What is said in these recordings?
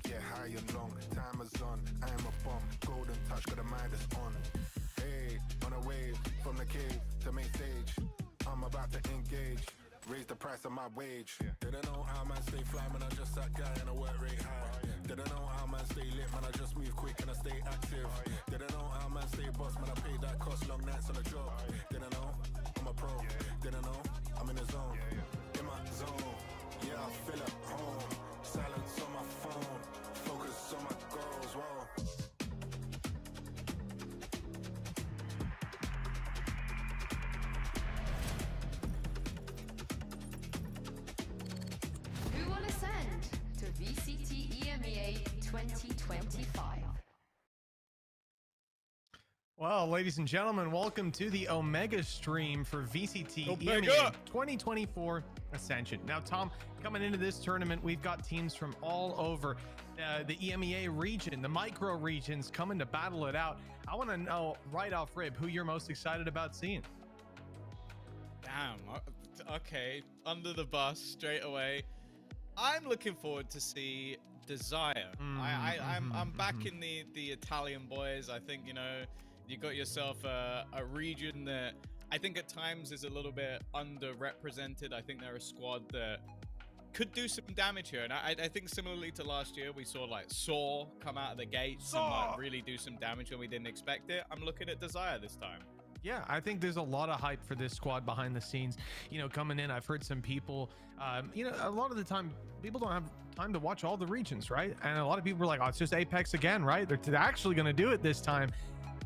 get high and long. Time is on, I am a bomb. Golden touch, got a mind that's on. Hey, on a wave, from the cave to main stage. I'm about to engage. Raise the price of my wage. Didn't know how man stay fly, man, I just that guy and I work rate high. Didn't know how man stay lit, man, I just move quick and I stay active. Didn't know how man stay boss, man, I pay that cost, long nights on the job. Didn't know, I'm a pro. Didn't know, I'm in the zone. In my zone, yeah, I feel at home. Silence on my phone, focus on my goals, whoa. Who will ascend to VCT EMEA 2025? Well, ladies and gentlemen, welcome to the Omega stream for VCT Omega! EMEA 2024 Ascension. Now, Tom, coming into this tournament, we've got teams from all over the EMEA region, the micro regions coming to battle it out. I want to know right off rip who you're most excited about seeing. Damn. Okay. Under the bus straight away. I'm looking forward to see Desire. I'm backing the Italian boys. I think, you know, you got yourself a region that I think at times is a little bit underrepresented. I think they're a squad that could do some damage here. And I think similarly to last year, we saw like Saw come out of the gates and like really do some damage when we didn't expect it. I'm looking at Desire this time. Yeah, I think there's a lot of hype for this squad behind the scenes. You know, coming in, I've heard some people, you know, a lot of the time, people don't have time to watch all the regions, right? And a lot of people are like, oh, it's just Apex again, right? They're actually going to do it this time.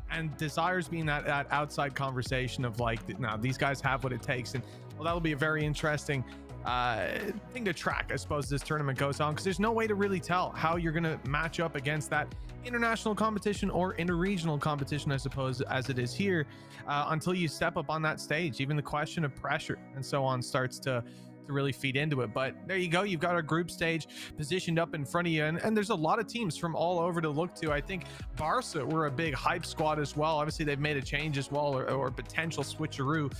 And Desire's being that outside conversation of like, now these guys have what it takes. And well, that'll be a very interesting thing to track, I suppose, this tournament goes on, because there's no way to really tell how you're going to match up against that international competition or interregional competition, I suppose, as it is here, until you step up on that stage. Even the question of pressure and so on starts to really feed into it. But there you go, you've got our group stage positioned up in front of you, and there's a lot of teams from all over to look to. I think Barca were a big hype squad as well. Obviously they've made a change as well, or potential switcheroo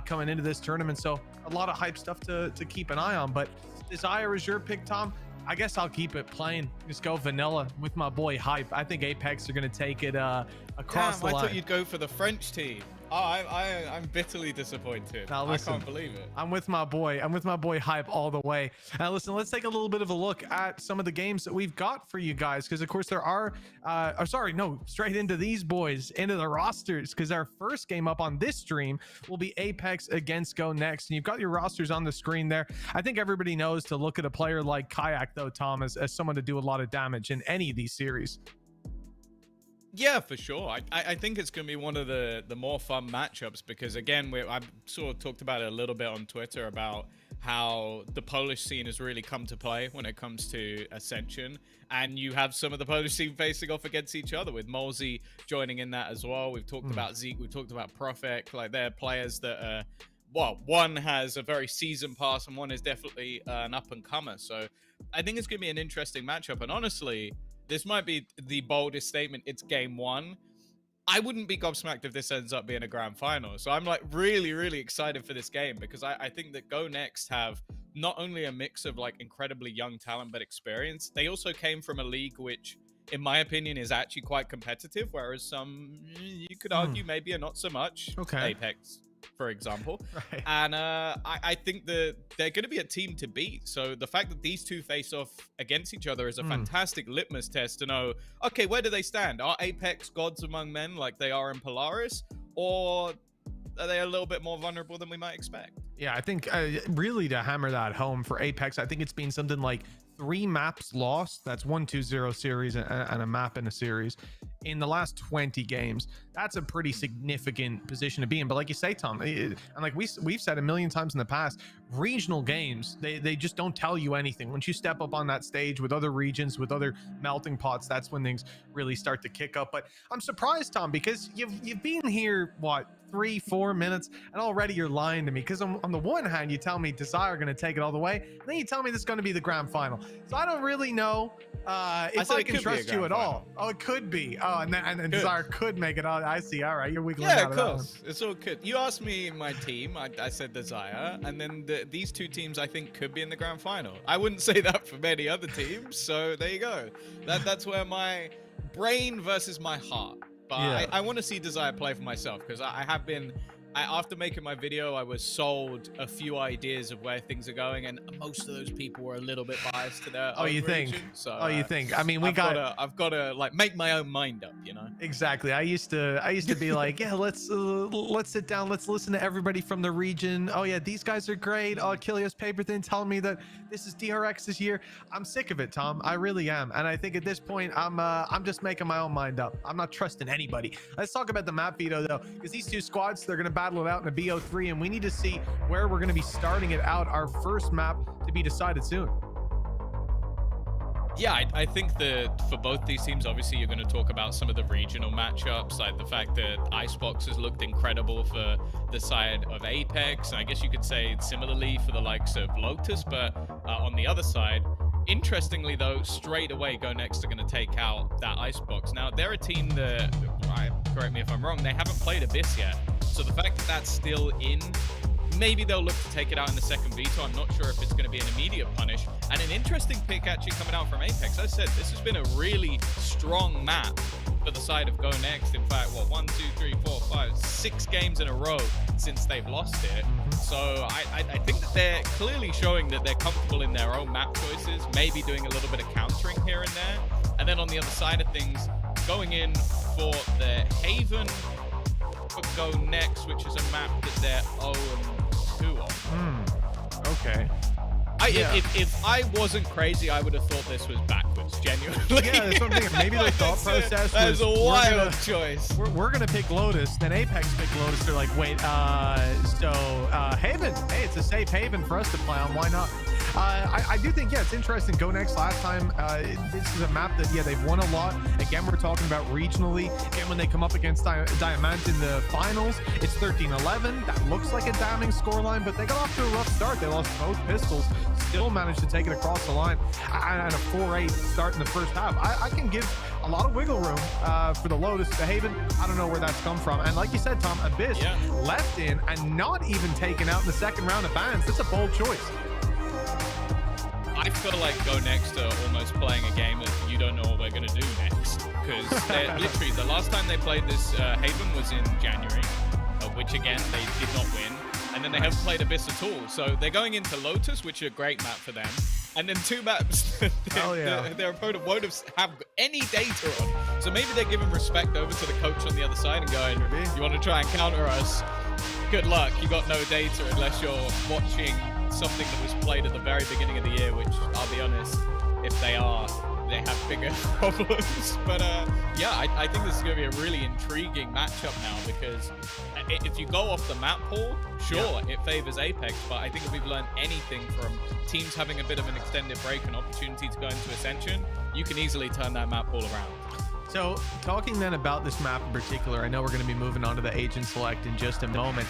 coming into this tournament, so a lot of hype stuff to keep an eye on. But Desire is your pick, Tom. I guess I'll keep it plain, just go vanilla with my boy Hype. I think Apex are going to take it across the line. I thought you'd go for the French team. Oh, I'm bitterly disappointed. Now, listen, I can't believe it. I'm with my boy Hype all the way. Now listen, let's take a little bit of a look at some of the games that we've got for you guys, because of course there are straight into these boys, into the rosters, because our first game up on this stream will be Apex against GoNext, and you've got your rosters on the screen there. I think everybody knows to look at a player like Kayak, though, Tom, as someone to do a lot of damage in any of these series. Yeah, for sure. I think it's going to be one of the more fun matchups, because again, I've sort of talked about it a little bit on Twitter about how the Polish scene has really come to play when it comes to Ascension, and you have some of the Polish scene facing off against each other, with Molzy joining in that as well. We've talked about Zeke, we've talked about Profek. Like, they're players that well, one has a very seasoned pass and one is definitely an up-and-comer. So I think it's going to be an interesting matchup, and honestly, this might be the boldest statement. It's game one. I wouldn't be gobsmacked if this ends up being a grand final. So I'm like really, really excited for this game, because I think that GoNext have not only a mix of like incredibly young talent, but experience. They also came from a league which, in my opinion, is actually quite competitive, whereas some, you could argue, maybe are not so much. Okay. Apex, for example. Right. And I think that they're going to be a team to beat. So the fact that these two face off against each other is a fantastic litmus test to know, okay, where do they stand? Are Apex gods among men like they are in Polaris? Or are they a little bit more vulnerable than we might expect? Yeah, I think really to hammer that home for Apex, I think it's been something like 3 maps lost. That's 1-2-0 series and a map in a series in the last 20 games. That's a pretty significant position to be in. But like you say, Tom, and like we've said a million times in the past, regional games, they just don't tell you anything. Once you step up on that stage with other regions, with other melting pots, that's when things really start to kick up. But I'm surprised, Tom, because you've been here, what, 3-4 minutes, and already you're lying to me. Because on the one hand, you tell me Desire are going to take it all the way, and then you tell me this is going to be the grand final. So I don't really know if I can trust you at all. Oh, it could be. Oh, and Desire could make it. Oh, I see. All right, you're wiggling out of that one. Yeah, of course. It's all good. You asked me my team. I said Desire, and then these two teams I think could be in the grand final. I wouldn't say that for many other teams. So there you go. That's where my brain versus my heart. But yeah. I want to see Desire play for myself, because I have been. After making my video, I was sold a few ideas of where things are going, and most of those people were a little bit biased to their own region. So, you think? I mean, I've got to like make my own mind up, you know? Exactly. I used to be like, yeah, let's sit down, let's listen to everybody from the region. Oh yeah, these guys are great. Oh, Kilios Paperthin telling me that this is DRX this year. I'm sick of it, Tom. I really am, and I think at this point, I'm just making my own mind up. I'm not trusting anybody. Let's talk about the map veto though, because these two squads, they're gonna battle it out in a BO3, and we need to see where we're going to be starting it out, our first map to be decided soon. Yeah, I think that for both these teams, obviously you're going to talk about some of the regional matchups, like the fact that Icebox has looked incredible for the side of Apex, and I guess you could say similarly for the likes of Lotus, but on the other side, interestingly though, straight away GoNext are going to take out that Icebox. Now, they're a team that, correct me if I'm wrong, they haven't played Abyss yet. So the fact that that's still in, maybe they'll look to take it out in the second veto. I'm not sure if it's going to be an immediate punish. And an interesting pick actually coming out from Apex. As I said, this has been a really strong map for the side of GoNext. In fact, 1, 2, 3, 4, 5, 6 games in a row since they've lost it. So I think that they're clearly showing that they're comfortable in their own map choices, maybe doing a little bit of countering here and there. And then on the other side of things, going in for the Haven for GoNext, which is a map that they're 0-2 on. Okay. If I wasn't crazy, I would have thought this was backwards, genuinely. Yeah, that's what I'm thinking. Maybe the thought process was a wild choice. We're going to pick Lotus, then Apex pick Lotus. They're like, wait, Haven. Hey, it's a safe haven for us to play on. Why not? I do think, yeah, it's interesting. GoNext last time, this is a map that, yeah, they've won a lot. Again, we're talking about regionally. Again, when they come up against Diamant in the finals, it's 13-11. That looks like a damning scoreline, but they got off to a rough start. They lost both pistols, still managed to take it across the line, and a 4-8 start in the first half. I can give a lot of wiggle room for the Lotus. The Haven, I don't know where that's come from. And like you said, Tom, Abyss left in and not even taken out in the second round of bans. That's a bold choice. I feel like GoNext are almost playing a game that you don't know what we're going to do next. Because literally, the last time they played this Haven was in January, which again, they did not win. And then they haven't played Abyss at all. So they're going into Lotus, which is a great map for them. And then 2 maps their opponent won't have any data on. So maybe they're giving respect over to the coach on the other side and going, you want to try and counter us? Good luck. You got no data unless you're watching something that was played at the very beginning of the year, which I'll be honest, if they have bigger problems. But yeah, I think this is going to be a really intriguing matchup now, because if you go off the map pool, sure, it favors Apex, but I think if we've learned anything from teams having a bit of an extended break and opportunity to go into Ascension, you can easily turn that map pool around. So talking then about this map in particular, I know we're going to be moving on to the agent select in just a moment.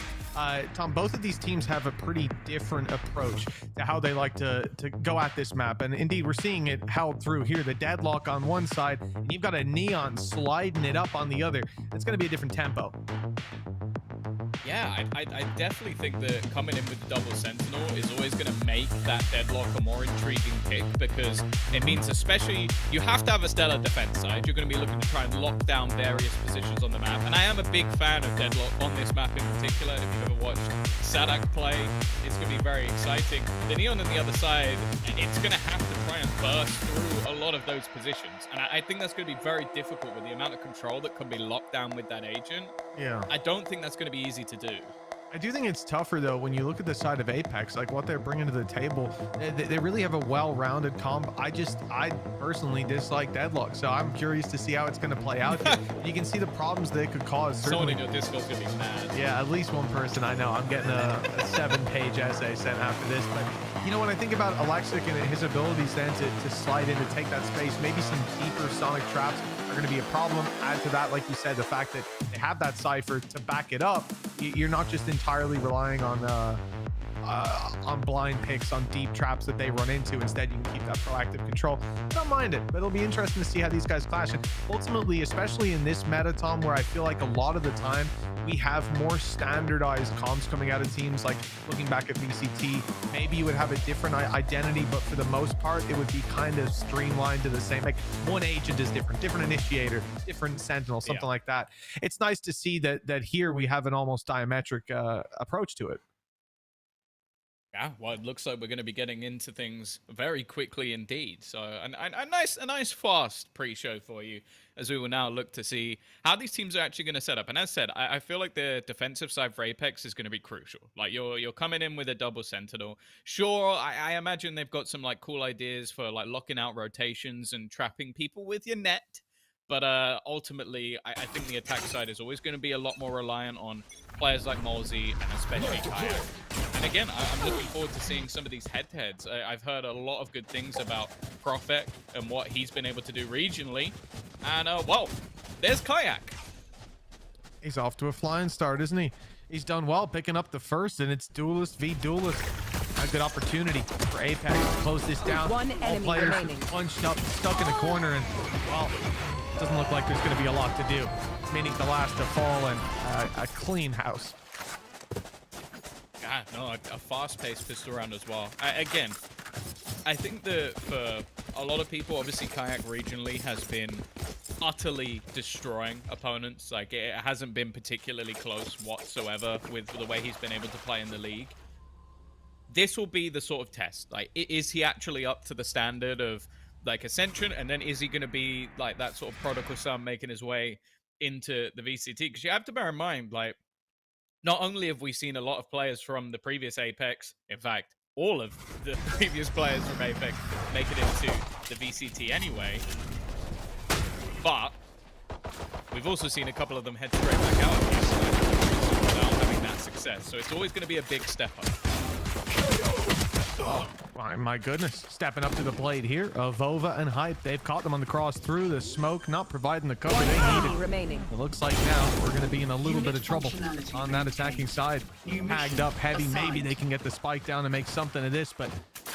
Tom, both of these teams have a pretty different approach to how they like to go at this map. And indeed, we're seeing it held through here. The Deadlock on one side, and you've got a Neon sliding it up on the other. It's going to be a different tempo. Yeah, I definitely think that coming in with Double Sentinel is always going to make that Deadlock a more intriguing pick, because it means especially you have to have a stellar defense side. You're going to be looking to try and lock down various positions on the map. And I am a big fan of Deadlock on this map in particular. If you've ever watched Sadak play, it's going to be very exciting. The Neon on the other side, it's going to have to try and burst through a lot of those positions. And I think that's going to be very difficult with the amount of control that can be locked down with that agent. Yeah. I don't think that's going to be easy to do. I do think it's tougher though when you look at the side of Apex, like what they're bringing to the table. They really have a well-rounded comp. I personally dislike Deadlock, so I'm curious to see how it's going to play out. You can see the problems they could cause. Someone in your Discord's going to be mad. Yeah, at least one person I know. I'm getting a 7-page essay sent after this, but You know, when I think about Alexic and his abilities then to slide in, to take that space, maybe some deeper Sonic traps are going to be a problem. Add to that, like you said, the fact that they have that Cypher to back it up. You're not just entirely relying on blind picks, on deep traps that they run into. Instead, you can keep that proactive control. I don't mind it, but it'll be interesting to see how these guys clash. And ultimately, especially in this meta, Tom, where I feel like a lot of the time we have more standardized comps coming out of teams, like looking back at VCT, maybe you would have a different identity, but for the most part, it would be kind of streamlined to the same. Like one agent is different initiator, different sentinel, something like that. It's nice to see that here we have an almost diametric approach to it. Yeah, well, it looks like we're going to be getting into things very quickly indeed. So a nice fast pre-show for you, as we will now look to see how these teams are actually going to set up. And as said, I feel like the defensive side for Apex is going to be crucial. Like you're coming in with a double sentinel. Sure, I imagine they've got some like cool ideas for like locking out rotations and trapping people with your net. But ultimately, I think the attack side is always going to be a lot more reliant on players like Molzy and especially Kayak. And again, I'm looking forward to seeing some of these head-to-heads. I've heard a lot of good things about Prophet and what he's been able to do regionally. And, well, there's Kayak. He's off to a flying start, isn't he? He's done well picking up the first, and it's Duelist v Duelist. A good opportunity for Apex to close this down. One enemy remaining. Bunched up, stuck in the corner, and, well, it doesn't look like there's going to be a lot to do. Meaning the last to fall, and a clean house. God, no, a fast-paced pistol round as well. Again, I think that for a lot of people, obviously Kayak regionally has been utterly destroying opponents. Like, it hasn't been particularly close whatsoever with the way he's been able to play in the league. This will be the sort of test. Like, is he actually up to the standard of, like, Ascension? And then is he going to be, like, that sort of prodigal son making his way into the VCT? Because you have to bear in mind, like, not only have we seen a lot of players from the previous Apex, in fact, all of the previous players from Apex make it into the VCT anyway, but we've also seen a couple of them head straight back out without having that success. So it's always going to be a big step up. Oh, my goodness. Stepping up to the plate here. Vova and Hype. They've caught them on the cross through the smoke, not providing the cover they needed. Remaining. It looks like now we're going to be in a little bit of trouble on that attacking side. Tagged up heavy. Maybe they can get the spike down and make something of this, but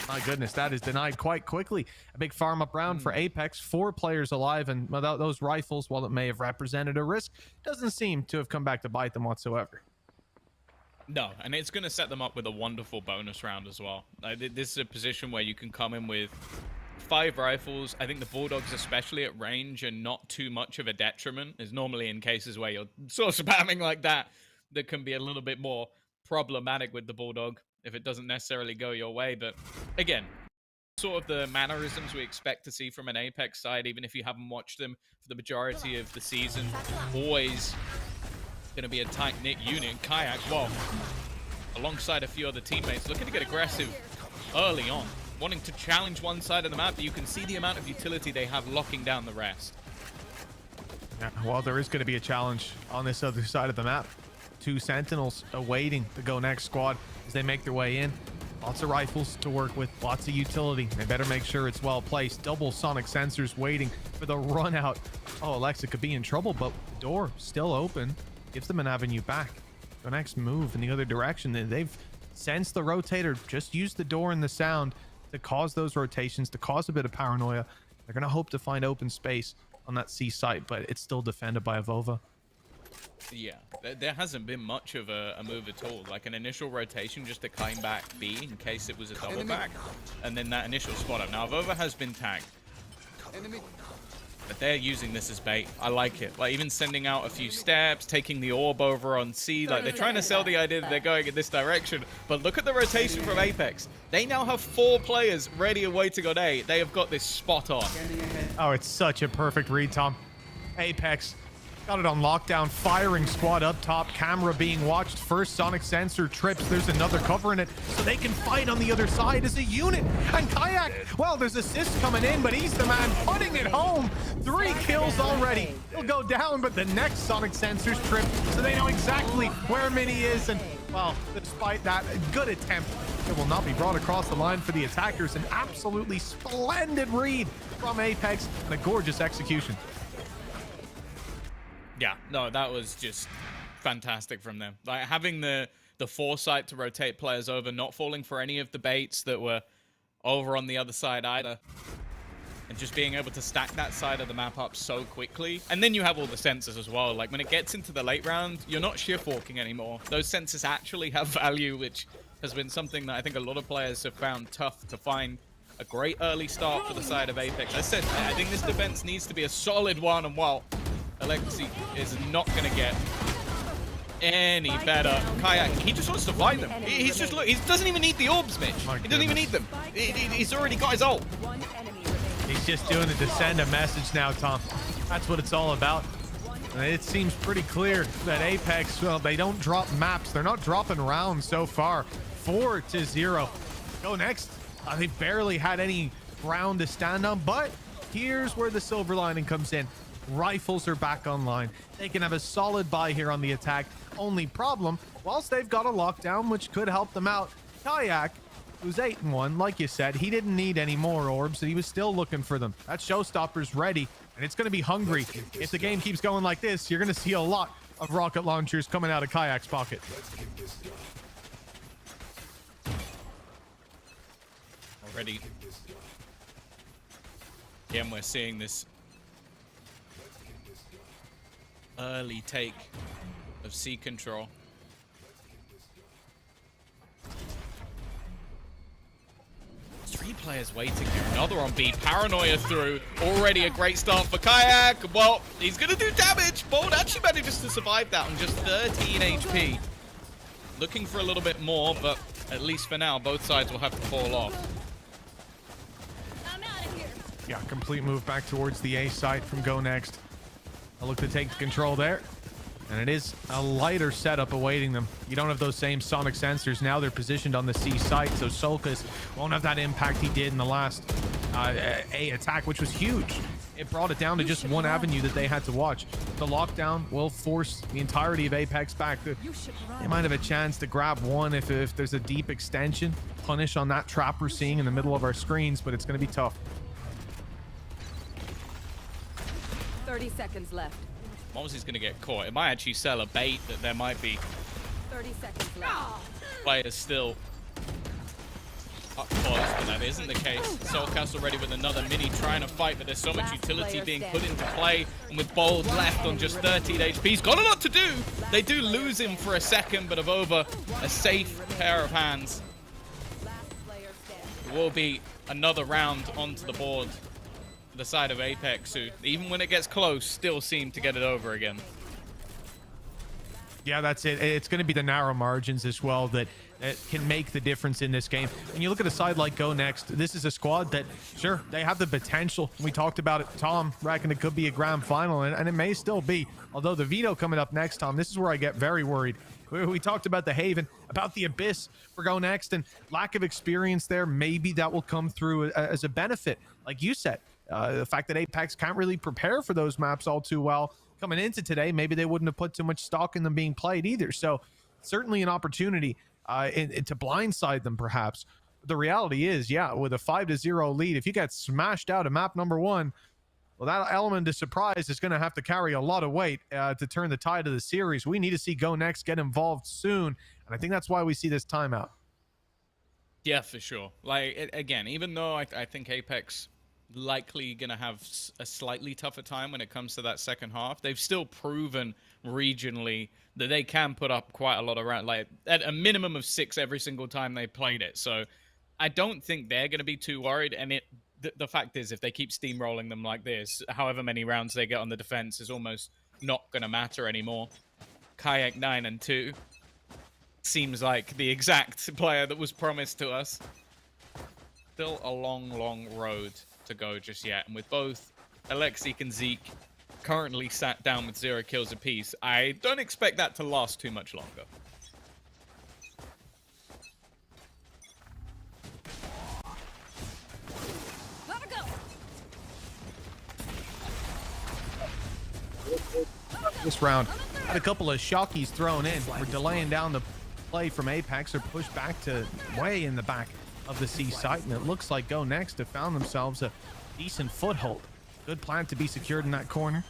my goodness, that is denied quite quickly. A big farm up round for Apex. 4 players alive, and without those rifles, while it may have represented a risk, doesn't seem to have come back to bite them whatsoever. No, and it's going to set them up with a wonderful bonus round as well. This is a position where you can come in with 5 rifles. I think the Bulldogs, especially at range, are not too much of a detriment. Is normally in cases where you're sort of spamming like that can be a little bit more problematic with the Bulldog if it doesn't necessarily go your way. But again, sort of the mannerisms we expect to see from an Apex side, even if you haven't watched them for the majority of the season, always going to be a tight-knit unit. Kayak, well, alongside a few other teammates, looking to get aggressive early on, wanting to challenge one side of the map, but you can see the amount of utility they have locking down the rest. Yeah, well, there is going to be a challenge on this other side of the map. 2 Sentinels awaiting the GoNext squad as they make their way in. Lots of rifles to work with, lots of utility. They better make sure it's well placed. Double sonic sensors waiting for the run out. Oh, Alexa could be in trouble, but the door still open. Gives them an avenue back. GoNext move in the other direction. They've sensed the rotator. Just use the door and the sound to cause those rotations, to cause a bit of paranoia. They're going to hope to find open space on that C site, but it's still defended by a Vova. Yeah, there hasn't been much of a move at all. Like an initial rotation just to climb back B in case it was a double back. And then that initial spot up. Now, Vova has been tagged. But they're using this as bait. I like it. Like even sending out a few steps, taking the orb over on C. Like they're trying to sell the idea that they're going in this direction. But look at the rotation from Apex. They now have 4 players ready and waiting on A. They have got this spot on. Oh, it's such a perfect read, Tom. Apex got it on lockdown. Firing squad up top. Camera being watched. First sonic sensor trips. There's another cover in it, so they can fight on the other side as a unit. And Kayak, well, there's assists coming in, but he's the man putting it home. 3 kills already. He'll go down, but the next sonic sensors trip, so they know exactly where Mini is. And Well, despite that good attempt, it will not be brought across the line for the attackers. An absolutely splendid read from Apex and a gorgeous execution. Yeah, no, that was just fantastic from them. Like having the foresight to rotate players over, not falling for any of the baits that were over on the other side either. And just being able to stack that side of the map up so quickly. And then you have all the sensors as well. Like when it gets into the late round, you're not shift walking anymore. Those sensors actually have value, which has been something that I think a lot of players have found tough to find. A great early start for the side of Apex. As I said, I think this defense needs to be a solid one, and while Alexi is not going to get any better, Kayak, he just wants to find them. He's just, look, he doesn't even need the orbs, Mitch. He doesn't even need them. He's already got his ult. He's just doing it to send a message now, Tom. That's what it's all about. And it seems pretty clear that Apex, well, they don't drop maps. They're not dropping rounds so far. 4-0. GoNext. They barely had any ground to stand on, but here's where the silver lining comes in. Rifles are back online. They can have a solid buy here on the attack. Only problem, whilst they've got a lockdown, which could help them out, Kayak, who's 8-1, like you said, he didn't need any more orbs, and he was still looking for them. That showstopper's ready, and it's going to be hungry. If the game keeps going like this, you're going to see a lot of rocket launchers coming out of Kayak's pocket. Already. Again, we're seeing this early take of C control. Three players waiting here. Another on B. Paranoia through. Already a great start for Kayak. Well, he's going to do damage. Bold actually manages to survive that on just 13 HP. Looking for a little bit more, but at least for now, both sides will have to fall off. Yeah, complete move back towards the A site from GoNext. A look to take control there. And it is a lighter setup awaiting them. You don't have those same sonic sensors. Now they're positioned on the C site, so Solkas won't have that impact he did in the last A attack, which was huge. It brought it down to just one avenue that they had to watch. The lockdown will force the entirety of Apex back. They might have a chance to grab one if there's a deep extension. Punish on that trap we're seeing in the middle of our screens, but it's going to be tough. 30 seconds left. Momsy's going to get caught. It might actually sell a bait that there might be 30 seconds left. players still up close, but that isn't the case. Soulcast already with another mini trying to fight, but there's so much utility being put into play, and with Bold left on just 13 HP, he's got a lot to do. They do lose him for a second, but of over a safe pair of hands. It will be another round onto the board. The side of Apex, who even when it gets close still seem to get it over again. Yeah, that's it. It's going to be the narrow margins as well that can make the difference in this game. When you look at a side like GoNext, this is a squad that, sure, they have the potential. We talked about it. Tom reckon it could be a grand final, and it may still be. Although the veto coming up next, Tom, this is where I get very worried. We talked about the Haven, about the Abyss for GoNext, and lack of experience there. Maybe that will come through as a benefit, like you said. The fact that Apex can't really prepare for those maps all too well coming into today, maybe they wouldn't have put too much stock in them being played either. So certainly an opportunity to blindside them perhaps. The reality is, yeah, with a 5-0 lead, if you get smashed out of map number 1, well, that element of surprise is going to have to carry a lot of weight to turn the tide of the series. We need to see GoNext get involved soon, and I think that's why we see this timeout. Yeah, for sure. Like, again, even though I think Apex likely going to have a slightly tougher time when it comes to that second half, they've still proven regionally that they can put up quite a lot of rounds, like at a minimum of 6 every single time they played it. So I don't think they're going to be too worried. And the fact is, if they keep steamrolling them like this, however many rounds they get on the defense is almost not going to matter anymore. Kayak 9-2 seems like the exact player that was promised to us. Still a long road to go just yet, and with both Alexic and Zeke currently sat down with 0 kills apiece, I don't expect that to last too much longer. This round had a couple of shockies thrown in. We're delaying down the play from Apex are pushed back to way in the back of the C site, and it looks like GoNext have found themselves a decent foothold. Good plant to be secured in that corner.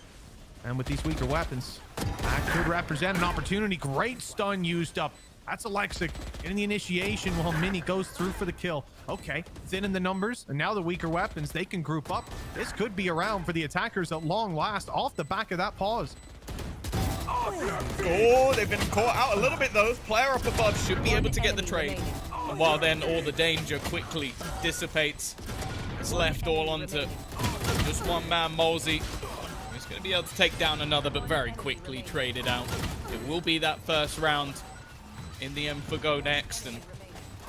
And with these weaker weapons, that could represent an opportunity. Great stun used up. That's Alexic getting the initiation while Mini goes through for the kill. Okay, thin in the numbers, and now the weaker weapons, they can group up. This could be around for the attackers at long last off the back of that pause. Oh, they've been caught out a little bit though. Player up above should be able to get the trade. And while then all the danger quickly dissipates, it's left all onto just one man, Molsey. He's going to be able to take down another, but very quickly trade it out. It will be that first round in the end for GoNext, and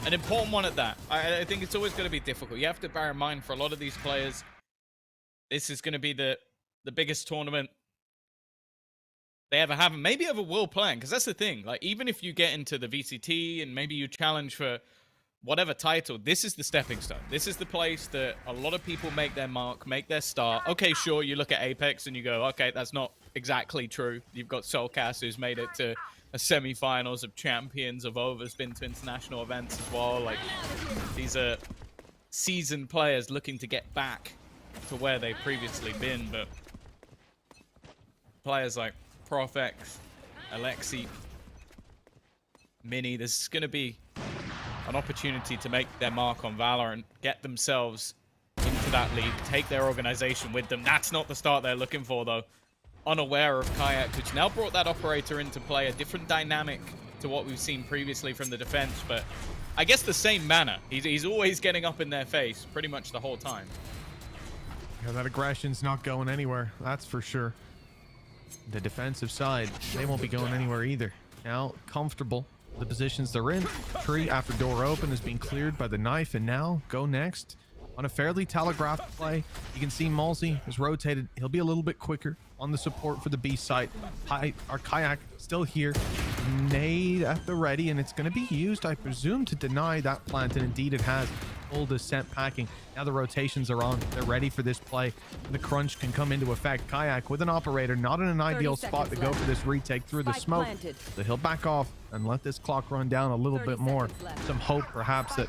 an important one at that. I think it's always going to be difficult. You have to bear in mind for a lot of these players, this is going to be the biggest tournament they ever have, and maybe ever will play, because that's the thing. Like, even if you get into the VCT and maybe you challenge for whatever title, this is the stepping stone. This is the place that a lot of people make their mark, make their start. Okay, sure, you look at Apex and you go, okay, that's not exactly true. You've got Soulcast, who's made it to a semi-finals of Champions of Over's been to international events as well. Like, these are seasoned players looking to get back to where they've previously been, but players like Profx, Alexi, Mini, this is going to be an opportunity to make their mark on Valorant, get themselves into that league, take their organization with them. That's not the start they're looking for, though. Unaware of Kayak, which now brought that operator into play, a different dynamic to what we've seen previously from the defense, but I guess the same manner. He's always getting up in their face pretty much the whole time. Yeah, that aggression's not going anywhere, that's for sure. The defensive side, they won't be going anywhere either. Now, comfortable. The positions they're in. Tree after door open is being cleared by the knife, and now GoNext on a fairly telegraphed play. You can see Molsey is rotated. He'll be a little bit quicker on the support for the B site. Our Kayak still here. Nade at the ready, and it's going to be used, I presume, to deny that plant, and indeed it has. Full Ascent packing. Now the rotations are on. They're ready for this play. The crunch can come into effect. Kayak with an operator, not in an ideal spot to go for this retake through the smoke. So he'll back off and let this clock run down a little bit more. Some hope perhaps that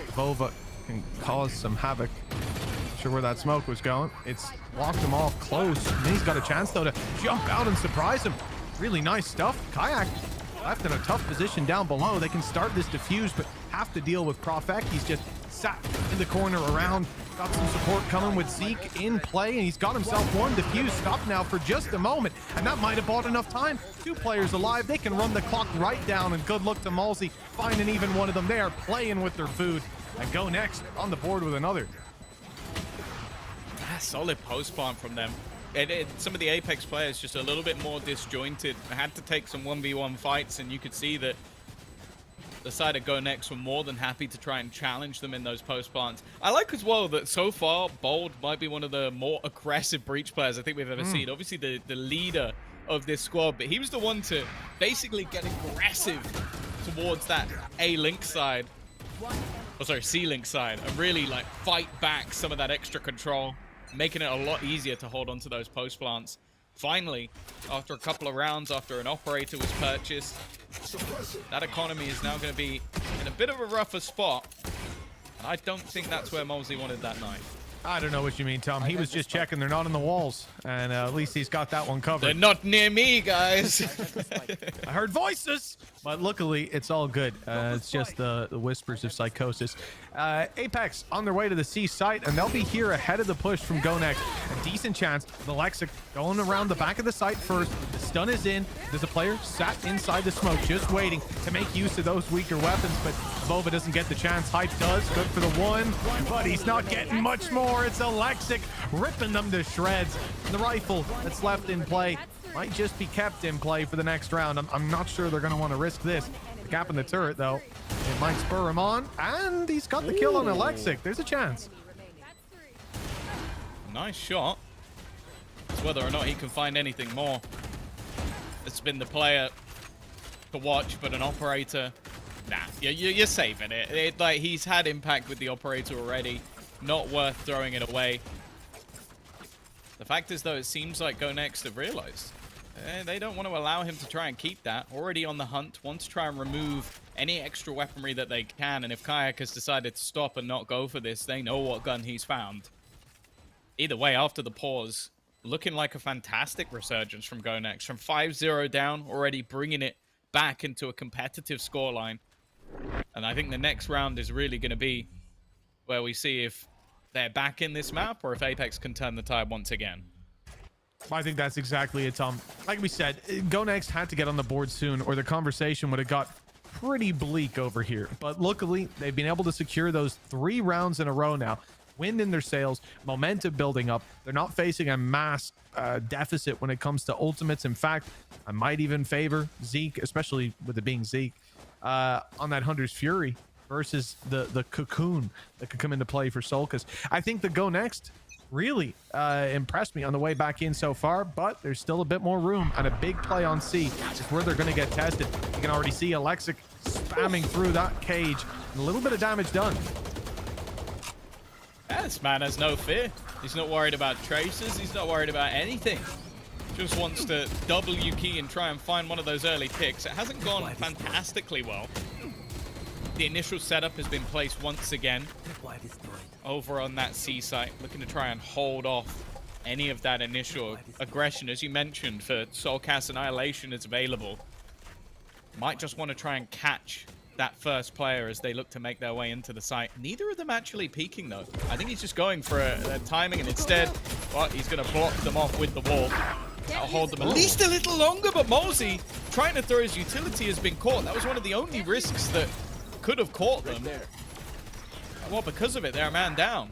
Vova can cause some havoc. Not sure where that smoke was going. It's locked him off close. And he's got a chance though to jump out and surprise him. Really nice stuff. Kayak left in a tough position down below. They can start this defuse, but have to deal with Profek. He's just sat in the corner around. Got some support coming with Zeke in play, and he's got himself one defuse. Stop now for just a moment, and that might have bought enough time. Two players alive. They can run the clock right down, and good luck to Molsey finding even one of them. They are playing with their food. And GoNext on the board with another. Solid post plant from them. Some of the Apex players just a little bit more disjointed. Had to take some 1v1 fights, and you could see that the side of GoNext were more than happy to try and challenge them in those post plants. I like as well that so far, Bold might be one of the more aggressive breach players I think we've ever seen. Obviously the leader of this squad, but he was the one to basically get aggressive towards that A-Link side. Oh, sorry, C-Link side, and really like fight back some of that extra control, making it a lot easier to hold onto those post plants. Finally, after a couple of rounds, after an operator was purchased, that economy is now going to be in a bit of a rougher spot. And I don't think that's where Molsey wanted that knife. I don't know what you mean, Tom. He was just checking they're not on the walls, and at least he's got that one covered. They're not near me, guys. I heard voices, but luckily it's all good. It's just the whispers of psychosis. Apex on their way to the C site, and they'll be here ahead of the push from GoNext. A decent chance. The Alexic going around the back of the site first. The stun is in. There's a player sat inside the smoke, just waiting to make use of those weaker weapons, but Vova doesn't get the chance. Hype does. Good for the one, but he's not getting much more. It's Alexic ripping them to shreds. And the rifle that's left in play might just be kept in play for the next round. I'm not sure they're going to want to risk this. The gap in the turret, though, it might spur him on. And he's got the kill on Alexic. There's a chance. Nice shot. It's whether or not he can find anything more. It's been the player to watch, but an operator, nah, you're saving it. Like, he's had impact with the operator already. Not worth throwing it away. The fact is, though, it seems like GoNext have realized they don't want to allow him to try and keep that. Already on the hunt, want to try and remove any extra weaponry that they can. And if Kayak has decided to stop and not go for this, they know what gun he's found. Either way, after the pause, looking like a fantastic resurgence from GoNext. From 5-0 down, already bringing it back into a competitive scoreline. And I think the next round is really going to be where we see if they're back in this map or if Apex can turn the tide once again. I think that's exactly it, Tom. Like we said, GoNext had to get on the board soon or the conversation would have got pretty bleak over here. But luckily, they've been able to secure those 3 rounds in a row now. Wind in their sails, momentum building up. They're not facing a mass deficit when it comes to ultimates. In fact, I might even favor Zeke, especially with it being Zeke, on that Hunter's Fury versus the Cocoon that could come into play for Solkas. I think the GoNext really impressed me on the way back in so far, but there's still a bit more room, and a big play on C is where they're going to get tested. You can already see Alexic spamming through that cage, and a little bit of damage done. Yeah, this man has no fear. He's not worried about traces. He's not worried about anything. Just wants to W key and try and find one of those early picks. It hasn't gone fantastically well. The initial setup has been placed once again over on that C site, looking to try and hold off any of that initial aggression. As you mentioned, for Soulcast, Annihilation is available. Might just want to try and catch that first player as they look to make their way into the site. Neither of them actually peeking, though. I think he's just going for a timing, and instead, well, he's going to block them off with the wall. That'll hold them at least a little longer, but Mosey trying to throw his utility has been caught. That was one of the only risks that could have caught them. Well, because of it, they're a man down.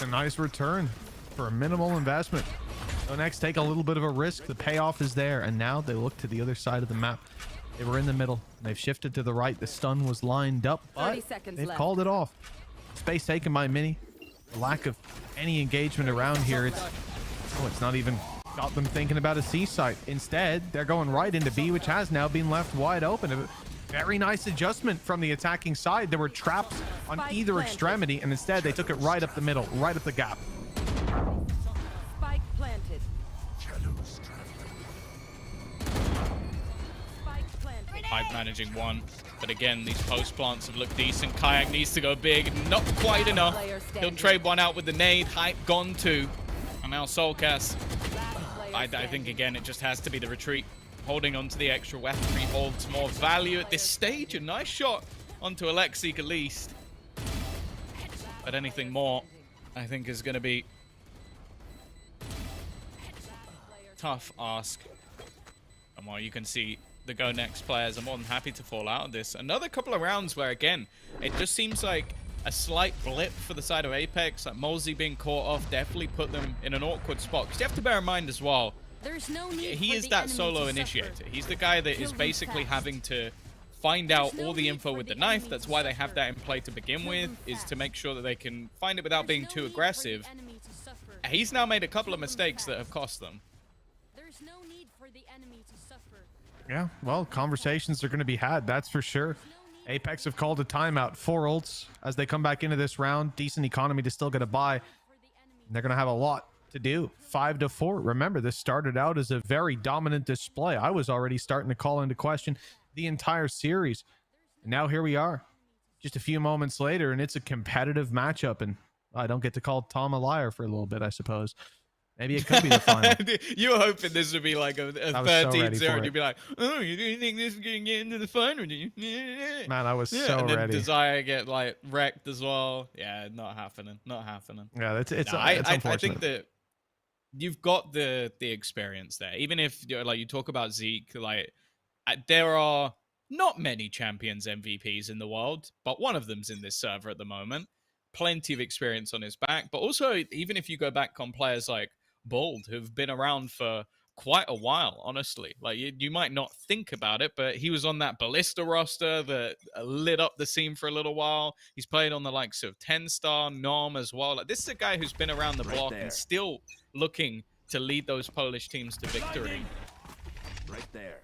A nice return for a minimal investment. GoNext take a little bit of a risk. The payoff is there, and now they look to the other side of the map. They were in the middle. They've shifted to the right. The stun was lined up, but they've called it off. Space taken by Mini. The lack of any engagement around here. It's not even got them thinking about a C site. Instead, they're going right into B, which has now been left wide open. A very nice adjustment from the attacking side. There were traps on either extremity, and instead they took it right up the middle, right up the gap. Spike planted. Pipe managing one, but again, these post plants have looked decent. Kayak needs to go big, not quite enough. He'll trade one out with the nade. Hype gone too, and now Soulcast. I think again, it just has to be the retreat. Holding on to the extra weaponry holds more value at this stage. A nice shot onto Alexic at least, but anything more, I think, is going to be tough ask. And while you can see the GoNext players are more than happy to fall out of this. Another couple of rounds where, again, it just seems like a slight blip for the side of Apex. Like Mosey being caught off definitely put them in an awkward spot. Because you have to bear in mind as well, he is that solo initiator. He's the guy that is basically having to find out all the info with the knife. That's why they have that in play to begin with, is to make sure that they can find it without being too aggressive. He's now made a couple of mistakes that have cost them. There's no need for the enemy to suffer. Yeah, well, conversations are going to be had, that's for sure. Apex have called a timeout. 4 ults as they come back into this round. Decent economy to still get a buy. They're going to have a lot to do. 5-4. Remember, this started out as a very dominant display. I was already starting to call into question the entire series. And now here we are, just a few moments later, and it's a competitive matchup. And I don't get to call Tom a liar for a little bit, I suppose. Maybe it could be the final. You were hoping this would be like a 13-0, and you'd be like, oh, you think this is going to get into the final, do you? Man, I was so and then ready. Desire get like wrecked as well. Yeah, not happening. Not happening. Yeah, it's unfortunate. I think that you've got the experience there. Even if like you talk about Zeke, like there are not many champions MVPs in the world, but one of them's in this server at the moment. Plenty of experience on his back. But also, even if you go back on players like Bold, who've been around for quite a while, honestly. Like, you might not think about it, but he was on that Ballista roster that lit up the scene for a little while. He's played on the likes of 10-Star, Nom as well. Like, this is a guy who's been around the block and still looking to lead those Polish teams to victory. Right there.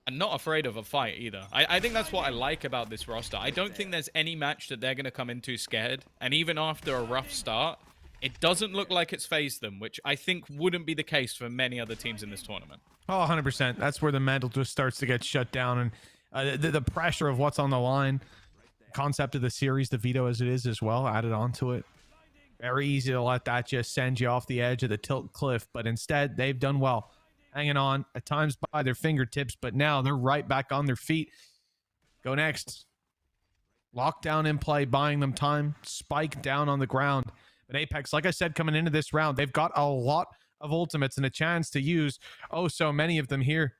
And not afraid of a fight either. I think that's what I like about this roster. I don't think there's any match that they're going to come into scared. And even after a rough start, it doesn't look like it's phased them, which I think wouldn't be the case for many other teams in this tournament. Oh, 100%. That's where the mental just starts to get shut down, and the pressure of what's on the line, concept of the series, the veto as it is as well, added onto it. Very easy to let that just send you off the edge of the tilt cliff, but instead they've done well, hanging on at times by their fingertips, but now they're right back on their feet. GoNext, lockdown in play, buying them time, spike down on the ground. But Apex, like I said, coming into this round, they've got a lot of ultimates and a chance to use so many of them here.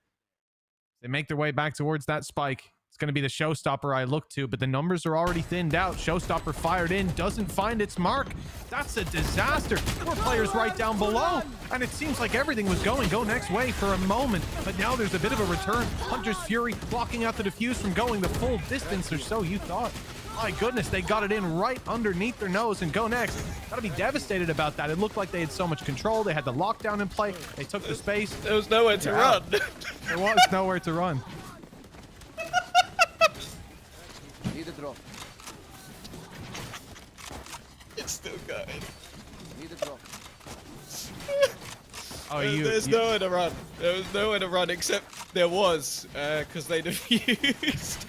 They make their way back towards that spike. It's going to be the showstopper I look to, but the numbers are already thinned out. Showstopper fired in, doesn't find its mark. That's a disaster. 4 players right down below, and it seems like everything was going GoNext way for a moment, but now there's a bit of a return. Hunter's Fury blocking out the defuse from going the full distance, or so you thought. My goodness, they got it in right underneath their nose, and GoNext gotta be devastated about that. It looked like they had so much control. They had the lockdown in play. They took the space. There was nowhere to run. There was nowhere to run. Need a drop. It's still going. Need a drop. Oh, There's nowhere to run. There was nowhere to run, except there was, because they defused.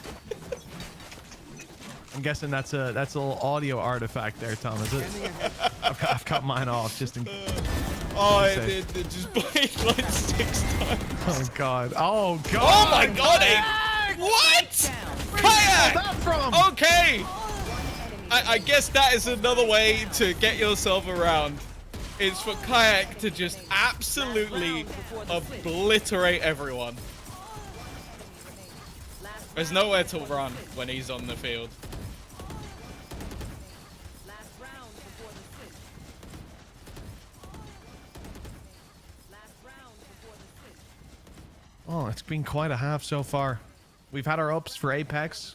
I'm guessing that's a little audio artifact there, Tom, is it? I've cut mine off just in case. Oh, it just blinked like 6 times. Oh god. Oh god. Oh my god, what? Kayak! That from? Okay. I guess that is another way to get yourself around. It's for Kayak to just absolutely obliterate everyone. There's nowhere to run when he's on the field. Oh, it's been quite a half so far. We've had our ups for Apex.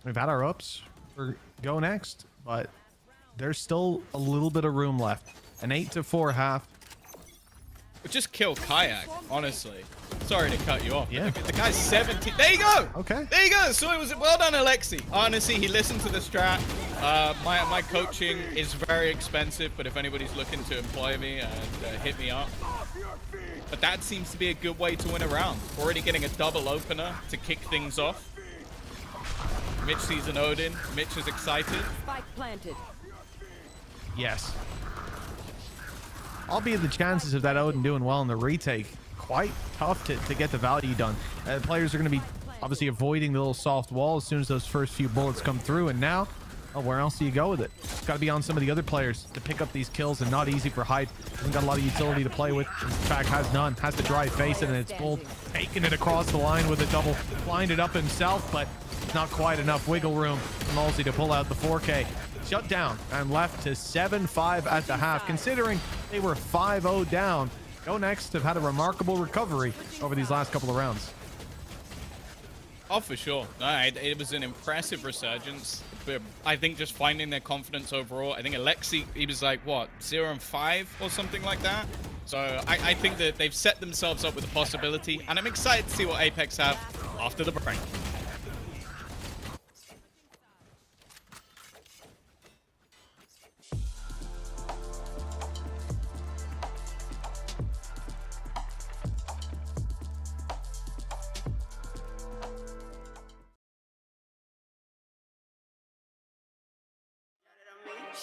We've had our ups for GoNext, but there's still a little bit of room left. An 8-4 half. But just kill Kayak, honestly. Sorry to cut you off. Yeah. The guy's 17. There you go. Okay. There you go. So it was well done, Alexi. Honestly, he listened to the strat. My coaching is very expensive, but if anybody's looking to employ me and hit me up. But that seems to be a good way to win a round. Already getting a double opener to kick things off. Mitch sees an Odin. Mitch is excited. Spike planted. Yes. Albeit the chances of that Odin doing well in the retake, quite tough to get the value done. Players are going to be obviously avoiding the little soft wall as soon as those first few bullets come through, and now, where else do you go with it? It's got to be on some of the other players to pick up these kills, and not easy for Hype. Hasn't got a lot of utility to play with. In fact, has none. Has to dry face it, and it's bold. Taking it across the line with a double. Blinded up himself, but not quite enough wiggle room for Malsey to pull out the 4K. Shut down and left to 7-5 at the half. Considering they were 5-0 down, GoNext have had a remarkable recovery over these last couple of rounds. Oh, for sure. It was an impressive resurgence. But I think just finding their confidence overall. I think Alexi, he was like, what, 0-5 or something like that? So I think that they've set themselves up with a possibility. And I'm excited to see what Apex have after the break.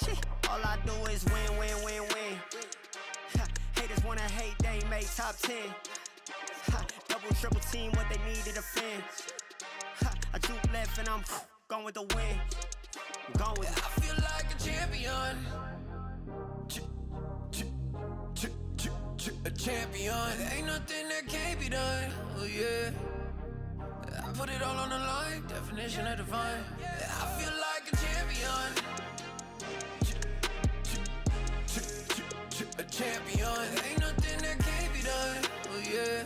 Shit, all I do is win, win, win, win. Haters wanna hate, they ain't made top 10. Double, triple team, what they need to defend. I do left and I'm going with the win. I'm going with it. I feel like a champion. A champion. Ain't nothing that can't be done. Oh yeah. I put it all on the line. Definition of divine. I feel like a champion. A champion. Ain't nothing that can't be done. Oh yeah.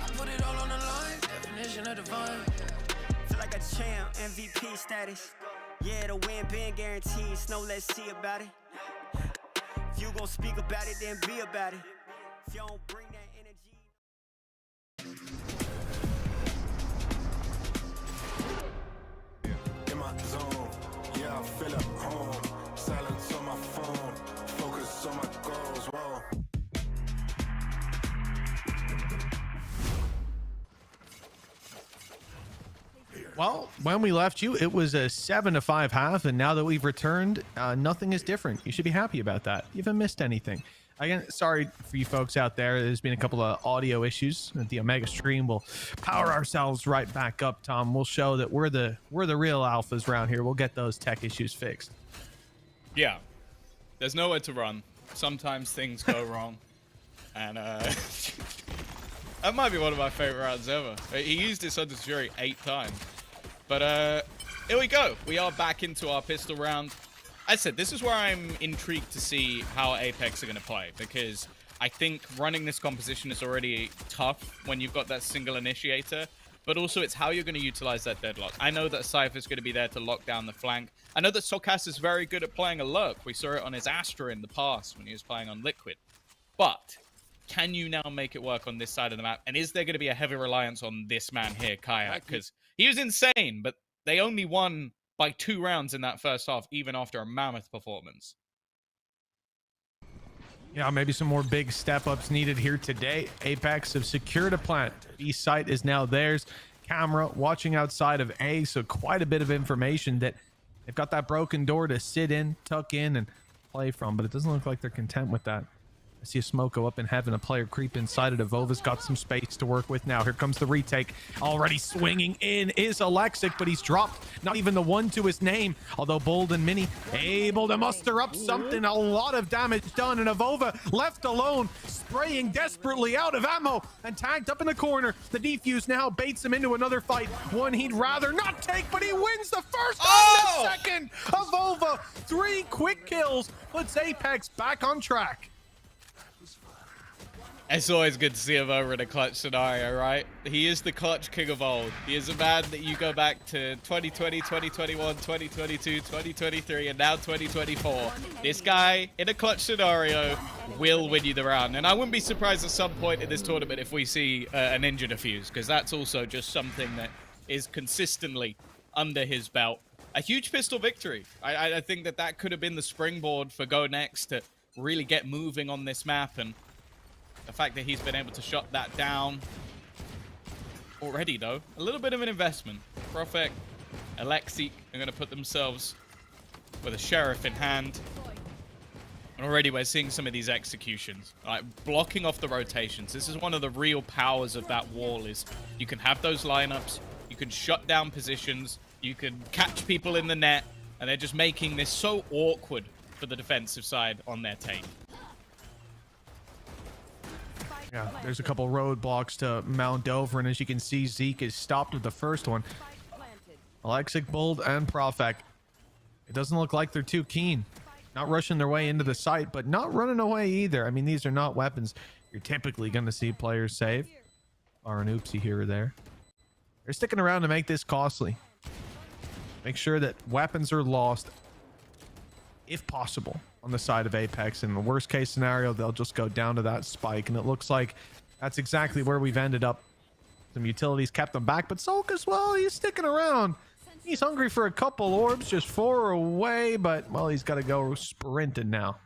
I put it all on the line. Definition of divine. Feel like a champ, MVP status. Yeah, the win been guaranteed. So let's see about it. If you gon' speak about it, then be about it. If you don't bring that energy. In my zone, yeah, I feel at home. Silence on my phone. Well, when we left you, it was a 7-5 half, and now that we've returned, nothing is different. You should be happy about that. You haven't missed anything. Again, sorry for you folks out there. There's been a couple of audio issues at the Omega stream. We'll power ourselves right back up, Tom. We'll show that we're the real alphas around here. We'll get those tech issues fixed. Yeah, there's nowhere to run. Sometimes things go wrong, and that might be one of my favorite rounds ever. He used this under jury 8 times. But here we go. We are back into our pistol round. I said, this is where I'm intrigued to see how Apex are going to play, because I think running this composition is already tough when you've got that single initiator, but also it's how you're going to utilize that deadlock. I know that Cypher's going to be there to lock down the flank. I know that Sokas is very good at playing a lurk. We saw it on his Astra in the past when he was playing on Liquid. But can you now make it work on this side of the map? And is there going to be a heavy reliance on this man here, Kayak? Because he was insane, but they only won by 2 rounds in that first half, even after a mammoth performance. Yeah, maybe some more big step-ups needed here today. Apex have secured a plant. B site is now theirs. Camera watching outside of A, so quite a bit of information that they've got that broken door to sit in, tuck in, and play from, but it doesn't look like they're content with that. I see a smoke go up in heaven, a player creep inside it. Evova's got some space to work with now. Here comes the retake. Already swinging in is Alexic, but he's dropped not even the 1 to his name. Although Bold and Mini able to muster up something. A lot of damage done, and Evova left alone, spraying desperately out of ammo and tagged up in the corner. The defuse now baits him into another fight. One he'd rather not take, but he wins the first and the second. Evova, 3 quick kills, puts Apex back on track. It's always good to see him over in a clutch scenario, right? He is the clutch king of old. He is a man that you go back to 2020, 2021, 2022, 2023, and now 2024. This guy, in a clutch scenario, will win you the round. And I wouldn't be surprised at some point in this tournament if we see a ninja defuse, because that's also just something that is consistently under his belt. A huge pistol victory. I think that could have been the springboard for GoNext to really get moving on this map, and the fact that he's been able to shut that down already, though, a little bit of an investment. Profek, Alexic are going to put themselves with a sheriff in hand. And already we're seeing some of these executions, like blocking off the rotations. This is one of the real powers of that wall, is you can have those lineups, you can shut down positions, you can catch people in the net, and they're just making this so awkward for the defensive side on their take. Yeah, there's a couple roadblocks to mount over, and as you can see, Zeke is stopped with the first one. Alexic, Bold, and Profek. It doesn't look like they're too keen. Not rushing their way into the site, but not running away either. I mean, these are not weapons you're typically going to see players save. Or an oopsie here or there. They're sticking around to make this costly. Make sure that weapons are lost, if possible, on the side of Apex. In the worst case scenario, they'll just go down to that spike, and it looks like that's exactly where we've ended up. Some utilities kept them back, but Sulk as well, he's sticking around. He's hungry for a couple orbs, just 4 away, but well, he's got to go sprinting now.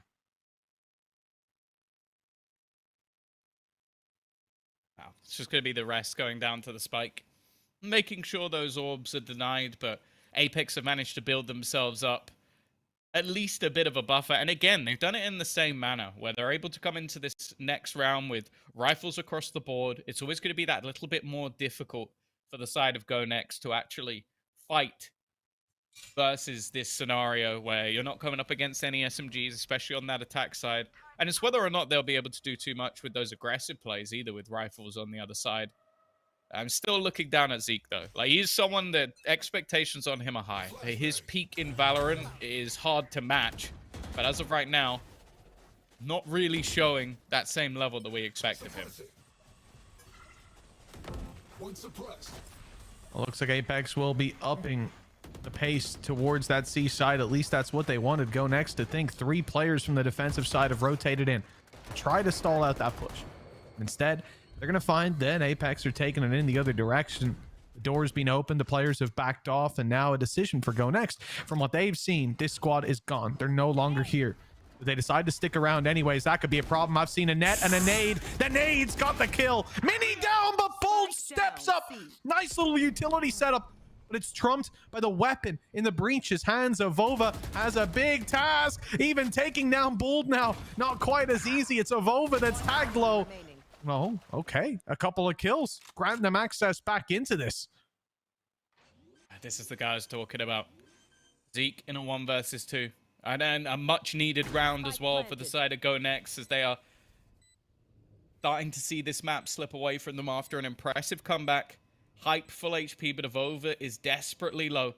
Wow, it's just going to be the rest going down to the spike, making sure those orbs are denied, but Apex have managed to build themselves up at least a bit of a buffer. And again, they've done it in the same manner, where they're able to come into this next round with rifles across the board. It's always going to be that little bit more difficult for the side of GoNext to actually fight versus this scenario where you're not coming up against any SMGs, especially on that attack side. And it's whether or not they'll be able to do too much with those aggressive plays, either with rifles on the other side. I'm still looking down at Zeke, though. Like, he's someone that expectations on him are high. His peak in Valorant is hard to match, but as of right now, not really showing that same level that we expect of him. Well, looks like Apex will be upping the pace towards that C side. At least that's what they wanted GoNext to think. 3 players from the defensive side have rotated in. Try to stall out that push. Instead, they're going to find that Apex are taking it in the other direction. The door's been opened, the players have backed off, and now a decision for GoNext. From what they've seen, this squad is gone. They're no longer here. If they decide to stick around anyways, that could be a problem. I've seen a net and a nade. The nade's got the kill. Mini down, but Bold steps up. Nice little utility setup. but it's trumped by the weapon in the breach's hands. Avova has a big task, even taking down Bold now. Not quite as easy. It's Avova that's tagged low. Oh, okay. A couple of kills, granting them access back into this. This is the guy I was talking about. Zeke in a 1 versus 2. And then a much needed round as well for the side of GoNext, as they are starting to see this map slip away from them after an impressive comeback. Hype full HP, but Avova is desperately low.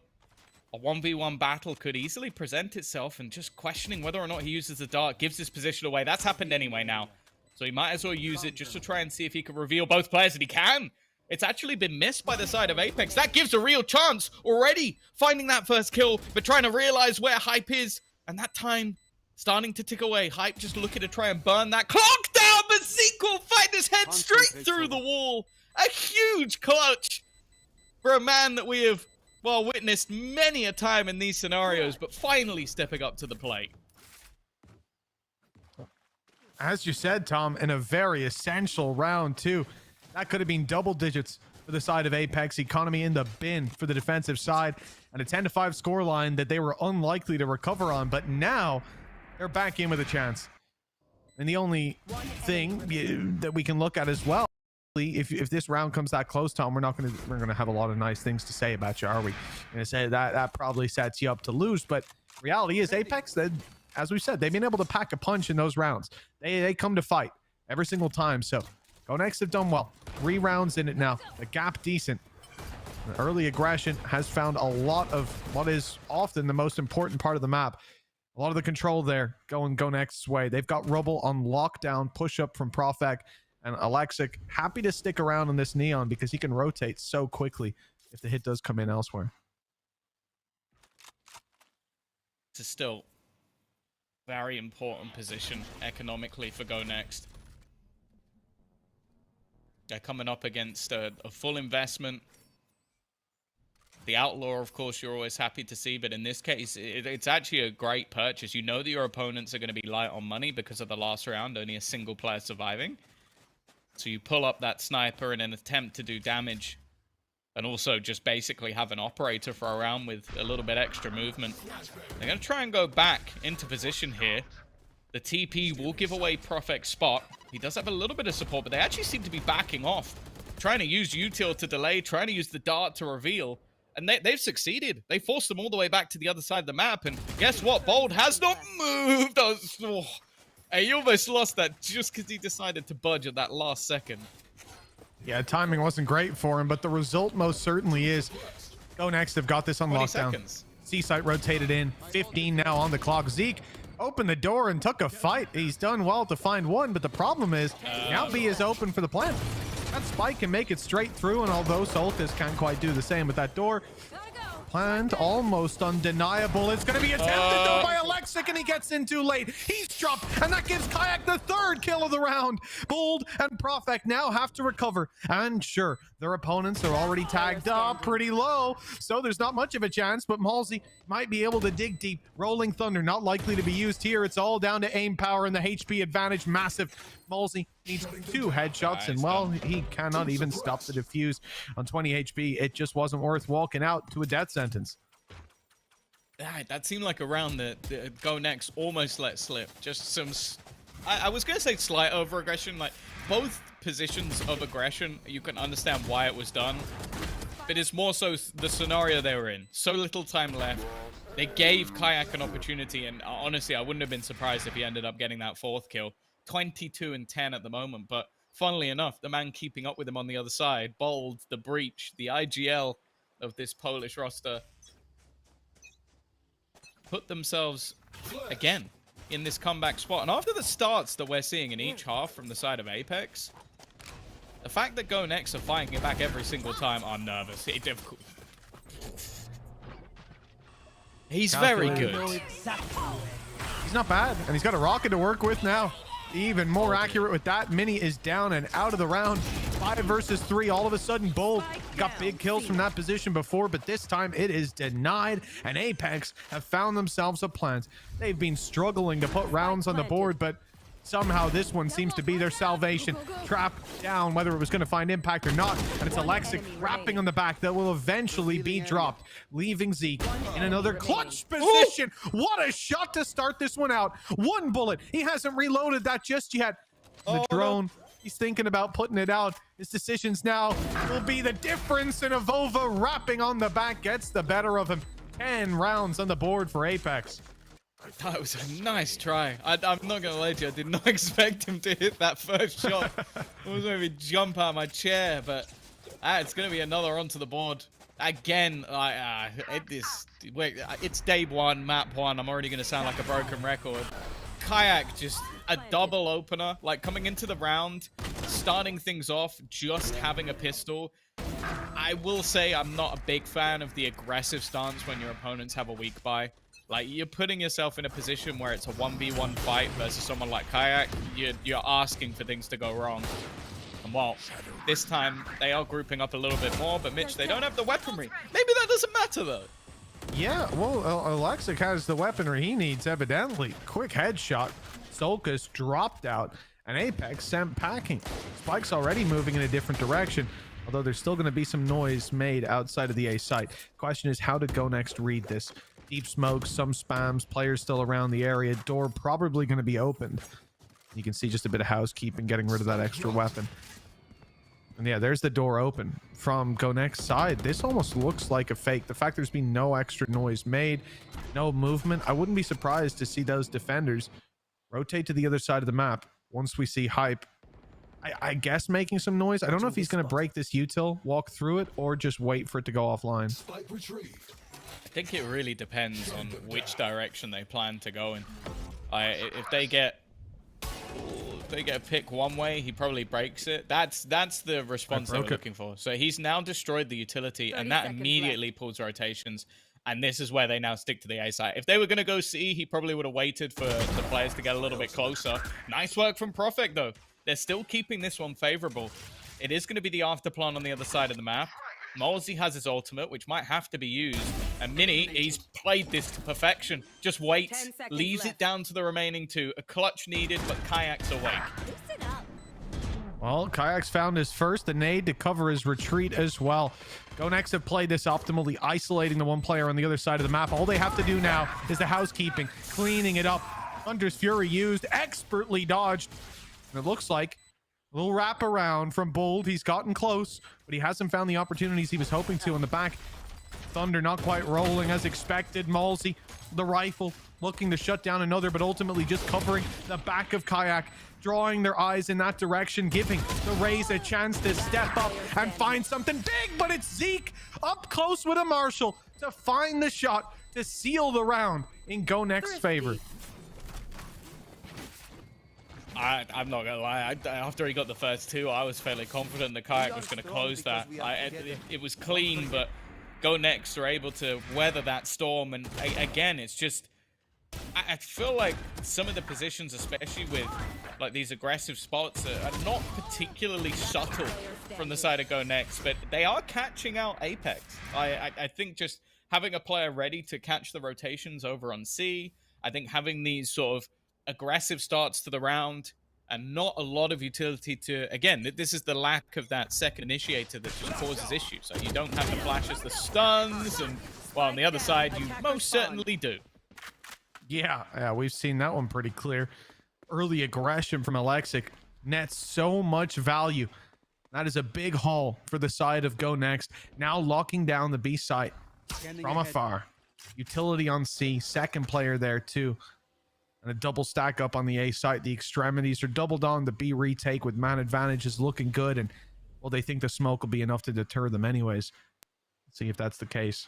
A 1v1 battle could easily present itself, and just questioning whether or not he uses the dart gives his position away. That's happened anyway now. So he might as well use it just to try and see if he can reveal both players, and he can. It's actually been missed by the side of Apex. That gives a real chance already, finding that first kill, but trying to realize where Hype is. And that time starting to tick away. Hype just looking to try and burn that clock down, but Zeke will find his head straight through the wall. A huge clutch for a man that we have, well, witnessed many a time in these scenarios, but finally stepping up to the plate. As you said, Tom, in a very essential round, too. That could have been double digits for the side of Apex. Economy in the bin for the defensive side. And a 10-5 scoreline that they were unlikely to recover on. But now, they're back in with a chance. And the only thing that we can look at as well, if this round comes that close, Tom, we're gonna have a lot of nice things to say about you, are we? Gonna say that probably sets you up to lose. But reality is Apex, as we said, they've been able to pack a punch in those rounds. They come to fight every single time. So GoNext have done well. 3 rounds in it now. The gap decent. The early aggression has found a lot of what is often the most important part of the map. A lot of the control there going GoNext's way. They've got Rubble on lockdown, push up from Profek, and Alexic happy to stick around on this Neon because he can rotate so quickly if the hit does come in elsewhere. It's still very important position economically for GoNext. They're coming up against a full investment. The Outlaw, of course, you're always happy to see, but in this case, it's actually a great purchase. You know that your opponents are going to be light on money because of the last round, only a single player surviving. So you pull up that sniper in an attempt to do damage, and also just basically have an operator for a round with a little bit extra movement. They're going to try and go back into position here. The TP will give away Profek's spot. He does have a little bit of support, but they actually seem to be backing off. Trying to use util to delay, trying to use the dart to reveal. And they've succeeded. They forced them all the way back to the other side of the map. And guess what? Bold has not moved. Hey, he almost lost that just because he decided to budge at that last second. Yeah, timing wasn't great for him, but the result most certainly is GoNext have got this on lockdown. C-Site rotated in. 15 now on the clock. Zeke opened the door and took a fight. He's done well to find one, but the problem is now B is open for the plant. That spike can make it straight through, and although Soltis can't quite do the same with that door, plant almost undeniable. It's going to be attempted though by Alexic, and he gets in too late. He's dropped, and that gives Kayak the 3rd kill of the round. Bold and Profek now have to recover, and sure, their opponents are already tagged up pretty low, so there's not much of a chance, but Malsey might be able to dig deep. Rolling Thunder not likely to be used here. It's all down to aim power and the HP advantage massive. Malsey needs 2 headshots, and well, he cannot even stop the defuse on 20 HP. It just wasn't worth walking out to a death sentence. That seemed like a round that GoNext almost let slip. Just some, I was going to say slight over-aggression. Like, both positions of aggression, you can understand why it was done. But it's more so the scenario they were in. So little time left. They gave Kayak an opportunity, and honestly, I wouldn't have been surprised if he ended up getting that 4th kill. 22 and 10 at the moment, but funnily enough, the man keeping up with him on the other side, Bold, the Breach, the IGL of this Polish roster, put themselves again in this comeback spot. And after the starts that we're seeing in each half from the side of Apex, the fact that GoNext are fighting it back every single time, I'm nervous. It's difficult. He's very good. He's not bad, and he's got a rocket to work with now. Even more accurate with that. Mini is down and out of the round. 5 versus 3. All of a sudden, Bold got big kills from that position before, but this time it is denied, and Apex have found themselves a plant. They've been struggling to put rounds on the board, but Somehow this one seems to be their salvation. Trap down, whether it was going to find impact or not. And it's Alexic wrapping on the back that will eventually be dropped, leaving Zeke in another clutch position. What a shot to start this one out. One bullet. He hasn't reloaded that just yet. The drone, he's thinking about putting it out. His decisions now will be the difference, and Avova wrapping on the back gets the better of him. 10 rounds on the board for Apex. That was a nice try. I'm not going to lie to you. I did not expect him to hit that first shot. I was going to jump out of my chair, but it's going to be another onto the board. Again, it's day one, map one. I'm already going to sound like a broken record. Kayak, just a double opener. Like, coming into the round, starting things off, just having a pistol. I will say I'm not a big fan of the aggressive stance when your opponents have a weak buy. Like, you're putting yourself in a position where it's a 1v1 fight versus someone like Kayak. You're asking for things to go wrong. And well, this time they are grouping up a little bit more, but Mitch, they don't have the weaponry. Maybe that doesn't matter, though. Yeah, well, Alexic has the weaponry he needs, evidently. Quick headshot. Solkus dropped out, and Apex sent packing. Spike's already moving in a different direction, although there's still going to be some noise made outside of the A site. Question is, how did GoNext read this? Deep smoke, some spams, players still around the area, door probably going to be opened. You can see just a bit of housekeeping, getting rid of that extra weapon. And yeah, there's the door open from GoNext's side. This almost looks like a fake. The fact there's been no extra noise made, no movement. I wouldn't be surprised to see those defenders rotate to the other side of the map once we see Hype, I guess, making some noise. I don't know if he's going to break this util, walk through it, or just wait for it to go offline. I think it really depends on which direction they plan to go in. If they get a pick one way, he probably breaks it. That's the response they were looking for. So he's now destroyed the utility, and that immediately pulls rotations. And this is where they now stick to the A site. If they were going to go C, he probably would have waited for the players to get a little bit closer. Nice work from Profek, though. They're still keeping this one favorable. It is going to be the afterplan on the other side of the map. Molesy has his ultimate, which might have to be used. And Mini, he's played this to perfection. Just waits, leaves it down to the remaining two. A clutch needed, but Kayak's awake. Well, Kayak's found his first, the nade to cover his retreat as well. GoNext have played this optimally, isolating the one player on the other side of the map. All they have to do now is the housekeeping, cleaning it up. Thunder's Fury used, expertly dodged. And it looks like a little wrap around from Bold. He's gotten close, but he hasn't found the opportunities he was hoping to in the back. Thunder not quite rolling as expected. Malsey, the rifle, looking to shut down another, but ultimately just covering the back of Kayak, drawing their eyes in that direction, giving the Rays a chance to step up and find something big, but it's Zeke up close with a Marshall to find the shot to seal the round in GoNext's favor. I'm not gonna lie. After he got the first two, I was fairly confident the Kayak was going to close that. It was clean, but GoNext are able to weather that storm. And again, it's just, I feel like some of the positions, especially with like these aggressive spots, are not particularly subtle from the side of GoNext, but they are catching out Apex. I think just having a player ready to catch the rotations over on C, I think having these sort of aggressive starts to the round and not a lot of utility to, again, this is the lack of that second initiator that just causes issues. So you don't have the flashes, the stuns, and well, on the other side, you most certainly do. Yeah, we've seen that one pretty clear. Early aggression from Alexic nets so much value. That is a big haul for the side of GoNext. Now locking down the B site from afar. Utility on C, second player there too. And a double stack up on the A site. The extremities are doubled on. The B retake with man advantage is looking good. And, well, they think the smoke will be enough to deter them anyways. Let's see if that's the case.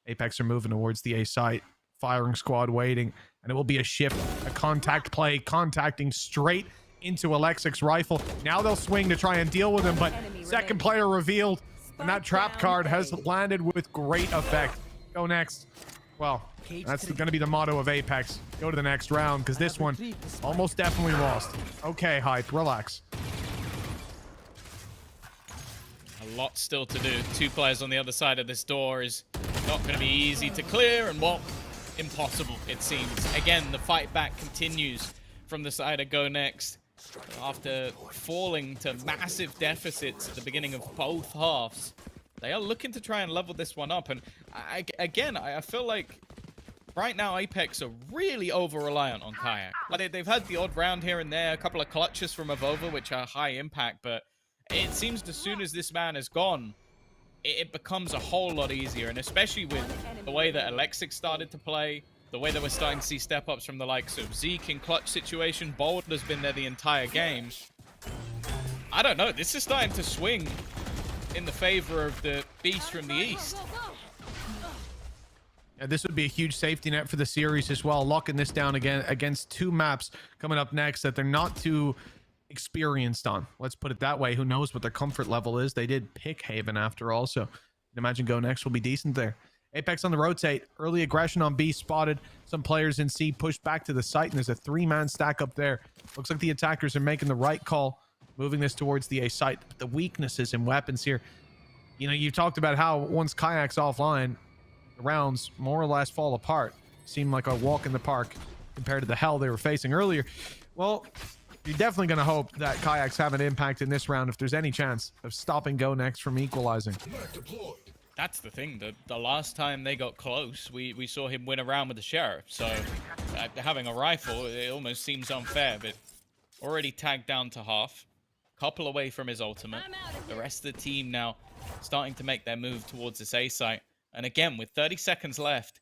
Apex are moving towards the A site. Firing squad waiting. And it will be a shift, a contact play, contacting straight into Alexic's rifle. Now they'll swing to try and deal with him, but second player revealed. And that trap card has landed with great effect. GoNext. Well, that's going to be the motto of Apex. Go to the next round, because this one almost definitely lost. Okay, Hype, relax. A lot still to do. Two players on the other side of this door is not going to be easy to clear, and well, impossible, it seems. Again, the fight back continues from the side of GoNext after falling to massive deficits at the beginning of both halves. They are looking to try and level this one up. And I feel like right now Apex are really over-reliant on Kayak. Like they've had the odd round here and there, a couple of clutches from Avova, which are high impact, but it seems as soon as this man is gone, it becomes a whole lot easier. And especially with the way that Alexic started to play, the way that we're starting to see step-ups from the likes of Zeke in clutch situation. Bold has been there the entire game. I don't know. This is starting to swing in the favor of the beast from the east. Yeah, this would be a huge safety net for the series as well, locking this down again against two maps coming up next that they're not too experienced on. Let's put it that way. Who knows what their comfort level is? They did pick Haven after all, so I imagine GoNext will be decent there. Apex on the rotate. Early aggression on B spotted. Some players in C pushed back to the site, and there's a three-man stack up there. Looks like the attackers are making the right call, moving this towards the A site. But the weaknesses in weapons here. You know, you talked about how once Kayak's offline, the rounds more or less fall apart. Seemed like a walk in the park compared to the hell they were facing earlier. Well, you're definitely going to hope that Kayaks have an impact in this round if there's any chance of stopping GoNext from equalizing. That's the thing. The last time they got close, we saw him win a round with the Sheriff. So having a rifle, it almost seems unfair. But already tagged down to half. Couple away from his ultimate. The rest of the team now starting to make their move towards this A site. And again, with 30 seconds left,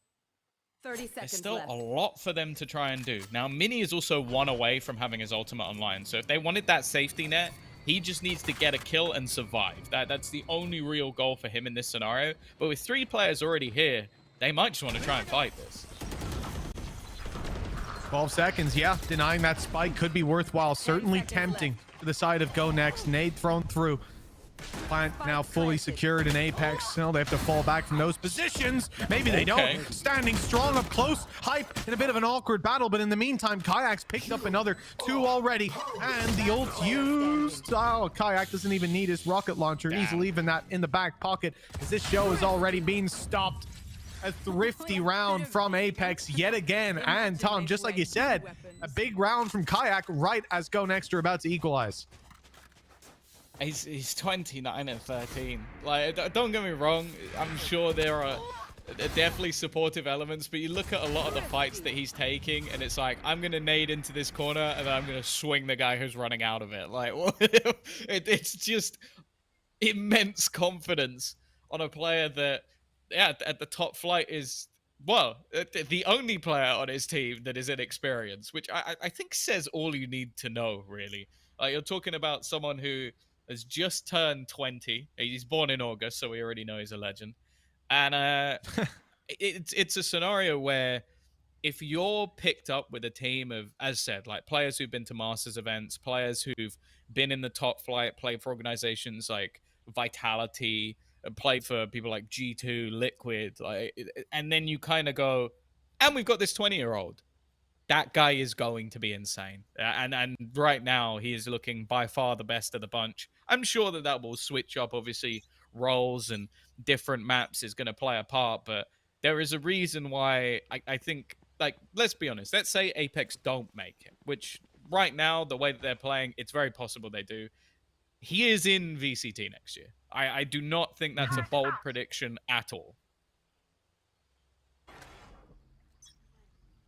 30 seconds there's still left. a lot for them to try and do. Now, Mini is also one away from having his ultimate online. So if they wanted that safety net, he just needs to get a kill and survive. That's the only real goal for him in this scenario. But with 3 players already here, they might just want to try and fight this. 12 seconds, yeah. Denying that spike could be worthwhile. Certainly tempting to the side of GoNext. Nade thrown through. Plant now fully secured in Apex. No, they have to fall back from those positions. Maybe they don't. Standing strong up close. Hype in a bit of an awkward battle, but in the meantime, Kayak's picked up another 2 already. And the ult used. Oh, Kayak doesn't even need his rocket launcher. He's leaving that in the back pocket as this show is already being stopped. A thrifty round from Apex yet again. And Tom, just like you said, a big round from Kayak right as GoNext are about to equalize. He's 29 and 13. Like, don't get me wrong. I'm sure there are definitely supportive elements, but you look at a lot of the fights that he's taking, and it's like, I'm going to nade into this corner, and then I'm going to swing the guy who's running out of it. Like, it's just immense confidence on a player that, yeah, at the top flight is, well, the only player on his team that is inexperienced, which I think says all you need to know, really. Like, you're talking about someone who has just turned 20. He's born in August, so we already know he's a legend. And it's a scenario where if you're picked up with a team of, as said, like players who've been to Masters events, players who've been in the top flight, played for organizations like Vitality, played for people like G2, Liquid, and then you kind of go, and we've got this 20-year-old. That guy is going to be insane. And right now, he is looking by far the best of the bunch. I'm sure that will switch up, obviously, roles and different maps is going to play a part. But there is a reason why I think, like, let's be honest. Let's say Apex don't make it, which right now, the way that they're playing, it's very possible they do. He is in VCT next year. I do not think that's a bold prediction at all.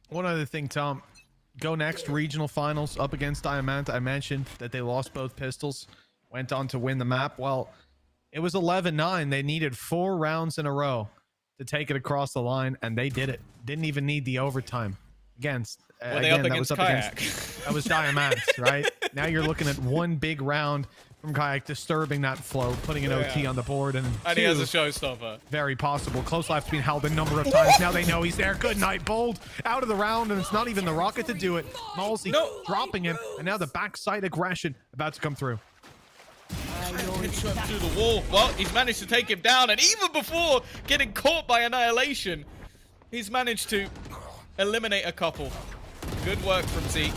One other thing, Tom. GoNext regional finals up against Diamant. I mentioned that they lost both pistols. Went on to win the map. Well, it was 11-9. They needed 4 rounds in a row to take it across the line, and they did it. Didn't even need the overtime. Again, that was Diamant, right? Now you're looking at one big round from Kayak, disturbing that flow, putting an OT on the board, and he has a showstopper. Very possible. Close life's been held a number of times. Now they know he's there. Good night, Bold. Out of the round, and it's not even the rocket to do it. Malsey dropping him, and now the backside aggression about to come through. Headshot through the wall. Well, he's managed to take him down, and even before getting caught by Annihilation, he's managed to eliminate a couple. Good work from Zeke.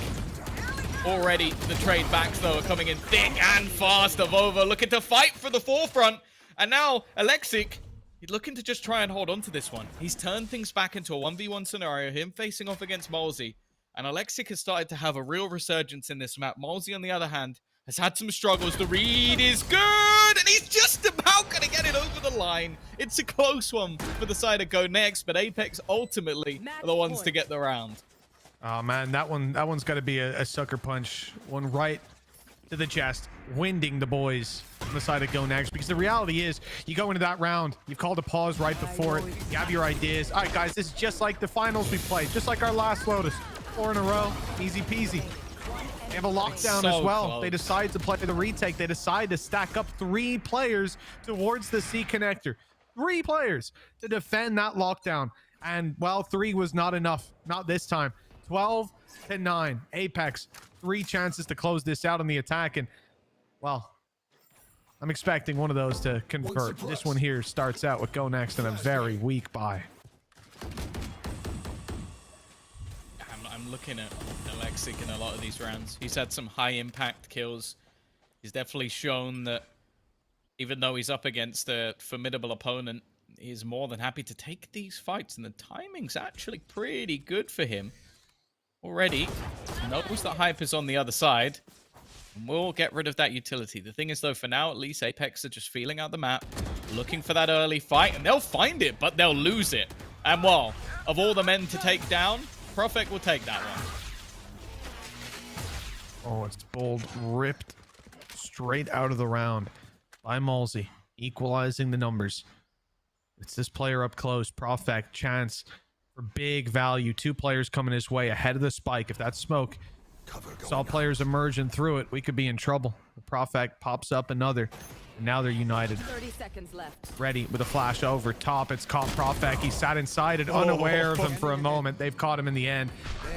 Already, the trade backs, though, are coming in thick and fast. Avova looking to fight for the forefront. And now, Alexic, he's looking to just try and hold on to this one. He's turned things back into a 1v1 scenario, him facing off against Malsey. And Alexic has started to have a real resurgence in this map. Molsey, on the other hand, has had some struggles. The read is good, and he's just about going to get it over the line. It's a close one for the side of GoNext, but Apex ultimately are the ones to get the round. Oh man, that one's got to be a sucker punch, one right to the chest, winding the boys on the side of GoNext. Because the reality is, you go into that round, you've called a pause right before it, you have your ideas. All right, guys, this is just like the finals we played, just like our last Lotus, 4 in a row, easy peasy. They have a lockdown so as well. close. They decide to play the retake. They decide to stack up 3 players towards the C connector. 3 players to defend that lockdown. And well, 3 was not enough. Not this time. 12-9. Apex, 3 chances to close this out on the attack. And well, I'm expecting one of those to convert. This one here starts out with GoNext and a very weak buy. I'm looking at Alexic in a lot of these rounds. He's had some high impact kills. He's definitely shown that even though he's up against a formidable opponent, he's more than happy to take these fights, and the timing's actually pretty good for him. Already knows that hype is on the other side, and we'll get rid of that utility. The thing is, though, for now, at least Apex are just feeling out the map, looking for that early fight, and they'll find it, but they'll lose it. And well, of all the men to take down, Prophet will take that one. Oh, it's bold, ripped straight out of the round by Molsey, equalizing the numbers. It's this player up close, Prophet, chance for big value. 2 players coming his way ahead of the spike. If that smoke saw players emerging through it, we could be in trouble. The Prophet pops up another, and now they're united. 30 seconds left. Ready with a flash over top. It's caught Prophet. He sat inside it, unaware of them for a moment. They've caught him in the end.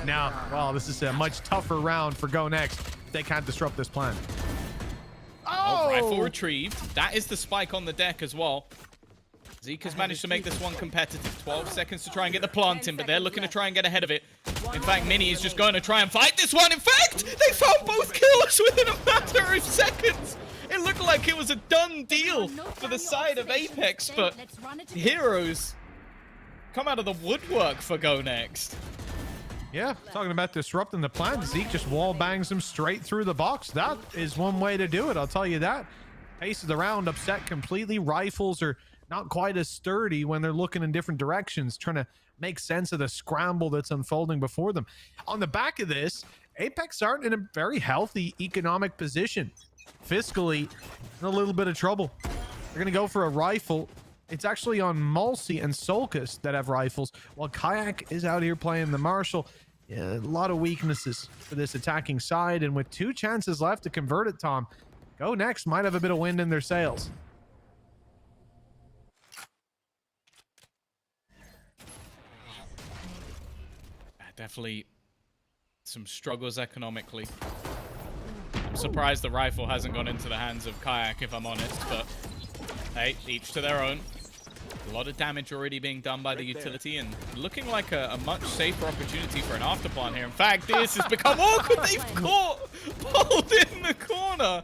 Now, well, this is a much tougher round for GoNext. They can't disrupt this plan. Oh, rifle retrieved. That is the spike on the deck as well. Zeke has managed to make this one competitive. 12 seconds to try and get the plant in, but they're looking to try and get ahead of it. In fact, Mini is just going to try and fight this one. In fact, they found both kills within a matter of seconds. It looked like it was a done deal for the side of Apex, but heroes come out of the woodwork for GoNext. Yeah, talking about disrupting the plan. Zeke just wall bangs him straight through the box. That is one way to do it, I'll tell you that. Pace of the round upset completely. Rifles are not quite as sturdy when they're looking in different directions, trying to make sense of the scramble that's unfolding before them. On the back of this, Apex aren't in a very healthy economic position. Fiscally, in a little bit of trouble. They're going to go for a rifle. It's actually on Molsey and Solkus that have rifles, while Kayak is out here playing the Marshall. Yeah, a lot of weaknesses for this attacking side, and with 2 chances left to convert it, Tom, GoNext might have a bit of wind in their sails. Definitely some struggles economically. I'm surprised the rifle hasn't gone into the hands of Kayak, if I'm honest, but hey, each to their own. A lot of damage already being done by the utility, and looking like a much safer opportunity for an afterplan here. In fact, this has become awkward. They've caught Bold in the corner.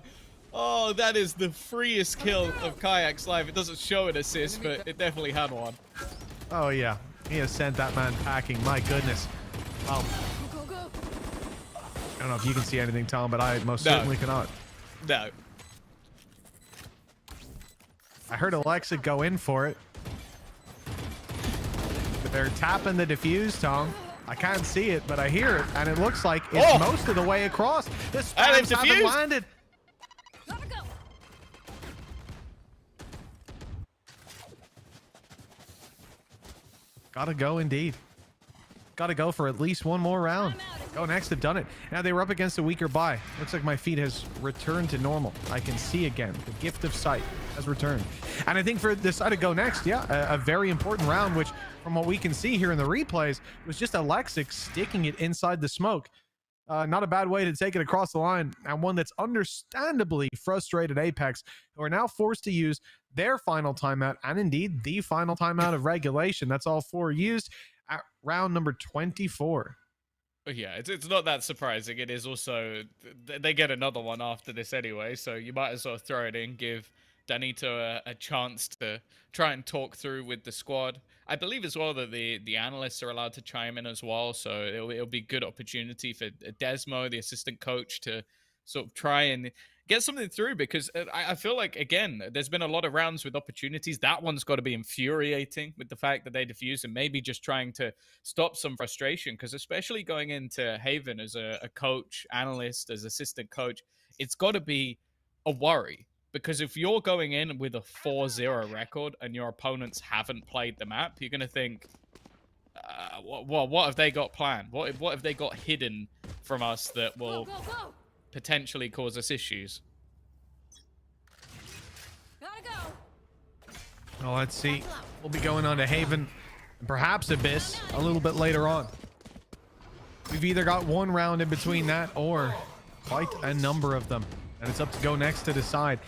Oh, that is the freest kill of Kayak's life. It doesn't show an assist, but it definitely had one. Oh yeah, he has sent that man packing. My goodness. I don't know if you can see anything, Tom, but I most certainly cannot. No. I heard Alexa go in for it. But they're tapping the defuse, Tom. I can't see it, but I hear it, and it looks like it's most of the way across. The spams haven't landed. Gotta go. Gotta go indeed. Gotta go for at least one more round. GoNext have done it. Now they were up against a weaker buy. Looks like my feed has returned to normal. I can see again. The gift of sight has returned. And I think for this side of GoNext, yeah, a very important round, which from what we can see here in the replays, was just Alexic sticking it inside the smoke. Not a bad way to take it across the line, and one that's understandably frustrated Apex, who are now forced to use their final timeout, and indeed the final timeout of regulation. That's all 4 used at round number 24. Yeah, it's not that surprising. It is also, they get another one after this anyway, so you might as well throw it in, give Danito a chance to try and talk through with the squad. I believe as well that the analysts are allowed to chime in as well. So it'll be a good opportunity for Desmo, the assistant coach, to sort of try and get something through, because I feel like, again, there's been a lot of rounds with opportunities. That one's got to be infuriating with the fact that they defused, and maybe just trying to stop some frustration, because especially going into Haven as a coach, analyst, as assistant coach, it's got to be a worry, because if you're going in with a 4-0 record and your opponents haven't played the map, you're going to think, what have they got planned? What have they got hidden from us that will potentially cause us issues? Gotta go. Well, let's see. We'll be going on to Haven and perhaps Abyss a little bit later on. We've either got one round in between that or quite a number of them, and it's up to GoNext to decide.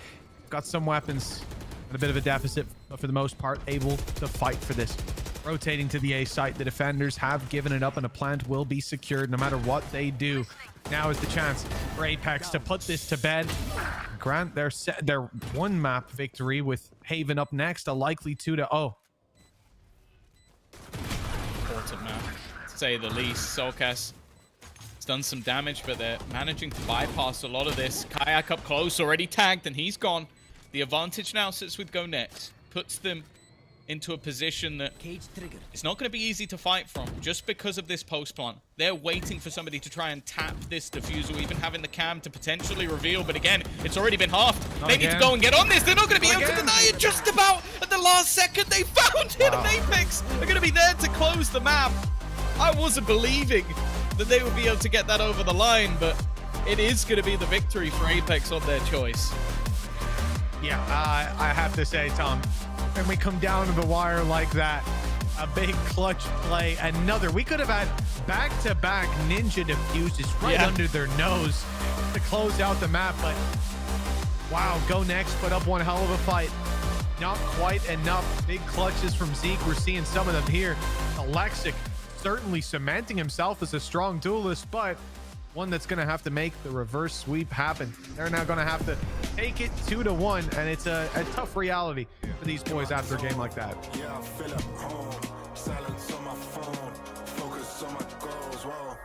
Got some weapons and a bit of a deficit, but for the most part able to fight for this. Rotating to the A site, the defenders have given it up, and a plant will be secured no matter what they do. Now is the chance for Apex to put this to bed. Grant their one map victory, with Haven up next, a likely 2-0. Important map, to say the least. Solkas has done some damage, but they're managing to bypass a lot of this. Kayak up close, already tagged, and he's gone. The advantage now sits with GoNext. Puts them into a position that it's not going to be easy to fight from, just because of this post plant. They're waiting for somebody to try and tap this diffuser, even having the cam to potentially reveal, but again, it's already been halved. They need to go and get on this. They're not going to be able to deny it. Just about at the last second, they found it, and Apex are going to be there to close the map. I wasn't believing that they would be able to get that over the line, but it is going to be the victory for Apex on their choice. Yeah, I have to say, Tom, when we come down to the wire like that, a big clutch play, another. We could have had back-to-back ninja diffuses right under their nose to close out the map, but wow, GoNext put up one hell of a fight. Not quite enough. Big clutches from Zeke. We're seeing some of them here. Alexic certainly cementing himself as a strong duelist, but one that's going to have to make the reverse sweep happen. They're now going to have to take it 2-1, and it's a tough reality for these boys after a game like that. Yeah, I feel at home. Silence on my phone. Focus on my goals. Whoa.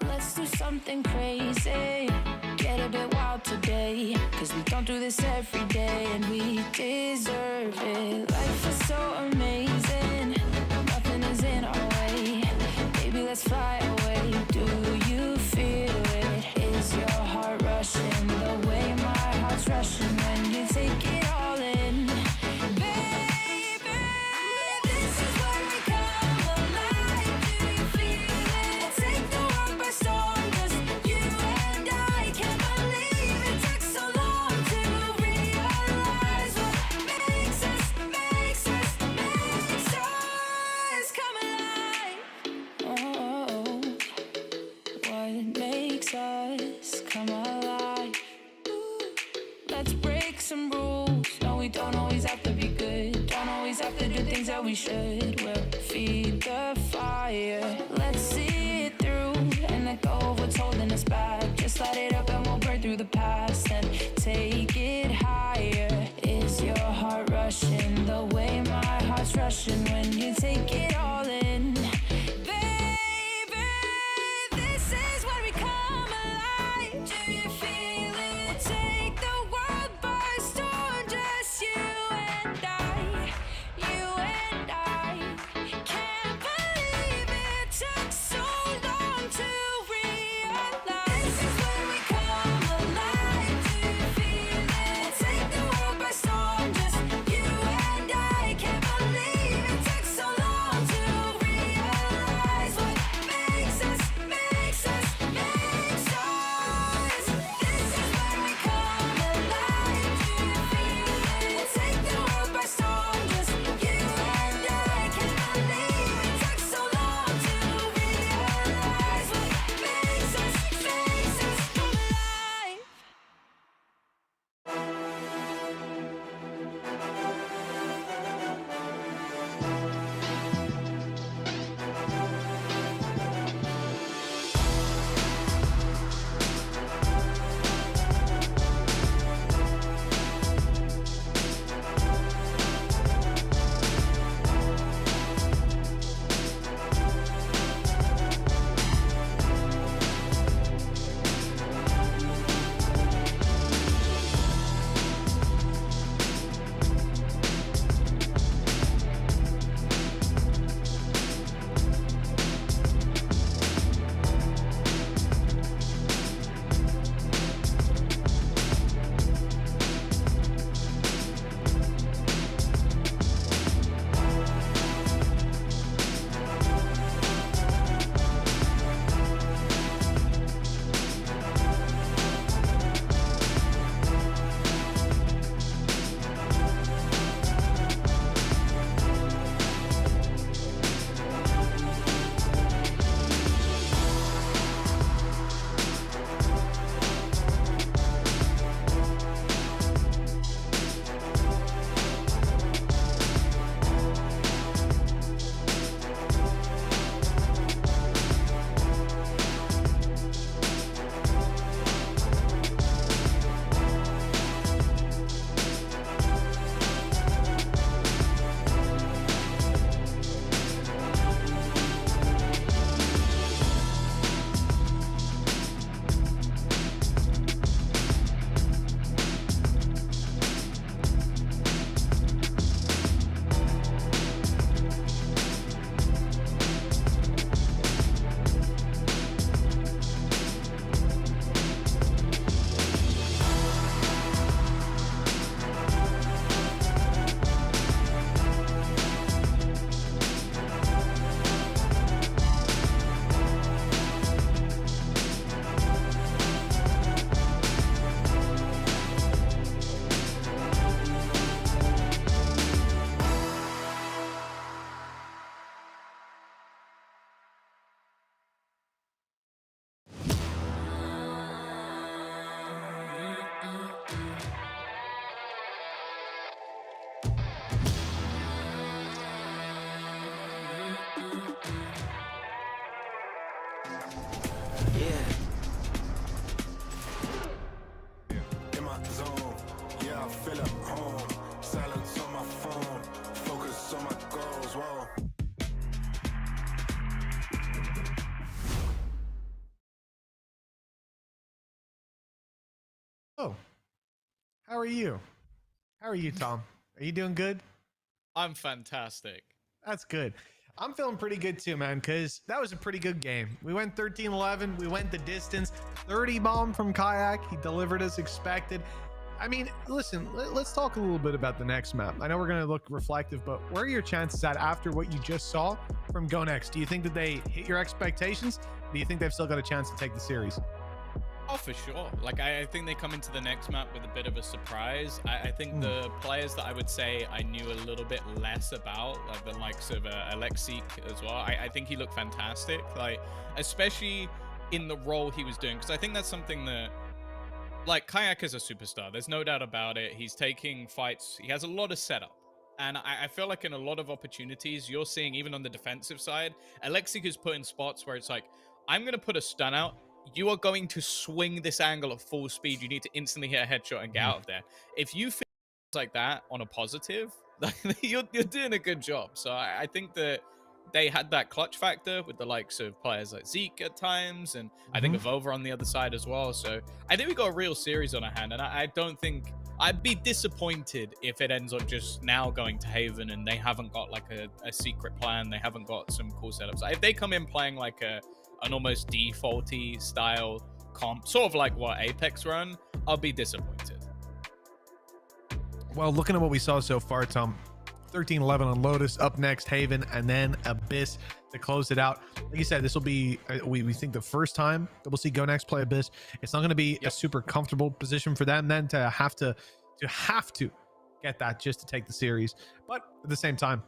Let's do something crazy, get a bit wild today, cause we don't do this every day and we deserve it. Life is so amazing, nothing is in our way. Baby, let's fly away. Do you feel it? Is your heart rushing the way my heart's rushing when you take it all in? Baby, this is where we come alive. Do you feel it? Take the world by storm, just you and I. Can't believe it took so long to realize what makes us come alive. Oh, what makes us come alive? Let's break some rules. No, we don't always have to be good. Don't always have to do things that we should. We'll feed the fire. Let's see it through and let go of what's holding us back. Just light it up and we'll burn through the past and take it higher. Is your heart rushing the way my heart's rushing when you take it all in? Baby, this is where we come alive. feel at home. Silence on my phone, focus on my goals. Whoa. Oh, how are you? How are you, Tom? Are you doing good? I'm fantastic. That's good. I'm feeling pretty good too, man, because that was a pretty good game. We went 13-11. We went the distance. 30 bomb from Kayak. He delivered as expected. I mean, listen, let's talk a little bit about the next map. I know we're going to look reflective, but where are your chances at after what you just saw from GoNext? Do you think that they hit your expectations? Do you think they've still got a chance to take the series? Oh, for sure. Like, I think they come into the next map with a bit of a surprise. I think the players that I would say I knew a little bit less about, like the likes of Alexik as well, I think he looked fantastic, like, especially in the role he was doing, because I think that's something that, like, Kayak is a superstar. There's no doubt about it. He's taking fights. He has a lot of setup. And I feel like in a lot of opportunities, you're seeing, even on the defensive side, Alexik is put in spots where it's like, I'm going to put a stun out. You are going to swing this angle at full speed. You need to instantly hit a headshot and get out of there. If you feel like that on a positive, you're doing a good job. So I think that they had that clutch factor with the likes of players like Zeke at times, and I think of Over on the other side as well. So I think we got a real series on our hand, and I don't think I'd be disappointed if it ends up just now going to Haven and they haven't got like a secret plan. They haven't got some cool setups. If they come in playing like an almost defaulty style comp, sort of like what Apex run, I'll be disappointed. Well, looking at what we saw so far, Tom, 13-11 on Lotus, up next Haven, and then Abyss to close it out. Like you said, this will be, we think, the first time that we'll see GoNext play Abyss. It's not going to be a super comfortable position for them then to have to get that just to take the series. But at the same time,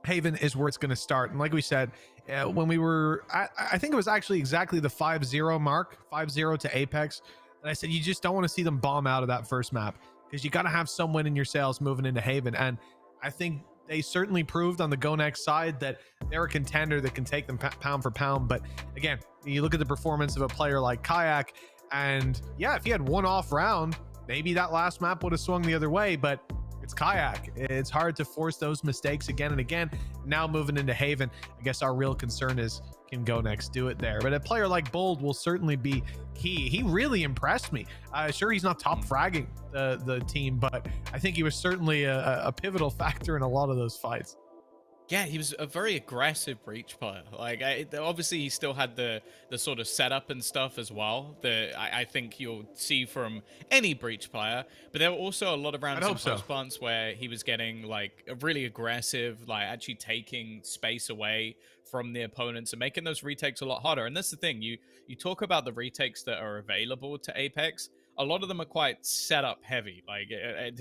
Haven is where it's going to start. And like we said, when we were, I think it was actually exactly the 5-0 mark, 5-0 to Apex. And I said, you just don't want to see them bomb out of that first map, because you got to have some win in your sails moving into Haven. And I think they certainly proved on the GoNext side that they're a contender that can take them pound for pound. But again, you look at the performance of a player like Kayak, and yeah, if he had one off round, maybe that last map would have swung the other way, but it's Kayak. It's hard to force those mistakes again and again. Now moving into Haven, I guess our real concern is, can GoNext do it there? But a player like Bold will certainly be key. He really impressed me. Sure, he's not top fragging the team, but I think he was certainly a pivotal factor in a lot of those fights. Yeah, he was a very aggressive breach player. Like, obviously, he still had the sort of setup and stuff as well that I think you'll see from any breach player. But there were also a lot of rounds and post plants where he was getting like really aggressive, like actually taking space away from the opponents and making those retakes a lot harder. And that's the thing. You talk about the retakes that are available to Apex. A lot of them are quite setup heavy. Like,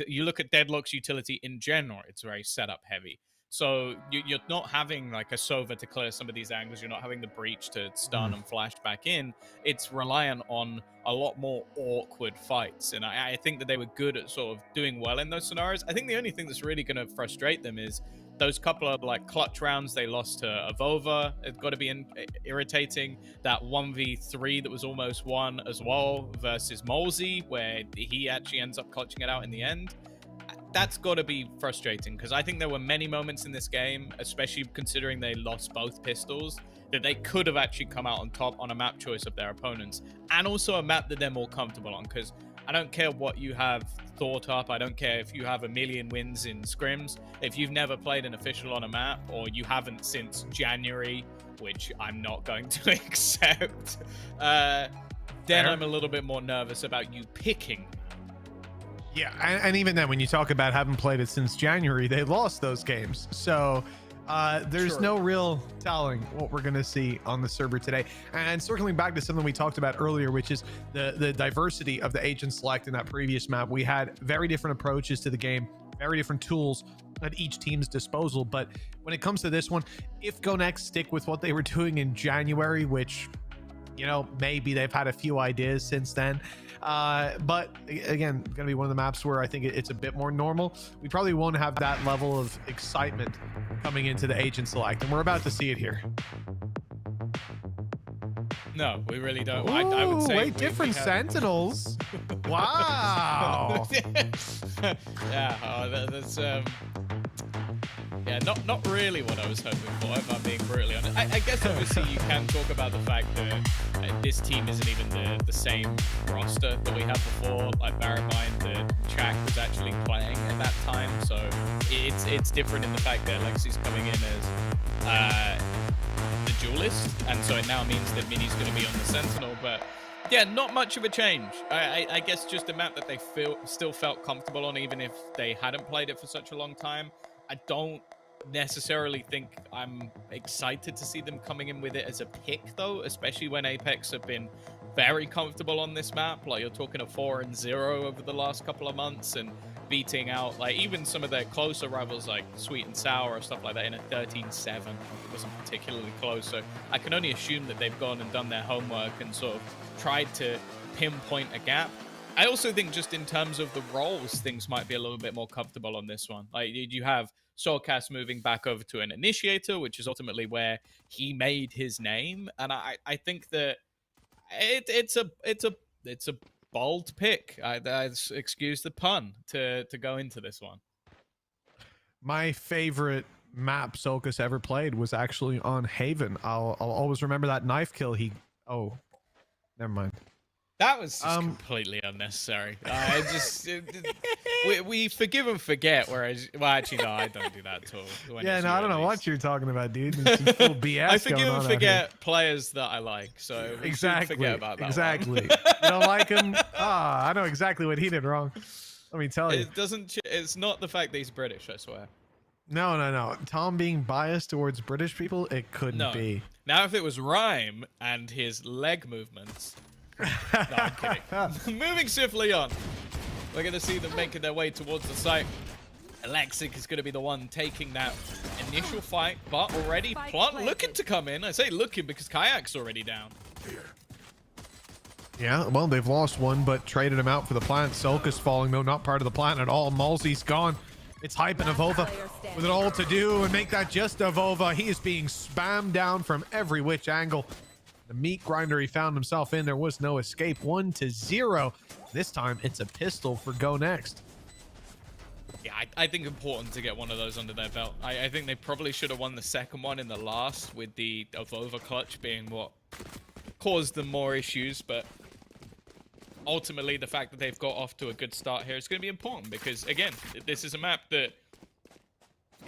you look at Deadlock's utility in general, it's very setup heavy. So you're not having like a Sova to clear some of these angles. You're not having the breach to stun and flash back in. It's reliant on a lot more awkward fights. And I think that they were good at sort of doing well in those scenarios. I think the only thing that's really going to frustrate them is those couple of like clutch rounds they lost to Avova. It's got to be irritating. That 1v3 that was almost won as well versus Molesy, where he actually ends up clutching it out in the end. That's got to be frustrating, because I think there were many moments in this game, especially considering they lost both pistols, that they could have actually come out on top on a map choice of their opponents, and also a map that they're more comfortable on. Because I don't care what you have thought up, I don't care if you have a million wins in scrims, if you've never played an official on a map, or you haven't since January, which I'm not going to accept, then I'm a little bit more nervous about you picking. Yeah, and even then, when you talk about having played it since January, they lost those games. So there's no real telling what we're going to see on the server today. And circling back to something we talked about earlier, which is the diversity of the agent select in that previous map. We had very different approaches to the game, very different tools at each team's disposal. But when it comes to this one, if GoNext stick with what they were doing in January, which, you know, maybe they've had a few ideas since then. But again, going to be one of the maps where I think it's a bit more normal. We probably won't have that level of excitement coming into the agent select, and we're about to see it here. No, we really don't. I would say wait, different Sentinels. Wow. Yeah, that's yeah, not really what I was hoping for, if I'm being brutally honest. I guess obviously you can talk about the fact that this team isn't even the same roster that we had before. Like, bear in mind that Chak was actually playing at that time, so it's different in the fact that Alexi's coming in as the duelist, and so it now means that Mini's going to be on the Sentinel. But yeah, not much of a change. I guess just a map that they still felt comfortable on, even if they hadn't played it for such a long time. I don't necessarily think I'm excited to see them coming in with it as a pick, though, especially when Apex have been very comfortable on this map. Like, you're talking a 4-0 over the last couple of months and beating out like even some of their closer rivals like Sweet and Sour or stuff like that in a 13-7. It wasn't particularly close, so I can only assume that they've gone and done their homework and sort of tried to pinpoint a gap. I also think just in terms of the roles, things might be a little bit more comfortable on this one. Like, you have Soulcast moving back over to an initiator, which is ultimately where he made his name, and I think that it's a bold pick. I excuse the pun to go into this one. My favorite map Soulcast ever played was actually on Haven. I'll always remember that knife kill. Oh, never mind. That was just completely unnecessary. I just we forgive and forget. Whereas, well, actually, no, I don't do that at all. Yeah, no, I don't know what you're talking about, dude. It's just full BS. I forgive and forget players that I like. So we exactly, forget about that. Exactly. You don't like him? I know exactly what he did wrong. Let me tell you. It doesn't. It's not the fact that he's British. I swear. No. Tom being biased towards British people, it couldn't be. Now, if it was Rhyme and his leg movements. No, I'm kidding. Moving swiftly on. We're going to see them making their way towards the site. Alexic is going to be the one taking that initial fight, but already Plant looking to come in. I say looking because Kayak's already down. Yeah, well, they've lost one, but traded him out for the plant. Soulcast falling, though, not part of the plant at all. Malzy's gone. It's Hype and Avova with it all to do and make that just Avova. He is being spammed down from every which angle. The meat grinder he found himself in, there was no escape. 1-0. This time it's a pistol for GoNext. Yeah, I think important to get one of those under their belt. I think they probably should have won the second one in the last, with the Avova clutch being what caused them more issues. But ultimately, the fact that they've got off to a good start here is going to be important because, again, this is a map that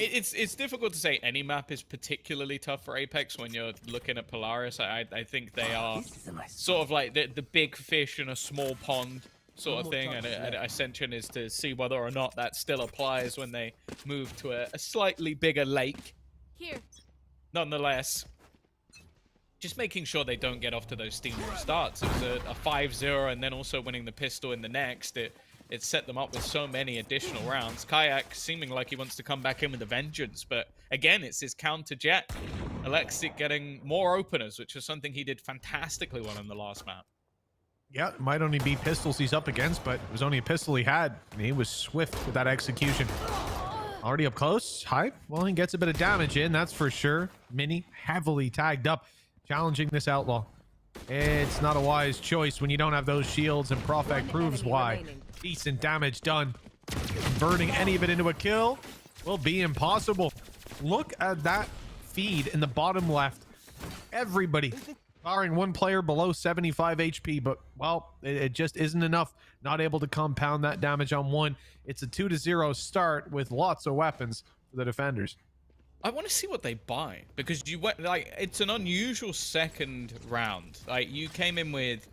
it's difficult to say any map is particularly tough for Apex when you're looking at Polaris. I think they are sort of like the big fish in a small pond sort of thing, and Ascension is to see whether or not that still applies when they move to a slightly bigger lake. Here. Nonetheless, just making sure they don't get off to those steamroll starts. It was a 5-0, and then also winning the pistol in the next. It set them up with so many additional rounds. Kayak seeming like he wants to come back in with a vengeance, but again, it's his counter jet. Alexic getting more openers, which is something he did fantastically well in the last map. Yeah, it might only be pistols he's up against, but it was only a pistol he had, and he was swift with that execution. Already up close. Hype, well, he gets a bit of damage in, that's for sure. Mini heavily tagged up, challenging this outlaw. It's not a wise choice when you don't have those shields, and Profek proves why. Decent damage done. Converting any of it into a kill will be impossible. Look at that feed in the bottom left. Everybody, barring one player below 75 HP, but, well, it just isn't enough. Not able to compound that damage on one. It's a 2-0 start with lots of weapons for the defenders. I want to see what they buy, because you went like it's an unusual second round. Like, you came in with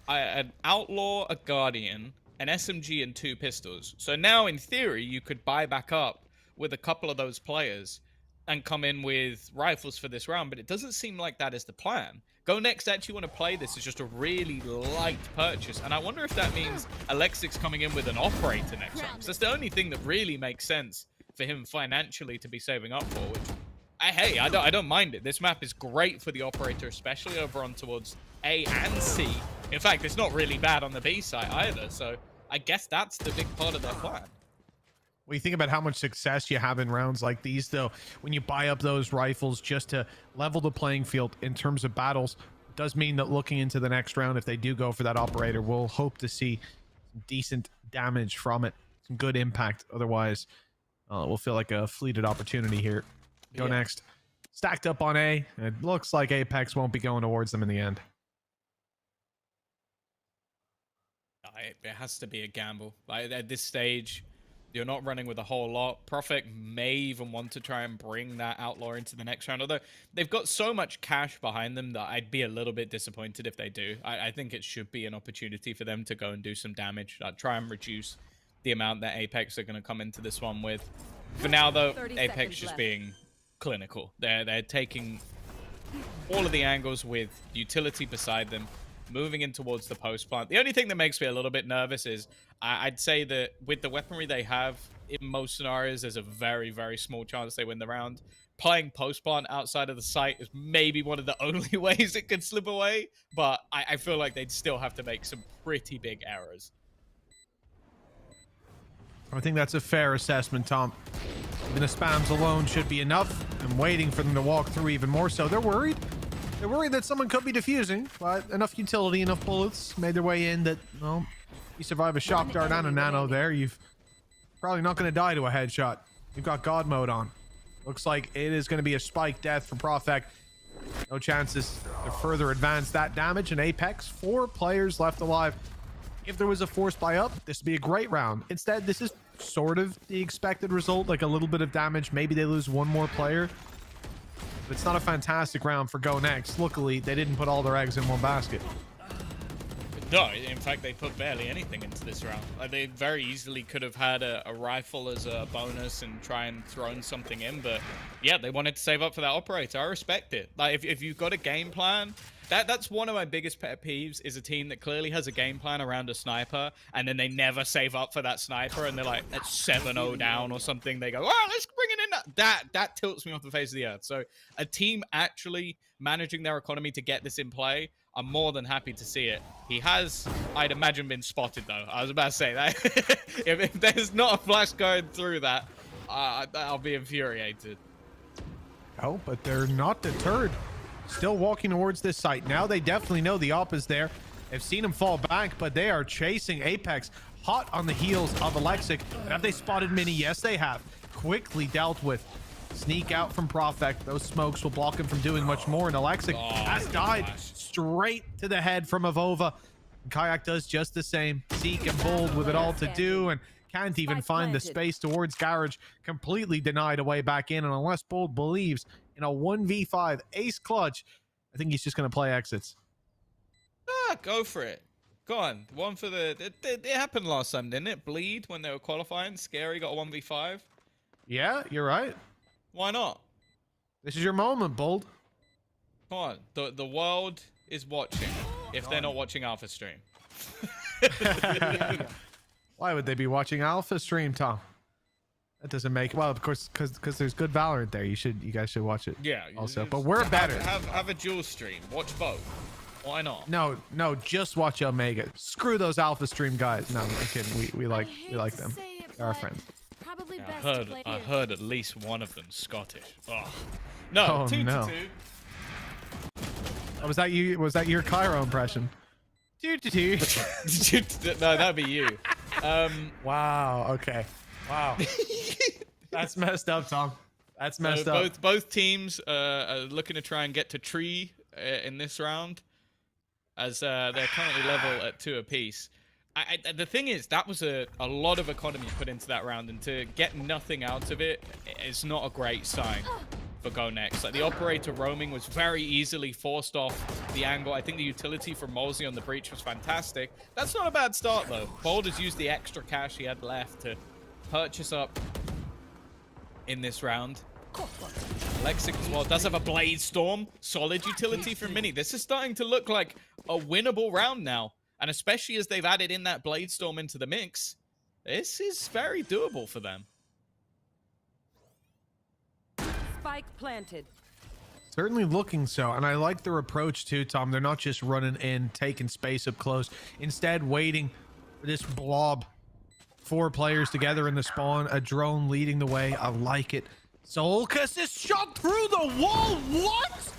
an outlaw, a guardian, an SMG, and 2 pistols. So now, in theory, you could buy back up with a couple of those players and come in with rifles for this round, but it doesn't seem like that is the plan. GoNext actually want to play this as just a really light purchase, and I wonder if that means Alexic's coming in with an operator next round, because that's the only thing that really makes sense for him financially to be saving up for, which, hey, I don't mind it. This map is great for the operator, especially over on towards A and C. In fact, it's not really bad on the B side either, so I guess that's the big part of their plan. Well, you think about how much success you have in rounds like these, though, when you buy up those rifles just to level the playing field in terms of battles. does mean that looking into the next round, if they do go for that operator, we'll hope to see some decent damage from it, some good impact. Otherwise, we'll feel like a fleeted opportunity here. Go next. Stacked up on A. It looks like Apex won't be going towards them in the end. It has to be a gamble. Like, at this stage, you're not running with a whole lot. Prophet may even want to try and bring that Outlaw into the next round, although they've got so much cash behind them that I'd be a little bit disappointed if they do. I think it should be an opportunity for them to go and do some damage. Try and reduce the amount that Apex are going to come into this one with. For now, though, Apex just being clinical. They're taking all of the angles with utility beside them, moving in towards the post plant. The only thing that makes me a little bit nervous is I'd say that with the weaponry they have, in most scenarios, there's a very, very small chance they win the round. Playing post plant outside of the site is maybe one of the only ways it could slip away, but I feel like they'd still have to make some pretty big errors. I think that's a fair assessment, Tom. Even the spams alone should be enough. I'm waiting for them to walk through even more so. They're worried. They're worried that someone could be defusing, but enough utility, enough bullets made their way in that, well, you survive a shock dart and a nano there, you've probably not going to die to a headshot. You've got God mode on. Looks like it is going to be a spike death for Profec. No chances to further advance that damage. In Apex, 4 players left alive. If there was a force buy up, this would be a great round. Instead, this is sort of the expected result, like a little bit of damage. Maybe they lose one more player. But it's not a fantastic round for GoNext. Luckily, they didn't put all their eggs in one basket. No, in fact, they put barely anything into this round. Like, they very easily could have had a rifle as a bonus and try and thrown something in, but yeah, they wanted to save up for that operator. I respect it. Like, if you've got a game plan, that's one of my biggest pet peeves, is a team that clearly has a game plan around a sniper, and then they never save up for that sniper, and they're like, at 7-0 down or something, they go, oh, let's bring it in. That tilts me off the face of the earth. So a team actually managing their economy to get this in play, I'm more than happy to see it. He has, I'd imagine, been spotted, though. I was about to say that. if there's not a flash going through that, I'll be infuriated. Oh, but they're not deterred. Still walking towards this site. Now they definitely know the op is there. They've seen him fall back, but they are chasing Apex hot on the heels of Alexic. And have they spotted Mini? Yes, they have. Quickly dealt with. Sneak out from Profec. Those smokes will block him from doing much more. And Alexic has died straight to the head from Avova. And Kayak does just the same. Zeke and Bold with it all to do, and can't even find the space towards Garage. Completely denied a way back in. And unless Bold believes in a 1v5 ace clutch, I think he's just going to play exits. Go for it. Go on. One for the... It happened last time, didn't it? Bleed when they were qualifying. Scary got a 1v5. Yeah, you're right. Why not? This is your moment, Bold. Come on. The world is watching. If they're not watching Alpha Stream. Why would they be watching Alpha Stream, Tom? That doesn't make... Well, of course, because there's good Valorant there. You guys should watch it. Yeah. Also, but we're better. Have a dual stream. Watch both. Why not? No, just watch Omega. Screw those Alpha Stream guys. No, I'm kidding. We like them. They're our friends. Probably Yeah, I heard at least one of them Scottish. Oh. No, 2-2. Oh, was that you? Was that your Cairo impression? 2-2. No, that'd be you. Wow. Okay. Wow. That's messed up, Tom. That's messed up. Both teams are looking to try and get to tree in this round, as they're currently level at 2 apiece. The thing is, that was a lot of economy put into that round, and to get nothing out of it is not a great sign for GoNext. Like, the operator roaming was very easily forced off the angle. I think the utility from Molsey on the breach was fantastic. That's not a bad start, though. Bold has used the extra cash he had left to purchase up in this round. Alexic as well does have a Blade Storm. Solid utility from Mini. This is starting to look like a winnable round now. And especially as they've added in that Blade Storm into the mix, this is very doable for them. Spike planted. Certainly looking so, and I like their approach too, Tom. They're not just running in, taking space up close. Instead, waiting for this blob. 4 players together in the spawn, a drone leading the way. I like it. Solkas is shot through the wall. What?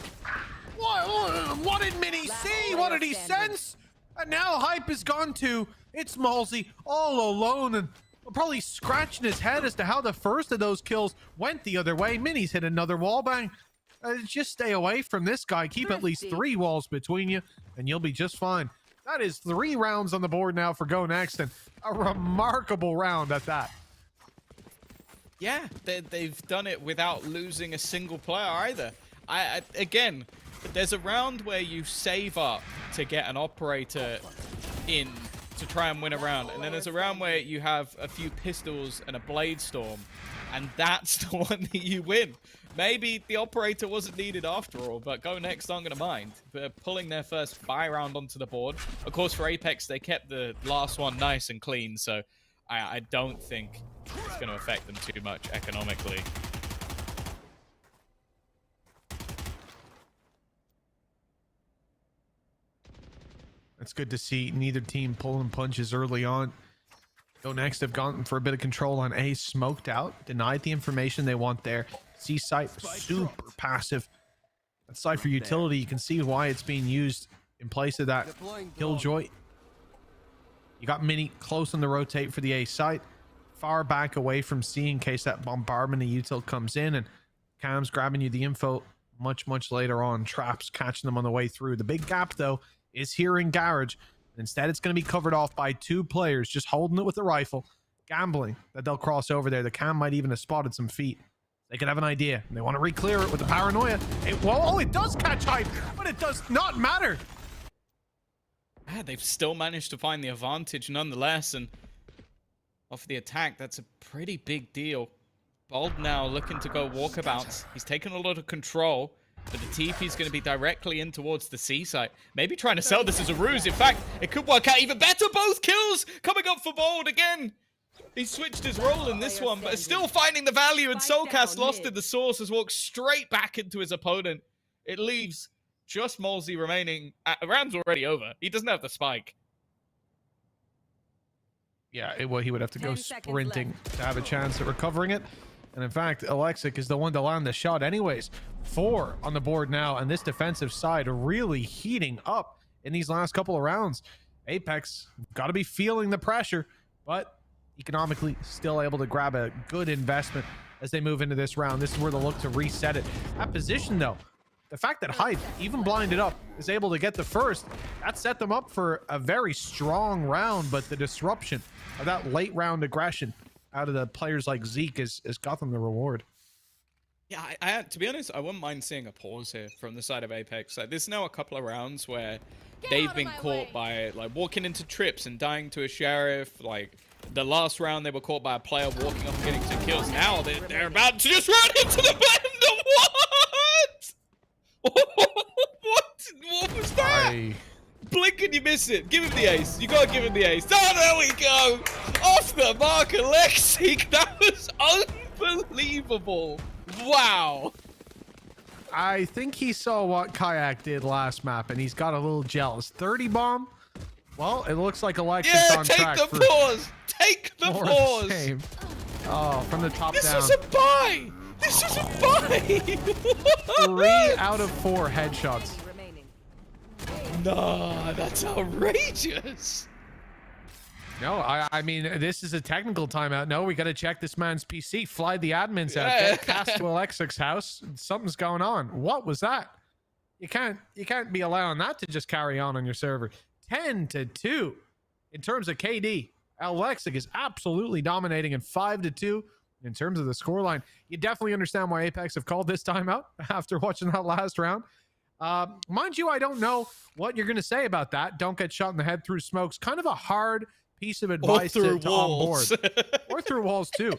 What did Mini see? What did he sense? And now Hype has gone to, it's Malsey all alone and probably scratching his head as to how the first of those kills went the other way. Mini's hit another wall bang. Just stay away from this guy. Keep at least 3 walls between you and you'll be just fine. That is 3 rounds on the board now for GoNext, and a remarkable round at that. Yeah, they've done it without losing a single player either. Again, there's a round where you save up to get an operator in to try and win a round, and then there's a round where you have a few pistols and a blade storm, and that's the one that you win. Maybe the operator wasn't needed after all, but GoNext aren't going to mind. They're pulling their first buy round onto the board. Of course, for Apex, they kept the last one nice and clean, so I don't think it's going to affect them too much economically. It's good to see neither team pulling punches early on. GoNext have gone for a bit of control on A, smoked out, denied the information they want there. C site, super passive. That Cypher utility, you can see why it's being used in place of that Killjoy. You got Mini close on the rotate for the A site, far back away from C in case that bombardment of util comes in, and Cam's grabbing you the info much later on. Traps catching them on the way through. The big gap though is here in Garage. Instead, it's going to be covered off by 2 players just holding it with the rifle, gambling that they'll cross over there. The Cam might even have spotted some feet. They could have an idea. They want to re-clear it with the paranoia. It does catch Hype, but it does not matter. Yeah, they've still managed to find the advantage nonetheless, and off the attack, that's a pretty big deal. Bold now looking to go walkabouts. He's taken a lot of control, but the TP's going to be directly in towards the C site. Maybe trying to sell this as a ruse. In fact, it could work out even better. Both kills coming up for Bold again. He switched his role in this one, but still finding the value, and Soulcast lost in the source, has walked straight back into his opponent. It leaves just Malsey remaining. The round's already over. He doesn't have the spike. Yeah, well, he would have to go sprinting to have a chance at recovering it. And in fact, Alexic is the one to land the shot anyways. 4 on the board now, and this defensive side really heating up in these last couple of rounds. Apex got to be feeling the pressure, but economically still able to grab a good investment as they move into this round. This is where they'll look to reset it. That position though, the fact that Hype, even blinded up, is able to get the first, that set them up for a very strong round, but the disruption of that late round aggression out of the players like Zeke has got them the reward. Yeah, I to be honest, I wouldn't mind seeing a pause here from the side of Apex. Like, there's now a couple of rounds where they've been caught by like walking into trips and dying to a sheriff. Like the last round, they were caught by a player walking up and getting 2 kills. Now they're about to just run into the blender. What was that? Blink and you miss it. Give him the ace. You gotta give him the ace. Oh, there we go. Off the mark, Alexic. That was unbelievable. Wow. I think he saw what Kayak did last map, and he's got a little jealous. 30 bomb? Well, it looks like Alexic's on track. Take the pause. Take the pause. Same. Oh, from the top down. This is a buy. This is a buy. 3 out of 4 headshots. Nah, that's outrageous. No, I mean, this is a technical timeout. No, we got to check this man's PC. Fly the admins out. Get cast to Alexic's house. Something's going on. What was that? You can't be allowing that to just carry on your server. 10-2 in terms of KD. Alexic is absolutely dominating, and 5-2 in terms of the scoreline. You definitely understand why Apex have called this timeout after watching that last round. Mind you, I don't know what you're going to say about that. Don't get shot in the head through smokes. Kind of a hard piece of advice to onboard. Or through walls too.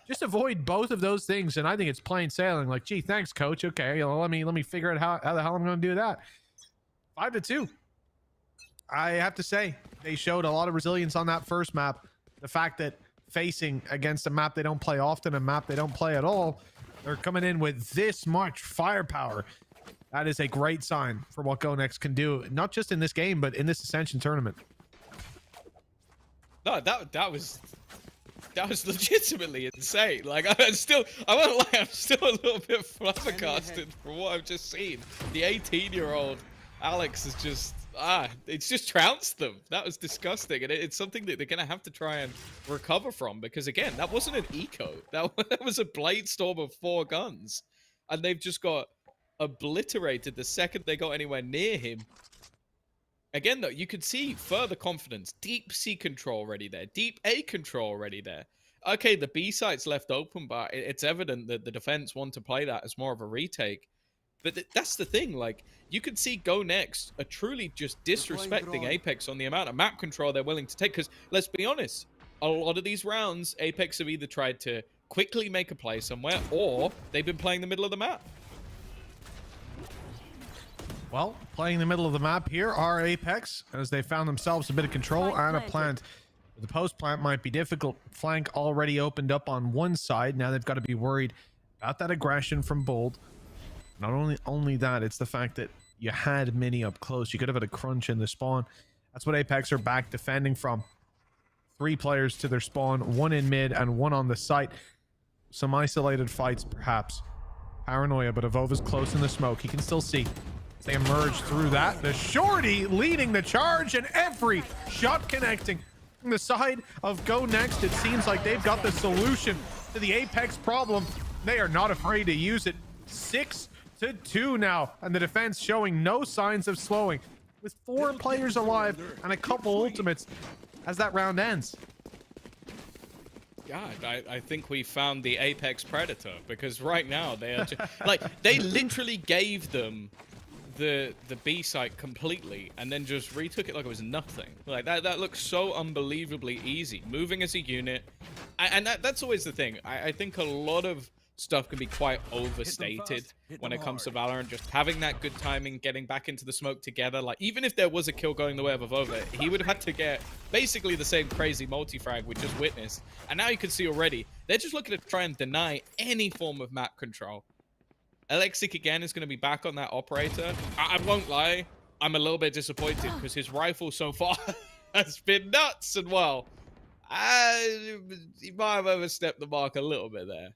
Just avoid both of those things, and I think it's plain sailing. Like, gee, thanks, coach. Okay, let me figure out how the hell I'm going to do that. 5-2. I have to say, they showed a lot of resilience on that first map. The fact that facing against a map they don't play often, a map they don't play at all, they're coming in with this much firepower. That is a great sign for what GoNext can do, not just in this game, but in this Ascension tournament. No, that was That was legitimately insane. Like, I won't lie, I'm still a little bit flabbergasted from what I've just seen. The 18-year-old Alex is just, it's just trounced them. That was disgusting. And it's something that they're going to have to try and recover from. Because, again, that wasn't an eco. That was a blade storm of 4 guns. And they've just got obliterated the second they got anywhere near him. Again, though, you could see further confidence. Deep C control already there. Deep A control already there. Okay, the B site's left open, but it's evident that the defense want to play that as more of a retake. But that's the thing. Like, you could see GoNext are truly just disrespecting Apex on the amount of map control they're willing to take. Because, let's be honest, a lot of these rounds, Apex have either tried to quickly make a play somewhere, or they've been playing the middle of the map. Well, playing the middle of the map here are Apex, as they found themselves a bit of control and a plant. The post plant might be difficult. Flank already opened up on one side. Now they've got to be worried about that aggression from Bold. Not only that, it's the fact that you had Mini up close. You could have had a crunch in the spawn. That's what Apex are back defending from. 3 players to their spawn, 1 in mid and 1 on the site. Some isolated fights, perhaps. Paranoia, but Avova's close in the smoke. He can still see. They emerge through that. The shorty leading the charge, and every shot connecting. From the side of GoNext, it seems like they've got the solution to the Apex problem. They are not afraid to use it. 6-2 now, and the defense showing no signs of slowing, with 4 players alive and a couple ultimates as that round ends. God, I think we found the Apex Predator, because right now they are just, like, they literally gave them the B site completely and then just retook it like it was nothing. Like, that looks so unbelievably easy, moving as a unit. And that's always the thing. I think a lot of stuff can be quite overstated when it comes to Valorant. Just having that good timing, getting back into the smoke together. Like, even if there was a kill going the way of Avova, he would have had to get basically the same crazy multi-frag we just witnessed. And now you can see already, they're just looking to try and deny any form of map control. Alexic again is going to be back on that operator. I won't lie, I'm a little bit disappointed because his rifle so far has been nuts. And well, he might have overstepped the mark a little bit there.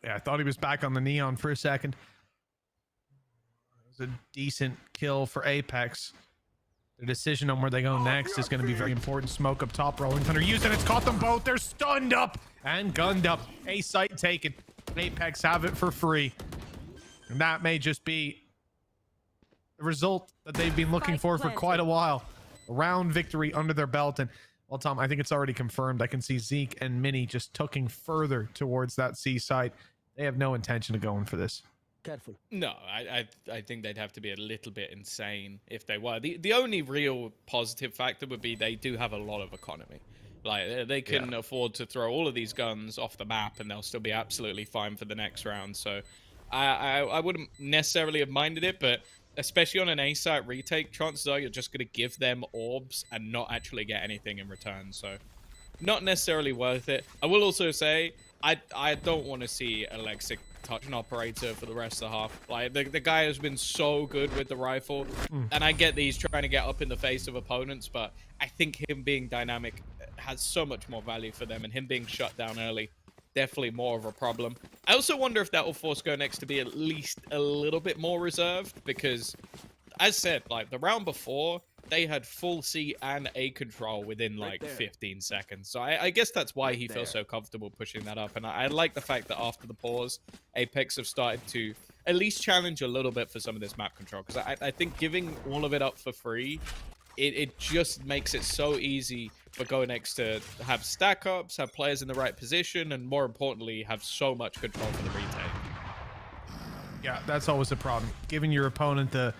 Yeah, I thought he was back on the neon for a second. It was a decent kill for Apex. The decision on where they go next is going to be very important. Smoke up top, Rolling Thunder using it. It's caught them both. They're stunned up and gunned up. A site taken. Apex have it for free. And that may just be the result that they've been looking for quite a while. A round victory under their belt. And, well, Tom, I think it's already confirmed. I can see Zeke and Mini just tucking further towards that C site. They have no intention of going for this. Careful. No, I think they'd have to be a little bit insane if they were. The only real positive factor would be they do have a lot of economy. Like, they can afford to throw all of these guns off the map and they'll still be absolutely fine for the next round. So I wouldn't necessarily have minded it, but especially on an A site retake, chances are you're just going to give them orbs and not actually get anything in return. So not necessarily worth it. I will also say, I don't want to see Alexic touch an operator for the rest of the half. Like, the guy has been so good with the rifle, and I get that he's trying to get up in the face of opponents, but I think him being dynamic has so much more value for them, and him being shut down early, definitely more of a problem. I also wonder if that will force GoNext to be at least a little bit more reserved, because, as said, like, the round before, they had full C and A control within like 15 seconds. So I guess that's why he feels so comfortable pushing that up. And I like the fact that after the pause, Apex have started to at least challenge a little bit for some of this map control. Because I think giving all of it up for free, it just makes it so easy for GoNext to have stack ups, have players in the right position, and more importantly, have so much control for the retake. Yeah, that's always a problem. Giving your opponent the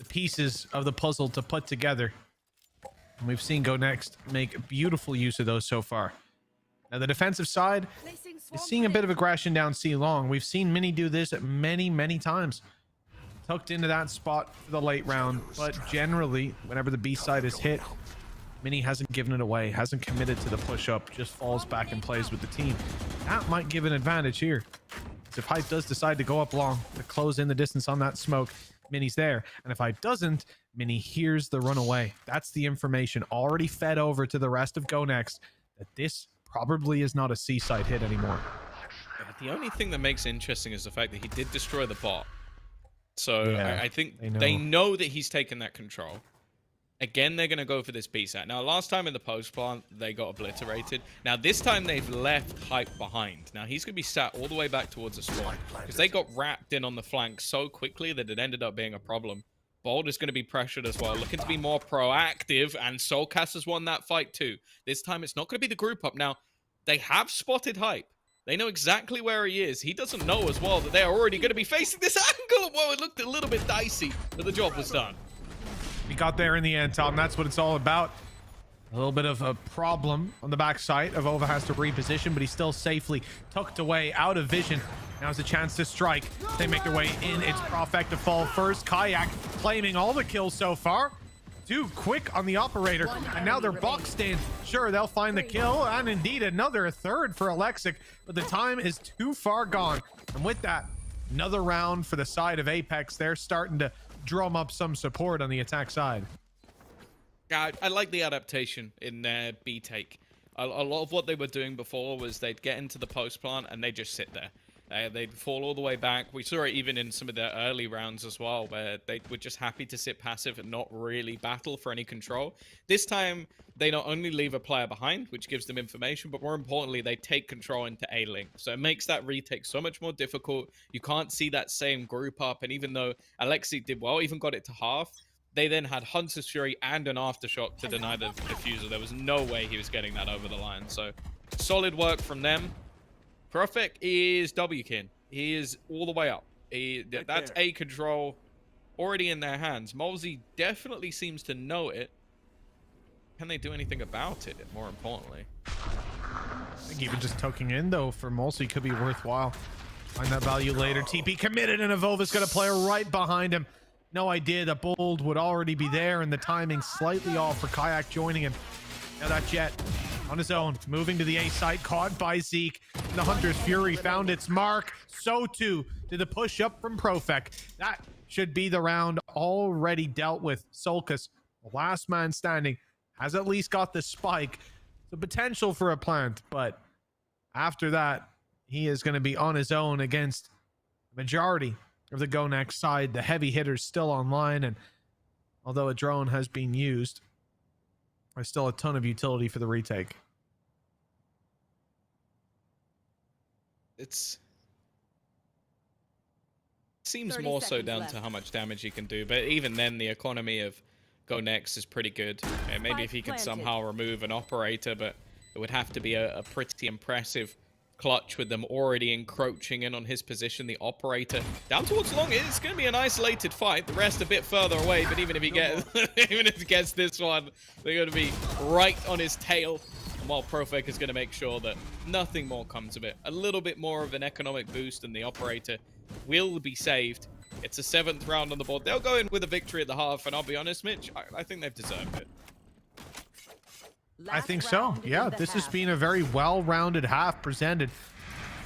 pieces of the puzzle to put together. And we've seen GoNext make beautiful use of those so far. Now the defensive side is seeing a bit of aggression down C long. We've seen Mini do this many times. Tucked into that spot for the late round, but generally, whenever the B side is hit, Mini hasn't given it away, hasn't committed to the push-up, just falls back and plays with the team. That might give an advantage here. If Hype does decide to go up long to close in the distance on that smoke, Mini's there. And if Hype doesn't, Mini hears the runaway. That's the information already fed over to the rest of GoNext. that this probably is not a seaside hit anymore. The only thing that makes it interesting is the fact that he did destroy the bot. So Yeah, I think they they know. know that he's taken that control. Again, they're going to go for this BSAT. Now, last time in the post plant, they got obliterated. Now, this time they've left Hype behind. Now, he's going to be sat all the way back towards the spawn because they got wrapped in on the flank so quickly that it ended up being a problem. Bold is going to be pressured as well, looking to be more proactive, and Soulcast has won that fight too. This time, it's not going to be the group up. Now, they have spotted Hype. They know exactly where he is. He doesn't know as well that they're already going to be facing this angle. Whoa, it looked a little bit dicey, but the job was done. We got there in the end, Tom. That's what it's all about. A little bit of a problem on the backside. Avova has to reposition, but he's still safely tucked away out of vision. Now's a chance to strike. They make their way in. It's Profect to fall first. Kayak claiming all the kills so far. Too quick on the operator, and now they're boxed in. Sure, they'll find the kill, and indeed another third for Alexic, but the time is too far gone. And with that, another round for the side of Apex. They're starting to drum up some support on the attack side. Yeah, I like the adaptation in their B take. A lot of what they were doing before was they'd get into the post plant and they'd just sit there. They'd fall all the way back. We saw it even in some of their early rounds as well, where they were just happy to sit passive and not really battle for any control. This time, they not only leave a player behind, which gives them information, but more importantly, they take control into A-Link. So it makes that retake so much more difficult. You can't see that same group up, and even though Alexi did well, even got it to half, they then had Hunter's Fury and an Aftershock to deny the diffuser. There was no way he was getting that over the line. So solid work from them. Profek is W-kin. He is all the way up. That's A control already in their hands. Molsey definitely seems to know it. Can they do anything about it, more importantly? I think even just tucking in, though, for Molsey could be worthwhile. Find that value later. TP committed, and Avova's got a player right behind him. No idea that Bold would already be there, and the timing slightly off for Kayak joining him. Now that Jet on his own, moving to the A site, caught by Zeke. The Hunter's Fury found its mark. So too did the push up from Profek. That should be the round already dealt with. Solkas, the last man standing, has at least got the spike. The potential for a plant, but after that, he is going to be on his own against the majority of the GoNext side. The heavy hitters still online, and although a drone has been used, there's still a ton of utility for the retake. It seems more so down to how much damage he can do, but even then the economy of GoNext is pretty good. And maybe if he can somehow remove an operator, but it would have to be a pretty impressive clutch with them already encroaching in on his position. The operator down towards long. It's going to be an isolated fight. The rest a bit further away, but even if he gets even if he gets this one, they're going to be right on his tail. And while Profek is going to make sure that nothing more comes of it. A little bit more of an economic boost, and the operator will be saved. It's a 7th round on the board. They'll go in with a victory at the half, and I'll be honest, Mitch, I think they've deserved it. I think so. Yeah, this has been a very well-rounded half presented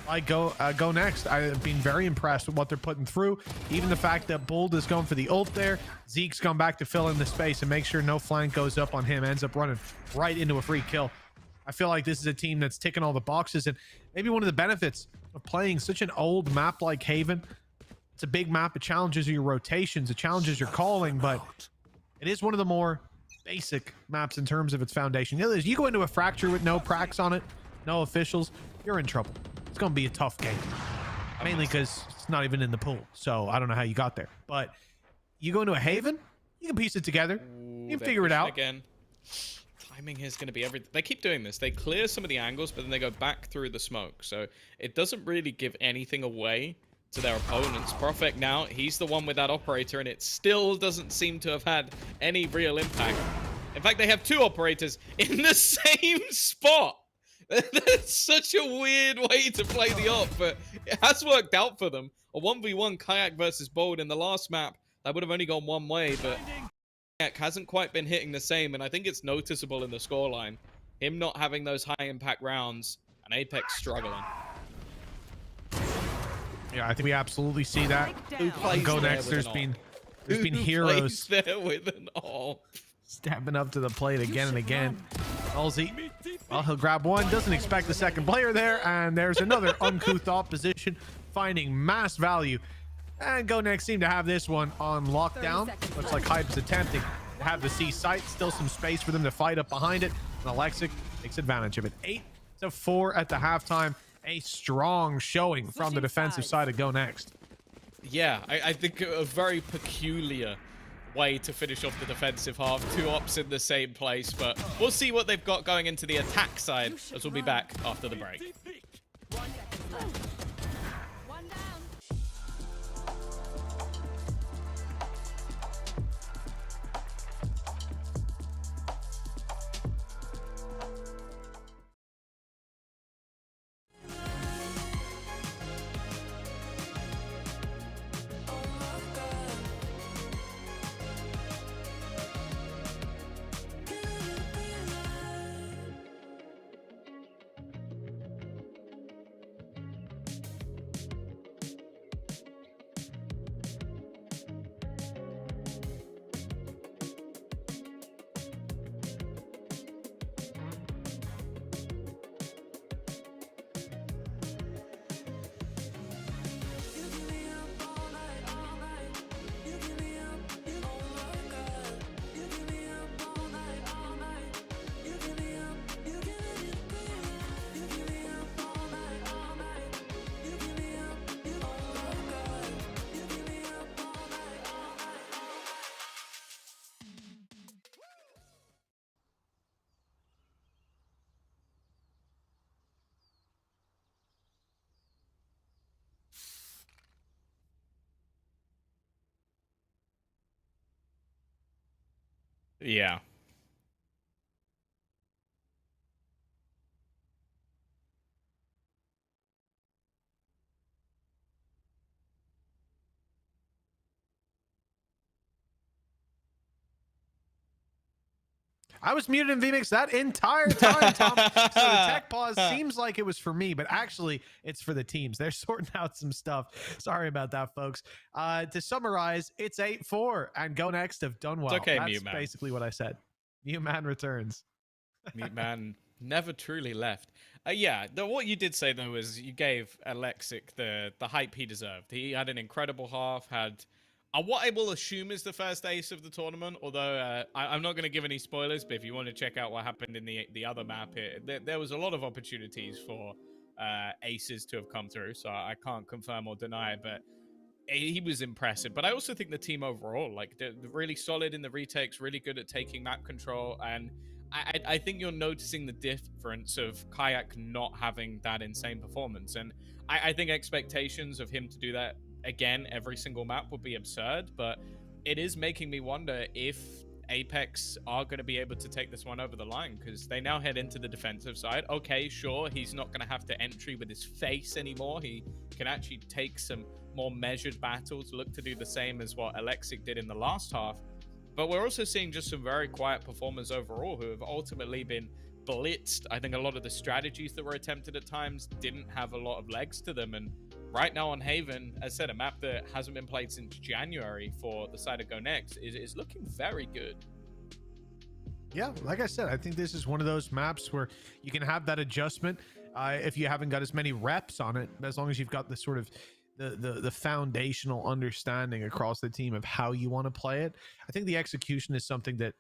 by GoNext. I've been very impressed with what they're putting through. Even the fact that Bold is going for the ult there. Zeke's gone back to fill in the space and make sure no flank goes up on him. Ends up running right into a free kill. I feel like this is a team that's ticking all the boxes, and maybe one of the benefits of playing such an old map like Haven. It's a big map. It challenges your rotations. It challenges your calling, but it is one of the more basic maps in terms of its foundation. You go into a fracture with no pracs on it, no officials, you're in trouble. It's going to be a tough game, mainly because it's not even in the pool. So I don't know how you got there, but you go into a Haven, you can piece it together. You can figure it out. Again, timing here is going to be everything. They keep doing this. They clear some of the angles, but then they go back through the smoke. So it doesn't really give anything away to their opponents. Profek now, he's the one with that operator, and it still doesn't seem to have had any real impact. In fact, they have 2 operators in the same spot. That's such a weird way to play the op, but it has worked out for them. A 1v1 Kayak versus Bold in the last map, that would have only gone one way, but Kayak hasn't quite been hitting the same, and I think it's noticeable in the scoreline. Him not having those high impact rounds, and Apex struggling. Yeah, I think we absolutely see that. GoNext, there's been heroes there with an AWP. stepping up to the plate again and again. Halsey Well, he'll grab one, doesn't expect the second player there, and there's another uncouth opposition finding mass value. And GoNext seem to have this one on lockdown. Looks like Hype is attempting to have the C site. Still some space for them to fight up behind it. And Alexic takes advantage of it. 8-4 at the halftime. A strong showing from the defensive side of GoNext. Yeah, I think a very peculiar way to finish off the defensive half. 2 ops in the same place, but we'll see what they've got going into the attack side as we'll be back after the break. Yeah. I was muted in VMix that entire time, Tom. So the tech pause seems like it was for me, but actually it's for the teams. They're sorting out some stuff. Sorry about that, folks. To summarize, it's 8-4, and GoNext have done well. It's okay, That's Mute Man. basically what I said. Mute Man returns. Mute Man never truly left. Yeah, what you did say, though, is you gave Alexic the hype he deserved. He had an incredible half, had what I will assume is the first ace of the tournament, although I'm not going to give any spoilers, but if you want to check out what happened in the other map, there was a lot of opportunities for aces to have come through, so I can't confirm or deny, but he was impressive. But I also think the team overall, like, they're really solid in the retakes, really good at taking map control, and I think you're noticing the difference of Kayak not having that insane performance, and I think expectations of him to do that again every single map would be absurd, but it is making me wonder if Apex are going to be able to take this one over the line, because they now head into the defensive side. Okay, sure, he's not going to have to entry with his face anymore. He can actually take some more measured battles, look to do the same as what Alexic did in the last half. But we're also seeing just some very quiet performers overall who have ultimately been blitzed. I think a lot of the strategies that were attempted at times didn't have a lot of legs to them, and right now on Haven, as I said, a map that hasn't been played since January for the side of GoNext is looking very good. Yeah, like I said, I think this is one of those maps where you can have that adjustment if you haven't got as many reps on it, as long as you've got the sort of the foundational understanding across the team of how you want to play it. I think the execution is something that,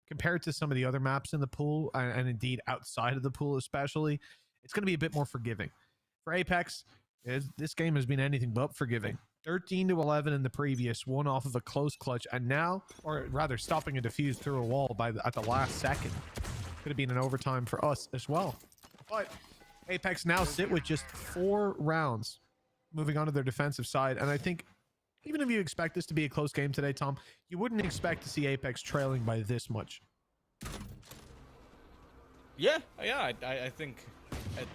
compared to some of the other maps in the pool, and indeed outside of the pool especially, it's going to be a bit more forgiving. For Apex, this game has been anything but forgiving. 13-11 in the previous, one off of a close clutch, and now, or rather stopping a defuse through a wall at the last second. Could have been an overtime for us as well. But Apex now sit with just 4 rounds moving on to their defensive side, and I think even if you expect this to be a close game today, Tom, you wouldn't expect to see Apex trailing by this much. Yeah, I think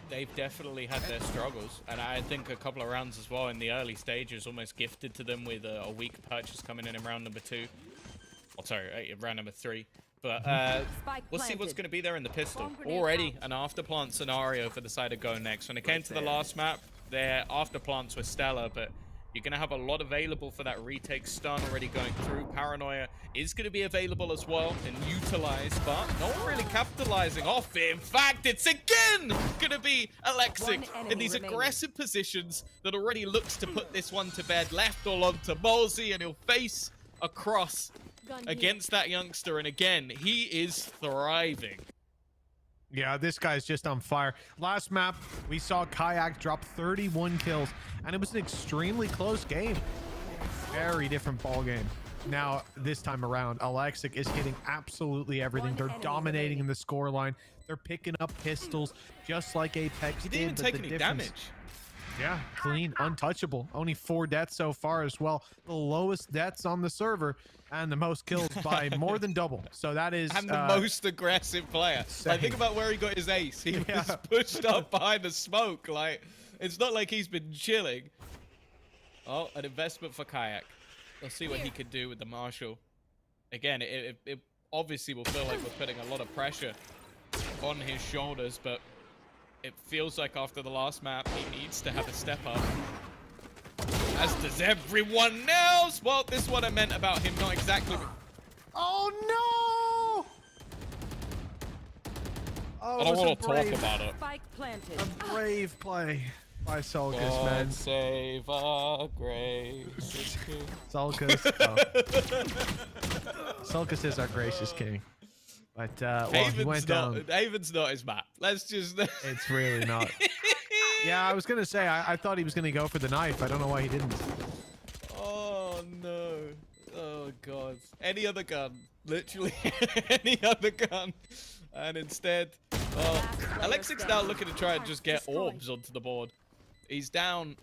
they've definitely had their struggles, and I think a couple of rounds as well in the early stages almost gifted to them with a weak purchase coming in round number 2. Oh, sorry, round number 3. But we'll see what's going to be there in the pistol. Already an afterplant scenario for the side of GoNext. When it came to the last map, their afterplants were stellar, but You're going to have a lot available for that retake. Stun already going through. Paranoia is going to be available as well and utilized, but no one really capitalizing off it. In fact, it's again going to be Alexic in these aggressive positions that already looks to put this one to bed. Left all onto Ballsy, and he'll face across against that youngster. And again, he is thriving. Yeah, this guy's just on fire. Last map, we saw Kayak drop 31 kills, and it was an extremely close game. Very different ball game. Now, this time around, Alexic is hitting absolutely everything. They're dominating in the scoreline. They're picking up pistols, just like Apex He did. didn't even take any damage. Yeah, clean, untouchable. Only 4 deaths so far as well. The lowest deaths on the server, and the most kills by more than double. So that is... And the most aggressive player. Like, think about where he got his ace. He was pushed up behind the smoke. Like, it's not like he's been chilling. Oh, an investment for Kayak. Let's see what he can do with the Marshall. Again, it obviously will feel like we're putting a lot of pressure on his shoulders, but it feels like after the last map, he needs to have a step up. As does everyone else. Well, this is what I meant about him not exactly... Oh, no! Oh, I don't want to talk about it. Spike planted. A brave play by Sulcus, God man. save our gracious king. Sulcus. Oh. Sulcus is our gracious king. But, well, he went down. Haven's not his map. Let's just... It's really not. Yeah, I was going to say, I thought he was going to go for the knife. I don't know why he didn't. Oh, no. Oh, God. Any other gun. Literally any other gun. And instead, well, Alexic's now looking to try and just get orbs onto the board. He's down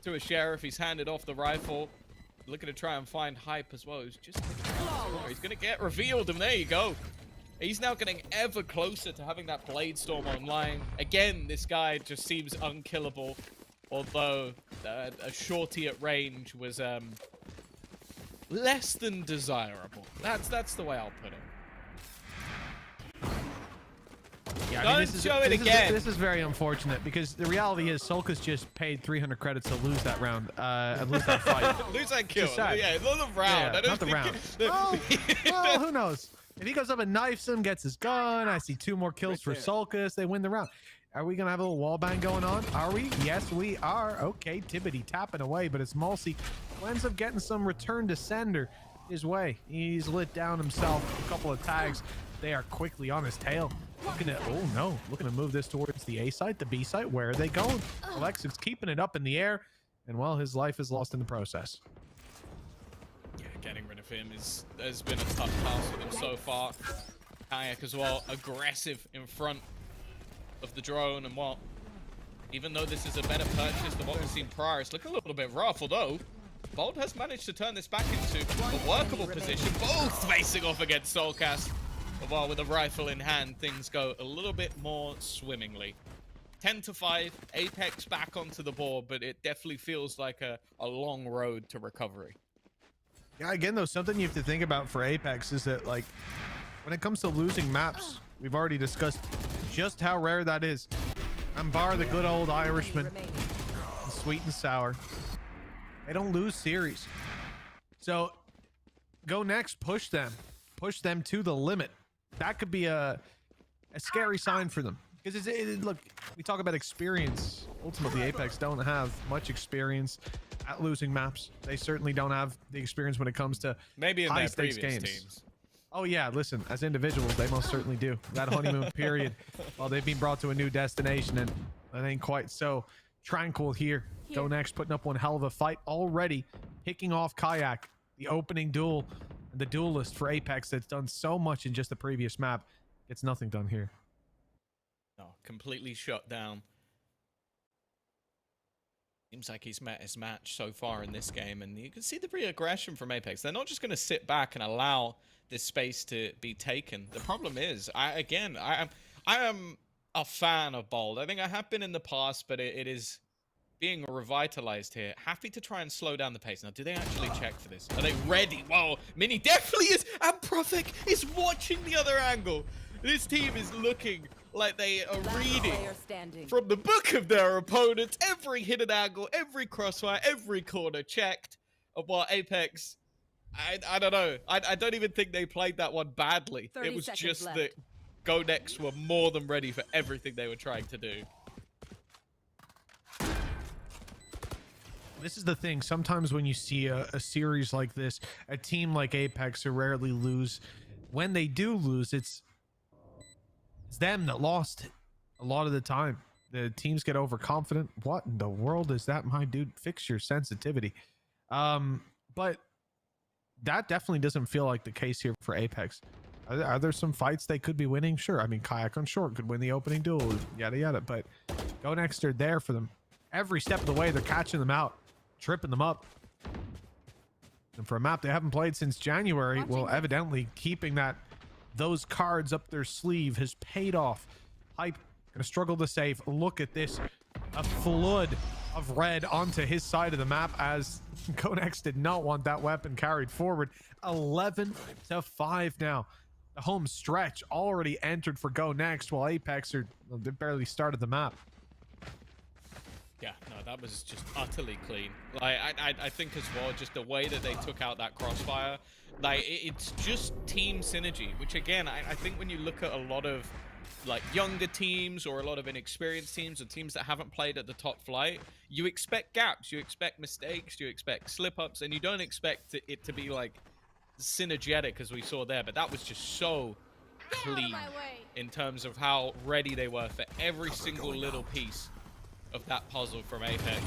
to a sheriff. He's handed off the rifle. Looking to try and find hype as well. He's just... He's going to get revealed, and there you go. He's now getting ever closer to having that Blade Storm online. Again, this guy just seems unkillable. Although a shorty at range was less than desirable. That's the way I'll put it. Yeah, Don't show it again. This is very unfortunate because the reality is Sulcus just paid 300 credits to lose that round, lose that fight. Lose that kill. Sad. Yeah, not the round. Yeah, I don't not the think round. Well, who knows? If he goes up and knifes him, gets his gun, I see 2 more kills for Sulcus. They win the round. Are we going to have a little wall bang going on? Are we? Yes, we are. Okay, Tibbity tapping away, but it's Mulsey who ends up getting some return to sender his way. He's lit down himself. A couple of tags. They are quickly on his tail. Looking at, oh no, looking to move this towards the A site, the B site. Where are they going? Alexic's keeping it up in the air, and well, his life is lost in the process. Getting rid of him has been a tough task for them so far. Kayak as well, aggressive in front of the drone, and what? Even though this is a better purchase than what we've seen prior, it's looking a little bit rough, although Bold has managed to turn this back into a workable position. Both facing off against Soulcast. Well, with a rifle in hand, things go a little bit more swimmingly. 10-5, Apex back onto the board, but it definitely feels like a long road to recovery. Yeah, again, though, something you have to think about for Apex is that, like, when it comes to losing maps, we've already discussed just how rare that is. And bar the good old Irishman, sweet and sour, they don't lose series. So, GoNext, push them to the limit. That could be a scary sign for them. Because look, we talk about experience. Ultimately, Apex don't have much experience at losing maps. They certainly don't have the experience when it comes to maybe in their previous games. Teams. Oh yeah, listen, as individuals, they most certainly do. That honeymoon period, well, they've been brought to a new destination, and it ain't quite so tranquil here. GoNext putting up one hell of a fight already, picking off Kayak, the opening duel, the duelist for Apex that's done so much in just the previous map. Gets nothing done here. No, completely shut down. Seems like he's met his match so far in this game, and you can see the re-aggression from Apex. They're not just going to sit back and allow this space to be taken. The problem is, I am a fan of Bold. I think I have been in the past, but it is being revitalized here. Happy to try and slow down the pace. Now, do they actually check for this? Are they ready? Whoa, Mini definitely is, and Profik is watching the other angle. This team is looking like they are Last reading player standing. from the book of their opponents, every hidden angle, every crossfire, every corner checked. Of what Apex, I don't know. I don't even think they played that one badly. 30 It was seconds just left. that GoNext were more than ready for everything they were trying to do. This is the thing. Sometimes when you see a series like this, a team like Apex who rarely lose, when they do lose, it's them that lost it a lot of the time. The teams get overconfident. What in the world is that, my dude? Fix your sensitivity. But that definitely doesn't feel like the case here for Apex. Are there some fights they could be winning? Sure. I mean, Kayak on short could win the opening duel, yada yada. But GoNext are there for them every step of the way. They're catching them out, tripping them up. And for a map they haven't played since January, well, evidently keeping those cards up their sleeve has paid off. Hype gonna struggle to save. Look at this, a flood of red onto his side of the map as GoNext did not want that weapon carried forward. 11-5 now. The home stretch already entered for GoNext, while Apex they barely started the map. Yeah, no, that was just utterly clean. Like, I think as well, just the way that they took out that crossfire, like, it's just team synergy, which again, I think when you look at a lot of like younger teams or a lot of inexperienced teams or teams that haven't played at the top flight, you expect gaps, you expect mistakes, you expect slip-ups, and you don't expect it to be like synergetic as we saw there. But that was just so clean in terms of how ready they were for every single little piece of that puzzle from Apex.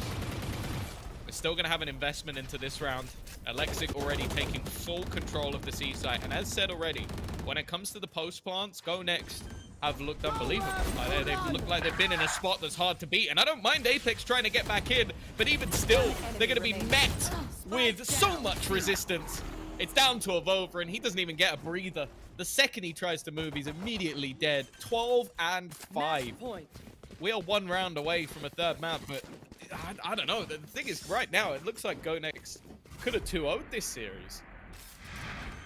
We're still going to have an investment into this round. Alexic already taking full control of the C site, and as said already, when it comes to the post plants, GoNext have looked unbelievable. Like they've looked like they've been in a spot that's hard to beat, and I don't mind Apex trying to get back in, but even still, they're going to be met with so much resistance. It's down to a Vova, and he doesn't even get a breather. The second he tries to move, he's immediately dead. 12-5. We are one round away from a third map, but I don't know. The thing is, right now, it looks like GoNext could have 2-0'd this series.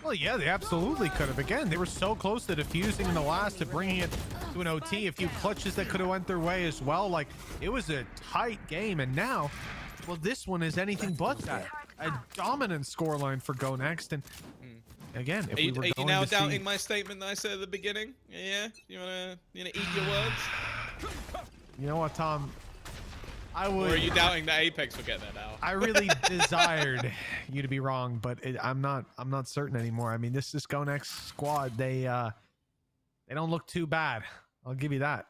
Well, yeah, they absolutely could have. Again, they were so close to defusing in the last, to bringing it to an OT. A few clutches that could have went their way as well. Like, it was a tight game, and now, well, this one is anything but that. A dominant scoreline for GoNext, and again, if we were are you going now to doubting see... my statement that I said at the beginning? Yeah? You wanna eat your words? You know what, Tom? I would... Or are you doubting that Apex will get that out? I really desired you to be wrong, but I'm not certain anymore. I mean, this GoNext squad, they don't look too bad. I'll give you that.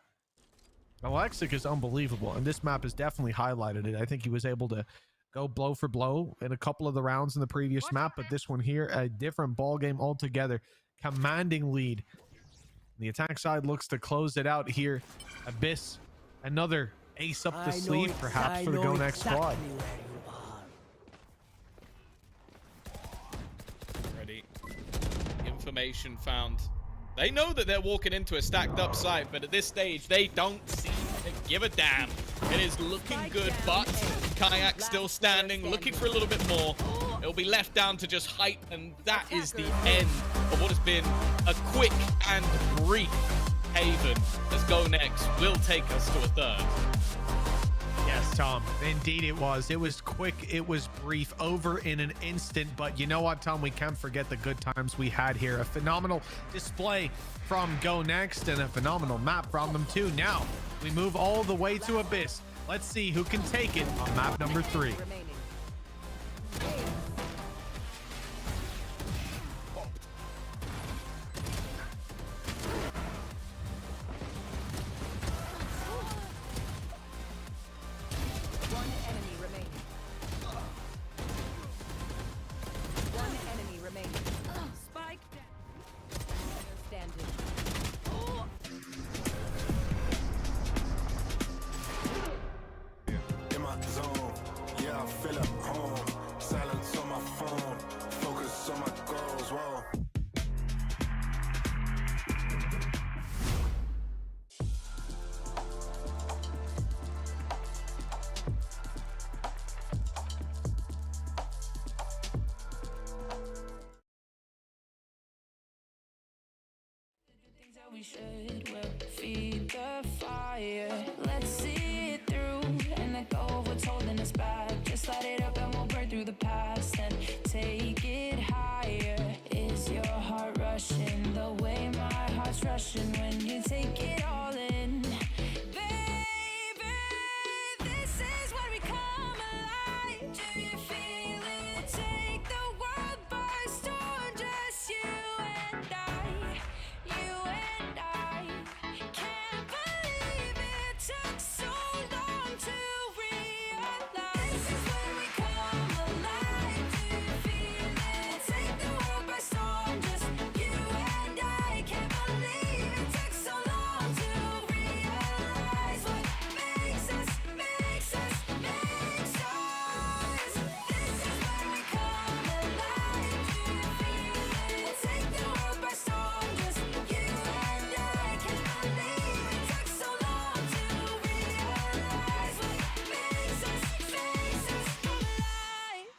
Alexic is unbelievable, and this map has definitely highlighted it. I think he was able to go blow for blow in a couple of the rounds in the previous map, but this one here, a different ball game altogether. Commanding lead. The attack side looks to close it out here. Abyss, another ace up the sleeve, perhaps, for the GoNext squad. Ready. Information found. They know that they're walking into a stacked up site, but at this stage, they don't seem to give a damn. It is looking good, but Kayak still standing, looking for a little bit more. It'll be left down to just hype, and that is the end of what has been a quick and brief haven, as GoNext will take us to a third. Yes, Tom, indeed it was. It was quick, it was brief, over in an instant, but you know what, Tom? We can't forget the good times we had here. A phenomenal display from GoNext and a phenomenal map from them too. Now, we move all the way to Abyss. Let's see who can take it on map number 3. In my zone, yeah, I feel at home. Silence on my phone, focus on my goals, whoa. we should. We'll feed the fire. Let's see it through and let go of what's holding us back. Just light it up and we'll burn through the past and take it higher. Is your heart rushing the way my heart's rushing when you take it all in? Baby, this is when we come alive. Do you feel it? Take the world by storm, just you and I. You and I. Can't believe it took so long to realize. This is when we come alive. Do you feel it? Take the world by storm, just you and I. Can't believe it took so long to realize what makes us, makes us, makes us. This is when we come alive. Do you feel it? Take the world by storm, just you and I. Can't believe it took so long to realize what makes us, makes us come alive.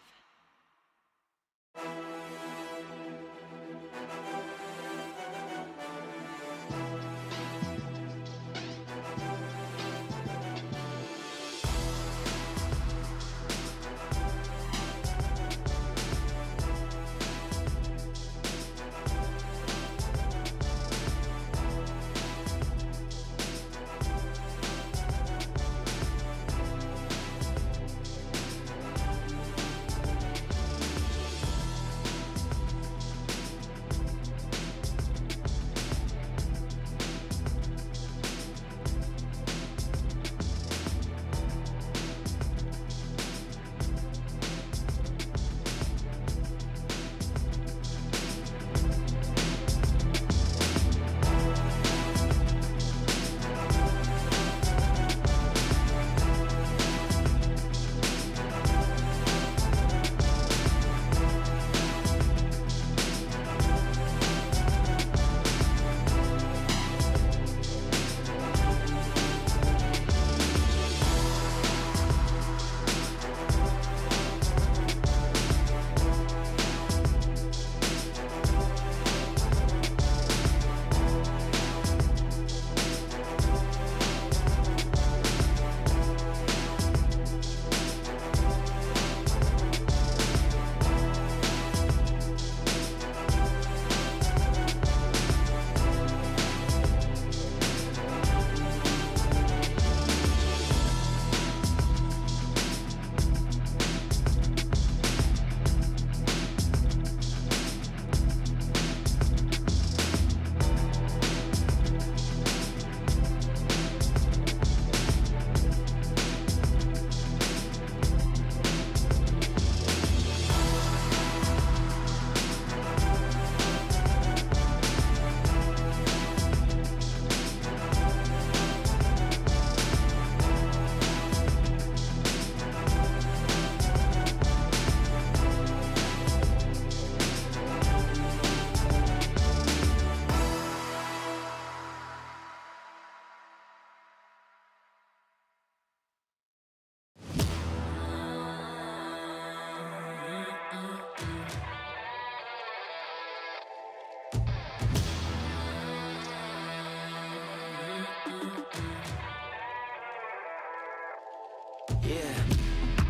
Yeah,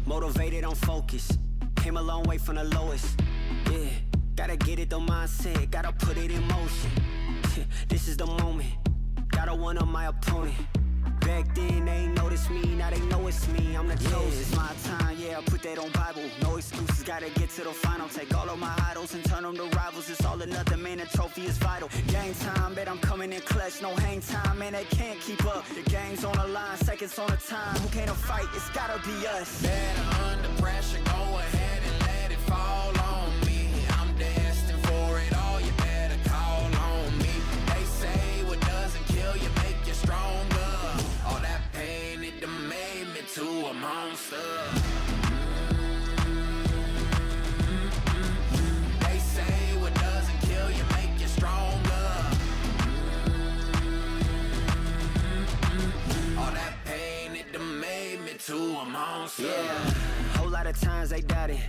motivated, I'm focused. Came a long way from the lowest. Yeah, gotta get it, the mindset, gotta put it in motion. This is the moment, gotta one up my opponent. Back then they ain't noticed me, now they know it's me, I'm the chosen. It's my time, yeah, I put that on Bible. No excuses, gotta get to the final. Take all of my idols and turn them to rivals. It's all or nothing, man, the trophy is vital. Game time, bet I'm coming in clutch. No hang time, man, they can't keep up. The game's on the line, seconds on the time. Who can't fight? It's gotta be us. Better under pressure, go ahead and let it fall on me. I'm destined for it all, you better call on me. They say what doesn't kill you make you stronger. All that pain, it done made me to a monster. They say what doesn't kill you make you stronger. All that pain, it done made me to a monster. Yeah, whole lot of times they doubted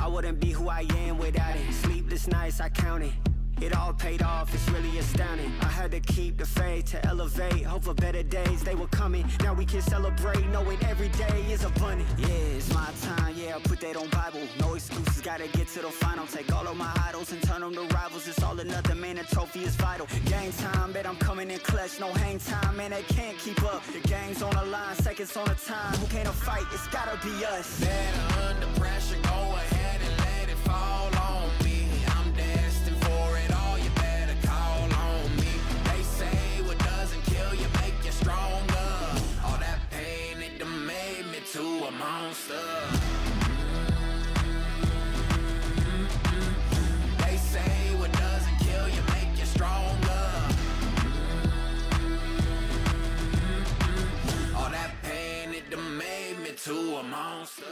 I wouldn't be who I am without it. Sleepless nights, I counted. It all paid off, it's really astounding. I had to keep the faith to elevate. Hope for better days, they were coming. Now we can celebrate, knowing every day is abundant. Yeah, it's my time, yeah, I put that on Bible. No excuses, gotta get to the final. Take all of my idols and turn them to rivals. It's all or nothing, man, the trophy is vital. Game time, bet I'm coming in clutch. No hang time, man, they can't keep up. The game's on the line, seconds on the time. Who can't fight? It's gotta be us. Better under pressure, go ahead and let it fall on me. I'm destined for it all, you better call on me. They say what doesn't kill you make you stronger. All that pain, it done made me to a monster. They say what doesn't kill you make you stronger. All that pain, it done made me to a monster.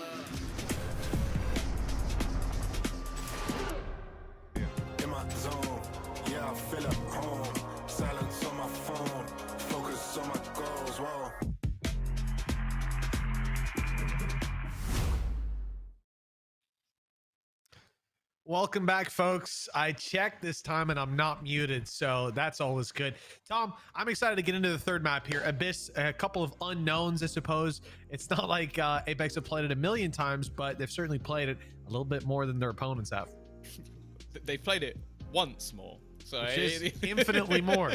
In my zone, yeah, I feel at home. Silence on my phone, focus on my goals. Whoa. Welcome back, folks. I checked this time and I'm not muted, so that's always good. Tom, I'm excited to get into the third map here. Abyss, a couple of unknowns, I suppose. It's not like Apex have played it a million times, but they've certainly played it a little bit more than their opponents have. They've played it once more. So Which is infinitely more.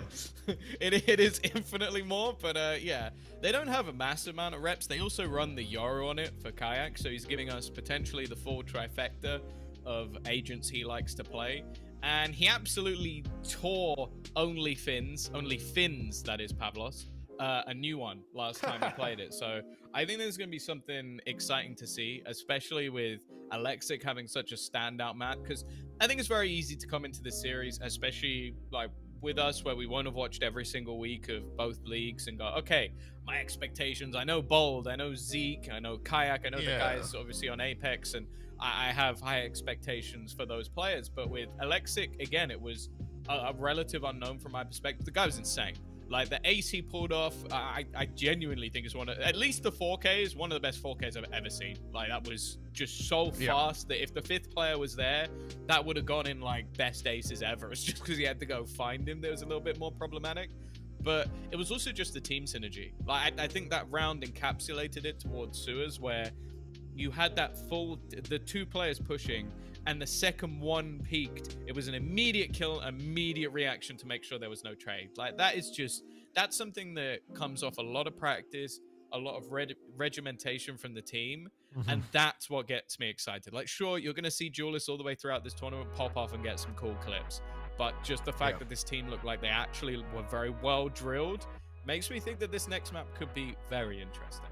It is infinitely more, but yeah, they don't have a massive amount of reps. They also run the Yoru on it for Kayak, so he's giving us potentially the full trifecta of agents he likes to play. And he absolutely tore only Finns, that is Pavlos, a new one last time he played it. So I think there's going to be something exciting to see, especially with Alexic having such a standout map, because I think it's very easy to come into this series, especially like with us, where we won't have watched every single week of both leagues and go, okay, my expectations, I know Bold, I know Zeke, I know Kayak, I know the guys obviously on Apex, and I have high expectations for those players. But with Alexic, again, it was a relative unknown from my perspective. The guy was insane. Like, the ace he pulled off, I genuinely think is at least the 4K is one of the best 4Ks I've ever seen. Like, that was just so fast that if the fifth player was there, that would have gone in like best aces ever. It's just because he had to go find him that was a little bit more problematic. But it was also just the team synergy. Like, I think that round encapsulated it towards Suez, where you had that the two players pushing, and the second one peaked, it was an immediate kill, immediate reaction to make sure there was no trade. Like, that's something that comes off a lot of practice, a lot of regimentation from the team, and that's what gets me excited. Like, sure, you're going to see Julius all the way throughout this tournament pop off and get some cool clips, but just the fact that this team looked like they actually were very well drilled makes me think that this next map could be very interesting.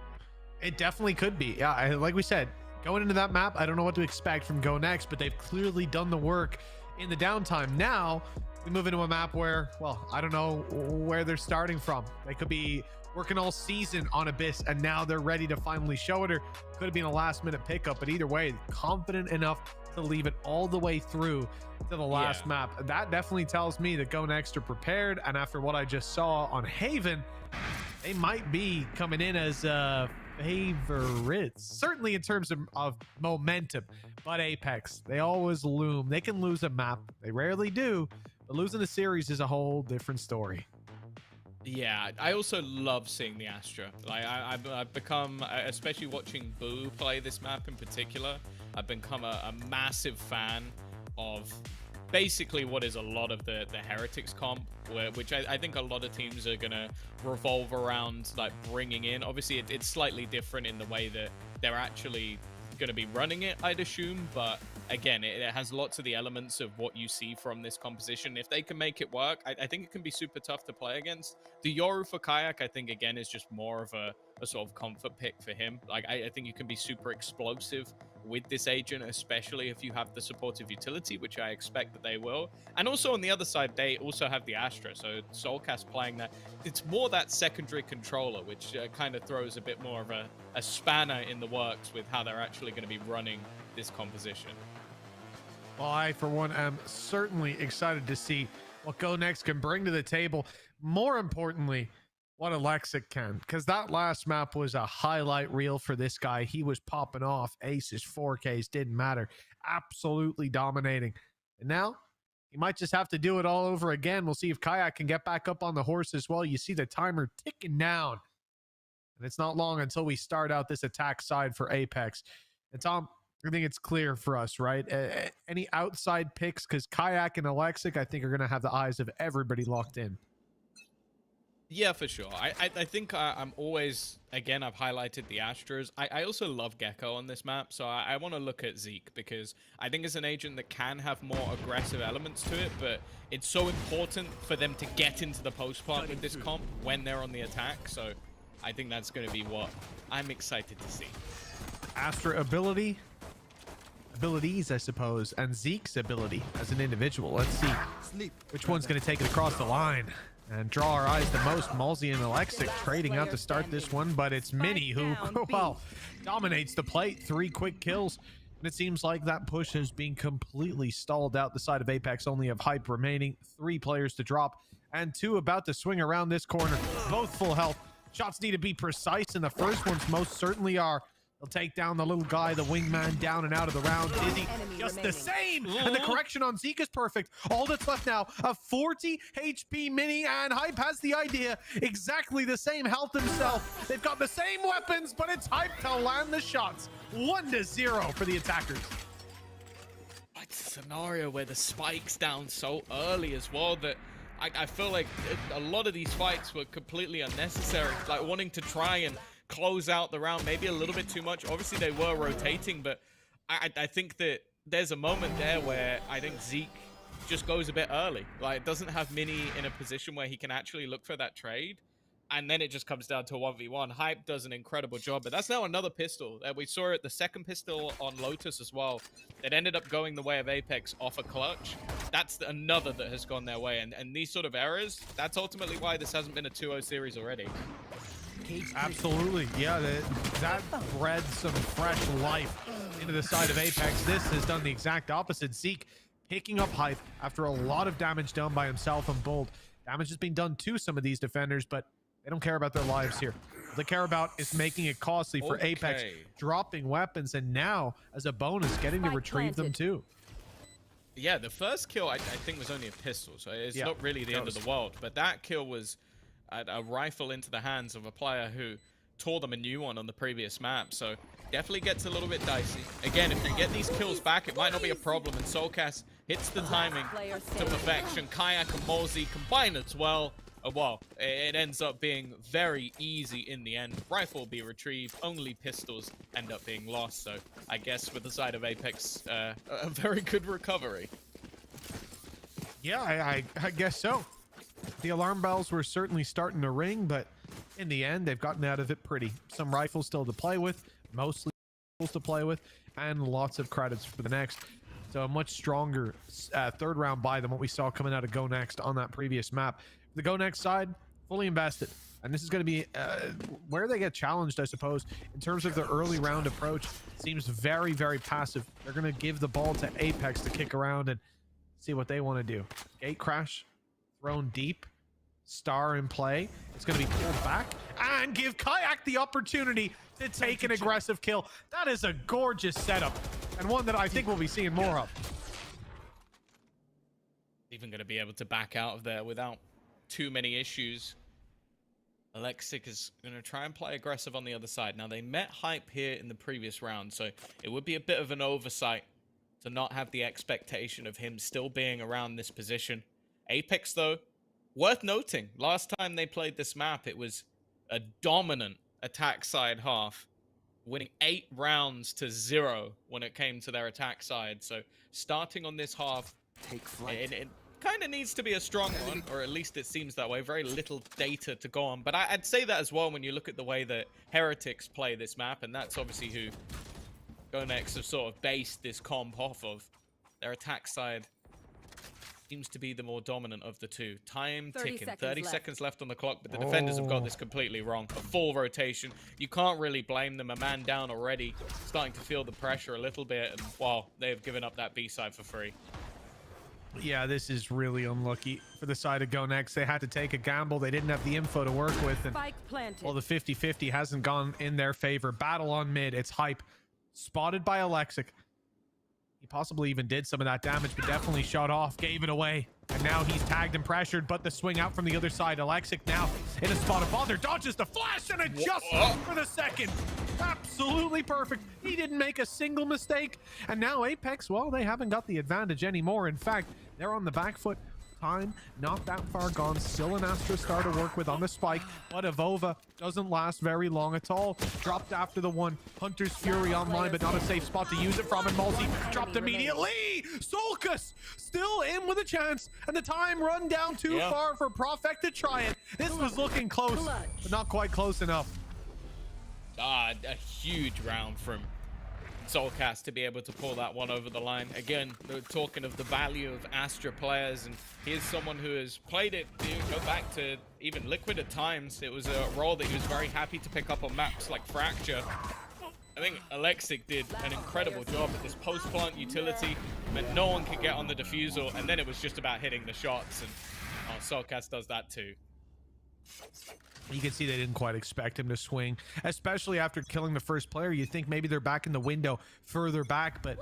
It definitely could be. Yeah, like we said, going into that map, I don't know what to expect from GoNext, but they've clearly done the work in the downtime. Now we move into a map where, well, I don't know where they're starting from. They could be working all season on Abyss, and now they're ready to finally show it, or could have been a last minute pickup. But either way, confident enough to leave it all the way through to the last map. That definitely tells me that GoNext are prepared, and after what I just saw on Haven, they might be coming in as favorites, certainly in terms of momentum. But Apex, they always loom. They can lose a map, they rarely do, but losing a series is a whole different story. Yeah, I also love seeing the Astra. Like, I've become, especially watching Boo play this map in particular, I've become a massive fan of basically what is a lot of the Heretics comp, which I think a lot of teams are going to revolve around, like, bringing in. Obviously, it's slightly different in the way that they're actually going to be running it, I'd assume, but again, it has lots of the elements of what you see from this composition. If they can make it work, I think it can be super tough to play against. The Yoru for Kayak, I think, again, is just more of a sort of comfort pick for him. Like, I think you can be super explosive with this agent, especially if you have the supportive utility, which I expect that they will. And also on the other side, they also have the Astra, so Soulcast playing that. It's more that secondary controller, which kind of throws a bit more of a spanner in the works with how they're actually going to be running this composition. Well, I, for one, am certainly excited to see what GoNext can bring to the table. More importantly, what Alexic can, because that last map was a highlight reel for this guy. He was popping off aces, 4Ks, didn't matter, absolutely dominating. And now He might just have to do it all over again. We'll see if Kayak can get back up on the horse as well. You see the timer ticking down. And it's not long until we start out this attack side for Apex. And Tom, I think it's clear for us, right? Any outside picks? Because Kayak and Alexic, I think, are going to have the eyes of everybody locked in. Yeah, for sure. I think I'm always, again, I've highlighted the Astros. I also love Gecko on this map, so I want to look at Zeke because I think it's an agent that can have more aggressive elements to it, but it's so important for them to get into the post part with this comp when they're on the attack, so I think that's going to be what I'm excited to see. Astra abilities, I suppose, and Zeke's ability as an individual. Let's see which one's going to take it across the line and draw our eyes the most. Malzy and Alexic trading out to start this one, but it's Mini who, well, dominates the plate. 3 quick kills, and it seems like that push has been completely stalled out. The side of Apex only have Hype remaining, 3 players to drop, and 2 about to swing around this corner, both full health. Shots need to be precise, and the first ones most certainly are. They'll take down the little guy, the wingman, down and out of the round. Dizzy, just the same. And the correction on Zeke is perfect. All that's left now, a 40 HP Mini, and Hype has the idea. Exactly the same health himself. They've got the same weapons, but it's Hype to land the shots. 1-0 for the attackers. It's a scenario where the spike's down so early as well that I feel like a lot of these fights were completely unnecessary. Like wanting to try and close out the round maybe a little bit too much. Obviously they were rotating, but I think that there's a moment there where I think Zeke just goes a bit early. Like doesn't have Mini in a position where he can actually look for that trade, and then it just comes down to a 1v1. Hype does an incredible job, but that's now another pistol. We saw it, the second pistol on Lotus as well. It ended up going the way of Apex off a clutch. That's another that has gone their way, and these sort of errors, that's ultimately why this hasn't been a 2-0 series already. Absolutely. Yeah, that bred some fresh life into the side of Apex. This has done the exact opposite. Zeke picking up Hype after a lot of damage done by himself and Bold. Damage has been done to some of these defenders, but they don't care about their lives here. What they care about is making it costly for Apex, dropping weapons, and now, as a bonus, getting to retrieve them too. Yeah, the first kill, I think, was only a pistol, so it's not really the end of the world. But that kill was a rifle into the hands of a player who tore them a new one on the previous map, so definitely gets a little bit dicey. Again, if they get these kills back, it might not be a problem, and Soulcast hits the timing to perfection. Kayak and Malzy combine as well. Well, it ends up being very easy in the end. Rifle will be retrieved, only pistols end up being lost, so I guess with the side of Apex, a very good recovery. Yeah, I guess so. The alarm bells were certainly starting to ring, but in the end, they've gotten out of it pretty. Some rifles still to play with, mostly rifles to play with, and lots of credits for the next. So a much stronger third round buy than what we saw coming out of GoNext on that previous map. The GoNext side, fully invested. And this is going to be where they get challenged, I suppose, in terms of their early round approach. Seems very, very passive. They're going to give the ball to Apex to kick around and see what they want to do. Gate crash, thrown deep, star in play. It's going to be pulled back and give Kayak the opportunity to take an aggressive kill. That is a gorgeous setup, and one that I think we'll be seeing more of. Even going to be able to back out of there without too many issues. Alexic is going to try and play aggressive on the other side. Now, they met Hype here in the previous round, so it would be a bit of an oversight to not have the expectation of him still being around this position. Apex, though, worth noting, last time they played this map, it was a dominant attack side half, winning 8 rounds to 0 when it came to their attack side. So starting on this half, it kind of needs to be a strong one, or at least it seems that way. Very little data to go on, but I'd say that as well when you look at the way that Heretics play this map, and that's obviously who GoNext have sort of based this comp off of. Their attack side seems to be the more dominant of the two. Time ticking, 30 seconds left on the clock, but the defenders have got this completely wrong. A full rotation. You can't really blame them. A man down already, starting to feel the pressure a little bit, and well, they've given up that B side for free. Yeah, this is really unlucky for the side of GoNext. They had to take a gamble. They didn't have the info to work with, and well, the 50-50 hasn't gone in their favor. Battle on mid. It's Hype, spotted by Alexic. He possibly even did some of that damage, but definitely shot off, gave it away. And now he's tagged and pressured, but the swing out from the other side. Alexic now in a spot of bother, dodges the flash and adjusts for the second. Absolutely perfect. He didn't make a single mistake. And now Apex, well, they haven't got the advantage anymore. In fact, they're on the back foot. Time not that far gone. Still an Astra star to work with on the spike, but Avova doesn't last very long at all. Dropped after the one. Hunter's Fury online, but not a safe spot to use it from. And Multi dropped immediately. Solkus still in with a chance, and the time run down too far for Profek to try it. This was looking close, but not quite close enough. A huge round from Soulcast to be able to pull that one over the line. Again, they're talking of the value of Astra players, and here's someone who has played it. You go back to even Liquid at times. It was a role that he was very happy to pick up on maps like Fracture. I think Alexic did an incredible job at this post-plant utility, meant no one could get on the defusal, and then it was just about hitting the shots, and Soulcast does that too. You can see they didn't quite expect him to swing, especially after killing the first player. You think maybe they're back in the window further back, but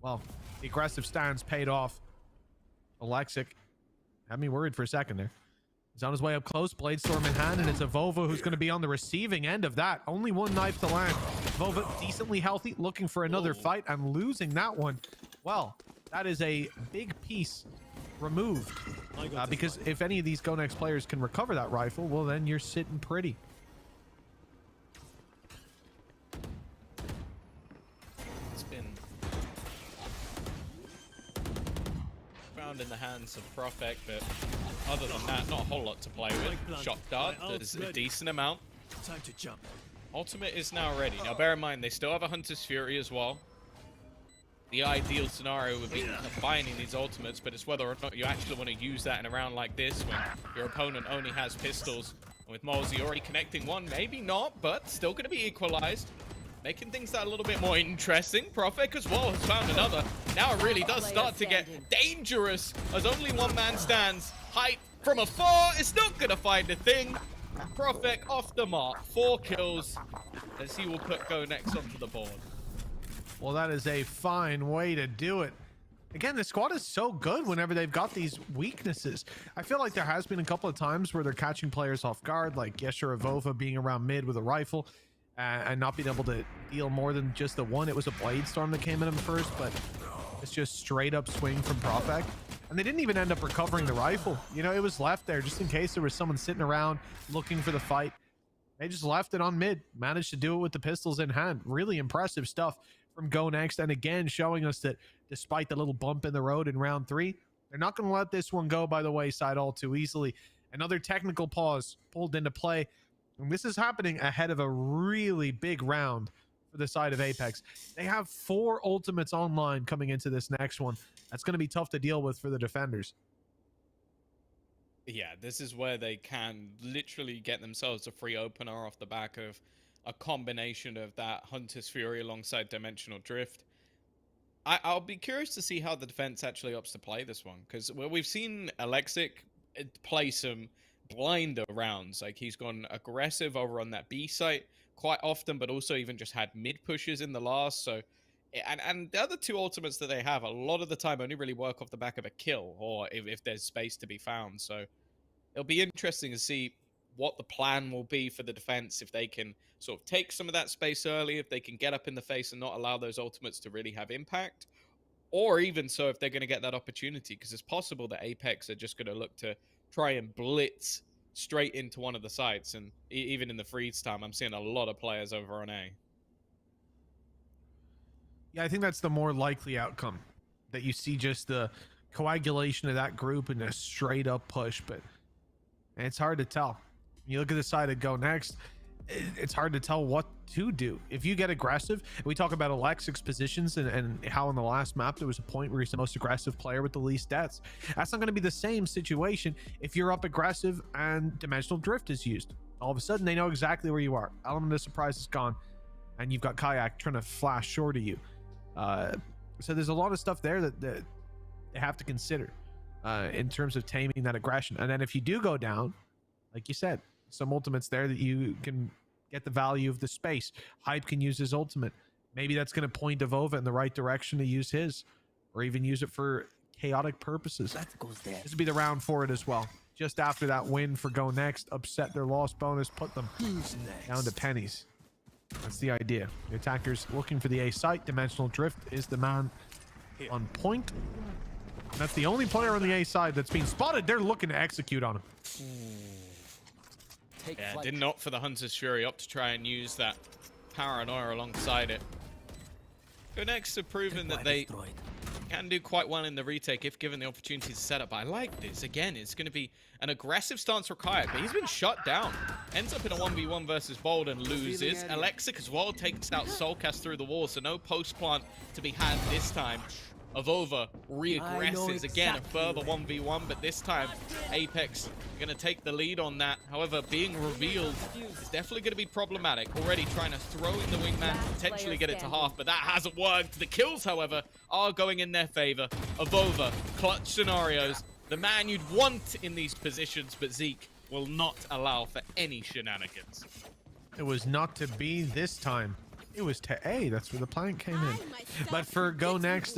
well, the aggressive stance paid off. Alexic had me worried for a second there. He's on his way up close, Bladestorm in hand, and it's Avova who's going to be on the receiving end of that. Only one knife to land. Avova decently healthy, looking for another fight, and losing that one. Well, that is a big piece removed, because if any of these GoNext players can recover that rifle, well, then you're sitting pretty. It's been found in the hands of Profek, but other than that, not a whole lot to play with. Shock dart, there's a decent amount. Time to jump. Ultimate is now ready. Now bear in mind, they still have a Hunter's Fury as well. The ideal scenario would be combining these ultimates, but it's whether or not you actually want to use that in a round like this when your opponent only has pistols. And with Mosey already connecting one, maybe not, but still going to be equalized. Making things that a little bit more interesting. Profek as well has found another. Now it really does start to get dangerous as only one man stands. Height from afar is not going to find a thing. Profek off the mark. 4 kills as he will put GoNext onto the board. Well, that is a fine way to do it. Again, the squad is so good whenever they've got these weaknesses. I feel like there has been a couple of times where they're catching players off guard, like Yesher Avova being around mid with a rifle and not being able to deal more than just the one. It was a Bladestorm that came at him first, but it's just straight up swing from Profek. And they didn't even end up recovering the rifle. You know, it was left there just in case there was someone sitting around looking for the fight. They just left it on mid, managed to do it with the pistols in hand. Really impressive stuff from GoNext, and again showing us that despite the little bump in the road in round 3, they're not going to let this one go by the wayside all too easily. Another technical pause pulled into play, and this is happening ahead of a really big round for the side of Apex. They have 4 ultimates online coming into this next one. That's going to be tough to deal with for the defenders. Yeah, this is where they can literally get themselves a free opener off the back of a combination of that Hunter's Fury alongside Dimensional Drift. I'll be curious to see how the defense actually opts to play this one, because we've seen Alexic play some blinder rounds. Like, he's gone aggressive over on that B site quite often, but also even just had mid pushes in the last. So, and the other 2 ultimates that they have, a lot of the time only really work off the back of a kill, or if there's space to be found. So it'll be interesting to see what the plan will be for the defense, if they can sort of take some of that space early, if they can get up in the face and not allow those ultimates to really have impact, or even so if they're going to get that opportunity, because it's possible that Apex are just going to look to try and blitz straight into one of the sites. And even in the freeze time, I'm seeing a lot of players over on A. Yeah, I think that's the more likely outcome, that you see just the coagulation of that group and a straight up push, but it's hard to tell. You look at the side of GoNext, it's hard to tell what to do. If you get aggressive, we talk about Alexic's positions and how in the last map there was a point where he's the most aggressive player with the least deaths. That's not going to be the same situation if you're up aggressive and Dimensional Drift is used. All of a sudden they know exactly where you are. Element of surprise is gone, and you've got Kayak trying to flash short of you. So there's a lot of stuff there that they have to consider in terms of taming that aggression. And then if you do go down, like you said, some ultimates there that you can get the value of the space. Hype can use his ultimate. Maybe that's going to point Avova in the right direction to use his, or even use it for chaotic purposes. That goes there. This would be the round for it as well. Just after that win for GoNext, upset their loss bonus, put them down to pennies. That's the idea. The attackers looking for the A site. Dimensional Drift is the man on point. And that's the only player on the A side that's been spotted. They're looking to execute on him. Yeah, did not for the Hunter's Fury up to try and use that paranoia alongside it. GoNext have proven that they can do quite well in the retake if given the opportunity to set up. But I like this. Again, it's going to be an aggressive stance required, but he's been shut down. Ends up in a 1v1 versus Bold and loses. Alexic as well takes out Soulcast through the wall, so no post plant to be had this time. Avova re-aggresses again, a further 1v1, but this time Apex are going to take the lead on that. However, being revealed is definitely going to be problematic. Already trying to throw in the wingman, potentially get it to half, but that hasn't worked. The kills, however, are going in their favor. Avova, clutch scenarios, the man you'd want in these positions, but Zeke will not allow for any shenanigans. It was not to be this time. It was to A. That's where the plan came in. But for GoNext,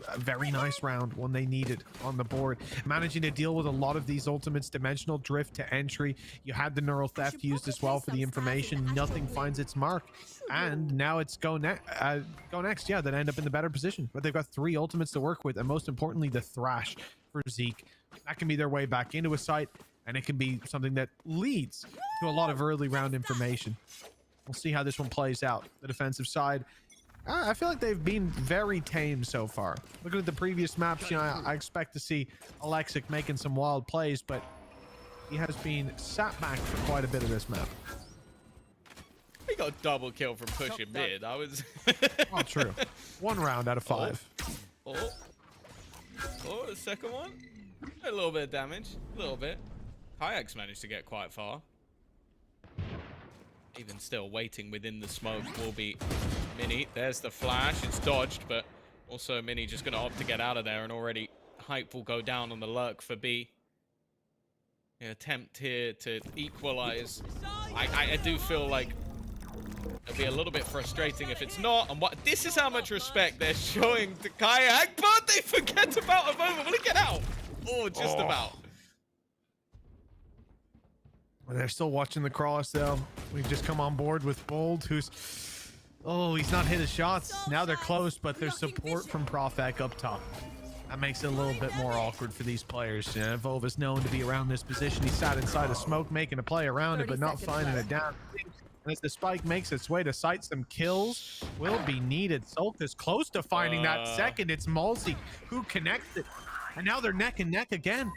a very nice round, one they needed on the board. Managing to deal with a lot of these ultimates. Dimensional Drift to entry. You had the neural theft used as well for the information. Nothing finds its mark. And now it's GoNext, yeah, that end up in the better position. But they've got 3 ultimates to work with. And most importantly, the Thrash for Zeke. That can be their way back into a site. And it can be something that leads to a lot of early round information. We'll see how this one plays out. The defensive side, I feel like they've been very tame so far. Looking at the previous maps, you know, I expect to see Alexic making some wild plays, but he has been sat back for quite a bit of this map. He got double kill from pushing mid. I was... Oh, true. 1 round out of 5. Oh, the second one. A little bit of damage. A little bit. Kayak's managed to get quite far. Even still, waiting within the smoke will be Mini. There's the flash. It's dodged, but also Mini just going to opt to get out of there, and already hype will go down on the lurk for B. An attempt here to equalize. I do feel like it'll be a little bit frustrating if it's not. And this is how much respect they're showing to Kayak, but they forget about Avova. Will he get out? Oh, just about. They're still watching the cross, though. We've just come on board with Bold, who's... Oh, he's not hit his shots. Now they're close, but there's support from Profek up top. That makes it a little bit more awkward for these players. You know, Vova's known to be around this position. He sat inside a smoke, making a play around it, but not finding it down. And as the spike makes its way to sight, some kills will be needed. Sulk is close to finding that second. It's Malsey who connects it. And now they're neck and neck again.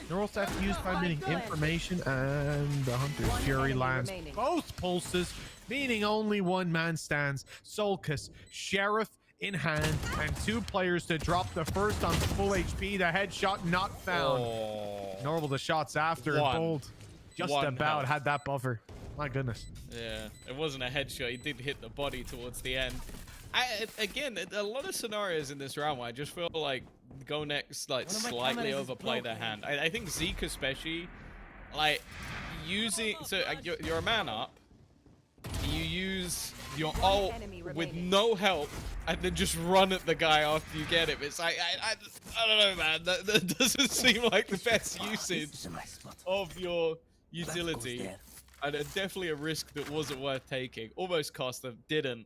Neural theft used by Mini. Information and the Hunter's Fury lands both pulses, meaning only 1 man stands. Sulcus, Sheriff in hand, and 2 players to drop the first on full HP. The headshot not found. Normal the shots after. Bold just about had that buffer. My goodness. Yeah, it wasn't a headshot. He did hit the body towards the end. Again, a lot of scenarios in this round where I just feel like GoNext like slightly overplay their hand. I think Zeke especially, like using you're a man up, you use your ult with no help and then just run at the guy after you get him. It's like I don't know, man. That doesn't seem like the best usage of your utility, and definitely a risk that wasn't worth taking. Almost cost them, didn't.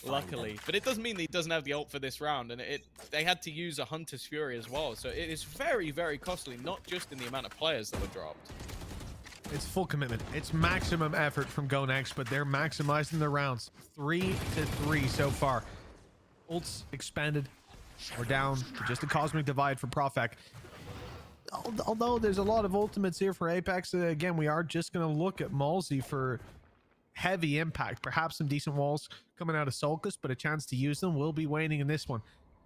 Luckily, but it doesn't mean that he doesn't have the ult for this round, and they had to use a Hunter's Fury as well, so it is very, very costly, not just in the amount of players that were dropped. It's full commitment. It's maximum effort from GoNext, but they're maximizing the rounds. 3-3 so far. Ults expanded. We're down to just a cosmic divide for Profek. Although there's a lot of ultimates here for Apex, again, we are just going to look at Malsey for heavy impact. Perhaps some decent walls coming out of Sulcus, but a chance to use them will be waning in this one.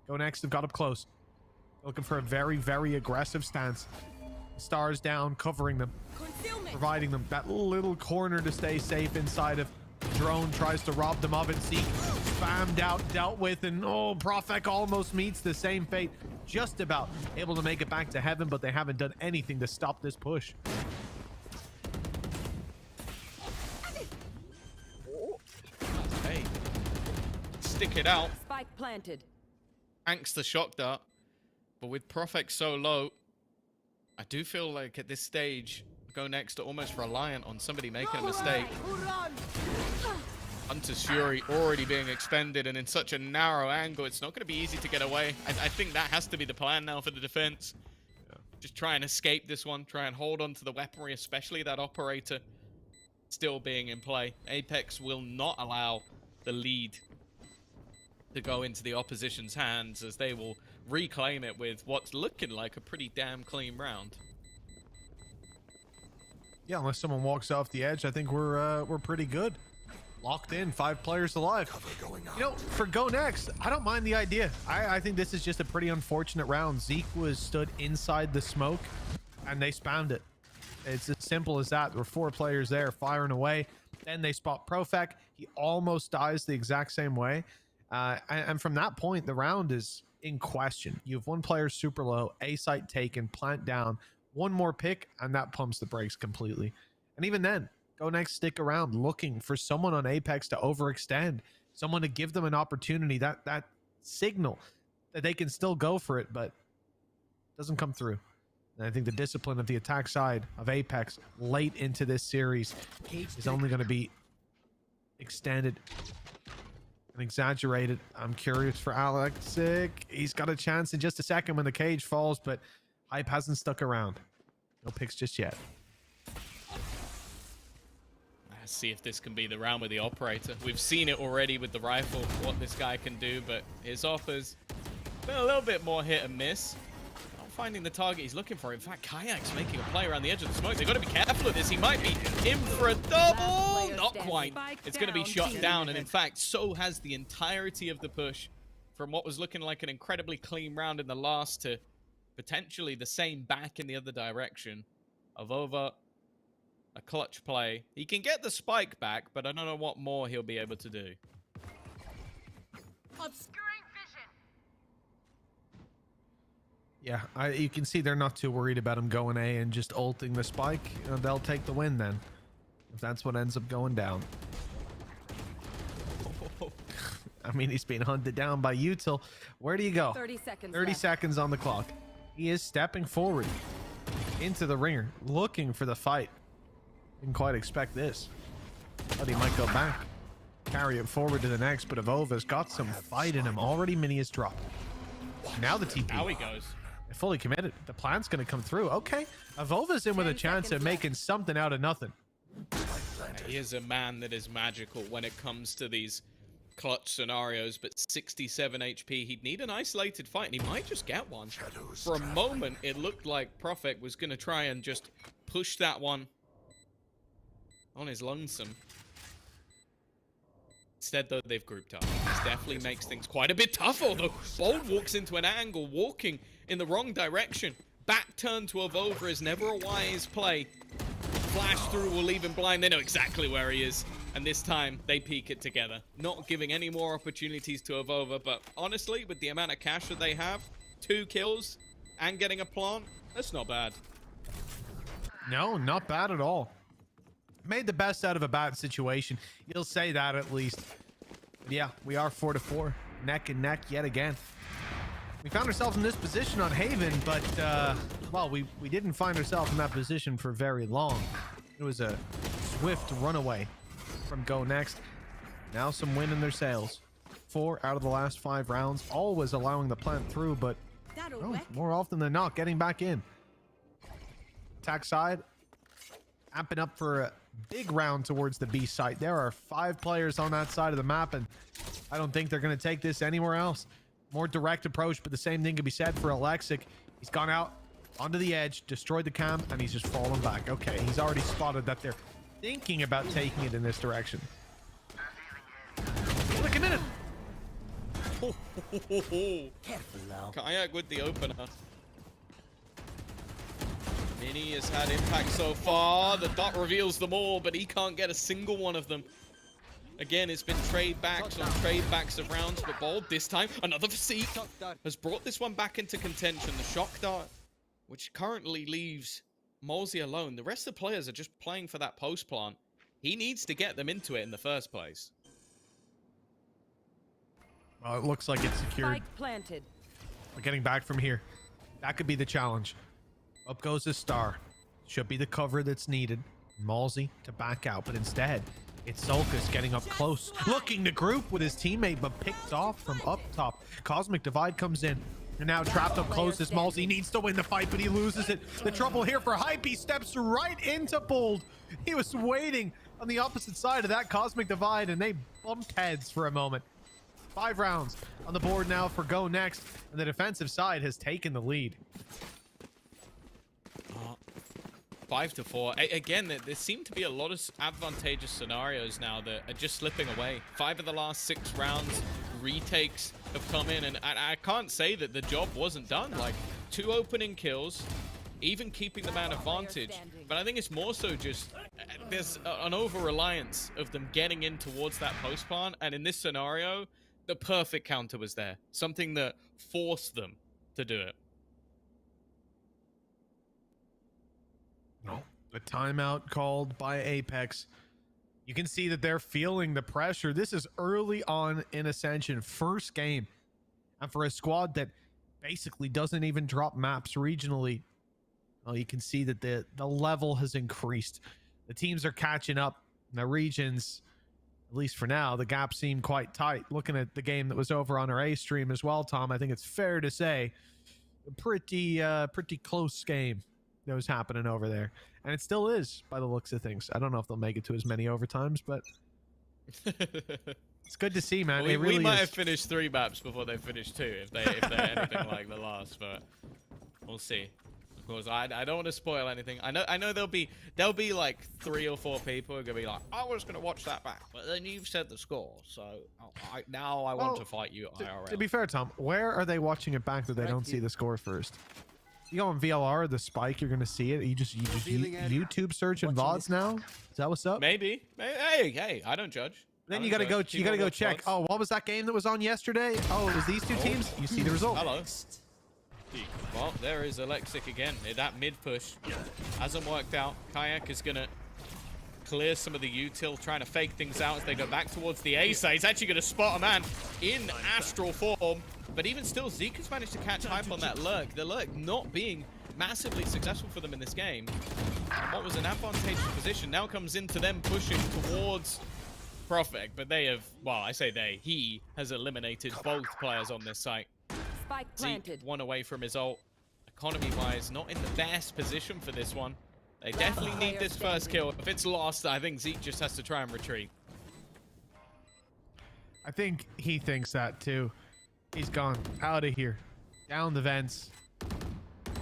GoNext have got up close. Looking for a very, very aggressive stance. Stars down, covering them. Providing them that little corner to stay safe inside of. Drone tries to rob them of it. Zeke spammed out, dealt with, and oh, Profek almost meets the same fate. Just about able to make it back to heaven, but they haven't done anything to stop this push. Hey, stick it out. Spike planted. Thanks to shock dart. But with Profek so low, I do feel like at this stage, GoNext are almost reliant on somebody making a mistake. Hunter's Fury already being expended, and in such a narrow angle, it's not going to be easy to get away. I think that has to be the plan now for the defense. Yeah. Just try and escape this one. Try and hold on to the weaponry, especially that operator still being in play. Apex will not allow the lead to go into the opposition's hands, as they will reclaim it with what's looking like a pretty damn clean round. Yeah, unless someone walks off the edge, I think we're pretty good. Locked in, 5 players alive. You know, for GoNext, I don't mind the idea. I think this is just a pretty unfortunate round. Zeke was stood inside the smoke, and they spammed it. It's as simple as that. There were 4 players there firing away. Then they spot Profek. He almost dies the exact same way. And from that point, the round is in question. You have 1 player super low, A site taken, plant down, 1 more pick, and that pumps the brakes completely. And even then, GoNext stick around looking for someone on Apex to overextend, someone to give them an opportunity, that signal that they can still go for it, but it doesn't come through. And I think the discipline of the attack side of Apex late into this series is only going to be extended and exaggerated. I'm curious for Alexic. He's got a chance in just a second when the cage falls, but hype hasn't stuck around. No picks just yet. Let's see if this can be the round with the operator. We've seen it already with the rifle, what this guy can do, but his offer's been a little bit more hit and miss. Not finding the target he's looking for. In fact, Kayak's making a play around the edge of the smoke. They've got to be careful of this. He might be in for a double. Not quite. It's going to be shot down, and in fact, so has the entirety of the push from what was looking like an incredibly clean round in the last to potentially the same back in the other direction. Of over a clutch play. He can get the spike back, but I don't know what more he'll be able to do. Obscuring vision. Yeah, you can see they're not too worried about him going A and just ulting the spike. You know, they'll take the win then, if that's what ends up going down. I mean, he's being hunted down by Util. Where do you go? 30 seconds 30 left. seconds on the clock. He is stepping forward into the ringer, looking for the fight. Didn't quite expect this. Thought he might go back, carry it forward to the next, but Avova's got some fight in him. Already Mini is dropped. Now the TP. Now he goes. They're fully committed. The plan's going to come through. Okay. Avova's in with a chance of making something out of nothing. He is a man that is magical when it comes to these clutch scenarios, but 67 HP. He'd need an isolated fight, and he might just get one. For a moment, it looked like Profek was going to try and just push that one on his lonesome. Instead, though, they've grouped up. This definitely makes things quite a bit tougher, although Bold walks into an angle, walking in the wrong direction. Back turn to Avova is never a wise play. Flash through will leave him blind. They know exactly where he is. And this time, they peek it together. Not giving any more opportunities to Avova, but honestly, with the amount of cash that they have, 2 kills and getting a plant, that's not bad. No, not bad at all. Made the best out of a bad situation. You'll say that at least. But yeah, we are 4-4, neck and neck yet again. We found ourselves in this position on Haven, but well, we didn't find ourselves in that position for very long. It was a swift runaway from GoNext. Now some wind in their sails. 4 out of the last 5 rounds, always allowing the plant through, but oh, more often than not getting back in. Attack side, amping up for a big round towards the B site. There are 5 players on that side of the map, and I don't think they're going to take this anywhere else. More direct approach, but the same thing can be said for Alexic. He's gone out onto the edge, destroyed the cam, and he's just fallen back. Okay, he's already spotted that they're thinking about taking it in this direction. Look at it. Careful now. Kayak with the opener. Mini has had impact so far. The dot reveals them all, but he can't get a single one of them. Again, it's been trade backs on trade backs of rounds, but Bold this time, another Physique, has brought this one back into contention. The shock dart, which currently leaves Molsey alone. The rest of the players are just playing for that post plant. He needs to get them into it in the first place. Well, it looks like it's secured. Spike planted. We're getting back from here. That could be the challenge. Up goes the star. Should be the cover that's needed. Malsey to back out, but instead, it's Sulcus getting up close, looking to group with his teammate, but picked off from up top. Cosmic Divide comes in. They're now trapped up close as Malsey needs to win the fight, but he loses it. The trouble here for Hype. He steps right into Bold. He was waiting on the opposite side of that Cosmic Divide, and they bumped heads for a moment. 5 rounds on the board now for GoNext, and the defensive side has taken the lead. 5-4. Again, there seem to be a lot of advantageous scenarios now that are just slipping away. 5 of the last 6 rounds, retakes have come in, and I can't say that the job wasn't done. Like, 2 opening kills, even keeping the man advantage. But I think it's more so just there's an over-reliance of them getting in towards that post plant, and in this scenario, the perfect counter was there. Something that forced them to do it. No. A timeout called by Apex. You can see that they're feeling the pressure. This is early on in Ascension, first game. And for a squad that basically doesn't even drop maps regionally, well, you can see that the level has increased. The teams are catching up. The regions, at least for now, the gaps seem quite tight. Looking at the game that was over on our A stream as well, Tom, I think it's fair to say a pretty close game that was happening over there, and it still is by the looks of things. I don't know if they'll make it to as many overtimes, but it's good to see, man. Well, it really we might is. have finished 3 maps before they finished 2 if they're anything like the last, but we'll see. Of course, I don't want to spoil anything. I know there'll be like 3 or 4 people who are gonna be like, I was gonna watch that back, but then you've said the score, so now I want to fight you IRL. To be fair, Tom, where are they watching it back that they don't see the score first? You go on VLR, the spike, you're gonna see it. You just YouTube search and VODs now. Is that what's up? Maybe. Hey, I don't judge. Then you gotta go check. VODs. Oh, what was that game that was on yesterday? Oh, it was these 2 teams. You see the result. Hello. Well, there is Alexic again. That mid push hasn't worked out. Kayak is gonna clear some of the util, trying to fake things out as they go back towards the A side. He's actually gonna spot a man in astral form. But even still, Zeke has managed to catch Hype on that lurk. The lurk not being massively successful for them in this game. And what was an advantageous position now comes into them pushing towards Profek. But they have, well, I say they, he has eliminated both players on this site. Spike planted. Zeke 1 away from his ult. Economy-wise, not in the best position for this one. They definitely need this first kill. If it's lost, I think Zeke just has to try and retreat. I think he thinks that too. He's gone out of here, down the vents,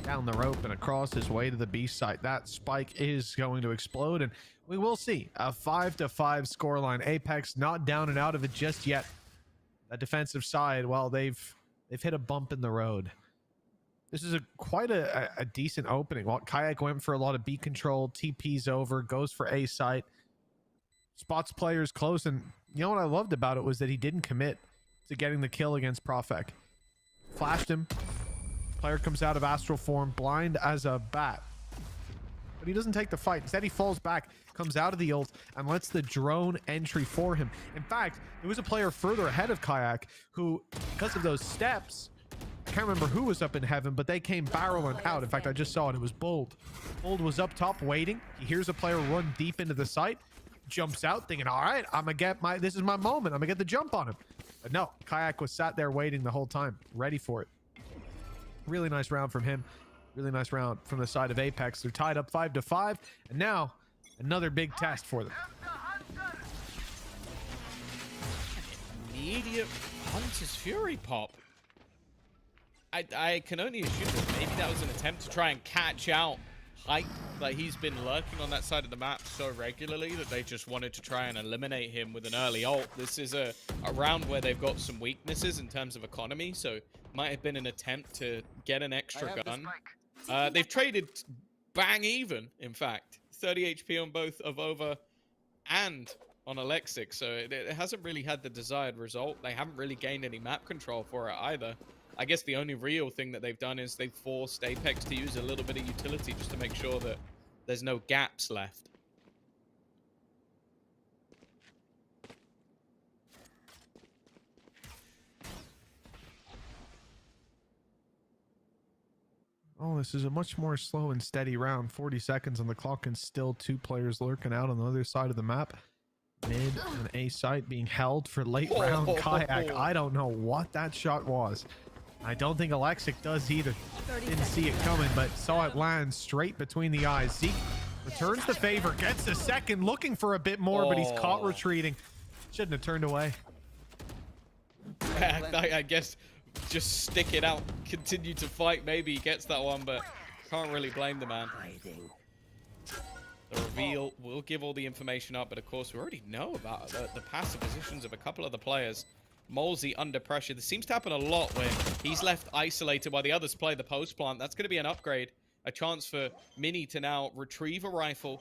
down the rope, and across his way to the B site. That spike is going to explode, and we will see a 5-5 scoreline. Apex not down and out of it just yet. That defensive side, well, they've hit a bump in the road. This is quite a decent opening. Well, Kayak went for a lot of B control, TP's over, goes for A site, spots players close, and you know what I loved about it was that he didn't commit to getting the kill against Profek. Flashed him. Player comes out of astral form, blind as a bat. But he doesn't take the fight. Instead, he falls back, comes out of the ult, and lets the drone entry for him. In fact, there was a player further ahead of Kayak who, because of those steps, I can't remember who was up in heaven, but they came barreling out. In fact, I just saw it. It was Bold. Bold was up top waiting. He hears a player run deep into the site, jumps out thinking, all right, I'm gonna get this is my moment. I'm gonna get the jump on him. But no, Kayak was sat there waiting the whole time, ready for it. Really nice round from him. Really nice round from the side of Apex. They're tied up 5-5, and now another big test for them. Immediate Hunter's Fury pop. I can only assume that maybe that was an attempt to try and catch out Hype. Like, he's been lurking on that side of the map so regularly that they just wanted to try and eliminate him with an early ult. This is a round where they've got some weaknesses in terms of economy, so might have been an attempt to get an extra gun. They've traded bang even, in fact. 30 HP on both of Over and on Alexic, so it hasn't really had the desired result. They haven't really gained any map control for it either. I guess the only real thing that they've done is they've forced Apex to use a little bit of utility just to make sure that there's no gaps left. Oh, this is a much more slow and steady round. 40 seconds on the clock and still 2 players lurking out on the other side of the map. Mid and A site being held for late round kayak. I don't know what that shot was. I don't think Alexic does either. Didn't see it coming, but saw it land straight between the eyes. Zeke returns the favor, gets a second, looking for a bit more, but he's caught retreating. Shouldn't have turned away. I guess just stick it out, continue to fight. Maybe he gets that one, but can't really blame the man. The reveal will give all the information up, but of course we already know about the passive positions of a couple of the players. Molesy under pressure. This seems to happen a lot when he's left isolated while the others play the post plant. That's going to be an upgrade. A chance for Mini to now retrieve a rifle.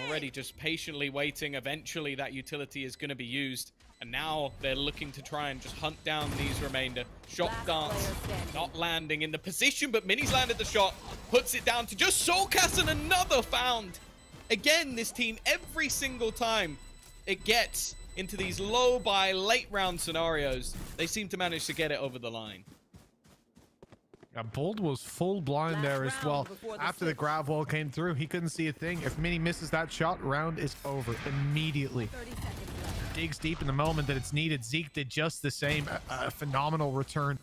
Already just patiently waiting. Eventually that utility is going to be used. And now they're looking to try and just hunt down these remainder. Shot dance not landing in the position, but Mini's landed the shot. Puts it down to just Soulcast and another found. Again, this team, every single time it gets into these low buy late round scenarios, they seem to manage to get it over the line. Yeah, Bold was full blind there as well. After the grab wall came through, he couldn't see a thing. If Mini misses that shot, round is over immediately. Digs deep in the moment that it's needed. Zeke did just the same. A phenomenal return.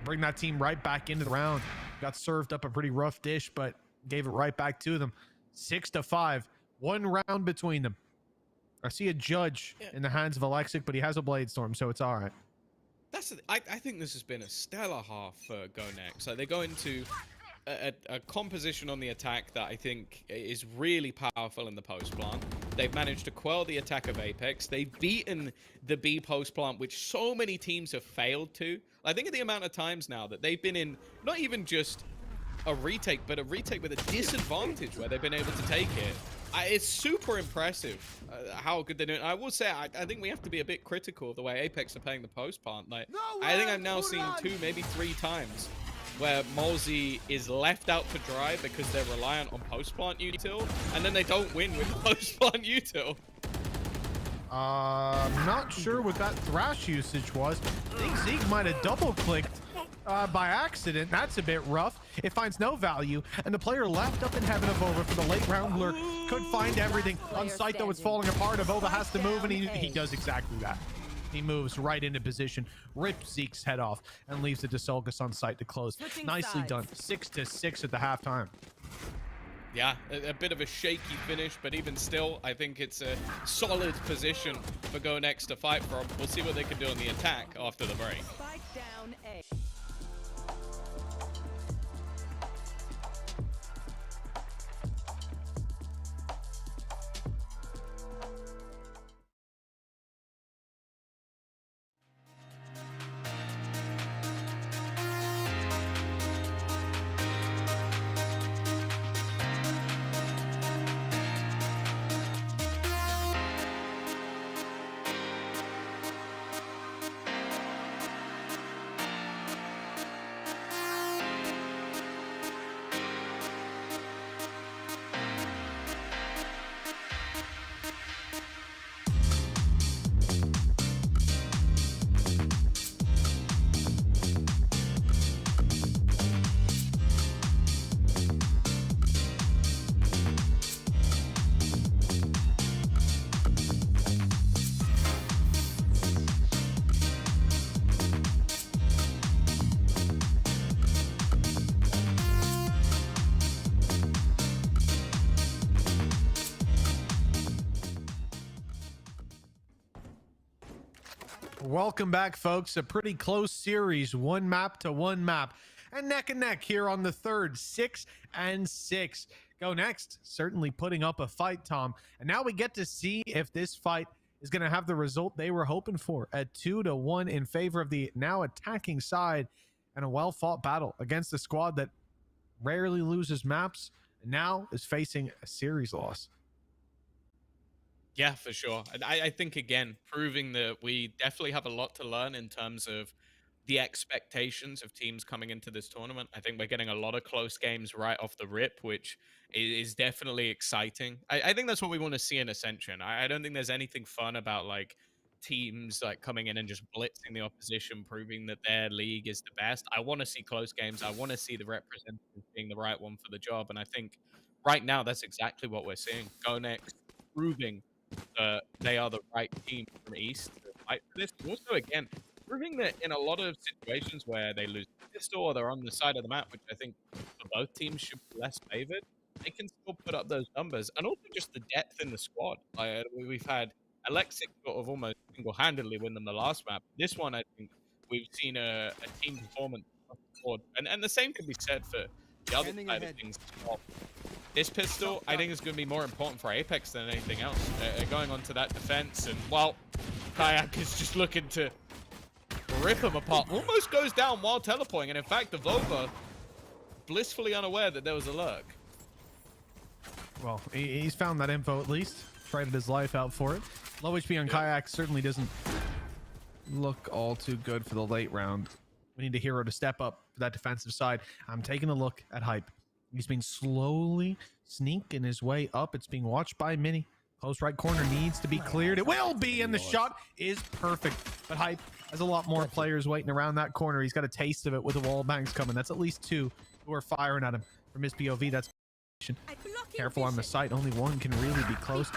Bring that team right back into the round. Got served up a pretty rough dish, but gave it right back to them. 6-5. 1 round between them. I see a judge in the hands of Alexic, but he has a blade storm, so it's all right. I think this has been a stellar half for GoNext. So they go into a composition on the attack that I think is really powerful in the post plant. They've managed to quell the attack of Apex. They've beaten the B post plant, which so many teams have failed to. I think of the amount of times now that they've been in not even just a retake, but a retake with a disadvantage where they've been able to take it. It's super impressive how good they're doing. I will say, I think we have to be a bit critical of the way Apex are playing the post plant. Like, I think I've now seen 2, maybe 3 times where Molesy is left out to dry because they're reliant on post plant util, and then they don't win with post plant util. I'm not sure what that thrash usage was. I think Zeke might have double clicked by accident. That's a bit rough. It finds no value, and the player left up in heaven of Ova for the late round lurk could find everything. On site, though, it's falling apart. Ova has to move, and he does exactly that. He moves right into position, rips Zeke's head off, and leaves the Desolgus on site to close. Nicely done. 6-6 at the halftime. Yeah, a bit of a shaky finish, but even still, I think it's a solid position for GoNext to fight from. We'll see what they can do on the attack after the break. Spike down A. Welcome back, folks. A pretty close series, 1 map to 1 map, and neck here on the third. 6-6. GoNext certainly putting up a fight, Tom, and now we get to see if this fight is going to have the result they were hoping for, at 2-1 in favor of the now attacking side, and a well-fought battle against a squad that rarely loses maps and now is facing a series loss. Yeah, for sure. And I think, again, proving that we definitely have a lot to learn in terms of the expectations of teams coming into this tournament. I think we're getting a lot of close games right off the rip, which is definitely exciting. I think that's what we want to see in Ascension. I don't think there's anything fun about, like, teams like coming in and just blitzing the opposition, proving that their league is the best. I want to see close games. I want to see the representative being the right one for the job. And I think right now that's exactly what we're seeing. GoNext proving that they are the right team from East to fight for this. But also, again, proving that in a lot of situations where they lose the pistol or they're on the side of the map, which I think for both teams should be less favored, they can still put up those numbers. And also just the depth in the squad. Like, we've had Alexic sort of almost single-handedly win them the last map. This one, I think we've seen a team performance across the board. And the same can be said for the other side of things as well. This pistol, I think, is going to be more important for Apex than anything else. Going on to that defense, and, well, Kayak is just looking to rip him apart. Almost goes down while teleporting, and in fact, the Vova, blissfully unaware that there was a lurk. Well, he's found that info at least. Traded his life out for it. Low HP on Kayak certainly doesn't look all too good for the late round. We need a hero to step up for that defensive side. I'm taking a look at Hype. He's been slowly sneaking his way up. It's being watched by Mini. Close right corner needs to be cleared. It will be, and the shot is perfect. But Hype has a lot more players waiting around that corner. He's got a taste of it with the wall bangs coming. That's at least two who are firing at him from his POV. That's careful on the site. Only one can really be close.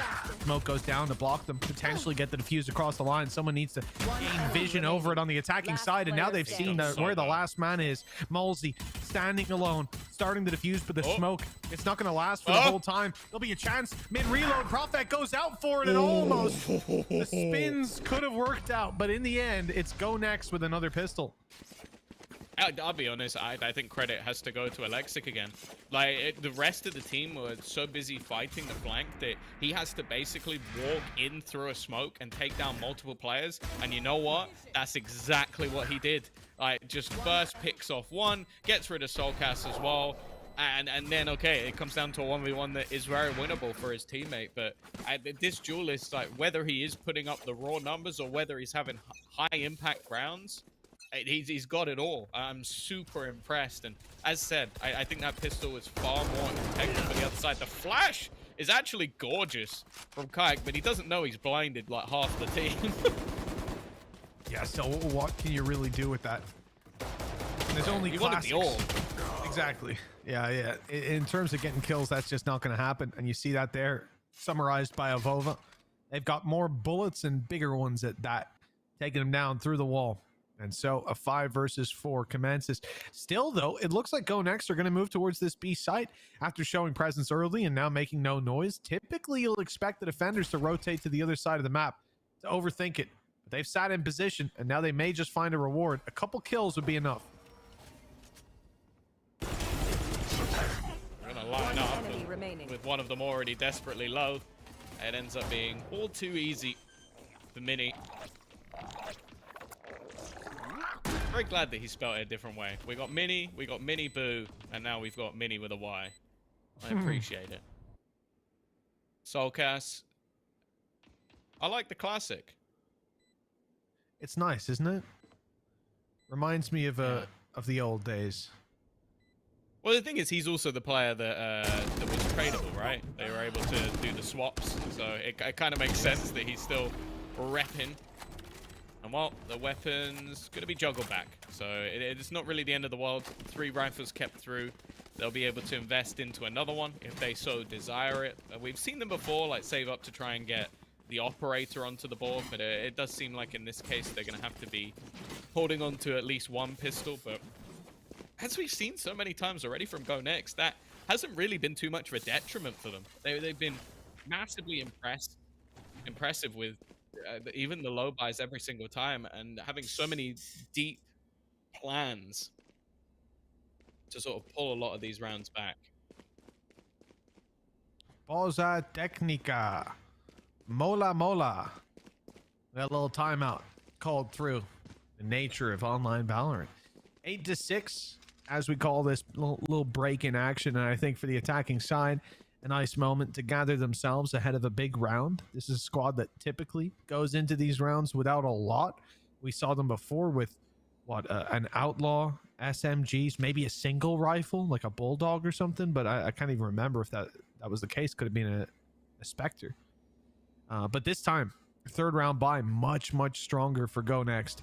Smoke goes down to block them, potentially get the defuse across the line. Someone needs to gain vision over it on the attacking side, and now they've seen where the last man is. Mulsey standing alone, starting the defuse, but the smoke, it's not going to last for the whole time. There'll be a chance. Mid reload, Prophet goes out for it, and almost the spins could have worked out, but in the end, it's GoNext with another pistol. I'll be honest, I think credit has to go to Alexic again. Like, the rest of the team were so busy fighting the flank that he has to basically walk in through a smoke and take down multiple players. And you know what? That's exactly what he did. Like, just first picks off one, gets rid of Soulcast as well. And then, okay, it comes down to a 1v1 that is very winnable for his teammate. But this duelist, like, whether he is putting up the raw numbers or whether he's having high impact rounds, he's got it all. I'm super impressed, and as said, I think that pistol is far more effective on the other side. The flash is actually gorgeous from Kayak, but he doesn't know he's blinded like half the team. Yeah, so what can you really do with that? There's only classics. You wanted the all. Exactly. Yeah. In terms of getting kills, that's just not going to happen, and you see that there, summarized by Avova. They've got more bullets and bigger ones at that, taking them down through the wall. And so a 5 versus 4 commences. Still, though, it looks like GoNext are going to move towards this B site after showing presence early and now making no noise. Typically, you'll expect the defenders to rotate to the other side of the map to overthink it. But they've sat in position, and now they may just find a reward. A couple kills would be enough. We're going to line up with one of them already desperately low. It ends up being all too easy for Mini. Very glad that he spelled it a different way. We got Mini Boo, and now we've got Mini with a Y. I appreciate it. Soulcast. I like the classic. It's nice, isn't it? Reminds me of the old days. Well, the thing is, he's also the player that was tradable, right? They were able to do the swaps, so it kind of makes sense that he's still repping. And well, the weapon's going to be juggled back. So it's not really the end of the world. 3 rifles kept through. They'll be able to invest into another one if they so desire it. We've seen them before, like save up to try and get the operator onto the board. But it does seem like in this case, they're going to have to be holding on to at least one pistol. But as we've seen so many times already from GoNext, that hasn't really been too much of a detriment for them. They've been massively impressive with even the low buys every single time, and having so many deep plans to sort of pull a lot of these rounds back. Pausa técnica. Mola. We got a little timeout called through. The nature of online Valorant. 8-6, as we call this little break in action, and I think for the attacking side, a nice moment to gather themselves ahead of a big round. This is a squad that typically goes into these rounds without a lot. We saw them before with, an outlaw, SMGs, maybe a single rifle, like a bulldog or something, but I can't even remember if that was the case. Could have been a Spectre. But this time, Third round bye, much stronger for GoNext.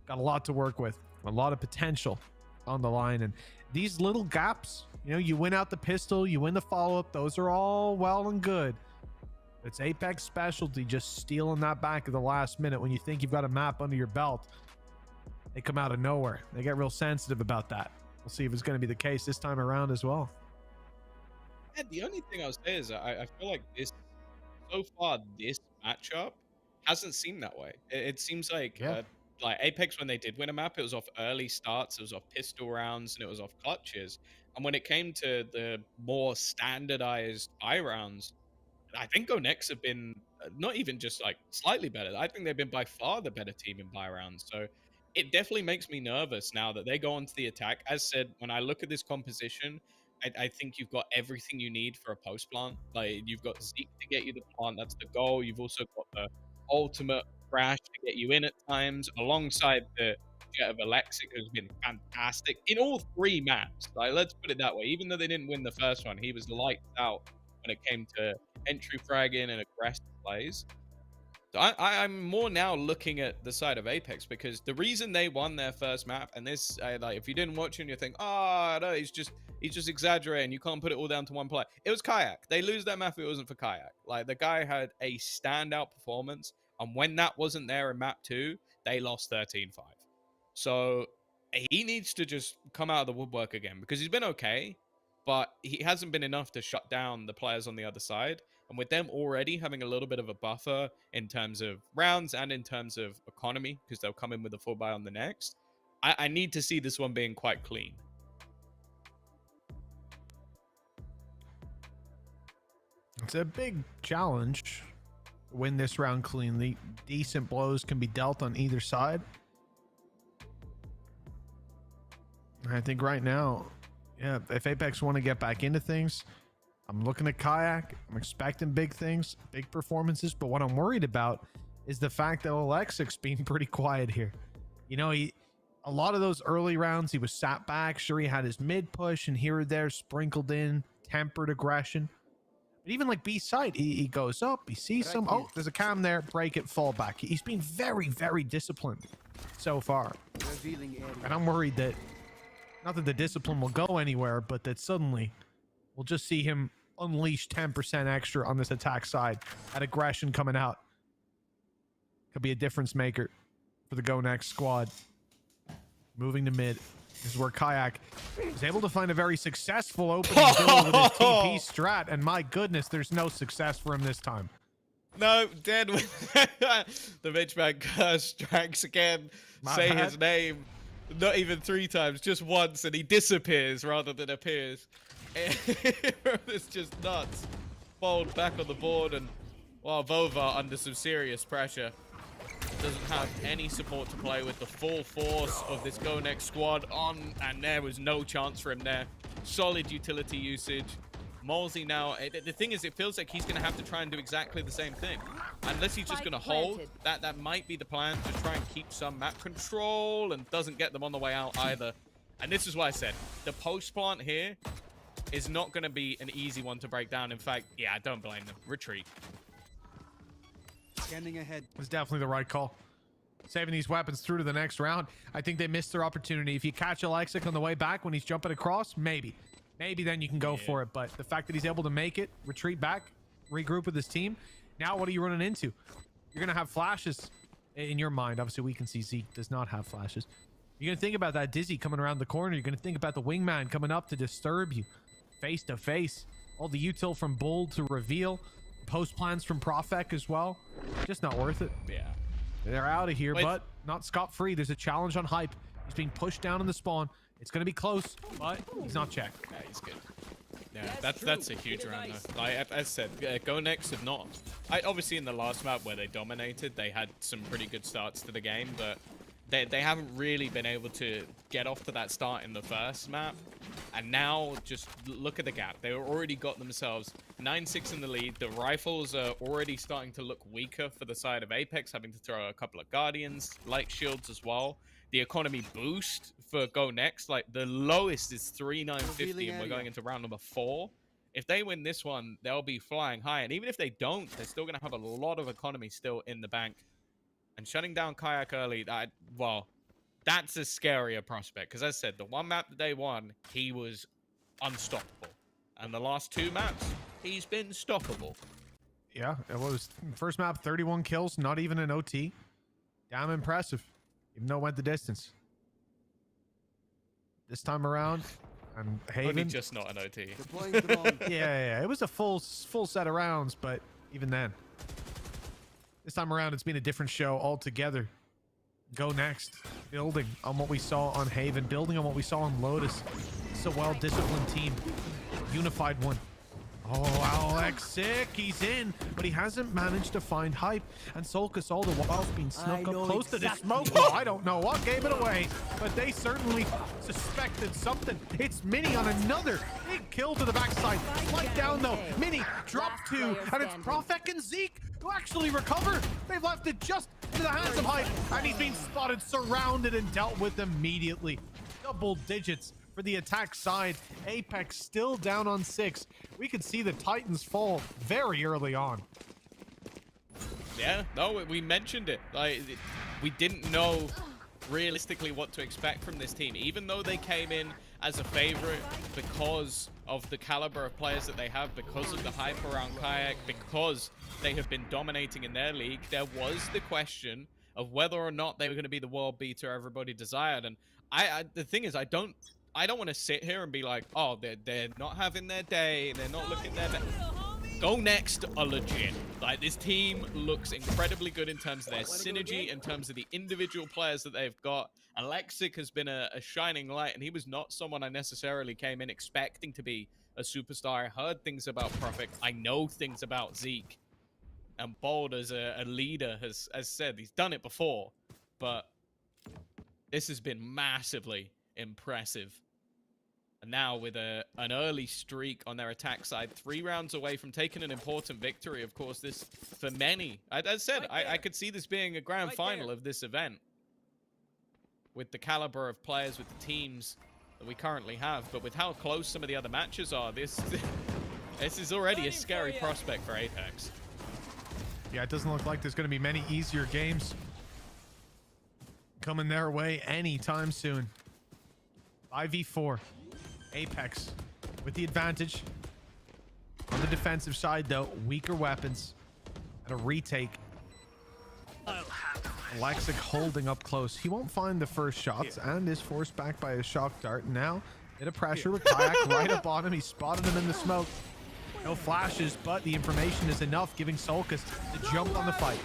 Got a lot to work with, a lot of potential on the line, and these little gaps, you know, you win out the pistol, you win the follow-up, those are all well and good. It's Apex specialty just stealing that back at the last minute when you think you've got a map under your belt. They come out of nowhere. They get real sensitive about that. We'll see if it's going to be the case this time around as well. Yeah, the only thing I'll say is I feel like so far this matchup hasn't seemed that way. It seems like Apex, when they did win a map, it was off early starts, it was off pistol rounds, and it was off clutches. And when it came to the more standardized buy rounds, I think GoNext have been not even just like slightly better. I think they've been by far the better team in buy rounds. So it definitely makes me nervous now that they go onto the attack. As said, when I look at this composition, I think you've got everything you need for a post plant. Like, you've got Zeke to get you the plant, that's the goal. You've also got the ultimate crash to get you in at times, alongside the jet of Alexic, who's been fantastic in all three maps. Like, let's put it that way. Even though they didn't win the first one, he was lights out when it came to entry fragging and aggressive plays. So I'm more now looking at the side of Apex, because the reason they won their first map, and this, like, if you didn't watch it and you think, oh no, he's just exaggerating, you can't put it all down to one player. It was Kayak. They lose that map if it wasn't for Kayak. Like, the guy had a standout performance, and when that wasn't there in map 2, they lost 13-5. So he needs to just come out of the woodwork again, because he's been okay, but he hasn't been enough to shut down the players on the other side. And with them already having a little bit of a buffer in terms of rounds and in terms of economy, because they'll come in with a full buy on the next, I need to see this one being quite clean. It's a big challenge to win this round cleanly. Decent blows can be dealt on either side. I think right now, yeah, if Apex want to get back into things, I'm looking at Kayak. I'm expecting big things, big performances. But what I'm worried about is the fact that Alexic's being pretty quiet here. You know, a lot of those early rounds, he was sat back. Sure, he had his mid push, and here or there sprinkled in tempered aggression. But even like B side, he goes up, he sees some. Oh, there's a cam there. Break it, fall back. He's been very, very disciplined so far. And I'm worried that, not that the discipline will go anywhere, but that suddenly we'll just see him unleash 10% extra on this attack side. That aggression coming out could be a difference maker for the GoNext squad. Moving to mid. This is where Kayak is able to find a very successful opening door with his TP strat. And my goodness, there's no success for him this time. No, dead. The Mitchman curse strikes again. Say his name. Not even 3 times, just once, and he disappears rather than appears. It's just nuts. Fold back on the board, and while Vova under some serious pressure, doesn't have any support to play with. The full force of this GoNext squad on, and there was no chance for him there. Solid utility usage. Molsey now, the thing is, it feels like he's going to have to try and do exactly the same thing. Unless he's just going to hold, that might be the plan, to try and keep some map control, and doesn't get them on the way out either. And this is why I said, the post plant here is not going to be an easy one to break down. In fact, yeah, I don't blame them. Retreat. Scanning ahead. It's definitely the right call. Saving these weapons through to the next round. I think they missed their opportunity. If you catch Alexic on the way back when he's jumping across, maybe then you can go for it. But the fact that he's able to make it, retreat back, regroup with his team, now what are you running into? You're going to have flashes in your mind. Obviously, we can see Zeke does not have flashes. You're going to think about that Dizzy coming around the corner. You're going to think about the wingman coming up to disturb you face to face. All the util from Bold to reveal. Post plans from Profek as well. Just not worth it. Yeah. They're out of here, but not scot-free. There's a challenge on Hype. He's being pushed down in the spawn. It's going to be close, but he's not checked. Yeah, he's good. Yeah, that's a huge round though. Like, as I said, GoNext have not. Obviously, in the last map where they dominated, they had some pretty good starts to the game, but they haven't really been able to get off to that start in the first map. And now, just look at the gap. They already got themselves 9-6 in the lead. The rifles are already starting to look weaker for the side of Apex, having to throw a couple of Guardians, light shields as well. The economy boost for GoNext, like the lowest is 3,950, and we're going into round number 4. If they win this one, they'll be flying high. And even if they don't, they're still going to have a lot of economy still in the bank. And shutting down Kayak early, well, that's a scarier prospect. Because as I said, the one map that they won, he was unstoppable. And the last 2 maps, he's been stoppable. Yeah, it was first map, 31 kills, not even an OT. Damn impressive, even though it went the distance. This time around, and Haven Only just not an OT. yeah, it was a full set of rounds, but even then, this time around, it's been a different show altogether. GoNext, building on what we saw on Haven, building on what we saw on Lotus. It's a well-disciplined team, unified one. Oh, Alex sick. He's in, but he hasn't managed to find hype. And Solkus all the while's been snuck up close to this smoke. Oh, I don't know what gave it away, but they certainly suspected something. It's Mini on another big kill to the backside. Flight down though. Mini dropped 2, and it's Profek and Zeke who actually recover. They've left it just into the hands of hype, and he's been spotted, surrounded, and dealt with immediately. Double digits for the attack side. Apex still down on 6. We could see the Titans fall very early on. Yeah, no, we mentioned it. Like, we didn't know realistically what to expect from this team, even though they came in as a favorite because of the caliber of players that they have, because of the hype around Kayak, because they have been dominating in their league. There was the question of whether or not they were going to be the world beater everybody desired. And the thing is, I don't want to sit here and be like, oh, they're not having their day, they're not looking their best. GoNext are legit. Like, this team looks incredibly good in terms of their synergy, in terms of the individual players that they've got. Alexic has been a shining light, and he was not someone I necessarily came in expecting to be a superstar. I heard things about Profek. I know things about Zeke. And Bold, as a leader, has said he's done it before. But this has been massively impressive. And now with an early streak on their attack side, 3 rounds away from taking an important victory. Of course, this, for many, as I said, I could see this being a grand final of this event. With the caliber of players, with the teams that we currently have. But with how close some of the other matches are, this is already a scary prospect for Apex. Yeah, it doesn't look like there's going to be many easier games coming their way anytime soon. 5v4. Apex with the advantage. On the defensive side, though, weaker weapons and a retake. Alexic holding up close. He won't find the first shots and is forced back by a shock dart. Now, bit of pressure with Kayak right up on him. He spotted him in the smoke. No flashes, but the information is enough, giving Solkus the jump on the fight.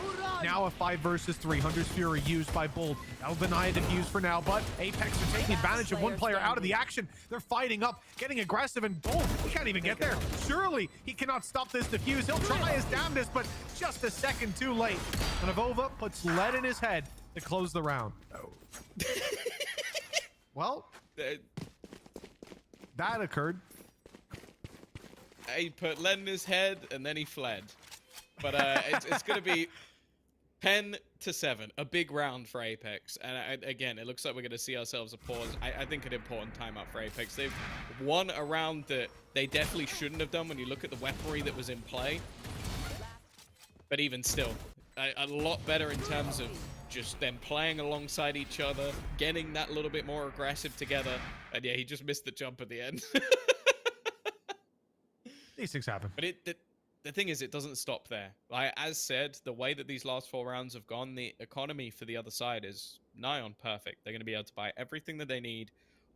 Now a 5 versus 3. Hunter's Fury used by Bold. That'll deny a defuse for now, but Apex are taking advantage of one player out of the action. They're fighting up, getting aggressive, and Bold, he can't even get there. Surely he cannot stop this defuse. He'll try his damnedest, but just a second too late. And Avova puts lead in his head to close the round. Well, that occurred. He put lead in his head, and then he fled. But it's going to be 10-7, a big round for Apex. And again, it looks like we're going to see ourselves a pause. I think an important timeout for Apex. They've won a round that they definitely shouldn't have done when you look at the weaponry that was in play. But even still, a lot better in terms of just them playing alongside each other, getting that little bit more aggressive together. And yeah, he just missed the jump at the end. These things happen. But the thing is, it doesn't stop there. Like, as said, the way that these last 4 rounds have gone, the economy for the other side is nigh on perfect. They're going to be able to buy everything that they need.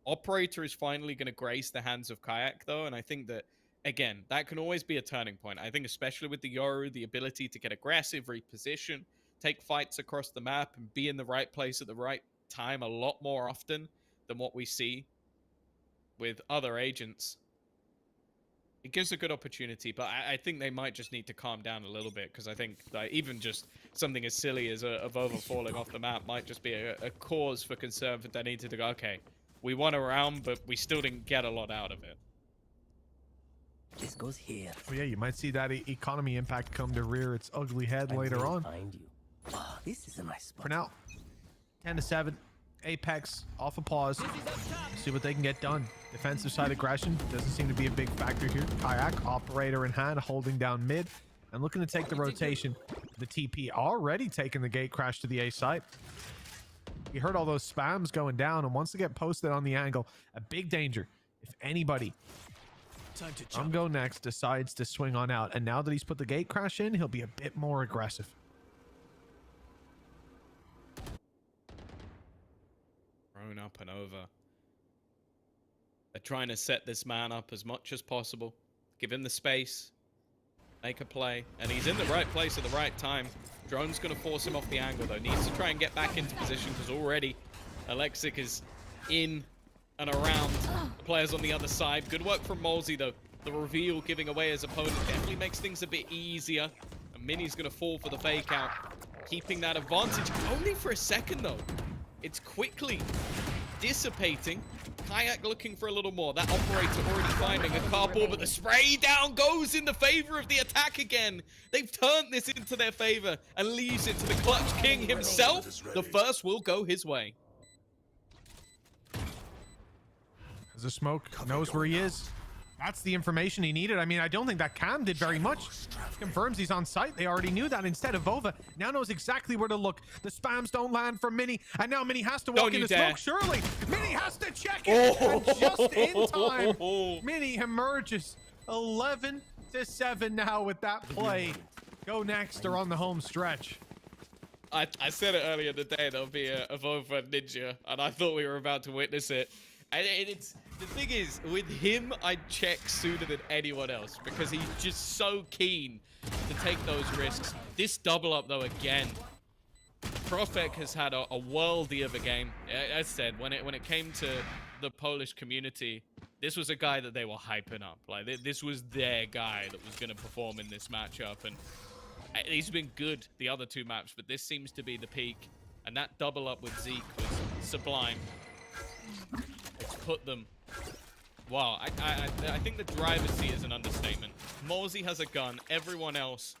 Operator is finally going to grace the hands of Kayak, though, and I think that, again, that can always be a turning point. I think especially with the Yoru, the ability to get aggressive, reposition, take fights across the map, and be in the right place at the right time a lot more often than what we see with other agents. It gives a good opportunity, but I think they might just need to calm down a little bit, because I think like, even just something as silly as of over falling off the map might just be a cause for concern for Danita to go, okay, we won a round, but we still didn't get a lot out of it. This goes here. Well, yeah, you might see that economy impact come to rear its ugly head later on. Find you. Oh, this is a nice spot. For now, 10-7. Apex off a pause. See what they can get done. Defensive side aggression doesn't seem to be a big factor here. Kayak, operator in hand, holding down mid and looking to take the rotation. The TP already taking the gate crash to the A site. You heard all those spams going down, and once they get posted on the angle, a big danger. If anybody on GoNext decides to swing on out, and now that he's put the gate crash in, he'll be a bit more aggressive. Thrown up and over. They're trying to set this man up as much as possible. Give him the space. Make a play. And he's in the right place at the right time. Drone's going to force him off the angle, though. Needs to try and get back into position because already Alexic is in and around the players on the other side. Good work from Molsey, though. The reveal giving away his opponent definitely makes things a bit easier. And Mini's going to fall for the fake out. Keeping that advantage only for a second, though. It's quickly dissipating. Kayak looking for a little more. That operator already finding a carpool, but the spray down goes in the favor of the attack again. They've turned this into their favor and leaves it to the Clutch King himself. The first will go his way. As a smoke knows where he is. That's the information he needed. I mean, I don't think that Cam did very much. Confirms he's on site. They already knew that. Instead of Vova now knows exactly where to look. The spams don't land from Mini, and now Mini has to walk in the smoke. Surely Mini has to check it, and just in time, Mini emerges 11-7 now with that play. GoNext are on the home stretch. I said it earlier in the day. There'll be a Vova ninja, and I thought we were about to witness it. And it's the thing is, with him, I'd check sooner than anyone else because he's just so keen to take those risks. This double up, though, again, Profek has had a worldie of a game. As said, when it came to the Polish community, this was a guy that they were hyping up. Like this was their guy that was going to perform in this matchup, and he's been good the other two maps, but this seems to be the peak. And that double up with Zeke was sublime. It's put them. Wow, I think the driver's seat is an understatement. Molsey has a gun. Everyone else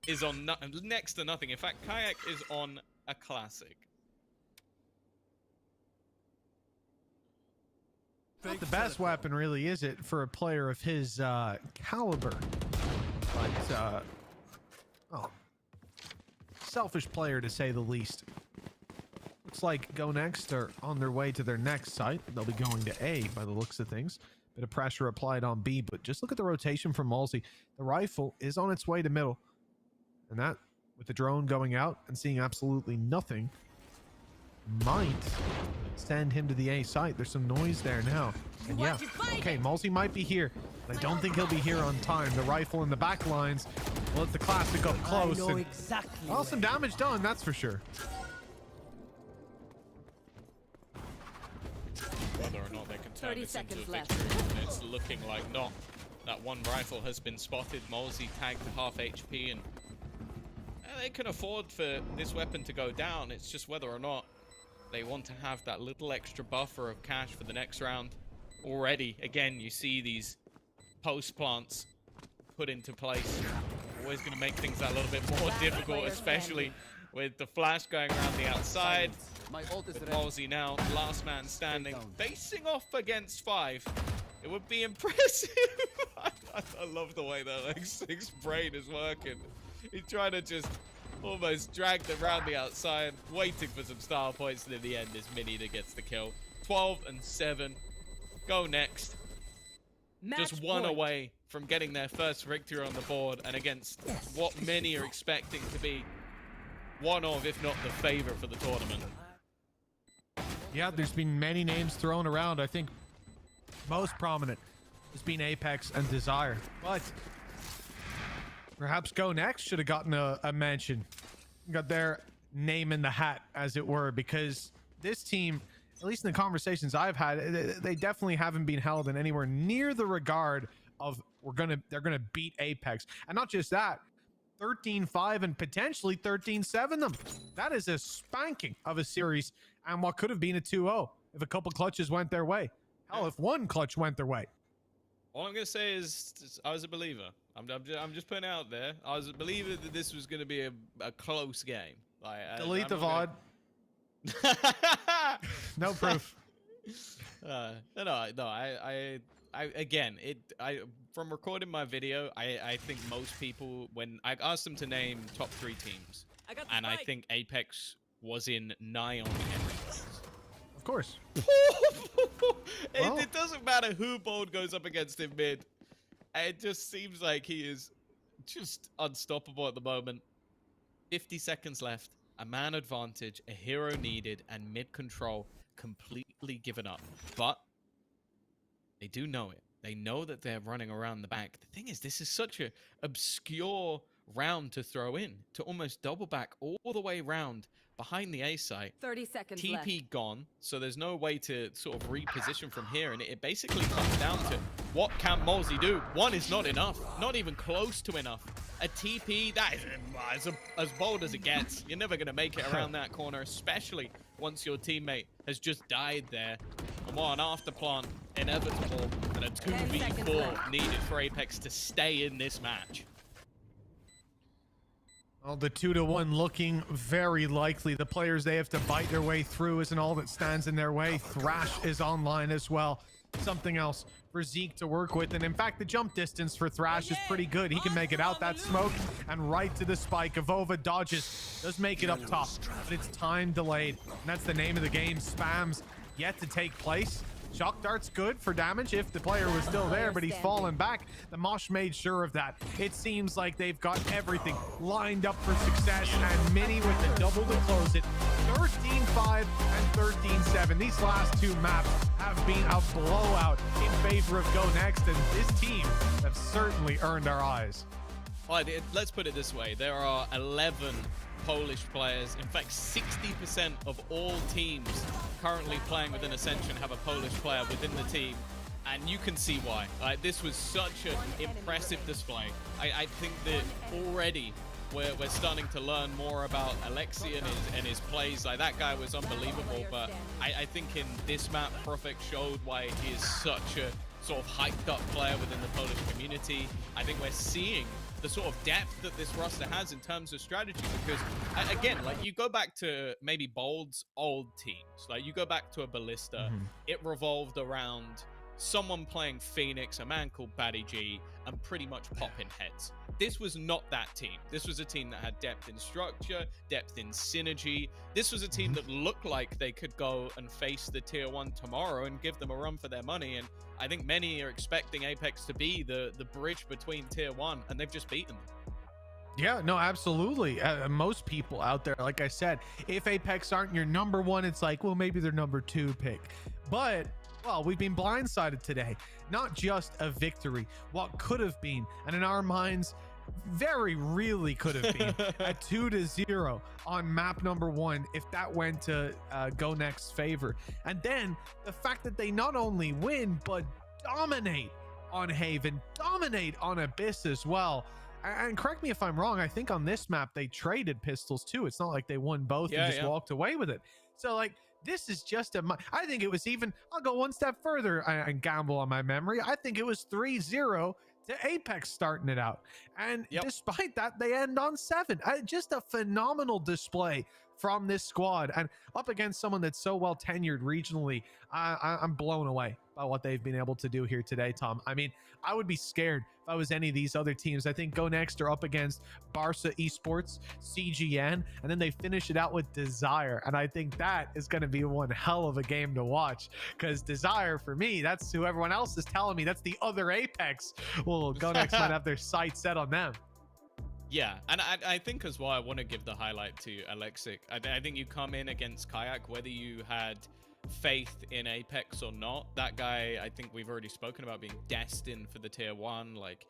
is on next to nothing. In fact, Kayak is on a classic. Not the best weapon, really, is it, for a player of his caliber? But, oh, selfish player to say the least. Looks like GoNext are on their way to their next site. They'll be going to A by the looks of things. Bit of pressure applied on B, but just look at the rotation from Molsey. The rifle is on its way to middle. And that, with the drone going out and seeing absolutely nothing, might send him to the A site. There's some noise there now. And yeah, okay, Molsey might be here, but I don't think he'll be here on time. The rifle in the back lines, well, it's the classic up close. I know and, exactly. well, some damage done, that's for sure. Whether or not they can turn 30 this into seconds a left. victory, it's looking like not. That one rifle has been spotted. Molsey tagged to half HP, and they can afford for this weapon to go down. It's just whether or not they want to have that little extra buffer of cash for the next round. Already, again, you see these post plants put into place. Always going to make things that little bit more difficult, especially with the flash going around the outside. With Molsey now, last man standing, facing off against 5. It would be impressive. I love the way that Alexic's brain is working. He's trying to just almost drag them around the outside, waiting for some star points, and in the end, it's Mini that gets the kill. 12-7. GoNext. Just one away from getting their first victory on the board, and against what many are expecting to be one of, if not the favorite for the tournament. Yeah, there's been many names thrown around. I think most prominent has been Apex and Desire, but perhaps GoNext should have gotten a mention, got their name in the hat, as it were, because this team, at least in the conversations I've had, they definitely haven't been held in anywhere near the regard of they're gonna beat Apex. And not just that, 13-5 and potentially 13-7 them. That is a spanking of a series, and what could have been a 2-0 if a couple clutches went their way. Hell, if one clutch went their way. All I'm gonna say is I was a believer. I'm just putting it out there. I was a believer that this was gonna be a close game. Like, Delete the VOD. No proof. No. I again, from recording my video, I think most people, when I asked them to name top 3 teams, and I think Apex was in nigh on every place. Of course. It doesn't matter who Bold goes up against in mid. It just seems like he is just unstoppable at the moment. 50 seconds left, a man advantage, a hero needed, and mid control completely given up. But they do know it. They know that they're running around the back. The thing is, this is such a obscure round to throw in, to almost double back all the way around behind the A site. 30 seconds TP left. gone, so there's no way to sort of reposition from here, and it basically comes down to what can Molsey do? One is not enough, not even close to enough. A TP, that is as bold as it gets. You're never going to make it around that corner, especially once your teammate has just died there. And what an afterplant, inevitable, and a 2v4 needed for Apex to stay in this match. Well, the 2-1 looking very likely. The players they have to bite their way through isn't all that stands in their way. Thrash is online as well. Something else for Zeke to work with. And in fact, the jump distance for Thrash is pretty good. He can make it out that smoke and right to the spike. Avova dodges, does make it up top, but it's time delayed. And that's the name of the game. Spams yet to take place. Shock dart's good for damage if the player was still there, but he's fallen back. The Mosh made sure of that. It seems like they've got everything lined up for success, and Mini with the double to close it. 13-5 and 13-7. These last 2 maps have been a blowout in favor of GoNext, and this team have certainly earned our eyes. Well, let's put it this way. There are 11 Polish players. In fact, 60% of all teams currently playing within Ascension have a Polish player within the team. And you can see why. This was such an impressive display. I think that already we're starting to learn more about Alexi and his plays. Like, that guy was unbelievable. But I think in this map, Prophet showed why he is such a sort of hyped up player within the Polish community. I think we're seeing the sort of depth that this roster has in terms of strategy, because again, like, you go back to maybe Bold's old teams, like you go back to a Ballista, it revolved around someone playing Phoenix, a man called Batty G, and pretty much popping heads. This was not that team. This was a team that had depth in structure, depth in synergy. This was a team that looked like they could go and face the tier 1 tomorrow and give them a run for their money. And I think many are expecting Apex to be the bridge between tier 1, and they've just beaten them. Yeah, no, absolutely. Most people out there, like I said, if Apex aren't your number 1, it's like, well, maybe they're number 2 pick. But well, we've been blindsided today. Not just a victory, what could have been, and in our minds, very really could have been a 2-0 on map number 1 if that went to GoNext's favor. And then the fact that they not only win, but dominate on Haven, dominate on Abyss as well. And correct me if I'm wrong, I think on this map they traded pistols too. It's not like they won both and just walked away with it. So like, this is just I think it was even, I'll go one step further and gamble on my memory. I think it was 3-0 to Apex starting it out. And despite that, they end on 7. Just a phenomenal display from this squad, and up against someone that's so well tenured regionally. I'm blown away by what they've been able to do here today, Tom. I mean, I would be scared if I was any of these other teams. I think GoNext are up against Barca Esports, CGN, and then they finish it out with Desire. And I think that is going to be one hell of a game to watch, because Desire, for me, that's who everyone else is telling me. That's the other Apex. Well, GoNext might have their sights set on them. Yeah, and I think as well, I want to give the highlight to Alexic. I think you come in against Kayak, whether you had faith in Apex or not, that guy, I think we've already spoken about being destined for the tier 1. Like,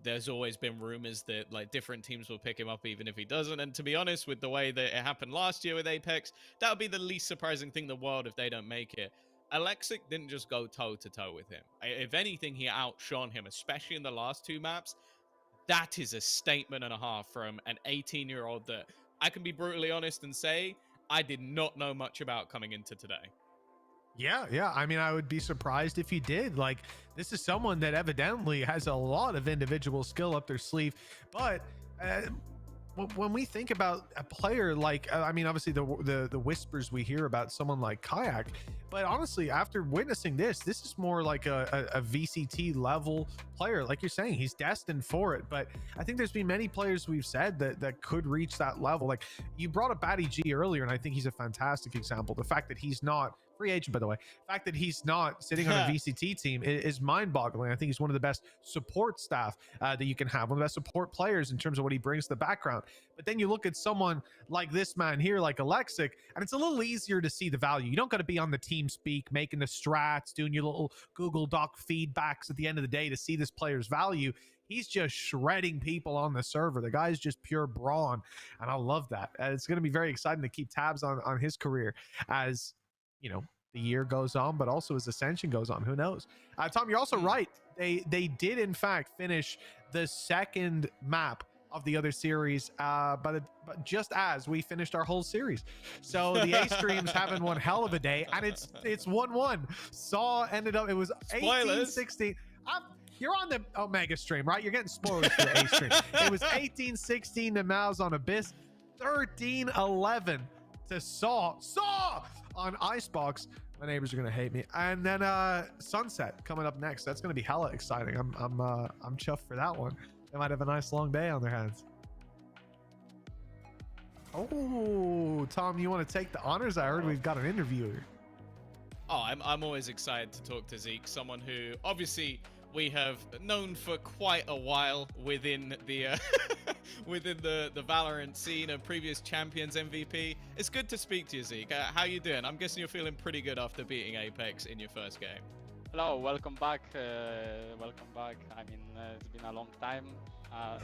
there's always been rumors that like different teams will pick him up even if he doesn't. And to be honest, with the way that it happened last year with Apex, that would be the least surprising thing in the world if they don't make it. Alexic didn't just go toe-to-toe with him. If anything, he outshone him, especially in the last 2 maps. That is a statement and a half from an 18-year-old that I can be brutally honest and say I did not know much about coming into today. Yeah. I mean, I would be surprised if he did. Like, this is someone that evidently has a lot of individual skill up their sleeve, but when we think about a player like, I mean, obviously the whispers we hear about someone like Kayak, but honestly, after witnessing this is more like a VCT level player. Like you're saying, he's destined for it. But I think there's been many players we've said that could reach that level. Like you brought up Batty G earlier, and I think he's a fantastic example. The fact that he's not free agent, by the way, the fact that he's not sitting on a VCT team is mind-boggling. I think he's one of the best support staff that you can have, one of the best support players in terms of what he brings to the background. But then you look at someone like this man here, like Alexic, and it's a little easier to see the value. You don't got to be on the team speak, making the strats, doing your little Google Doc feedbacks at the end of the day to see this player's value. He's just shredding people on the server. The guy's just pure brawn, and I love that. It's going to be very exciting to keep tabs on his career as, you know, the year goes on, but also as Ascension goes on. Who knows? Tom, you're also right. They did in fact finish the second map of the other series, but just as we finished our whole series. So the A stream's having one hell of a day, and it's 1-1. Saw ended up, it was 18-16. You're on the Omega stream, right? You're getting spoilers for the A stream. It was 18-16 to Mouse on Abyss, 13-11 to Saw on Icebox. My neighbors are gonna hate me. And then Sunset coming up next. That's gonna be hella exciting. I'm chuffed for that one. They might have a nice long day on their hands. Oh, Tom, you want to take the honors? I heard we've got an interviewer. Oh, I'm always excited to talk to Zeke, someone who obviously we have known for quite a while within the within the Valorant scene, a previous Champions MVP. It's good to speak to you, Zeke. How you doing? I'm guessing you're feeling pretty good after beating Apex in your first game. Hello, welcome back. Welcome back. I mean, it's been a long time.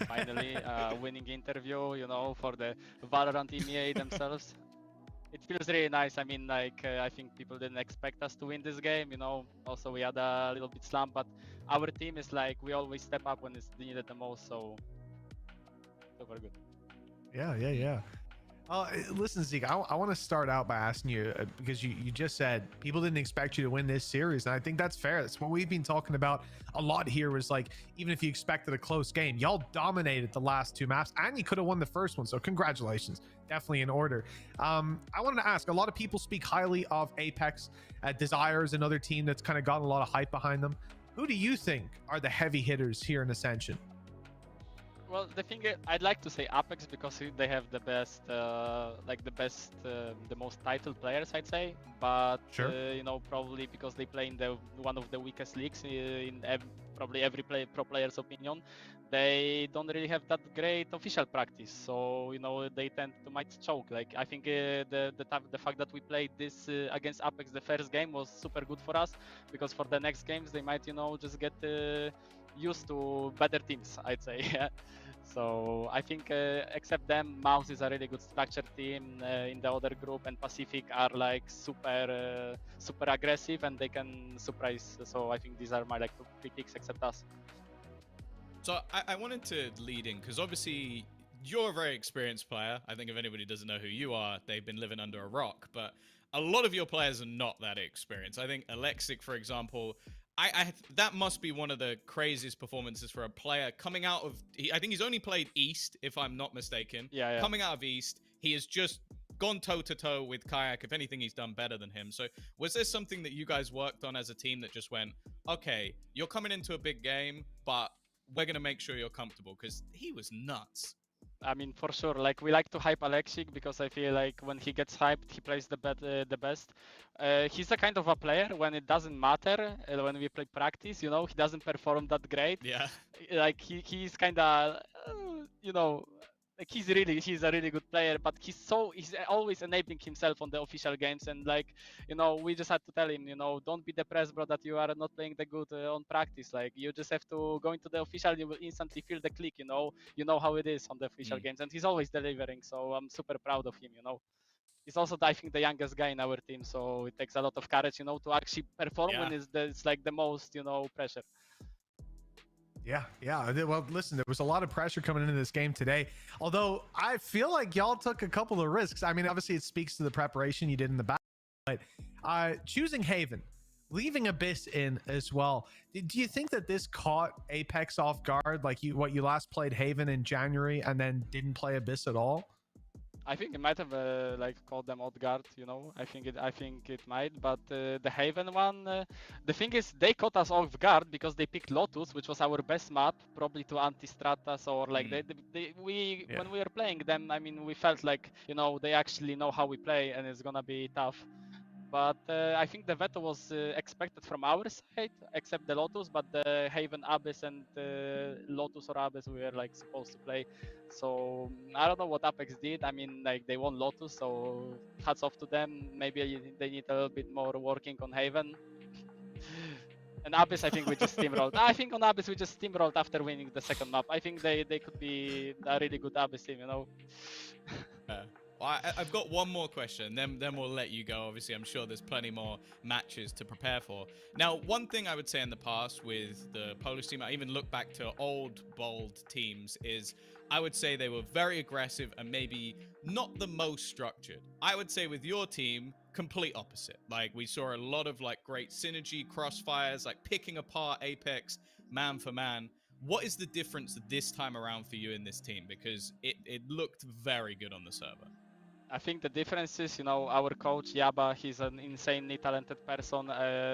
Finally, winning interview, you know, for the Valorant EMEA themselves. It feels really nice. I mean, like, I think people didn't expect us to win this game, you know. Also, we had a little bit slump, but our team is like, we always step up when it's needed the most, so very good. Yeah. Listen, Zeke, I want to start out by asking you, because you just said people didn't expect you to win this series, and I think that's fair. That's what we've been talking about a lot here, was like, even if you expected a close game, y'all dominated the last two maps, and you could have won the first one, so congratulations. Definitely in order. I wanted to ask, a lot of people speak highly of Apex. Desire is another team that's kind of gotten a lot of hype behind them. Who do you think are the heavy hitters here in Ascension? Well, the thing is, I'd like to say Apex because they have the best, the most titled players, I'd say. But sure. You know, probably because they play in one of the weakest leagues in probably every pro player's opinion, they don't really have that great official practice. So you know, they tend to might choke. Like I think the fact that we played this against Apex the first game was super good for us, because for the next games they might, you know, just get used to better teams, I'd say. So I think except them, Mouse is a really good structured team in the other group, and Pacific are like super aggressive and they can surprise. So I think these are my like two picks except us. So I wanted to lead in, because obviously you're a very experienced player. I think if anybody doesn't know who you are, they've been living under a rock. But a lot of your players are not that experienced. I think Alexic, for example, that must be one of the craziest performances for a player coming out of. I think he's only played East, if I'm not mistaken. Yeah. Coming out of East, he has just gone toe to toe with Kayak. If anything, he's done better than him. So, was there something that you guys worked on as a team that just went, okay, you're coming into a big game, but we're gonna make sure you're comfortable? Because he was nuts. I mean, for sure. Like, we like to hype Alexic because I feel like when he gets hyped, he plays the best. He's the kind of a player when it doesn't matter, when we play practice, you know, he doesn't perform that great. Yeah. Like, he's kind of, you know, like he's a really good player, but he's always enabling himself on the official games, and like, you know, we just had to tell him, you know, don't be depressed, bro, that you are not playing the good on practice. Like, you just have to go into the official, you will instantly feel the click, you know how it is on the official games, and he's always delivering. So I'm super proud of him, you know. He's also, I think, the youngest guy in our team, so it takes a lot of courage, you know, to actually perform when it's like the most, you know, pressure. Yeah. Well, listen, there was a lot of pressure coming into this game today, although I feel like y'all took a couple of risks. I mean, obviously it speaks to the preparation you did in the back, but choosing Haven leaving Abyss in as well. Do you think that this caught Apex off guard? Like you last played Haven in January and then didn't play Abyss at all? I think it might have like caught them off guard, you know. I think it might, but the Haven one, the thing is they caught us off guard because they picked Lotus, which was our best map, probably to anti-Stratas or like when we were playing them. I mean, we felt like, you know, they actually know how we play and it's gonna be tough. But I think the veto was expected from our side, except the Lotus. But the Haven, Abyss, and Lotus or Abyss we were like supposed to play. So I don't know what Apex did. I mean, like they won Lotus, so hats off to them. Maybe they need a little bit more working on Haven. And Abyss, I think we just steamrolled. I think on Abyss we just steamrolled after winning the second map. I think they could be a really good Abyss team, you know. Well, I've got one more question, then we'll let you go. Obviously, I'm sure there's plenty more matches to prepare for. Now, one thing I would say in the past with the Polish team, I even look back to old, bold teams, is I would say they were very aggressive and maybe not the most structured. I would say with your team, complete opposite. Like, we saw a lot of like great synergy, crossfires, like picking apart Apex man for man. What is the difference this time around for you in this team? Because it looked very good on the server. I think the difference is, you know, our coach Yaba, he's an insanely talented person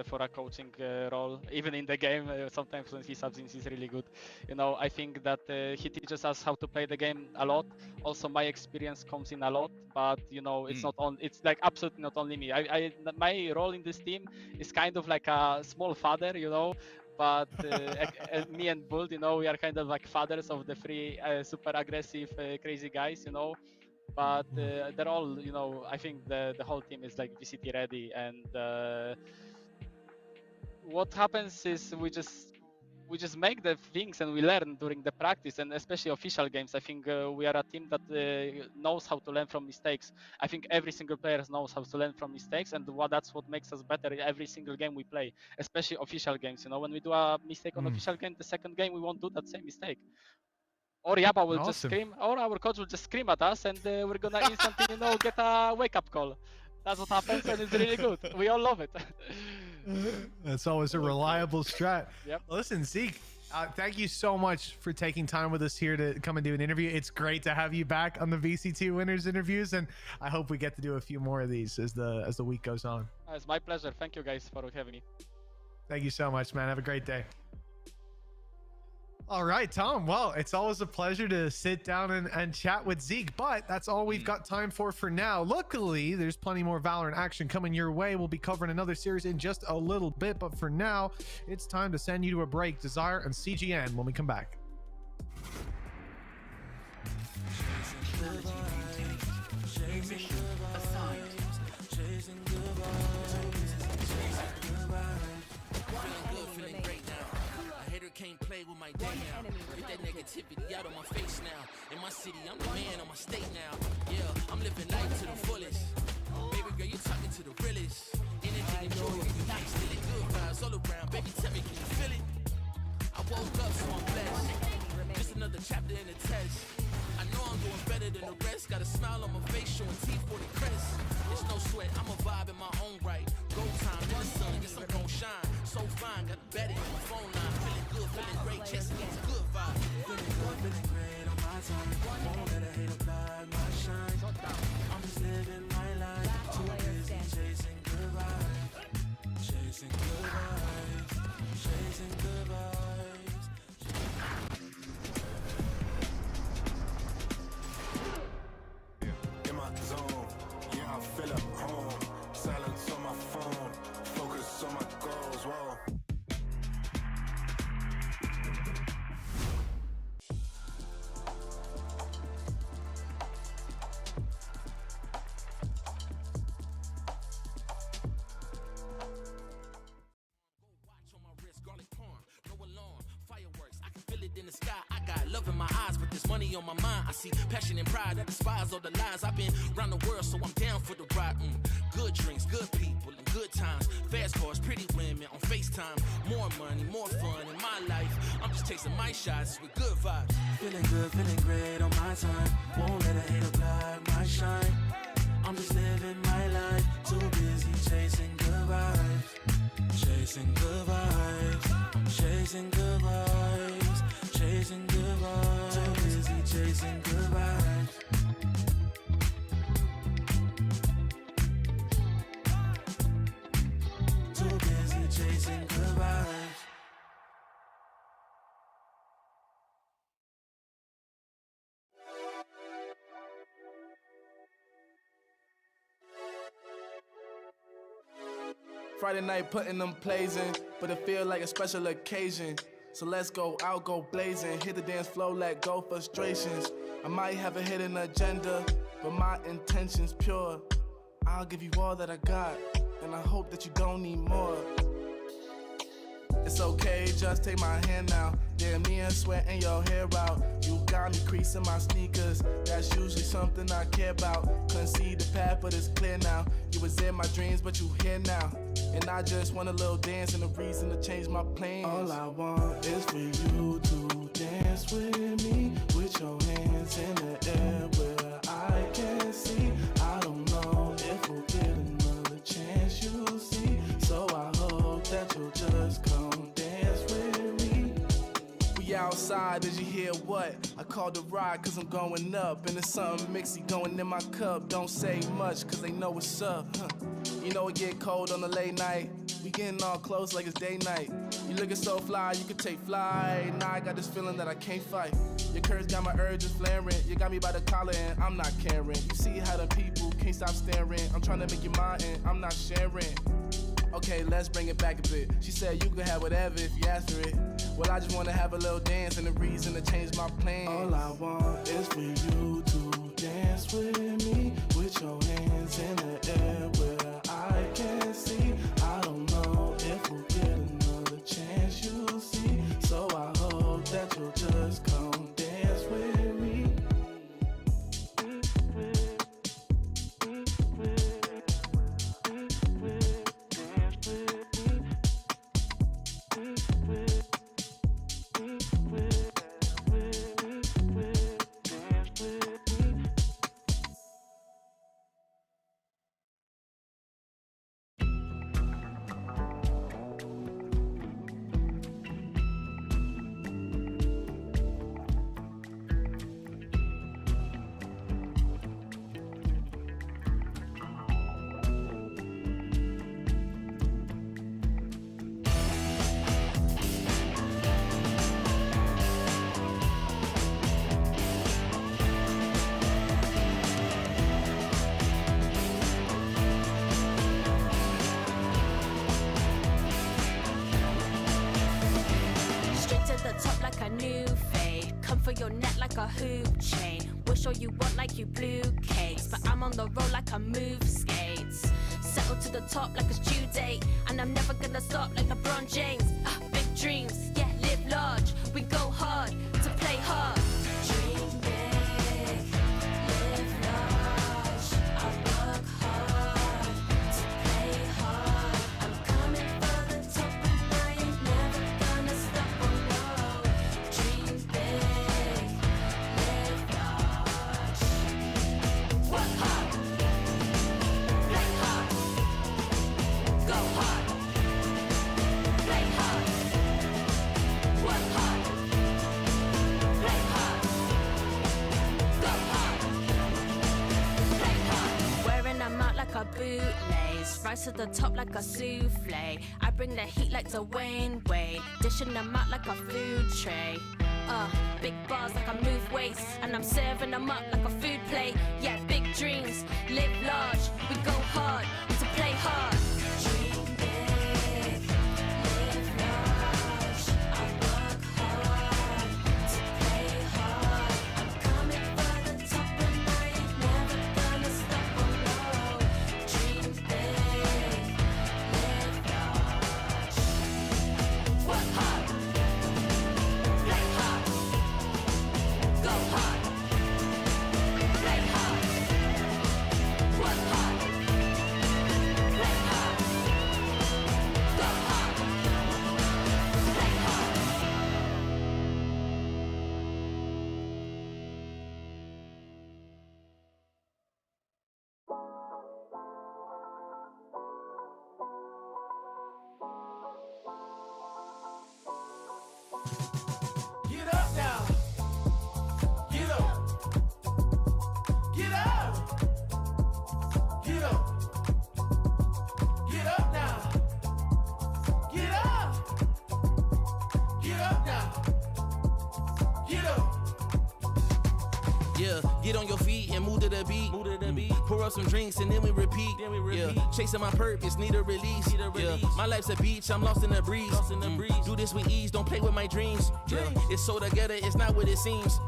for a coaching role. Even in the game, sometimes when he subs in, he's really good. You know, I think that he teaches us how to play the game a lot. Also, my experience comes in a lot, but you know, it's not on. It's like absolutely not only me. My role in this team is kind of like a small father, you know. But me and Bull, you know, we are kind of like fathers of the three super aggressive, crazy guys, you know. But they're all, you know, I think the whole team is like VCT ready, and what happens is we just make the things and we learn during the practice, and especially official games. I think we are a team that knows how to learn from mistakes. I think every single player knows how to learn from mistakes, and that's what makes us better every single game we play, especially official games. You know, when we do a mistake on official game, the second game we won't do that same mistake. Or Yaba will just scream, or our coach will just scream at us, and we're gonna instantly, you know, get a wake-up call. That's what happens, and it's really good. We all love it. That's always a reliable strat. Yep. Listen, Zeke, thank you so much for taking time with us here to come and do an interview. It's great to have you back on the VCT Winners interviews, and I hope we get to do a few more of these as the week goes on. It's my pleasure. Thank you guys for having me. Thank you so much, man. Have a great day. All right, Tom. Well, it's always a pleasure to sit down and chat with Zeke, but that's all we've got time for now. Luckily, there's plenty more Valorant action coming your way. We'll be covering another series in just a little bit, but for now, it's time to send you to a break. Desire and CGN when we come back. Can't play with my day now. Get that negativity out of my face now. In my city, I'm the man on my state now. Yeah, I'm living life to the fullest. Baby girl, you talking to the realest. Anything and joy, you nice, feeling good vibes all around. Baby, tell me, can you feel it? I woke up, so I'm blessed. Just another chapter in the test. I know I'm doing better than the rest. Got a smile on my face, showing teeth for the crest. It's no sweat, I'm a vibe in my own right. Go time in the sun, guess I'm gon' shine. So fine, got a baddie on my phone line. Feeling good, feeling great, chasing these good vibes. Feeling good, feeling great on my time. Won't let a hater blind my shine. I'm just living my life. Too busy chasing good vibes. Chasing good vibes. Chasing good vibes. In my zone, yeah, I feel at home. Silence on my phone, focus on my goals. Whoa. In the sky, I got love in my eyes, but there's money on my mind. I see passion and pride, I despise all the lies. I've been around the world, so I'm down for the ride. Good drinks, good people, and good times. Fast cars, pretty women on FaceTime. More money, more fun in my life. I'm just chasing my shots with good vibes. Feeling good, feeling great on my time. Won't let a hater blind my shine. I'm just living my life. Too busy chasing good vibes. Friday night putting them plays in, but it feel like a special occasion. So let's go out, go blazing, hit the dance floor, let go frustrations. I might have a hidden agenda, but my intention's pure. I'll give you all that I got, and I hope that you don't need more. It's okay, just take my hand now. Damn, me and sweating your hair out. You got me creasing my sneakers. That's usually something I care about. Couldn't see the path, but it's clear now. You was in my dreams, but you here now. And I just want a little dance and a reason to change my plans. All I want is for you to dance with me, with your hands in the air where I can see. I don't know if we'll get another chance, you'll see. So I hope that you'll just come dance with me. We outside, did you hear what? I called a ride cause I'm going up. And there's something mixy going in my cup. Don't say much cause they know what's up. You know it get cold on the late night. We getting all close like it's day night. You looking so fly, you could take flight. Now I got this feeling that I can't fight. Your curves got my urges flaring. You got me by the collar and I'm not caring. You see how the people can't stop staring. I'm trying to make you mine and I'm not sharing. Okay, let's bring it back a bit. She said you could have whatever if you ask for it. Well, I just wanna have a little dance and a reason to change my plans. All I want is for you to dance with me, with your hands in the air where I can see. I don't know if we'll get another chance, you'll see. So I hope that you'll just come dance with me. A hoop chain. Wish all you want like you blue cakes, but I'm on the road like I move skates. Settle to the top like it's due date, and I'm never gonna stop like LeBron James. Big dreams, yeah, live large. We go hard to play hard. Dream big, live large. I work hard to play hard. I'm coming for the top, and I ain't never gonna stop. Oh no, dream big. A bootlace, rise to the top like a souffle. I bring the heat like Dwayne Wade, dishing them out like a food tray. Big bars like I move weights, and I'm serving them up like a food plate. Yeah, big dreams, live large. We go hard to play hard. Dream big, live large. I work hard to play hard. I'm coming for the top, and I ain't never gonna stop. Dream big, live large. Work hard, play hard, go hard, play hard, work hard, play hard. Get on your feet and move to the beat. Pour up some drinks and then we repeat. Yeah, chasing my purpose, need a release. Yeah, my life's a beach, I'm lost in the breeze. Do this with ease, don't play with my dreams. Yeah, it's so together, it's not what it seems.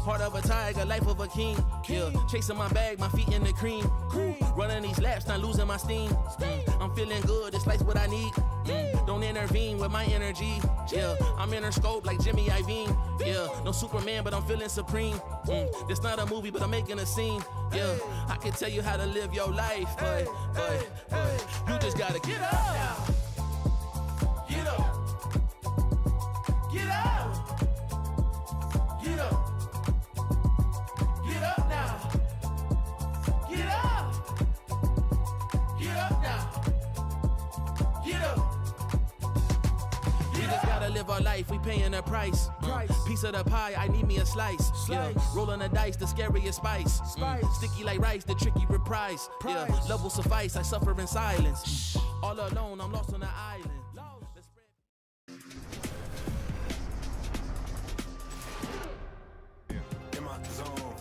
Heart of a tiger, life of a king. Yeah, chasing my bag, my feet in the cream. Running these laps, not losing my steam. I'm feeling good, this life's what I need. Don't intervene with my energy. Yeah, I'm in her scope like Jimmy Iovine. Yeah, no Superman, but I'm feeling supreme. This not a movie, but I'm making a scene. Yeah, I can tell you how to live your life, but you just gotta get up. Get up. Get up. Get up. Get up now. Get up. Get up now. Get up. We just gotta live our life, we paying a price. Piece of the pie, I need me a slice. Yeah, rolling the dice, the scariest spice. Sticky like rice, the tricky reprise. Yeah, love will suffice, I suffer in silence. All alone, I'm lost on the island. In my zone,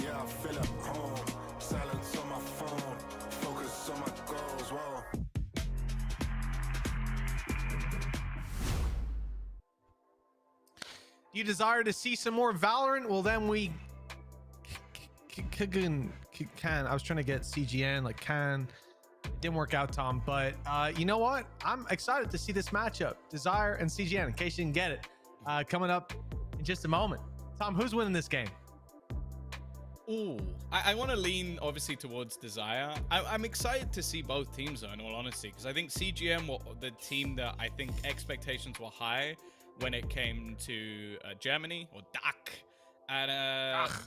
yeah, I feel at home. Silence on my phone, focus on my goals. Whoa. You desire to see some more Valorant? Well, then we can. I was trying to get CGN like can. It didn't work out, Tom. But you know what? I'm excited to see this matchup, Desire and CGN. In case you didn't get it, coming up in just a moment. Tom, who's winning this game? Ooh, I want to lean obviously towards Desire. I'm excited to see both teams though, in all honesty, because I think CGM were the team that I think expectations were high when it came to Germany or DAC, and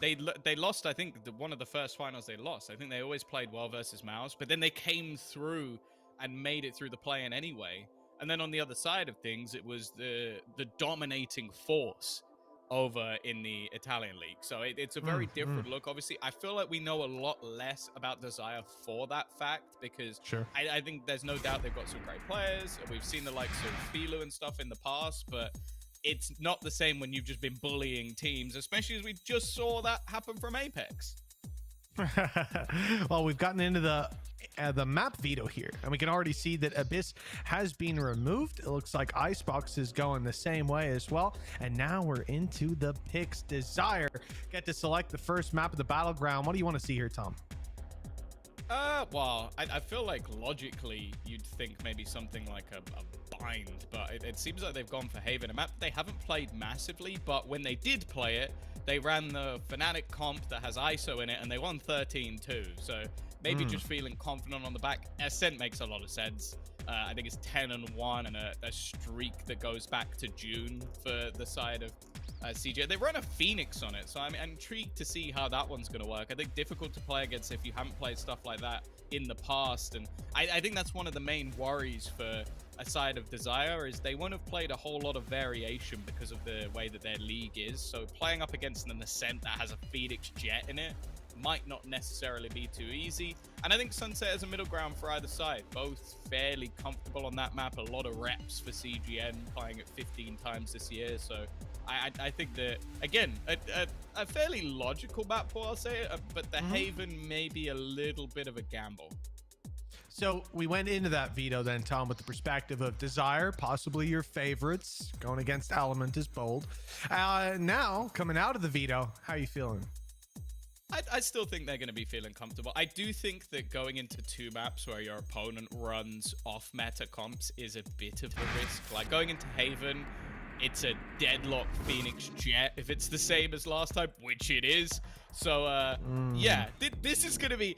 they lost. I think one of the first finals they lost. I think they always played well versus Mouse, but then they came through and made it through the play-in anyway. And then on the other side of things, it was the dominating force over in the Italian league. So it's a very different look. Obviously, I feel like we know a lot less about Desire for that fact, because I think there's no doubt they've got some great players. We've seen the likes of Filu and stuff in the past, but it's not the same when you've just been bullying teams, especially as we just saw that happen from Apex. Well, we've gotten into the map veto here, and we can already see that Abyss has been removed. It looks like Icebox is going the same way as well, and now we're into the picks. Desire get to select the first map of the battleground. What do you want to see here, Tom? Well, I feel like logically you'd think maybe something like a bind, but it seems like they've gone for Haven, a map that they haven't played massively, but when they did play it, they ran the Fnatic comp that has ISO in it, and they won 13-2. So maybe just feeling confident on the back. Ascent makes a lot of sense. I think it's 10-1 and a streak that goes back to June for the side of CJ. They run a Phoenix on it, so I'm intrigued to see how that one's going to work. I think difficult to play against if you haven't played stuff like that in the past, and I think that's one of the main worries for a side of Desire, is they won't have played a whole lot of variation because of the way that their league is. So playing up against an Ascent that has a Phoenix Jet in it might not necessarily be too easy. And I think Sunset is a middle ground for either side, both fairly comfortable on that map. A lot of reps for CGN, playing it 15 times this year. So I think that, again, a fairly logical map pool, I'll say, but the Haven may be a little bit of a gamble. So we went into that veto then, Tom, with the perspective of Desire, possibly your favorites. Going against Element is bold. Now, coming out of the veto, how are you feeling? I still think they're going to be feeling comfortable. I do think that going into two maps where your opponent runs off-meta comps is a bit of a risk. Like going into Haven, it's a deadlock Phoenix Jet if it's the same as last time, which it is. So yeah, this is gonna be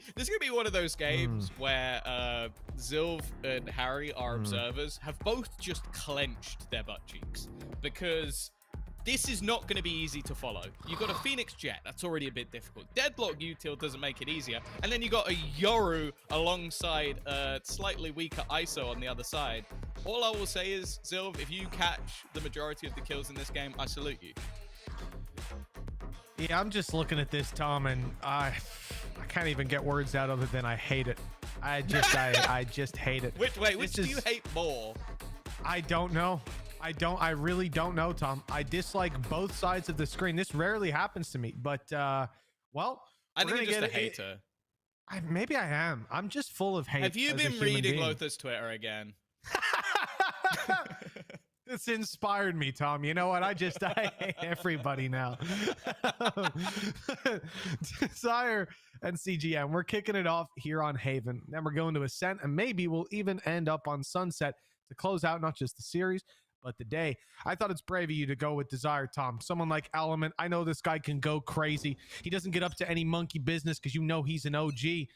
one of those games where Zilv and Harry, our observers, have both just clenched their butt cheeks, because this is not going to be easy to follow. You got a Phoenix Jet, that's already a bit difficult. Deadlock Util doesn't make it easier, and then you got a Yoru alongside a slightly weaker ISO on the other side. All I will say is, Zilv, if you catch the majority of the kills in this game, I salute you. Yeah, I'm just looking at this, Tom, and I can't even get words out other than I hate it. I just hate it. Which do you hate more? I don't know. I really don't know, Tom. I dislike both sides of the screen. This rarely happens to me, but well, I We're think you're gonna just a get hater. Maybe I am. I'm just full of hate. Have you as a been human reading being. Lothar's Twitter again? It's inspired me, Tom. You know what? I hate everybody now. Desire and CGM. We're kicking it off here on Haven. Then we're going to Ascent, and maybe we'll even end up on Sunset to close out not just the series, but the day. I thought it's brave of you to go with Desire, Tom. Someone like Element. I know this guy can go crazy. He doesn't get up to any monkey business because you know he's an OG, and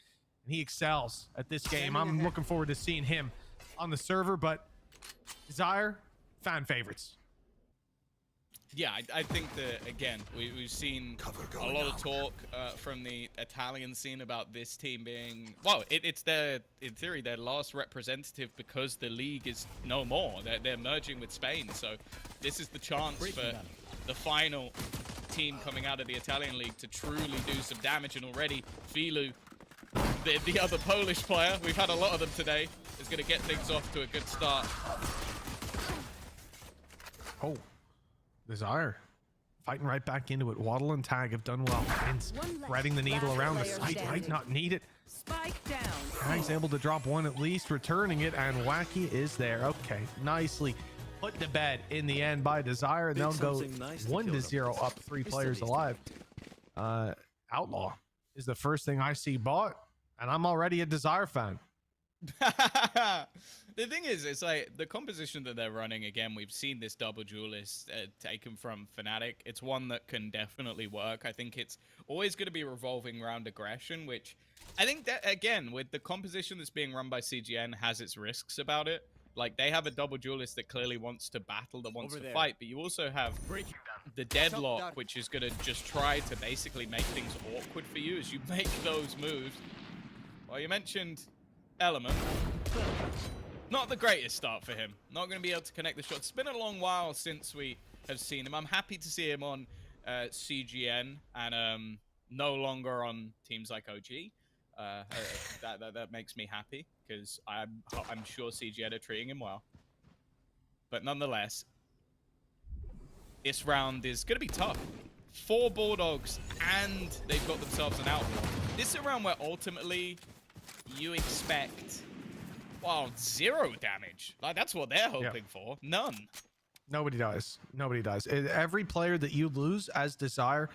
he excels at this game. I'm looking forward to seeing him on the server, but Desire, fan favorites. Yeah, I think that, again, we've seen a lot of talk from the Italian scene about this team being, well, it's their, in theory, their last representative because the league is no more. They're merging with Spain, so this is the chance for the final team coming out of the Italian league to truly do some damage, and already Filu, the other Polish player, we've had a lot of them today, is going to get things off to a good start. Oh, Desire fighting right back into it. Waddle and Tag have done well. Vince threading the needle around the site. Might not need it. Spike down. Tag's able to drop one at least, returning it, and Wacky is there. Okay, nicely put to bed in the end by Desire, and they'll go 1-0 up, 3 players alive. Outlaw is the first thing I see bought, and I'm already a Desire fan. The thing is, it's like the composition that they're running, again, we've seen this double duelist taken from Fnatic. It's one that can definitely work. I think it's always going to be revolving around aggression, which I think that, again, with the composition that's being run by CGN, has its risks about it. Like, they have a double duelist that clearly wants to battle, that wants to fight, but you also have the deadlock, which is going to just try to basically make things awkward for you as you make those moves. Well, you mentioned Element. Not the greatest start for him. Not going to be able to connect the shots. It's been a long while since we have seen him. I'm happy to see him on CGN and no longer on teams like OG. That makes me happy because I'm sure CGN are treating him well. But nonetheless, this round is going to be tough. 4 Bulldogs and they've got themselves an outlaw. This is a round where ultimately you expect, well, 0 damage. Like, that's what they're hoping for. None. Nobody dies. Nobody dies. Every player that you lose as Desire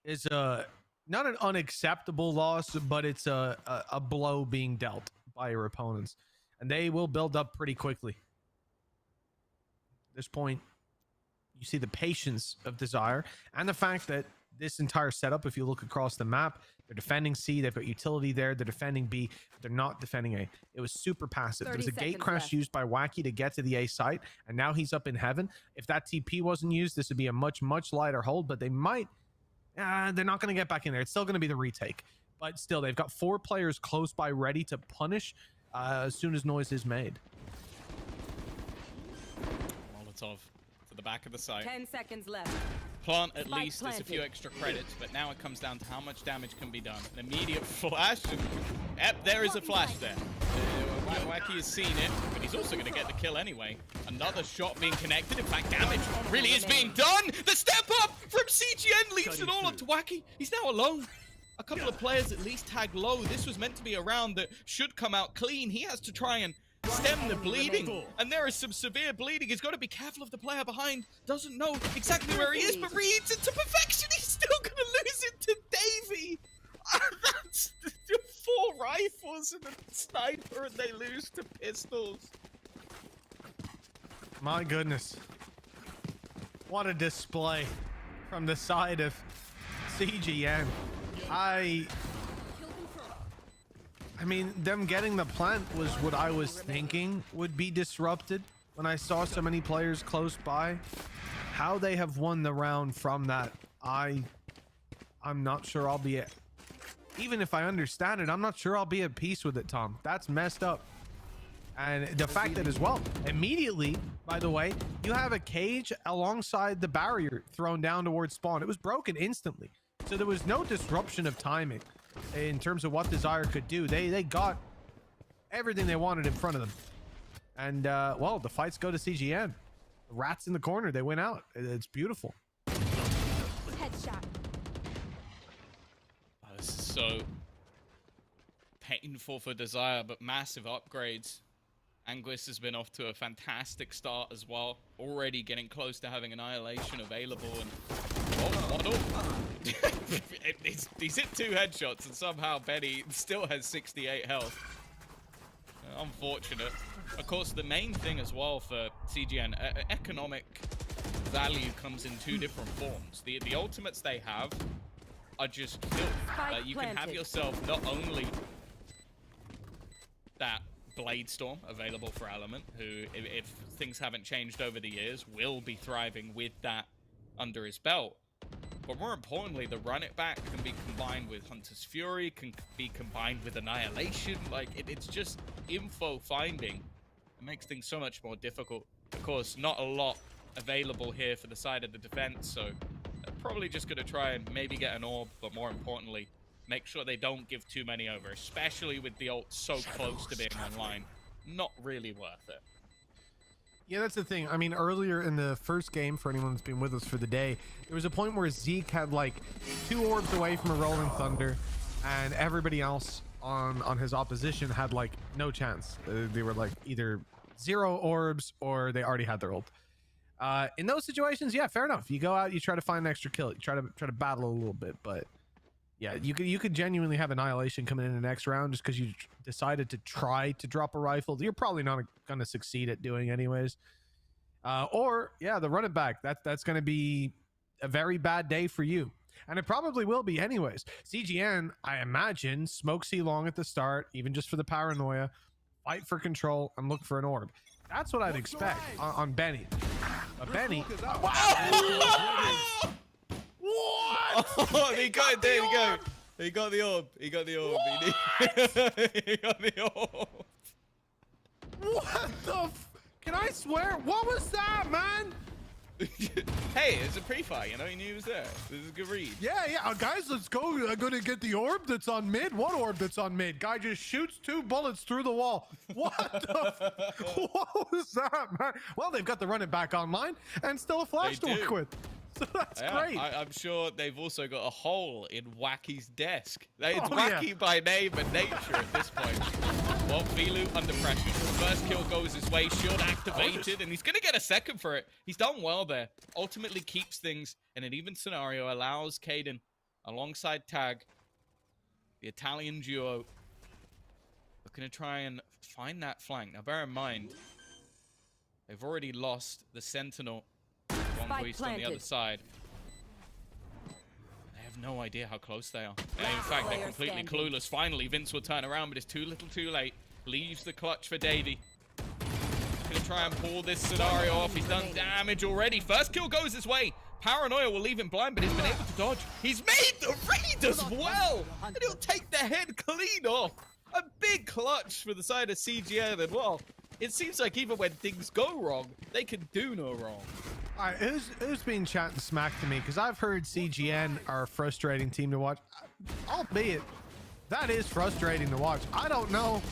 is not an unacceptable loss, but it's a blow being dealt by your opponents. And they will build up pretty quickly. At this point, you see the patience of Desire and the fact that this entire setup, if you look across the map, they're defending C, they've got utility there, they're defending B, but they're not defending A. It was super passive. There was a gate crash used by Wacky to get to the A site, and now he's up in heaven. If that TP wasn't used, this would be a much, much lighter hold, but they might, they're not going to get back in there. It's still going to be the retake, but still, they've got 4 players close by ready to punish as soon as noise is made. Molotov to the back of the site. 10 seconds left. Plant at least there's a few extra credits, but now it comes down to how much damage can be done. An immediate flash, and yep, there is a flash there. Wacky has seen it, but he's also going to get the kill anyway. Another shot being connected. In fact, damage really is being done. The step up from CGN leaves it all up to Wacky. He's now alone. A couple of players at least tag low. This was meant to be a round that should come out clean. He has to try and stem the bleeding, and there is some severe bleeding. He's got to be careful of the player behind. Doesn't know exactly where he is, but reads it to perfection. He's still going to lose it to Davey. That's 4 rifles and a sniper, and they lose to pistols. My goodness. What a display from the side of CGN. I mean, them getting the plant was what I was thinking would be disrupted when I saw so many players close by. How they have won the round from that, I'm not sure I'll be at, even if I understand it, I'm not sure I'll be at peace with it, Tom. That's messed up. And the fact that as well, immediately, by the way, you have a cage alongside the barrier thrown down towards spawn. It was broken instantly. So there was no disruption of timing in terms of what Desire could do. They got everything they wanted in front of them. And, well, the fights go to CGN. The rats in the corner, they win out. It's beautiful. Headshot. Oh, this is So painful for Desire, but massive upgrades. Anguis has been off to a fantastic start as well. Already getting close to having Annihilation available. And oh, model. He's hit 2 headshots, and somehow Benny still has 68 health. Unfortunate. Of course, the main thing as well for CGN, economic value comes in 2 different forms. The ultimates they have are just filth. You can have yourself not only that Blade Storm available for Element, who, if things haven't changed over the years, will be thriving with that under his belt. But more importantly, the run it back can be combined with Hunter's Fury, can be combined with Annihilation. Like, it's just info finding. It makes things so much more difficult. Of course, not a lot available here for the side of the defense, so they're probably just going to try and maybe get an orb, but more importantly, make sure they don't give too many over, especially with the ult so close to being online. Not really worth it. Yeah, that's the thing. I mean, earlier in the first game, for anyone that's been with us for the day, there was a point where Zeke had like 2 orbs away from a Rolling Thunder, and everybody else on his opposition had like no chance. They were like either 0 orbs or they already had their ult. In those situations, yeah, fair enough. You go out, you try to find an extra kill, you try to battle a little bit, but yeah, you could genuinely have Annihilation coming in the next round just because you decided to try to drop a rifle. You're probably not going to succeed at doing anyways. Or yeah, the run it back. That's going to be a very bad day for you, and it probably will be anyways. CGN, I imagine, smoke C long at the start, even just for the paranoia, fight for control, and look for an orb. That's what I'd expect on Benny. But Benny, what? Oh, he got it. There you go. He got the orb. He got the orb. He got the orb. What the can I swear? What was that, man? Hey, it's a pre-fight, you know, he knew he was there. This is a good read. Yeah, guys, let's go. I'm gonna get the orb that's on mid. What orb that's on mid? Guy just shoots 2 bullets through the wall. What the what was that, man? Well, they've got the run it back online and still a flash to work with. So that's great. I'm sure they've also got a hole in Wacky's desk. It's Wacky by name and nature at this point. Well, Vilu under pressure. First kill goes his way. Shield activated, and he's going to get a second for it. He's done well there. Ultimately keeps things in an even scenario. Allows Caden alongside Tag, the Italian duo, looking to try and find that flank. Now, bear in mind, they've already lost the Sentinel. Beast on the other side. They have no idea how close they are. In fact, they're completely clueless. Finally, Vince will turn around, but it's too little too late. Leaves the clutch for Davey. Gonna try and pull this scenario off. He's done damage already. First kill goes his way. Paranoia will leave him blind, but he's been able to dodge. He's made the read as well! And he'll take the head clean off. A big clutch for the side of CGN as well. It seems like even when things go wrong, they can do no wrong. All right, who's been chatting smack to me? Because I've heard CGN are a frustrating team to watch. Albeit, that is frustrating to watch. I don't know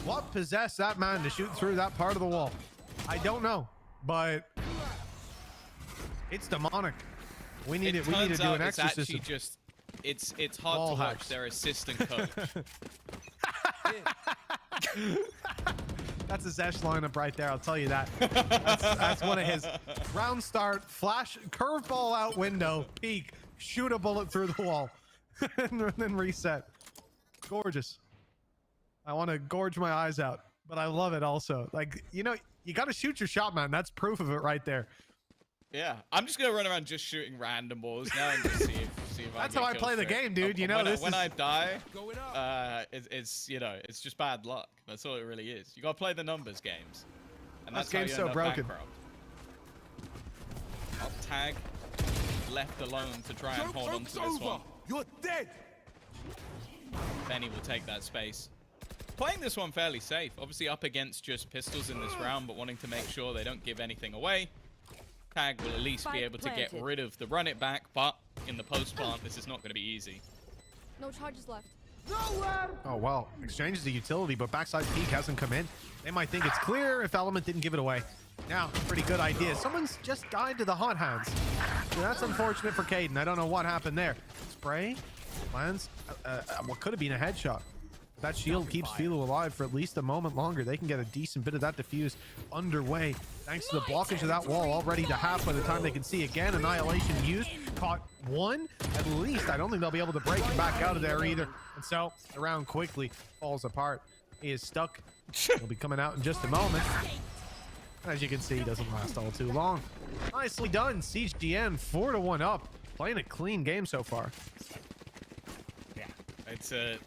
what possessed that man to shoot through that part of the wall. I don't know, but it's demonic. We need to do an exorcism. It's hard to watch their assistant coach. That's a Zesh lineup right there, I'll tell you that. That's one of his. Round start, flash, curveball out window, peek, shoot a bullet through the wall, and then reset. Gorgeous. I want to gorge my eyes out, but I love it also. Like, you know, you got to shoot your shot, man. That's proof of it right there. Yeah, I'm just gonna run around just shooting random balls now and just see if That's how I play the game, dude. You know, when I die, it's you know, it's just bad luck. That's all it really is. You gotta play the numbers games, and that's game's so broken. I'll Tag left alone to try and hold on to this one. You're dead. Benny will take that space. Playing this one fairly safe. Obviously up against just pistols in this round, but wanting to make sure they don't give anything away. Tag will at least be able to get rid of the run it back, but in the post plant, this is not going to be easy. No charges left. Oh, well, exchanges the utility, but backside peek hasn't come in. They might think it's clear if Element didn't give it away. Now, pretty good idea. Someone's just died to the hot hands. So that's unfortunate for Caden. I don't know what happened there. Spray Lands what could have been a headshot. That shield keeps Philo alive for at least a moment longer. They can get a decent bit of that diffuse underway thanks to the blockage of that wall already to half by the time they can see again. Annihilation used, caught one at least. I don't think they'll be able to break him back out of there either. And so the round quickly falls apart. He is stuck. He'll be coming out in just a moment. As you can see, he doesn't last all too long. Nicely done. CGN 4-1 up. Playing a clean game so far. Yeah, it's an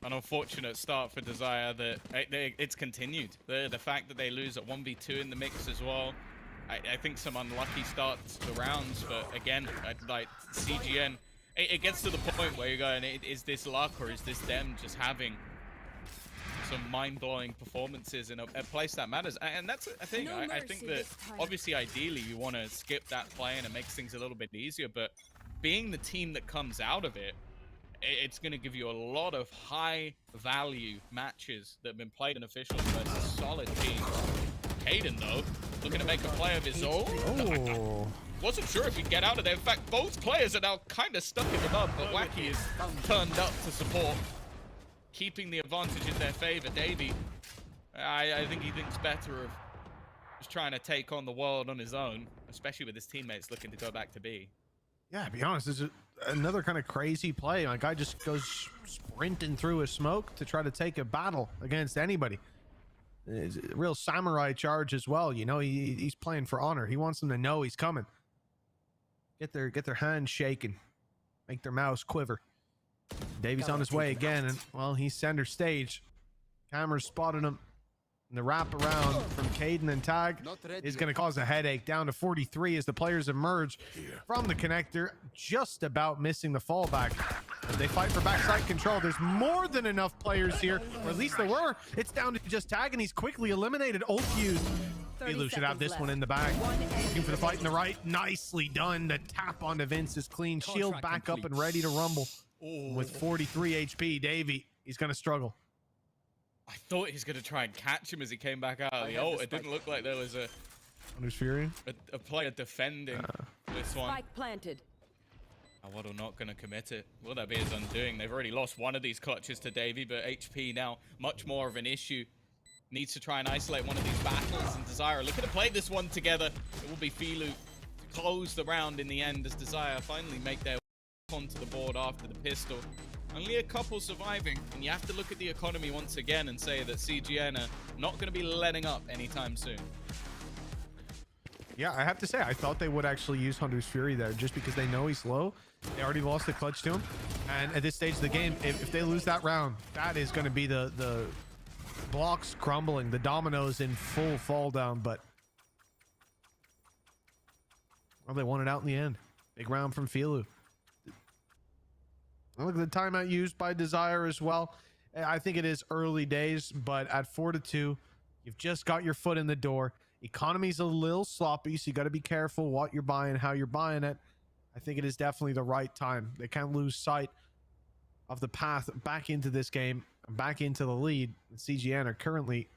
unfortunate start for Desire that it's continued. The fact that they lose at 1v2 in the mix as well. I think some unlucky starts to rounds, but again, like CGN, it gets to the point where you're going, is this luck or is this them just having some mind-blowing performances in a place that matters? And that's a thing. I think that obviously ideally you want to skip that play and it makes things a little bit easier, but being the team that comes out of it, it's going to give you a lot of high value matches that have been played in officials versus solid teams. Caden though looking to make a play of his own. Oh. Wasn't sure if he'd get out of there. In fact, both players are now kind of stuck in the mud, but Wacky is turned up to support, keeping the advantage in their favor. Davey, I think he thinks better of just trying to take on the world on his own, especially with his teammates looking to go back to B. Yeah, to be honest, this is another kind of crazy play. My guy just goes sprinting through a smoke to try to take a battle against anybody. It's a real samurai charge as well. You know, he's playing for honor. He wants them to know he's coming. Get their hands shaking, make their mouths quiver. Davey's on his way again, and well, he's center stage. Cameras spotted him. And the wrap around from Caden and Tag is going to cause a headache. Down to 43 as the players emerge from the connector, just about missing the fallback. As they fight for backside control, there's more than enough players here, or at least there were. It's down to just Tag, and he's quickly eliminated. Ult used. Philo should have this one in the bag. Looking for the fight in the right. Nicely done. The tap onto Vince is clean. Shield back up and ready to rumble. With 43 HP, Davey, he's going to struggle. I thought he's going to try and catch him as he came back out of the ult. It didn't look like there was a player defending this one. Spike planted. Waddle not going to commit it. Will that be his undoing? They've already lost one of these clutches to Davey, but HP now much more of an issue. Needs to try and isolate one of these battles, and Desire looking to play this one together. It will be Philo to close the round in the end as Desire finally make their way onto the board after the pistol. Only a couple surviving, and you have to look at the economy once again and say that CGN are not going to be letting up anytime soon. Yeah, I have to say, I thought they would actually use Hunter's Fury there just because they know he's low. They already lost the clutch to him. And at this stage of the game, if they lose that round, that is going to be the blocks crumbling, the dominoes in full fall down. But well, they won it out in the end. Big round from Philo. Look at the timeout used by Desire as well. I think it is early days, but at 4-2, you've just got your foot in the door. Economy's a little sloppy, so you got to be careful what you're buying, how you're buying it. I think it is definitely the right time. They can't lose sight of the path back into this game, back into the lead. CGN are currently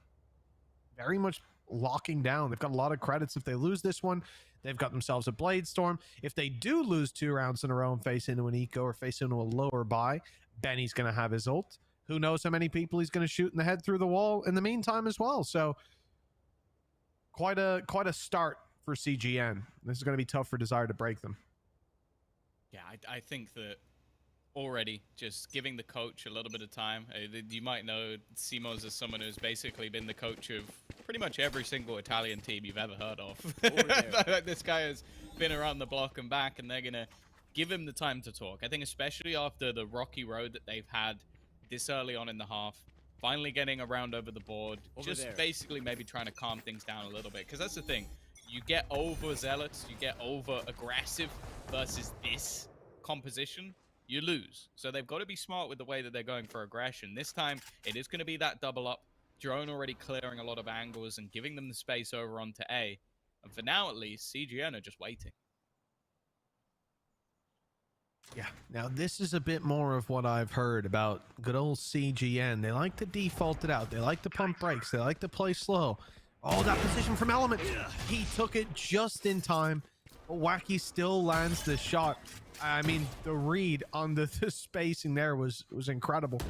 very much locking down. They've got a lot of credits. If they lose this one, they've got themselves a Blade Storm. If they do lose 2 rounds in a row and face into an eco or face into a lower buy, Benny's going to have his ult. Who knows how many people he's going to shoot in the head through the wall in the meantime as well. So quite a start for CGN. This is going to be tough for Desire to break them. Yeah, I think that already just giving the coach a little bit of time. You might know Simos as someone who's basically been the coach of pretty much every single Italian team you've ever heard of. This guy has been around the block and back, and they're going to give him the time to talk. I think especially after the rocky road that they've had this early on in the half, finally getting a round over the board, basically maybe trying to calm things down a little bit. Because that's the thing. You get overzealous, you get over-aggressive versus this composition, you lose. So they've got to be smart with the way that they're going for aggression. This time, it is going to be that double up. Drone already clearing a lot of angles and giving them the space over onto A. And for now, at least, CGN are just waiting. Yeah, now this is a bit more of what I've heard about good old CGN. They like to default it out. They like to pump brakes. They like to play slow. Oh, that position from Element. He took it just in time. Wacky still lands the shot. I mean, the read on the spacing there was incredible.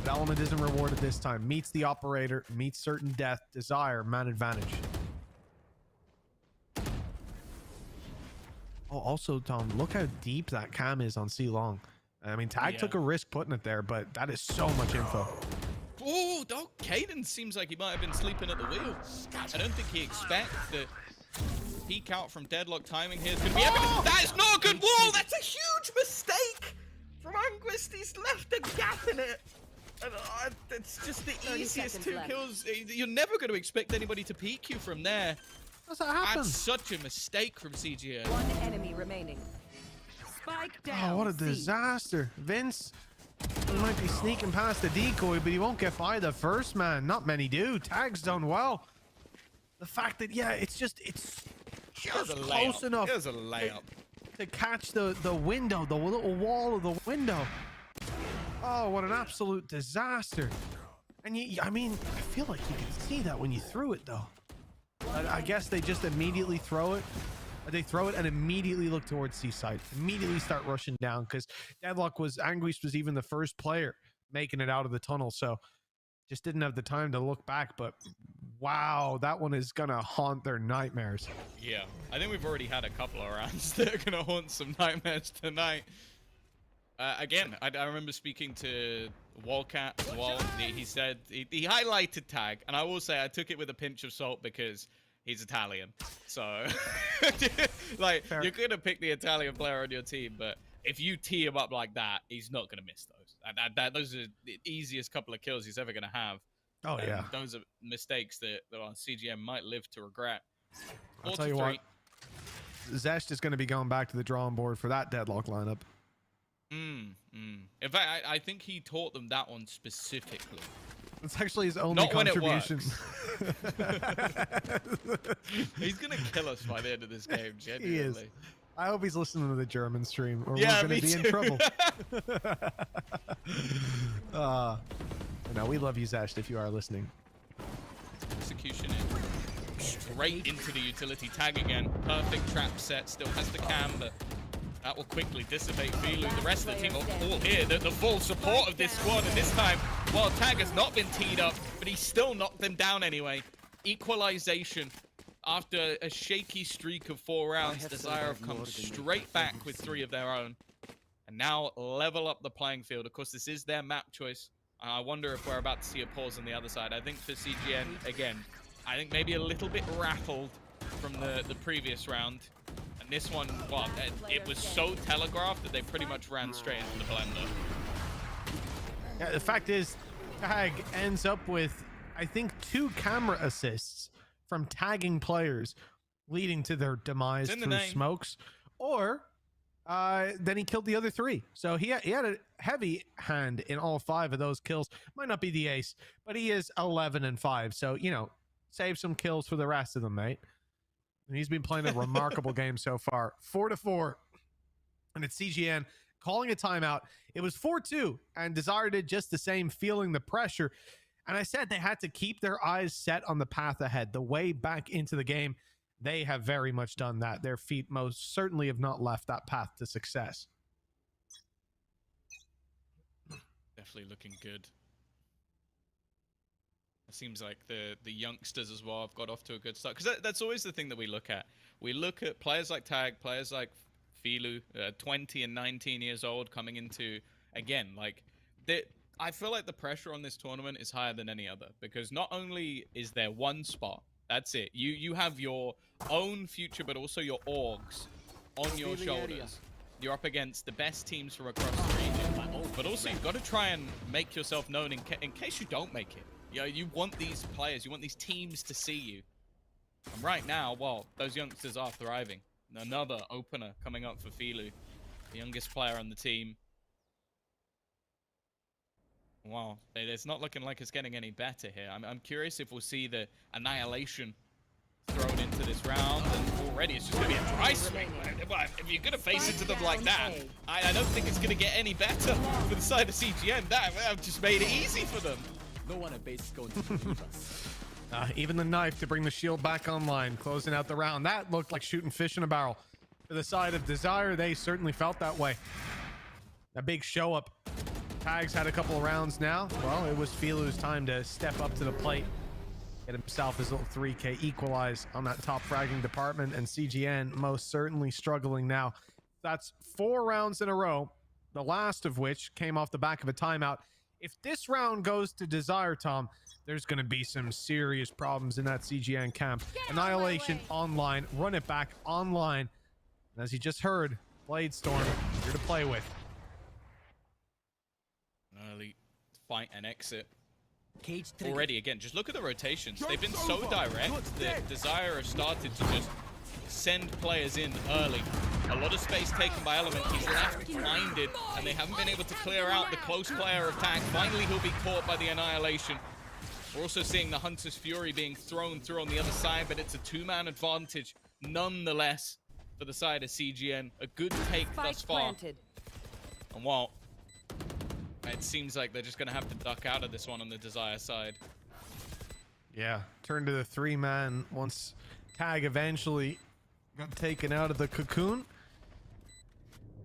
But Element isn't rewarded this time. Meets the operator, meets certain death, desire, man advantage. Oh, also, Tom, look how deep that cam is on C Long. I mean, Tag took a risk putting it there, but that is so much info. Oh, Doc Caden seems like he might have been sleeping at the wheel. I don't think he expects the peek out from deadlock timing here. It's going to be evident. That is not a good wall. That's a huge mistake from Anguist. He's left a gap in it. And, it's just the easiest 2 kills. You're never going to expect anybody to peek you from there. How's that happen? That's such a mistake from CGN. One enemy remaining. Spike down. Oh, what a disaster. Vince, he might be sneaking past the decoy, but he won't get by the first man. Not many do. Tag's done well. The fact that, yeah, it's just close enough. It was a layup. To catch the window, the little wall of the window. Oh, what an absolute disaster. And I mean, I feel like you can see that when you threw it, though. I guess they just immediately throw it. They throw it and immediately look towards Seaside. Immediately start rushing down because Anguist was even the first player making it out of the tunnel. So just didn't have the time to look back. But wow, that one is going to haunt their nightmares. Yeah, I think we've already had a couple of rounds that are going to haunt some nightmares tonight. Again, I remember speaking to Wildcat as well. He said he highlighted Tag, and I will say I took it with a pinch of salt because he's Italian. So, like, you're gonna pick the Italian player on your team, but if you tee him up like that, he's not gonna miss those. Those are the easiest couple of kills he's ever gonna have. Oh yeah, those are mistakes that CGM might live to regret. I'll tell you what, Zest is gonna be going back to the drawing board for that deadlock lineup. In fact, I think he taught them that one specifically. It's actually his only contribution. He's gonna kill us by the end of this game, genuinely. He is. I hope he's listening to the German stream, or yeah, we're gonna be in trouble. No, we love you, Zest, if you are listening. Execution in. Straight into the utility. Tag again. Perfect trap set. Still has the cam, but that will quickly dissipate Filu. The rest of the team are all here. The full support of this squad. And this time, well, Tag has not been teed up, but he still knocked them down anyway. Equalization. After a shaky streak of 4 rounds, Desire have come straight back with 3 of their own. And now level up the playing field. Of course, this is their map choice. I wonder if we're about to see a pause on the other side. I think for CGN, again, I think maybe a little bit rattled from the previous round. And this one, well, it was so telegraphed that they pretty much ran straight into the blender. Yeah, the fact is, Tag ends up with, I think, 2 camera assists from tagging players, leading to their demise through smokes. Or then he killed the other 3. So he had a heavy hand in all 5 of those kills. Might not be the ace, but he is 11-5. So, you know, save some kills for the rest of them, mate. And he's been playing a remarkable game so far. 4-4. And it's CGN calling a timeout. It was 4-2, and Desire did just the same, feeling the pressure. And I said they had to keep their eyes set on the path ahead, the way back into the game. They have very much done that. Their feet most certainly have not left that path to success. Definitely looking good. It seems like the youngsters as well have got off to a good start. Because that's always the thing that we look at. We look at players like Tag, players like Filu, 20 and 19 years old, coming into, again, like, I feel like the pressure on this tournament is higher than any other. Because not only is there one spot, that's it. You have your own future, but also your orgs on your shoulders. You're up against the best teams from across the region. But also, you've got to try and make yourself known in case you don't make it. You know, you want these players, you want these teams to see you. And right now, well, those youngsters are thriving. Another opener coming up for Filu, the youngest player on the team. Wow, it's not looking like it's getting any better here. I'm curious if we'll see the annihilation thrown into this round, and already it's just going to be a dry swing. If you're going to face into them like that, I don't think it's going to get any better for the side of CGN. That just made it easy for them. No one at base is going to believe us. Even the knife to bring the shield back online, closing out the round. That looked like shooting fish in a barrel for to the side of Desire. They certainly felt that way. A big show up. Tags had a couple of rounds now. Well, it was Filu's time to step up to the plate, get himself his little 3K equalize on that top fragging department, and CGN most certainly struggling now. That's 4 rounds in a row, the last of which came off the back of a timeout. If this round goes to Desire, Tom, there's going to be some serious problems in that CGN camp. Annihilation online, run it back online. And as you just heard, Blade Storm here to play with. Early fight and exit. Already, again, just look at the rotations. They've been so direct that Desire has started to just send players in early. A lot of space taken by Element. He's left blinded, and they haven't been able to clear out the close player attack. Finally, he'll be caught by the Annihilation. We're also seeing the Hunter's Fury being thrown through on the other side, but it's a 2-man advantage nonetheless for the side of CGN. A good take thus far. And while it seems like they're just going to have to duck out of this one on the Desire side. Yeah, turn to the 3-man once Tag eventually got taken out of the cocoon.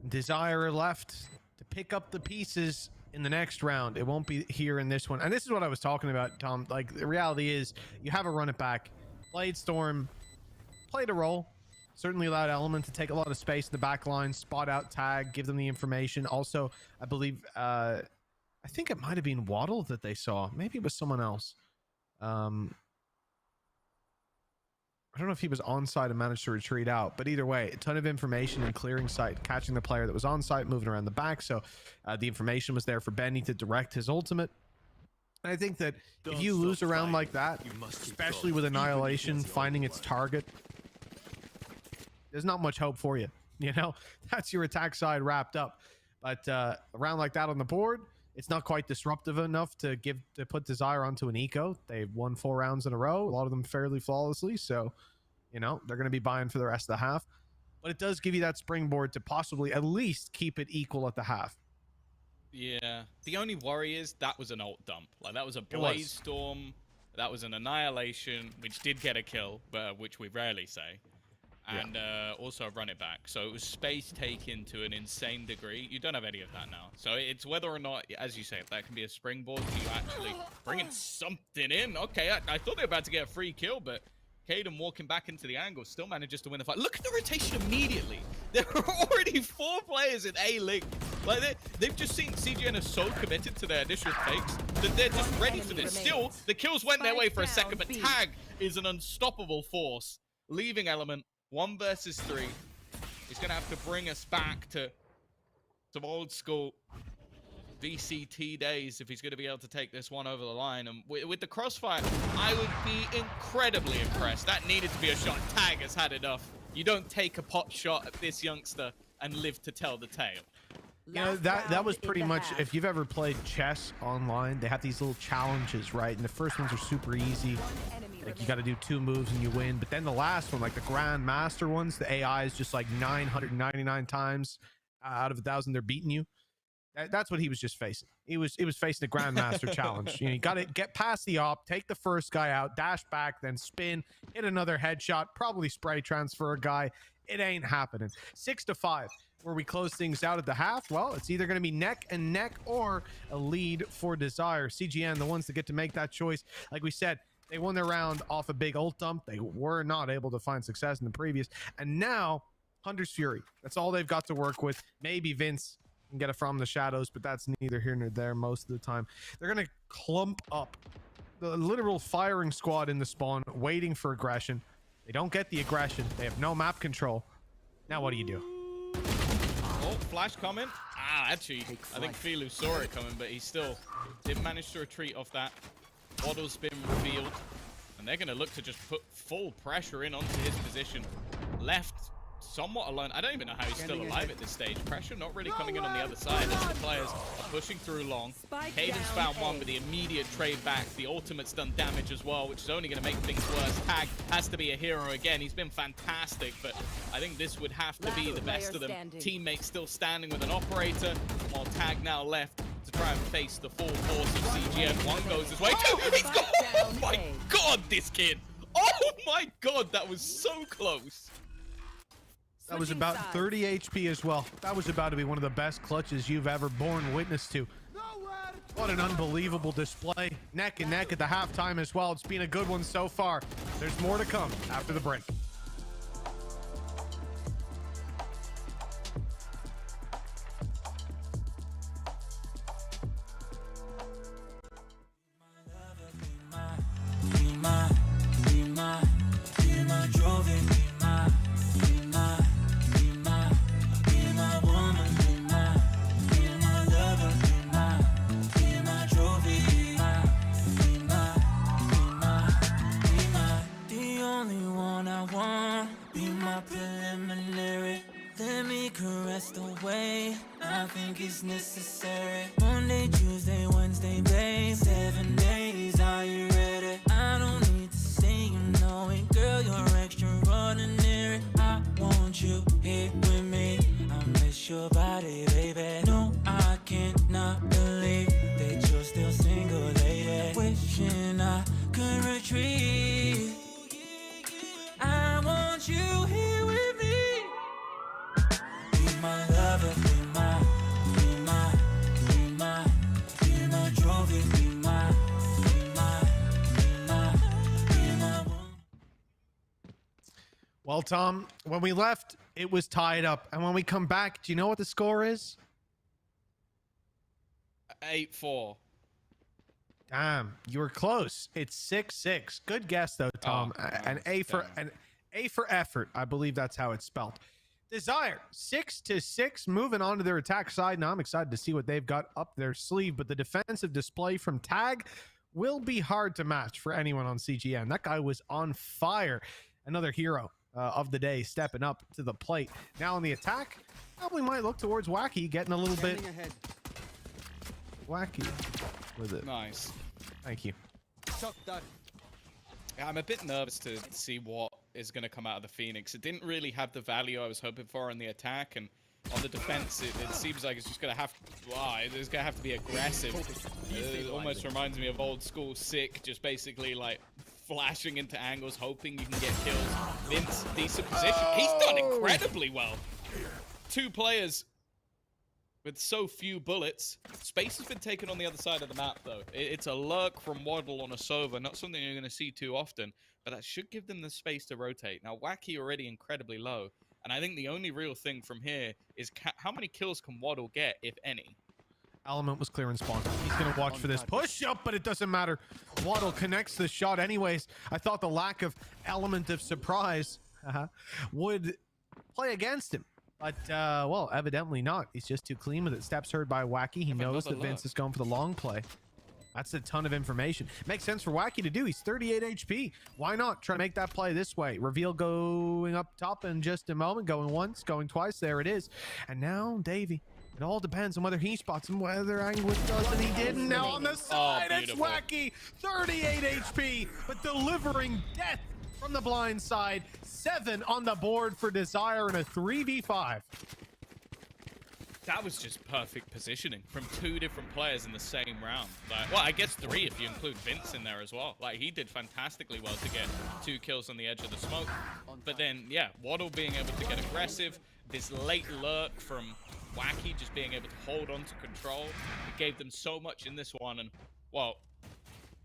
Desire left to pick up the pieces in the next round. It won't be here in this one. And this is what I was talking about, Tom. Like, the reality is you have a run it back. Blade Storm played a role. Certainly allowed Element to take a lot of space in the back line, spot out Tag, give them the information. Also, I believe, I think it might have been Waddle that they saw. Maybe it was someone else. I don't know if he was on site and managed to retreat out, but either way, a ton of information and clearing site, catching the player that was on site, moving around the back. So the information was there for Benny to direct his ultimate. And I think that if you lose a round like that, especially with Annihilation finding its target, there's not much hope for you. You know, that's your attack side wrapped up. But a round like that on the board, it's not quite disruptive enough to put Desire onto an eco. They've won 4 rounds in a row, a lot of them fairly flawlessly. So, you know, they're going to be buying for the rest of the half. But it does give you that springboard to possibly at least keep it equal at the half. Yeah. The only worry is that was an ult dump. Like, that was a Blaze Storm. That was an Annihilation, which did get a kill, but which we rarely say. And also a run it back. So it was space taken to an insane degree. You don't have any of that now. So it's whether or not, as you say, if that can be a springboard to you actually bringing something in. Okay, I thought they were about to get a free kill, but Caden walking back into the angle still manages to win the fight. Look at the rotation immediately. There are already 4 players in A-Link. Like, they've just seen CGN are so committed to their initial takes that they're just ready for this. Still, the kills went their way for a second, but Tag is an unstoppable force, leaving Element 1 versus 3. He's going to have to bring us back to some old school VCT days if he's going to be able to take this one over the line. And with the crossfire, I would be incredibly impressed. That needed to be a shot. Tag has had enough. You don't take a pot shot at this youngster and live to tell the tale. You know, that was pretty much, if you've ever played chess online, they have these little challenges, right? And the first ones are super easy. Like, you got to do 2 moves and you win. But then the last one, like the Grandmaster ones, the AI is just like 999 times out of 1,000 they're beating you. That's what he was just facing. He was facing the Grandmaster challenge. You know, you got to get past the op, take the first guy out, dash back, then spin, hit another headshot, probably spray transfer a guy. It ain't happening. 6-5. Where we close things out at the half, well, it's either going to be neck and neck or a lead for Desire. CGN, the ones that get to make that choice. Like we said, they won their round off a big ult dump. They were not able to find success in the previous. And now, Hunter's Fury. That's all they've got to work with. Maybe Vince can get it from the shadows, but that's neither here nor there most of the time. They're going to clump up the literal firing squad in the spawn, waiting for aggression. They don't get the aggression. They have no map control. Now what do you do? Oh, flash coming. Actually, I think Filu saw it coming, but he still didn't manage to retreat off that. Waddle's been revealed, and they're going to look to just put full pressure in onto his position. Left somewhat alone. I don't even know how he's still alive at this stage. Pressure not really coming in on the other side as the players are pushing through long. Caden's found one with the immediate trade back. The ultimate's done damage as well, which is only going to make things worse. Tag has to be a hero again. He's been fantastic, but I think this would have to be the best of them. Teammates still standing with an operator, while Tag now left to try and face the full force of CGN. One goes his way. He's got, oh my god, this kid. Oh my god, that was so close. That was about 30 HP as well. That was about to be one of the best clutches you've ever borne witness to. What an unbelievable display. Neck and neck at the halftime as well. It's been a good one so far. There's more to come after the break. Necessary. Monday, Tuesday, Wednesday, babe. 7 days, are you ready? I don't need to say you know it, girl. You're extraordinary. I want you here with me. I miss your body, baby. No, I cannot believe that you're still single, lady. Wishing I could retreat. I want you here with me. Be my lover, be my. Well, Tom, when we left, it was tied up. And when we come back, do you know what the score is? 8-4. Damn, you were close. It's 6-6. Good guess, though, Tom. An A for effort. I believe that's how it's spelled. Desire, 6-6, moving on to their attack side. Now, I'm excited to see what they've got up their sleeve, but the defensive display from Tag will be hard to match for anyone on CGN. That guy was on fire. Another hero of the day stepping up to the plate. Now on the attack, probably might look towards Wacky, getting a little bit wacky with it. Nice. Thank you. Yeah, I'm a bit nervous to see what is going to come out of the Phoenix. It didn't really have the value I was hoping for on the attack, and on the defense, it seems like it's just going to have it's going to have to be aggressive. It almost reminds me of old school Sick, just basically like flashing into angles, hoping you can get kills. Vince, decent position. He's done incredibly well. 2 players with so few bullets. Space has been taken on the other side of the map, though. It's a lurk from Waddle on a Sova, not something you're going to see too often, but that should give them the space to rotate. Now, Wacky already incredibly low, and I think the only real thing from here is how many kills can Waddle get, if any? Element was clear and spawn. He's going to watch for this push up, but it doesn't matter. Waddle connects the shot anyways. I thought the lack of element of surprise would play against him. But, well, evidently not. He's just too clean with it. Steps heard by Wacky. He knows that Vince is going for the long play. That's a ton of information. Makes sense for Wacky to do. He's 38 HP. Why not try to make that play this way? Reveal going up top in just a moment. Going once, going twice. There it is. And now, Davey. It all depends on whether he spots him, whether Anguish does, and he didn't. Now on the side, it's Wacky. 38 HP, but delivering death from the blind side. 7 on the board for Desire in a 3v5. That was just perfect positioning from 2 different players in the same round. Like, well, I guess 3 if you include Vince in there as well. Like, he did fantastically well to get 2 kills on the edge of the smoke. But then, yeah, Waddle being able to get aggressive. This late lurk from Wacky just being able to hold on to control. It gave them so much in this one. And, well,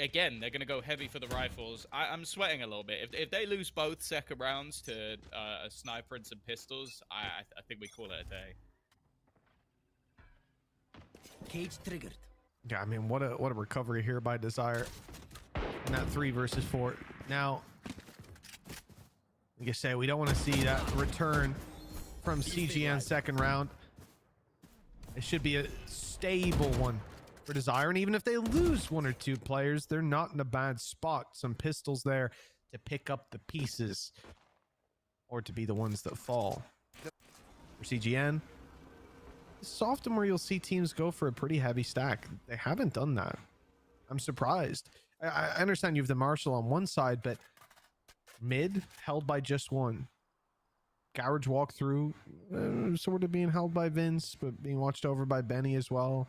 again, they're going to go heavy for the rifles. I'm sweating a little bit. If they lose both second rounds to a sniper and some pistols, I think we call it a day. Cage triggered. Yeah, I mean, what a recovery here by Desire in that 3 versus 4. Now, like I say, we don't want to see that return from CGN second round. It should be a stable one for Desire, and even if they lose 1 or 2 players, they're not in a bad spot. Some pistols there to pick up the pieces, or to be the ones that fall. For CGN, this is often where you'll see teams go for a pretty heavy stack. They haven't done that. I'm surprised. I understand you have the Marshall on one side, but mid held by just 1. Garage walkthrough, sort of being held by Vince, but being watched over by Benny as well.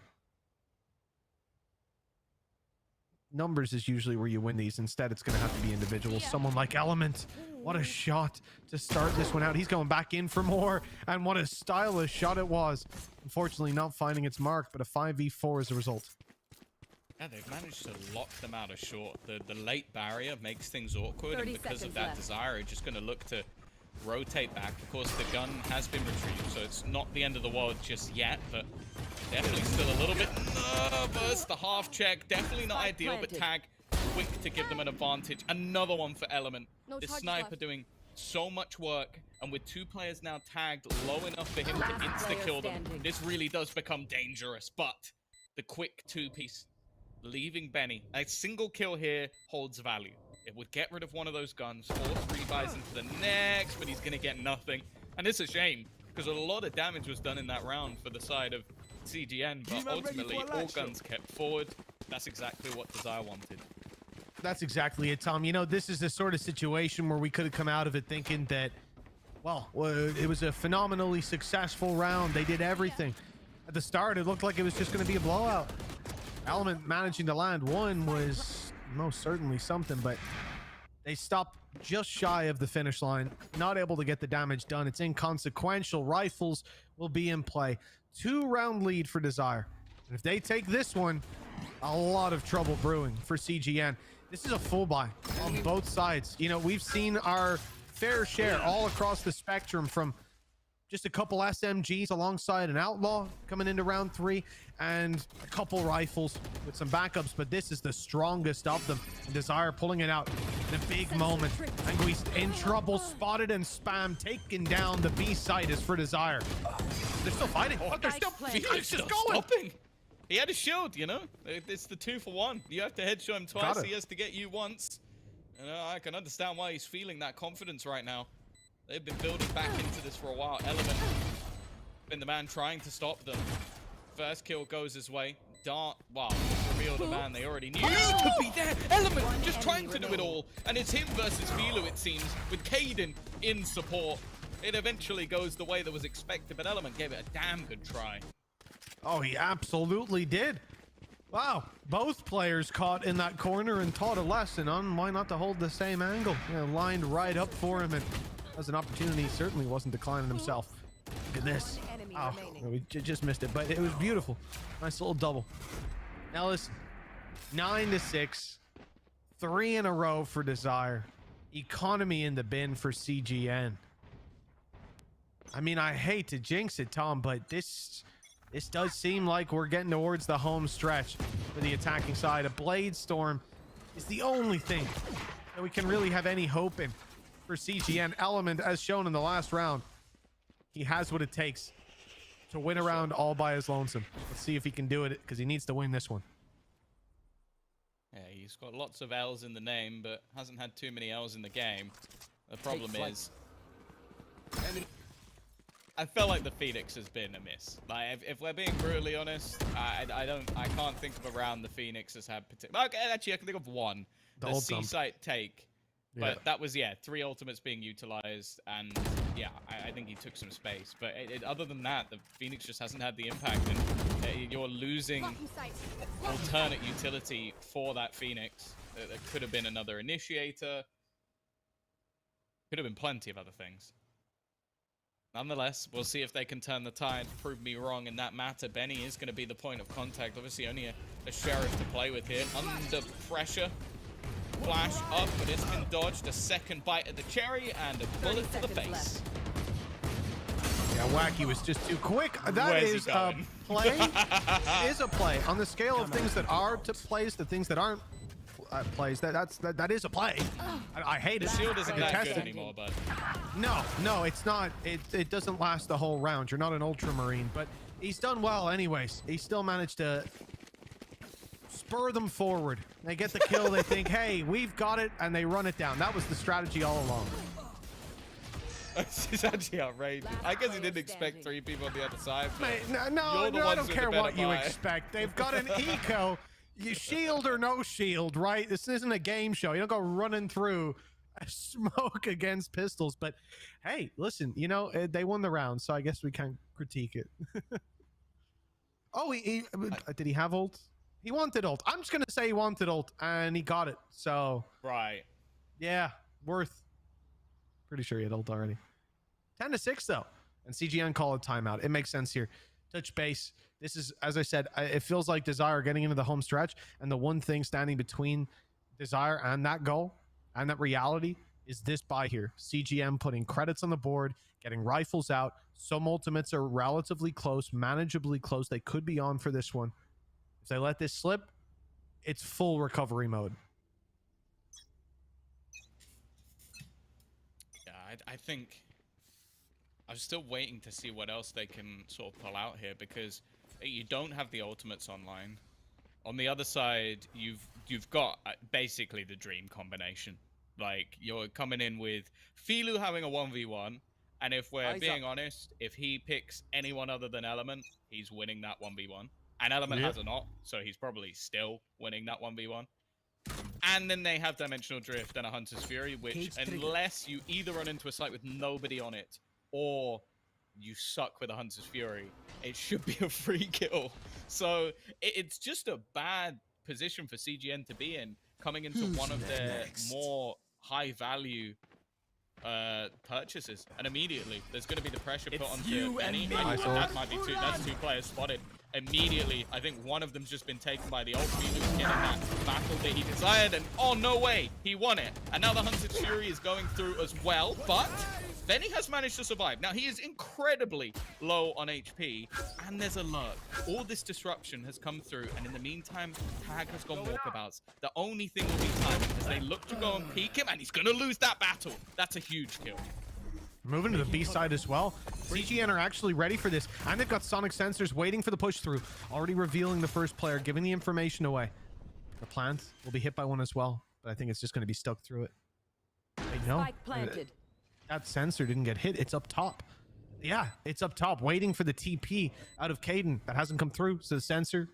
Numbers is usually where you win these. Instead, it's going to have to be individual. Someone like Element. What a shot to start this one out. He's going back in for more, and what a stylish shot it was. Unfortunately, not finding its mark, but a 5v4 as a result. Yeah, they've managed to lock them out of short. The late barrier makes things awkward, and because of that, Desire are just going to look to rotate back. Of course, the gun has been retrieved, so it's not the end of the world just yet, but definitely still a little bit nervous. The half check, definitely not ideal, but tag quick to give them an advantage. Another one for Element. This sniper doing so much work, and with 2 players now tagged low enough for him to insta-kill them, this really does become dangerous. But the quick 2-piece, leaving Benny. A single kill here holds value. It would get rid of one of those guns, force rebuys into the next, but he's going to get nothing. And it's a shame, because a lot of damage was done in that round for the side of CGN, but ultimately all guns kept forward. That's exactly what Desire wanted. That's exactly it, Tom. You know, this is the sort of situation where we could have come out of it thinking that, well, it was a phenomenally successful round. They did everything. At the start, it looked like it was just going to be a blowout. Element managing to land one was most certainly something, but they stopped just shy of the finish line, not able to get the damage done. It's inconsequential. Rifles will be in play. 2-round lead for Desire. And if they take this one, a lot of trouble brewing for CGN. This is a full buy on both sides. You know, we've seen our fair share all across the spectrum, from just a couple SMGs alongside an Outlaw coming into round 3 and a couple rifles with some backups, but this is the strongest of them. And Desire pulling it out in a big moment. And we in trouble, spotted and spam, taking down the B site is for Desire. They're still fighting. Oh, they're still stopping. He had a shield, you know? It's the 2-for-1. You have to headshot him twice. He has to get you once. You know, I can understand why he's feeling that confidence right now. They've been building back into this for a while. Element been the man trying to stop them. First kill goes his way. Dart, wow, revealed a man they already knew to be there. Element just trying to do it all. And it's him versus Velo, it seems, with Caden in support. It eventually goes the way that was expected, but Element gave it a damn good try. Oh, he absolutely did. Wow, both players caught in that corner and taught a lesson on why not to hold the same angle. You know, lined right up for him, and as an opportunity, he certainly wasn't declining himself. Look at this. Oh, we just missed it, but it was beautiful. Nice little double. Now listen, 9-6, 3 in a row for Desire. Economy in the bin for CGN. I mean, I hate to jinx it, Tom, but this does seem like we're getting towards the home stretch for the attacking side. A Blade Storm is the only thing that we can really have any hope in for CGN. Element, as shown in the last round, he has what it takes to win a round all by his lonesome. Let's see if he can do it, because he needs to win this one. Yeah, he's got lots of L's in the name, but hasn't had too many L's in the game. The problem is, I felt like the Phoenix has been a miss. Like, if we're being brutally honest, I can't think of a round the Phoenix has had particular. Okay, actually, I can think of one. The C-site take. But that was, 3 ultimates being utilized, and yeah, I think he took some space. But other than that, the Phoenix just hasn't had the impact, and you're losing alternate utility for that Phoenix. There could have been another initiator. Could have been plenty of other things. Nonetheless, we'll see if they can turn the tide, prove me wrong in that matter. Benny is going to be the point of contact. Obviously, only a sheriff to play with here. Under pressure. Flash up, but it's been dodged. A second bite at the cherry and a bullet to the face. Yeah, Wacky was just too quick. That is a play. It is a play. On the scale of things that are plays to things that aren't plays, that is a play. I hate it. The shield isn't that good anymore, but no, it's not. It doesn't last the whole round. You're not an Ultramarine, but he's done well anyways. He still managed to spur them forward. They get the kill. They think, hey, we've got it, and they run it down. That was the strategy all along. It's actually outrageous. I guess he didn't expect 3 people on the other side. No, I don't care what you expect. They've got an eco. You shield or no shield, right? This isn't a game show. You don't go running through smoke against pistols. But hey, listen, you know, they won the round, so I guess we can't critique it. Oh, did he have ult? He wanted ult. I'm just going to say he wanted ult, and he got it. So, right. Yeah, worth Pretty sure he had ult already. 10-6 though, and CGN call a timeout. It makes sense here. Touch base. This is, as I said, it feels like Desire getting into the home stretch, and the one thing standing between Desire and that goal and that reality is this buy here. CGM putting credits on the board, getting rifles out. Some ultimates are relatively close, manageably close. They could be on for this one. If they let this slip, it's full recovery mode. Yeah, I think I'm still waiting to see what else they can sort of pull out here, because you don't have the ultimates online. On the other side, you've got basically the dream combination. Like, you're coming in with Filu having a 1v1, and if we're being honest, if he picks anyone other than Element, he's winning that 1v1. And Element has a not, so he's probably still winning that 1v1. And then they have Dimensional Drift and a Hunter's Fury, which, unless you either run into a site with nobody on it, or you suck with a Hunter's Fury, it should be a free kill. So it's just a bad position for CGN to be in, coming into one of their more high-value purchases. And immediately, there's going to be the pressure put onto Benny. That might be two. That's 2 players spotted. Immediately, I think one of them's just been taken by the ult. Filu's getting that battle that he desired, and oh, no way, he won it. And now the Hunter's Fury is going through as well, but Benny has managed to survive. Now, he is incredibly low on HP, and there's a lurk. All this disruption has come through, and in the meantime, Tag has gone walkabouts. The only thing will be timing as they look to go and peek him, and he's going to lose that battle. That's a huge kill. Moving to the B side as well. CGN are actually ready for this, and they've got sonic sensors waiting for the push through. Already revealing the first player, giving the information away. The plant will be hit by one as well, but I think it's just going to be stuck through it. Wait, no. That sensor didn't get hit. It's up top. Yeah, it's up top, waiting for the TP out of Caden. That hasn't come through, so the sensor,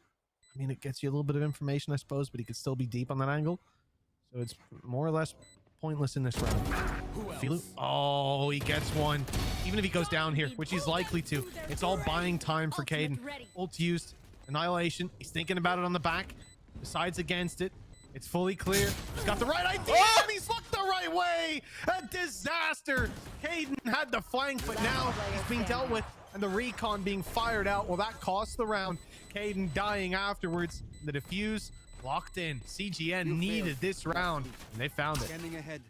I mean, it gets you a little bit of information, I suppose, but he could still be deep on that angle. So it's more or less pointless in this round. Filu, oh, he gets one. Even if he goes down here, which he's likely to, it's all buying time for Caden. Ult used, Annihilation. He's thinking about it on the back, decides against it. It's fully clear. He's got the right idea, and he's looked the right way. A disaster. Caden had the flank, but now he's being dealt with, and the recon being fired out. Well, that cost the round. Caden dying afterwards. The defuse locked in. CGN needed this round, and they found it. Standing ahead.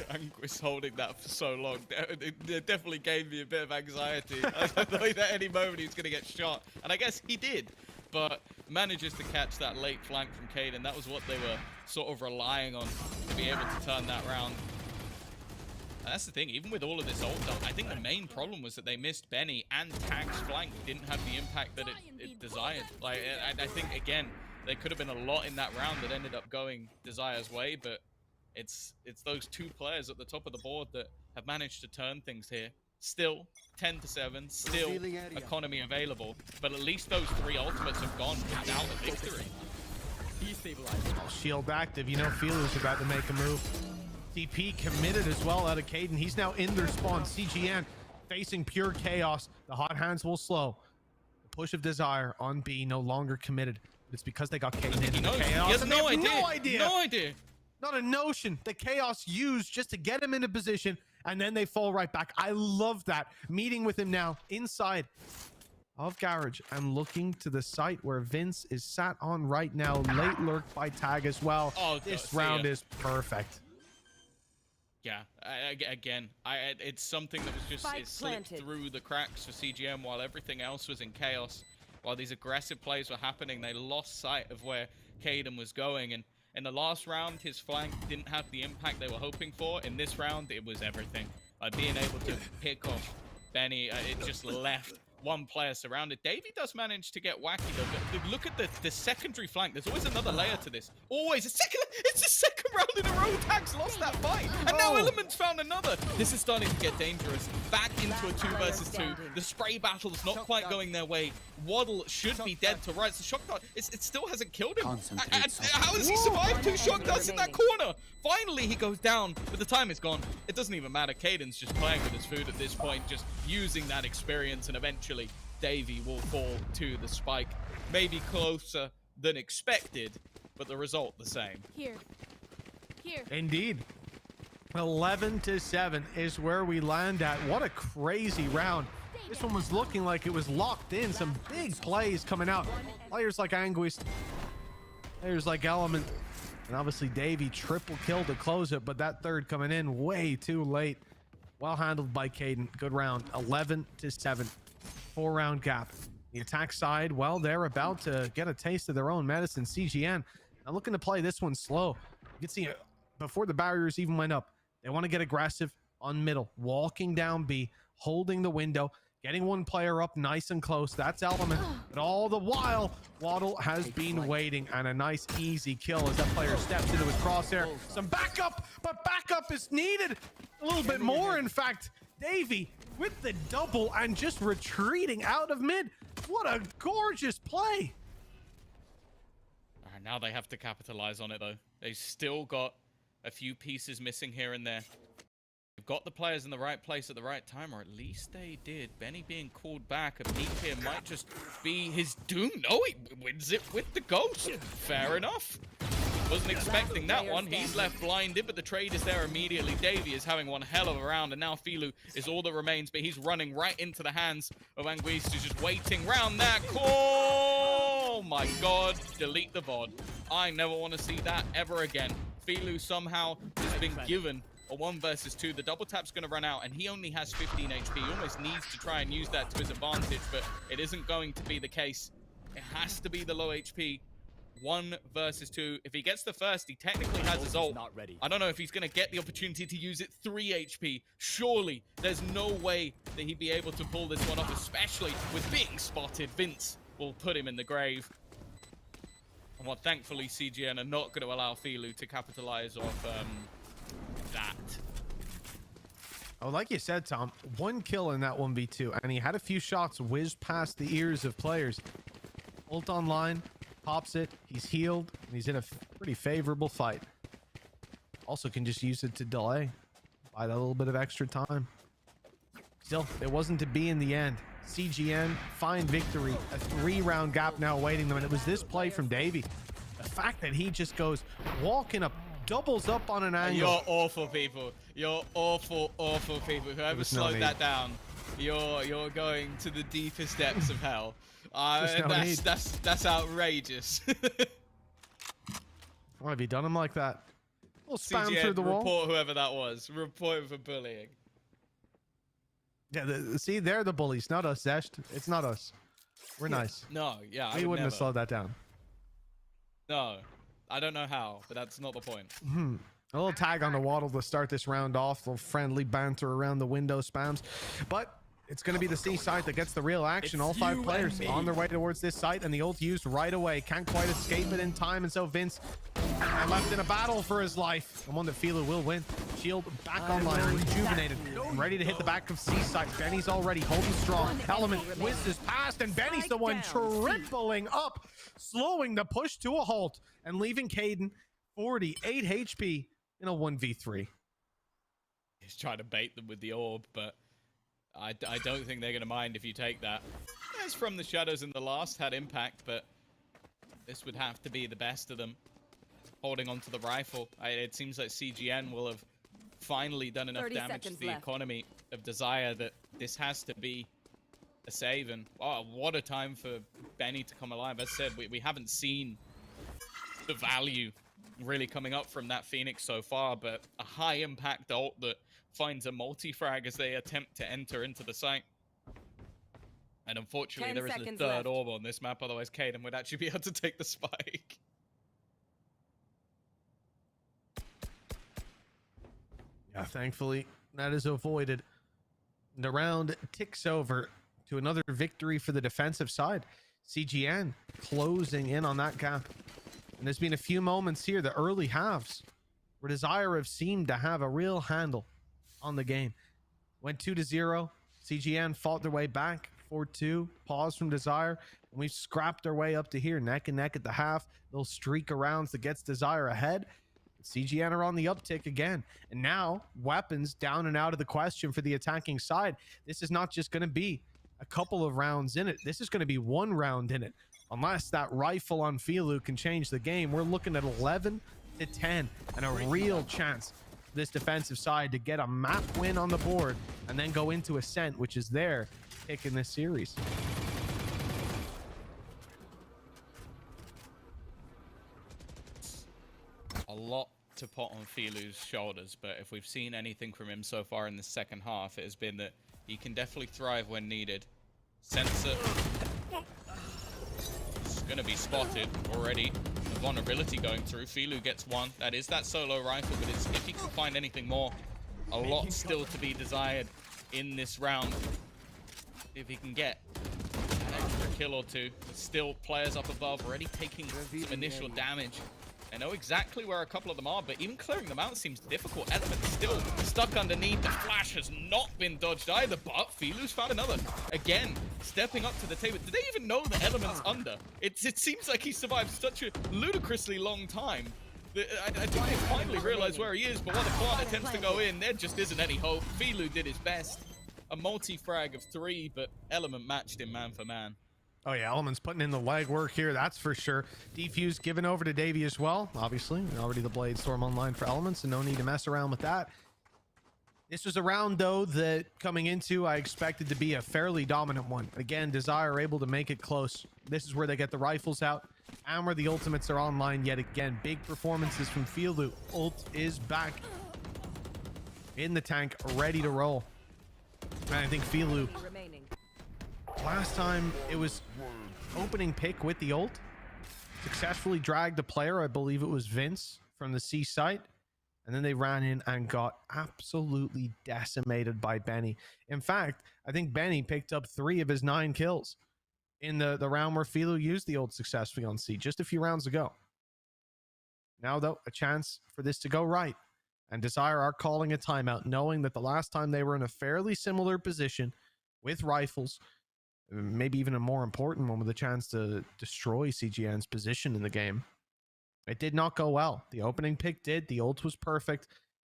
Anguis holding that for so long. It definitely gave me a bit of anxiety. I thought that at any moment he was going to get shot, and I guess he did. But manages to catch that late flank from Caden. That was what they were sort of relying on to be able to turn that round. And that's the thing, even with all of this ult up, I think the main problem was that they missed Benny, and Tag's flank didn't have the impact that it desired. Like, I think, again, there could have been a lot in that round that ended up going Desire's way, but it's those 2 players at the top of the board that have managed to turn things here. Still 10-7, still economy available, but at least those 3 ultimates have gone without a victory. Oh, shield active. You know Filu's about to make a move. TP committed as well out of Caden. He's now in their spawn. CGN facing pure chaos. The hot hands will slow. The push of Desire on B no longer committed. It's because they got Caden in the chaos. He has no idea. No idea. Not a notion. The chaos used just to get him into position, and then they fall right back. I love that. Meeting with him now inside of Garage and looking to the site where Vince is sat on right now. Late lurk by Tag as well. Oh, this round is perfect. Yeah, again, it's something that was just it slipped through the cracks for CGM while everything else was in chaos. While these aggressive plays were happening, they lost sight of where Caden was going, and in the last round, his flank didn't have the impact they were hoping for. In this round, it was everything. Being able to pick off Benny, it just left one player surrounded. Davey does manage to get wacky though, but look at the secondary flank. There's always another layer to this. Always a second. It's the second round in a row. Tag's lost that fight, and now Element's found another. This is starting to get dangerous. Back into a 2 versus 2. The spray battle's not quite going their way. Waddle should be dead to rights. The shock dart, it still hasn't killed him. How has he survived 2 shock darts in that corner? Finally, he goes down, but the time is gone. It doesn't even matter. Caden's just playing with his food at this point, just using that experience, and eventually Davey will fall to the spike. Maybe closer than expected, but the result the same. Here. Indeed. 11-7 is where we land at. What a crazy round. This one was looking like it was locked in. Some big plays coming out. Players like Anguist, players like Element, and obviously Davey triple kill to close it, but that third coming in way too late. Well handled by Caden. Good round. 11-7. 4-round gap. The attack side, well, they're about to get a taste of their own medicine. CGN now looking to play this one slow. You can see before the barriers even went up, they want to get aggressive on middle, walking down B, holding the window, getting one player up nice and close. That's Element. But all the while, Waddle has been waiting, and a nice easy kill as that player steps into his crosshair. Some backup, but backup is needed a little bit more. In fact, Davey with the double and just retreating out of mid. What a gorgeous play. All right, now they have to capitalize on it, though. They've still got a few pieces missing here and there. They've got the players in the right place at the right time, or at least they did. Benny being called back, a peek here might just be his doom. No, he wins it with the ghost. Fair enough. Wasn't expecting that one. He's left blinded, but the trade is there immediately. Davey is having one hell of a round, and now Filu is all that remains, but he's running right into the hands of Anguiste, who's just waiting round that corner. Oh my god, delete the VOD. I never want to see that ever again. Filu somehow has been given a 1 versus 2. The double tap's going to run out, and he only has 15 HP. He almost needs to try and use that to his advantage, but it isn't going to be the case. It has to be the low HP. 1 versus 2. If he gets the first, he technically has his ult. I don't know if he's going to get the opportunity to use it 3 HP. Surely, there's no way that he'd be able to pull this one off, especially with being spotted. Vince will put him in the grave. And what thankfully CGN are not going to allow Filu to capitalize off that. Oh, like you said, Tom, 1 kill in that 1v2, and he had a few shots whiz past the ears of players. Ult online, pops it, he's healed, and he's in a pretty favorable fight. Also can just use it to delay, buy that little bit of extra time. Still, it wasn't to be in the end. CGN find victory, a 3-round gap now awaiting them, and it was this play from Davey. The fact that he just goes walking up, doubles up on an angle. You're awful people. You're awful, awful people. Whoever slowed that down, you're going to the deepest depths of hell. That's outrageous. Why have you done him like that? We'll spam CGN, through the wall. report whoever that was. Report him for bullying. Yeah, see, they're the bullies, not us, Zesht. It's not us. We're nice. No, yeah, we wouldn't have slowed that down. No, I don't know how, but that's not the point. A little tag on the Waddle to start this round off. A little friendly banter around the window spams. But it's going to be the C side that gets the real action. All 5 players on their way towards this site, and the ult used right away. Can't quite escape it in time, and so Vince left in a battle for his life. And one that Filu will win. Shield back online, rejuvenated, and ready to hit the back of C side. Benny's already holding strong. Element whizzes past, and Benny's the one tripling up, slowing the push to a halt, and leaving Caden 48 HP in a 1v3. He's trying to bait them with the orb, but I don't think they're going to mind if you take that. As from the shadows in the last had impact, but this would have to be the best of them. Holding onto the rifle. It seems like CGN will have finally done enough damage to the economy of Desire that this has to be a save. And oh, what a time for Benny to come alive. As I said, we haven't seen the value really coming up from that Phoenix so far, but a high impact ult that finds a multi-frag as they attempt to enter into the site. And unfortunately, there is a third orb on this map, otherwise Caden would actually be able to take the spike. Yeah, thankfully, that is avoided. The round ticks over to another victory for the defensive side. CGN closing in on that gap. And there's been a few moments here, the early halves, where Desire have seemed to have a real handle on the game. Went 2-0. CGN fought their way back. 4-2. Pause from Desire. And we've scrapped our way up to here, neck and neck at the half. Little streak of rounds that gets Desire ahead. CGN are on the uptick again. And now, weapons down and out of the question for the attacking side. This is not just going to be a couple of rounds in it. This is going to be 1 round in it. Unless that rifle on Filu can change the game, we're looking at 11-10 and a real chance this defensive side to get a map win on the board and then go into Ascent, which is their pick in this series. A lot to put on Filu's shoulders, but if we've seen anything from him so far in the second half, it has been that he can definitely thrive when needed. Sensor is going to be spotted already. The vulnerability going through. Filu gets one. That is that solo rifle, but it's, if he can find anything more, a lot still to be desired in this round. If he can get an extra kill or two, there's still players up above already taking some initial damage. I know exactly where a couple of them are, but even clearing them out seems difficult. Element still stuck underneath. The flash has not been dodged either, but Filu's found another. Again, stepping up to the table. Did they even know the Element's under? It seems like he survived such a ludicrously long time. I think they finally realized where he is, but while the Quad attempts to go in, there just isn't any hope. Filu did his best. A multi-frag of 3, but Element matched him man for man. Oh yeah, Element's putting in the legwork here, that's for sure. Defuse given over to Davey as well. Obviously, already the Blade Storm online for Elements, and no need to mess around with that. This was a round, though, that coming into, I expected to be a fairly dominant one. Again, Desire able to make it close. This is where they get the rifles out, and where the ultimates are online yet again. Big performances from Filu. Ult is back in the tank, ready to roll. And I think Filu, last time it was opening pick with the ult, successfully dragged a player, I believe it was Vince, from the C site, and then they ran in and got absolutely decimated by Benny. In fact, I think Benny picked up 3 of his 9 kills in the round where Filu used the ult successfully on C just a few rounds ago. Now, though, a chance for this to go right, and Desire are calling a timeout, knowing that the last time they were in a fairly similar position with rifles, maybe even a more important one with a chance to destroy CGN's position in the game, it did not go well. The opening pick did. The ult was perfect.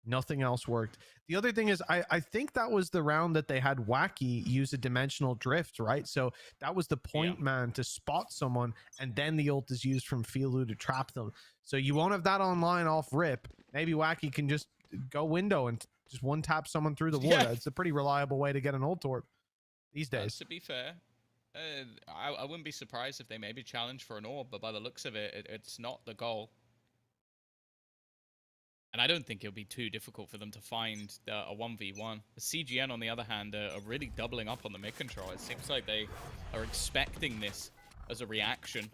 Nothing else worked. The other thing is, I think that was the round that they had Wacky use a dimensional drift, right? So that was the point man to spot someone, and then the ult is used from Filu to trap them. So you won't have that online off rip. Maybe Wacky can just go window and just one tap someone through the wall. Yeah. It's a pretty reliable way to get an ult orb these days. To be fair, I wouldn't be surprised if they maybe challenge for an orb, but by the looks of it, it's not the goal. And I don't think it'll be too difficult for them to find a 1v1. The CGN, on the other hand, are really doubling up on the mid control. It seems like they are expecting this as a reaction.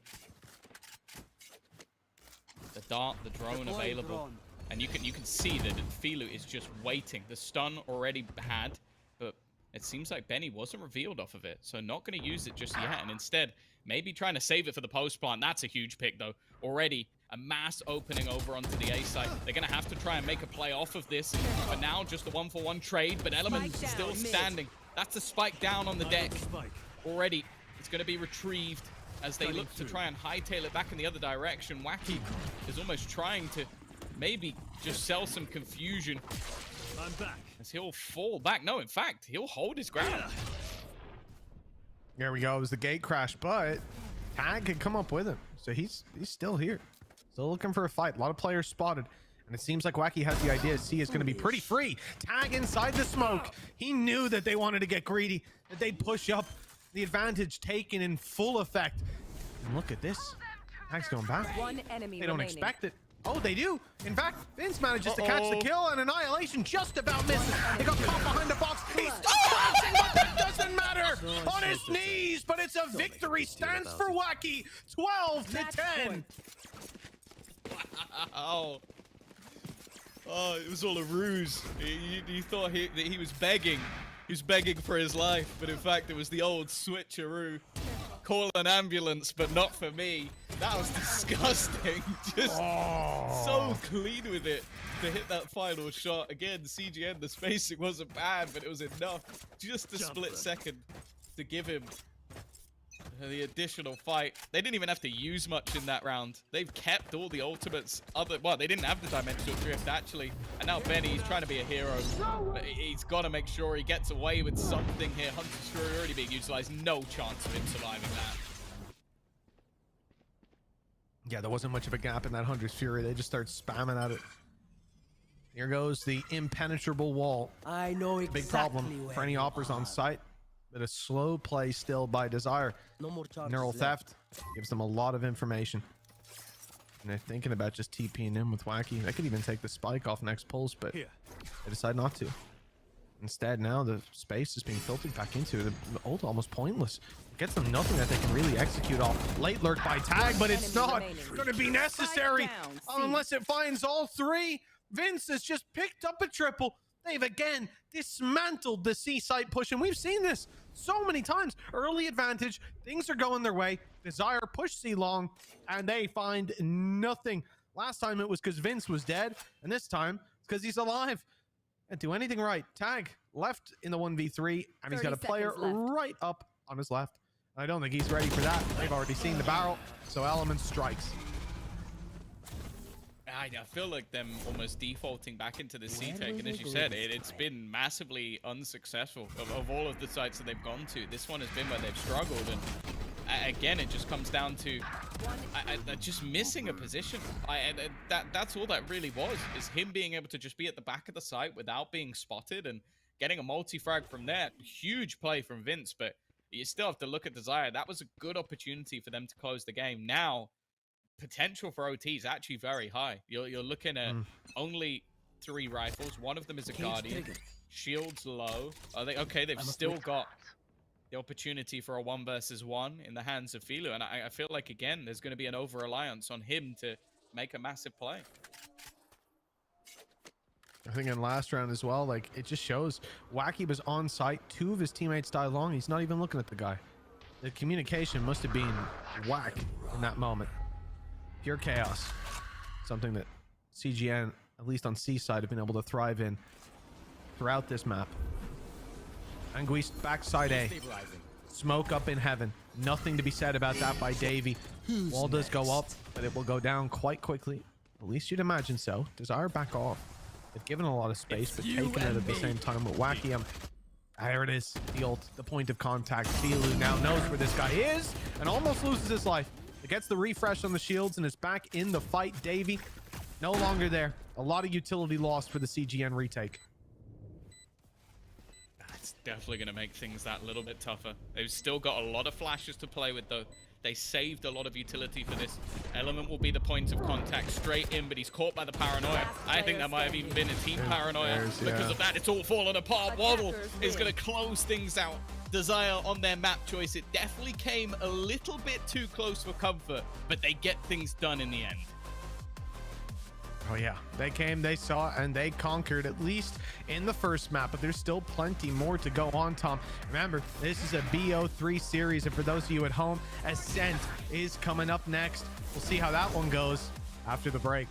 The dart, the drone available. And you can see that Filu is just waiting. The stun already had, but it seems like Benny wasn't revealed off of it, so not going to use it just yet, and instead, maybe trying to save it for the post-plant. That's a huge pick, though. Already, a mass opening over onto the A site. They're going to have to try and make a play off of this. For now, just a 1-for-1 trade, but Element still standing. That's a spike down on the deck. Already, it's going to be retrieved as they look to try and hightail it back in the other direction. Wacky is almost trying to maybe just sell some confusion. I'm back. As he'll fall back. No, in fact, he'll hold his ground. There we go. It was the gate crash, but Tag could come up with him. So he's still here. Still looking for a fight. A lot of players spotted. And it seems like Wacky has the idea C is going to be pretty free. Tag inside the smoke. He knew that they wanted to get greedy, that they'd push up. The advantage taken in full effect. And look at this. Tag's going back. One enemy they don't remaining. expect it. Oh, they do. In fact, Vince manages to catch the kill, and Annihilation just about misses. They got caught behind the box. He's still bouncing, but that doesn't matter. On his knees, but it's a victory. Stands for Wacky. 12-10. Wow. Oh, it was all a ruse. You thought that he was begging. He was begging for his life, but in fact, it was the old switcheroo. Call an ambulance, but not for me. That was disgusting. Just so clean with it to hit that final shot. Again, CGN, the spacing wasn't bad, but it was enough just a split second to give him the additional fight. They didn't even have to use much in that round. They've kept all the ultimates. Well, they didn't have the dimensional drift, actually. And now Benny's trying to be a hero. But he's got to make sure he gets away with something here. Hunter's Fury already being utilized. No chance of him surviving that. Yeah, there wasn't much of a gap in that Hunter's Fury. They just start spamming at it. Here goes the impenetrable wall. I know exactly Big problem for any operas on site, but a slow play still by Desire. No more charges Neural left. theft gives them a lot of information. And they're thinking about just TPing in with Wacky. They could even take the spike off next pulse, but they decide not to. Instead, now the space is being filtered back into the ult, almost pointless. It gets them nothing that they can really execute off. Late lurk by Tag, but it's not going to be necessary unless it finds all three. Vince has just picked up a triple. They've again dismantled the C site push, and we've seen this so many times. Early advantage, things are going their way. Desire push C long, and they find nothing. Last time it was because Vince was dead, and this time it's because he's alive. And do anything right. Tag left in the 1v3, and he's got a player right up on his left. I don't think he's ready for that. They've already seen the barrel, so Element strikes. I feel like them almost defaulting back into the C-Tech, and as you said, it's been massively unsuccessful of all of the sites that they've gone to. This one has been where they've struggled, and again, it just comes down to just missing a position. That's all that really was, is him being able to just be at the back of the site without being spotted and getting a multi-frag from there. Huge play from Vince, but you still have to look at Desire. That was a good opportunity for them to close the game. Now, potential for OT is actually very high. You're looking at only 3 rifles. One of them is a Guardian. Shields low. They've still got the opportunity for a 1 versus 1 in the hands of Filu, and I feel like, again, there's going to be an over-reliance on him to make a massive play. I think in last round as well, like, it just shows Wacky was on site. 2 of his teammates died long. He's not even looking at the guy. The communication must have been whack in that moment. Pure chaos. Something that CGN, at least on C side, have been able to thrive in throughout this map. Anguisse backside A. Smoke up in heaven. Nothing to be said about that by Davey. Wall does go up, but it will go down quite quickly. At least you'd imagine so. Desire back off. They've given a lot of space, but taken it at the same time with Wacky. There it is. The ult, the point of contact. Filu now knows where this guy is and almost loses his life. It gets the refresh on the shields and is back in the fight. Davey, no longer there. A lot of utility lost for the CGN retake. That's definitely going to make things that little bit tougher. They've still got a lot of flashes to play with, though. They saved a lot of utility for this. Element will be the point of contact straight in, but he's caught by the paranoia. I think that might have even been a team paranoia. Because of that, it's all fallen apart. Waddle is going to close things out. Desire on their map choice. It definitely came a little bit too close for comfort, but they get things done in the end. Oh yeah, they came, they saw, and they conquered, at least in the first map, but there's still plenty more to go on, Tom. Remember, this is a BO3 series, and for those of you at home, Ascent is coming up next. We'll see how that one goes after the break.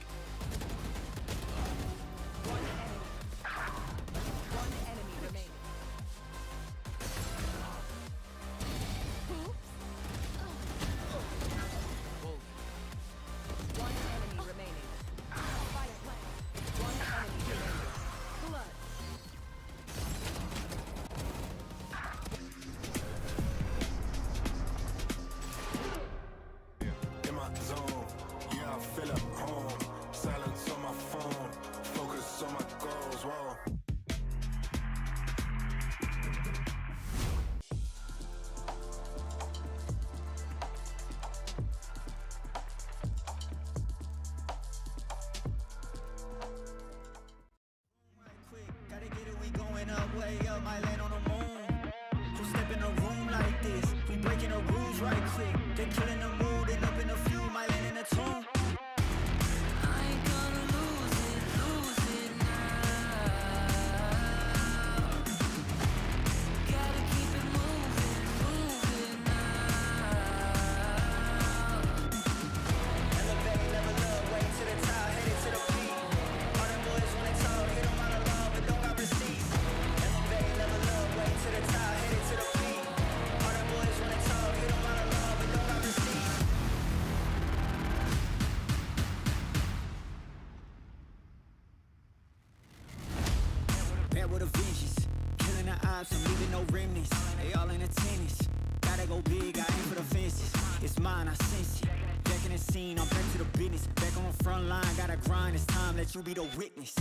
You be the witness.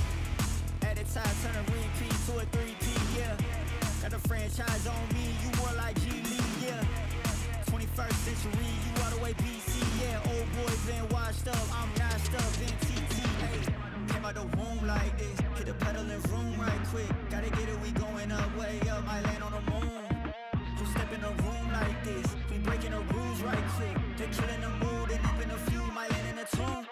at a time, turn a repeat to a 3P, yeah. Got the franchise on me, you more like G Lee, yeah. 21st century, you all the way BC, yeah. Old boy been washed up, I'm nashed up in TTA. Came out the womb like this, hit the pedal and room right quick. Gotta get it, we going up, way up, might land on the moon. Who step in a room like this? We breaking the rules right quick. They killing the mood and up in a few, might land in a tomb.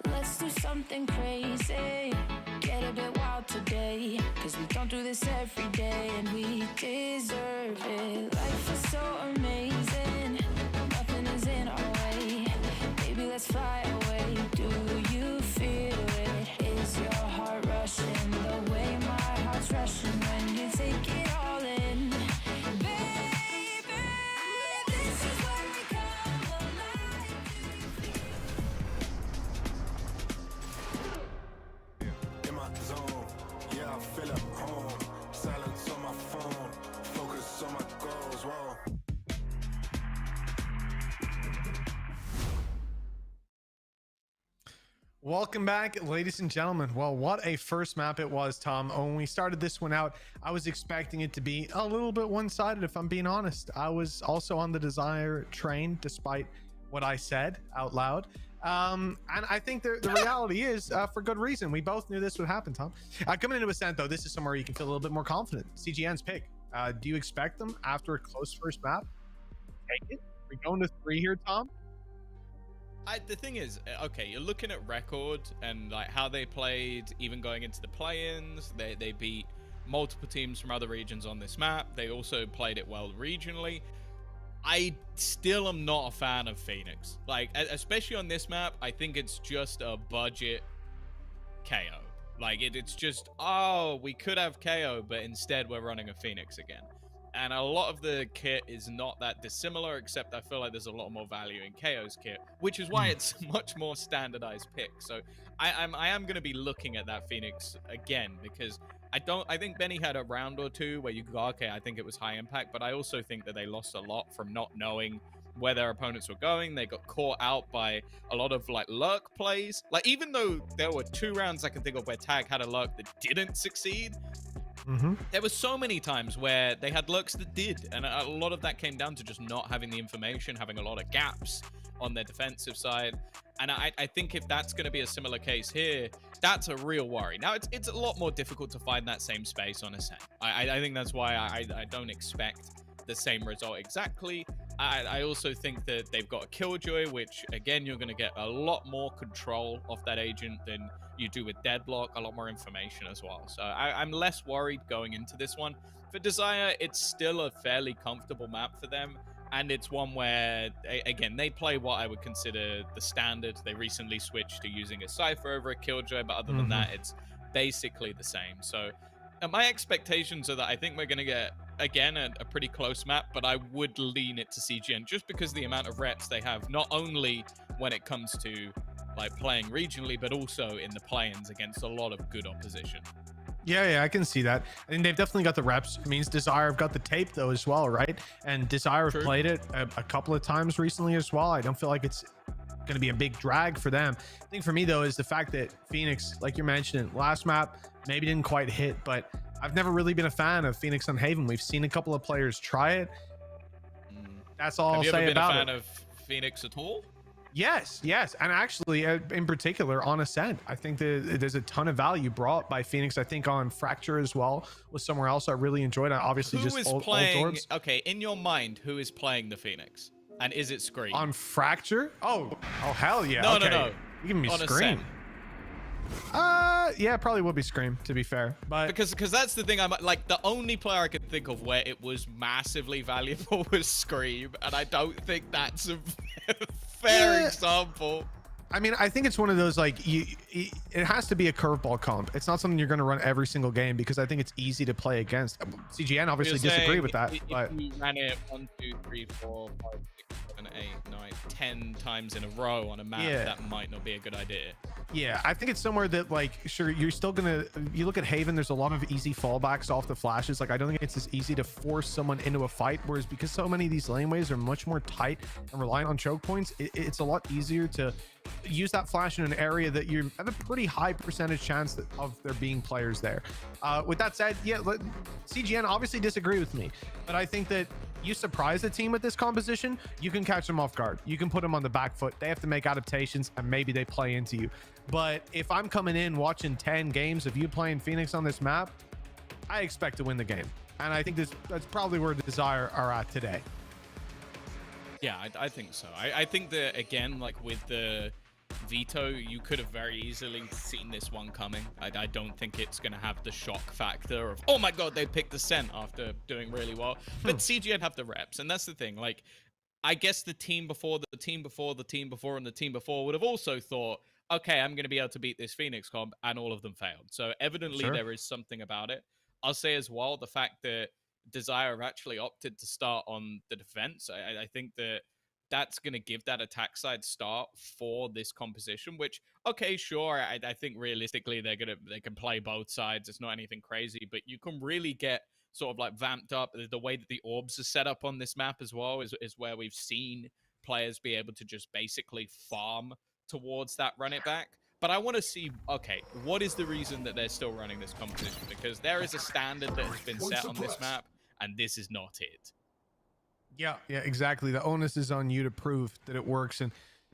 Let's do something crazy, get a bit wild today, cause we don't do this every day and we deserve it. Life is so amazing, nothing is in our way. Baby, let's fly away. Do you feel it? Is your heart rushing the way my heart's rushing when you take it all in? Baby, this is where we come alive. feel at home. Silence on my phone, focus on my goals. Whoa. Welcome back, ladies and gentlemen. Well, what a first map it was, Tom. When we started this one out, I was expecting it to be a little bit one-sided, if I'm being honest. I was also on the Desire train, despite what I said out loud. And I think the reality is, for good reason, we both knew this would happen, Tom. Coming into Ascent, though, this is somewhere you can feel a little bit more confident. CGN's pick. Do you expect them, after a close first map, take it? Are we going to 3 here, Tom? The thing is, okay, you're looking at record and like how they played, even going into the play-ins. They beat multiple teams from other regions on this map. They also played it well regionally. I still am not a fan of Phoenix. Like, especially on this map, I think it's just a budget KO. Like, it's just, oh, we could have KO, but instead we're running a Phoenix again. And a lot of the kit is not that dissimilar, except I feel like there's a lot more value in KO's kit, which is why it's a much more standardized pick. So I am going to be looking at that Phoenix again, because I think Benny had a round or two where you go, okay, I think it was high impact, but I also think that they lost a lot from not knowing where their opponents were going. They got caught out by a lot of like lurk plays. Like, even though there were 2 rounds I can think of where Tag had a lurk that didn't succeed, there were so many times where they had lurks that did, and a lot of that came down to just not having the information, having a lot of gaps on their defensive side. And I think if that's going to be a similar case here, that's a real worry. Now, it's a lot more difficult to find that same space on Ascent. I think that's why I don't expect the same result exactly. I also think that they've got a Killjoy, which, again, you're going to get a lot more control of that agent than you do with Deadlock, a lot more information as well. So I'm less worried going into this one. For Desire, it's still a fairly comfortable map for them, and it's one where, again, they play what I would consider the standard. They recently switched to using a Cypher over a Killjoy, but other than that, it's basically the same. So my expectations are that I think we're going to get, again, a pretty close map, but I would lean it to CGN just because the amount of reps they have, not only when it comes to like playing regionally, but also in the play-ins against a lot of good opposition. Yeah, I can see that. I think they've definitely got the reps. It means Desire have got the tape though as well, right? And Desire have played it a couple of times recently as well. I don't feel like it's going to be a big drag for them. I think for me though is the fact that Phoenix, like you're mentioning, last map maybe didn't quite hit, but I've never really been a fan of Phoenix on Haven. We've seen a couple of players try it. That's all I'll say about it. Have you ever been a fan of Phoenix at all? Yes, and actually in particular on Ascent, I think that there's a ton of value brought by Phoenix. I think on Fracture as well was somewhere else I really enjoyed. I obviously Who is playing? Okay, in your mind, who is playing the Phoenix, and is it Scream on Fracture? Oh hell yeah! No, okay. no. You give me on Scream. Yeah, probably would be Scream, to be fair, but because that's the thing. I'm like, the only player I could think of where it was massively valuable was Scream, and I don't think that's a fair example. I mean, I think it's one of those, like, it has to be a curveball comp. It's not something you're going to run every single game because I think it's easy to play against. CGN obviously disagree with that. But if you ran it 1, 2, 3, 4, 5, 6, 7, 8, 9, 10 times in a row on a map, that might not be a good idea. Yeah, I think it's somewhere that, like, sure, you're still gonna, you look at Haven, there's a lot of easy fallbacks off the flashes. Like, I don't think it's as easy to force someone into a fight, whereas because so many of these laneways are much more tight and reliant on choke points, it's a lot easier to use that flash in an area that you have a pretty high percentage chance of there being players there. With that said, yeah, CGN obviously disagree with me, but I think that you surprise a team with this composition, you can catch them off guard. You can put them on the back foot. They have to make adaptations and maybe they play into you. But if I'm coming in watching 10 games of you playing Phoenix on this map, I expect to win the game. And I think that's probably where the Desire are at today. Yeah, I think so. I think that, again, like with the veto, you could have very easily seen this one coming. I don't think it's going to have the shock factor of, oh my god, they picked Ascent after doing really well. But CGN have the reps, and that's the thing. Like, I guess the team before, the team before, the team before, and the team before would have also thought, okay, I'm going to be able to beat this Phoenix comp, and all of them failed. So evidently there is something about it. I'll say as well, the fact that Desire have actually opted to start on the defense, I think that that's going to give that attack side start for this composition, which, okay, sure, I think realistically they can play both sides. It's not anything crazy, but you can really get sort of like vamped up. The way that the orbs are set up on this map as well is where we've seen players be able to just basically farm towards that run it back. But I want to see, okay, what is the reason that they're still running this competition? Because there is a standard that has been set on this map, and this is not it. Yeah, exactly. The onus is on you to prove that it works. And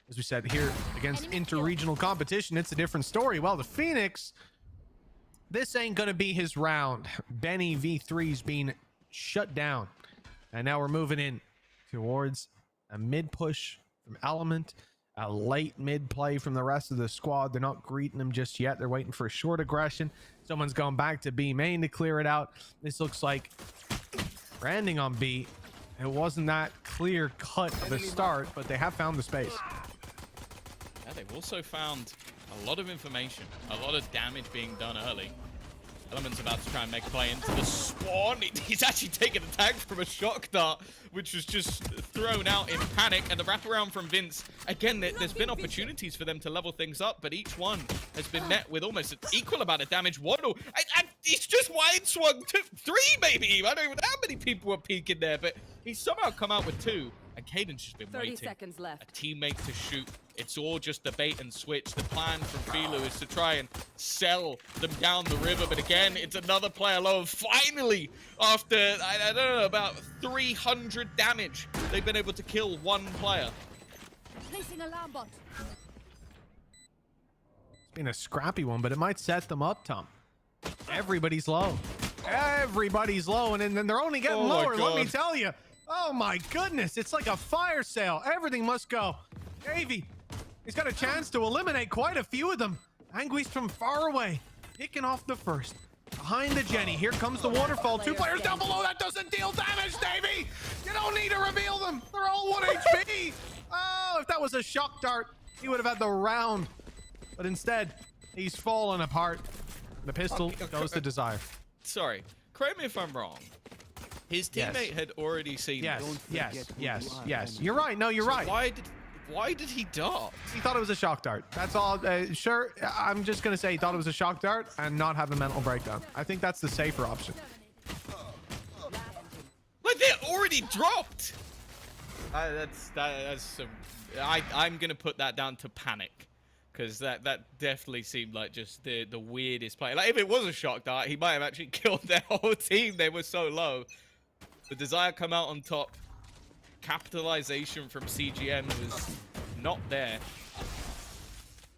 as we said here, against interregional competition, it's a different story. Well, the Phoenix, this ain't going to be his round. Benny V3's being shut down. And now we're moving in towards a mid push from Element, a late mid play from the rest of the squad. They're not greeting him just yet. They're waiting for a short aggression. Someone's going back to B main to clear it out. This looks like branding on B. It wasn't that clear cut of a start, but they have found the space. Yeah, they've also found a lot of information, a lot of damage being done early. Element's about to try and make a play into the spawn. He's actually taken a tag from a shock dart, which was just thrown out in panic. And the wraparound from Vince, again, there's been opportunities for them to level things up, but each one has been met with almost an equal amount of damage. Waddle, he's just wide swung to 3, maybe. I don't even know how many people were peeking there, but he's somehow come out with 2. And Caden's just been 30 waiting. seconds left. A teammate to shoot. It's all just the bait and switch. The plan from Philo is to try and sell them down the river. But again, it's another player low. Finally, after, I don't know, about 300 damage, they've been able to kill 1 player. Placing alarm bot. It's been a scrappy one, but it might set them up, Tom. Everybody's low. Everybody's low, and then they're only getting lower, let me tell you. Oh my goodness, it's like a fire sale. Everything must go. Davey, he's got a chance to eliminate quite a few of them. Anguish from far away, picking off the first. Behind the Jenny, here comes the waterfall. 2 players down below, that doesn't deal damage, Davey! You don't need to reveal them, they're all 1 HP! Oh, if that was a shock dart, he would have had the round. But instead, he's fallen apart. The pistol goes to Desire. Sorry, correct me if I'm wrong. His teammate had already seen Yes. You're right. No, you're right. Why did he dart? He thought it was a shock dart. That's all. Sure, I'm just going to say he thought it was a shock dart and not have a mental breakdown. I think that's the safer option. Like, they're already dropped. I'm going to put that down to panic. Because that definitely seemed like just the weirdest play. Like, if it was a shock dart, he might have actually killed their whole team. They were so low. The Desire come out on top. Capitalization from CGN was not there.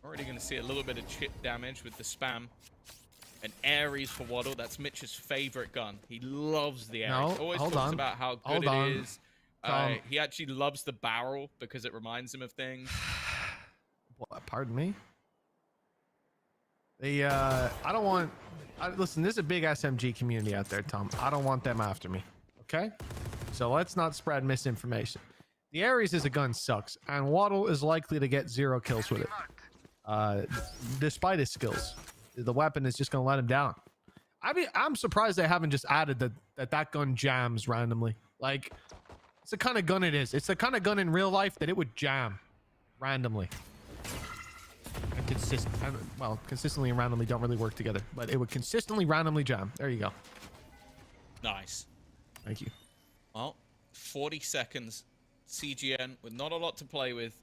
Already going to see a little bit of chip damage with the spam. An Ares for Waddle. That's Mitch's favorite gun. He loves the Ares. Always talks about how good it is. He actually loves the barrel because it reminds him of things. What, pardon me? I don't want... listen, there's a big SMG community out there, Tom. I don't want them after me. Okay? So let's not spread misinformation. The Ares is a gun sucks, and Waddle is likely to get 0 kills with it. Despite his skills. The weapon is just going to let him down. I mean, I'm surprised they haven't just added that gun jams randomly. Like, it's the kind of gun it is. It's the kind of gun in real life that it would jam randomly. And consistently and randomly don't really work together, but it would consistently randomly jam. There you go. Nice. Thank you. Well, 40 seconds. CGN with not a lot to play with.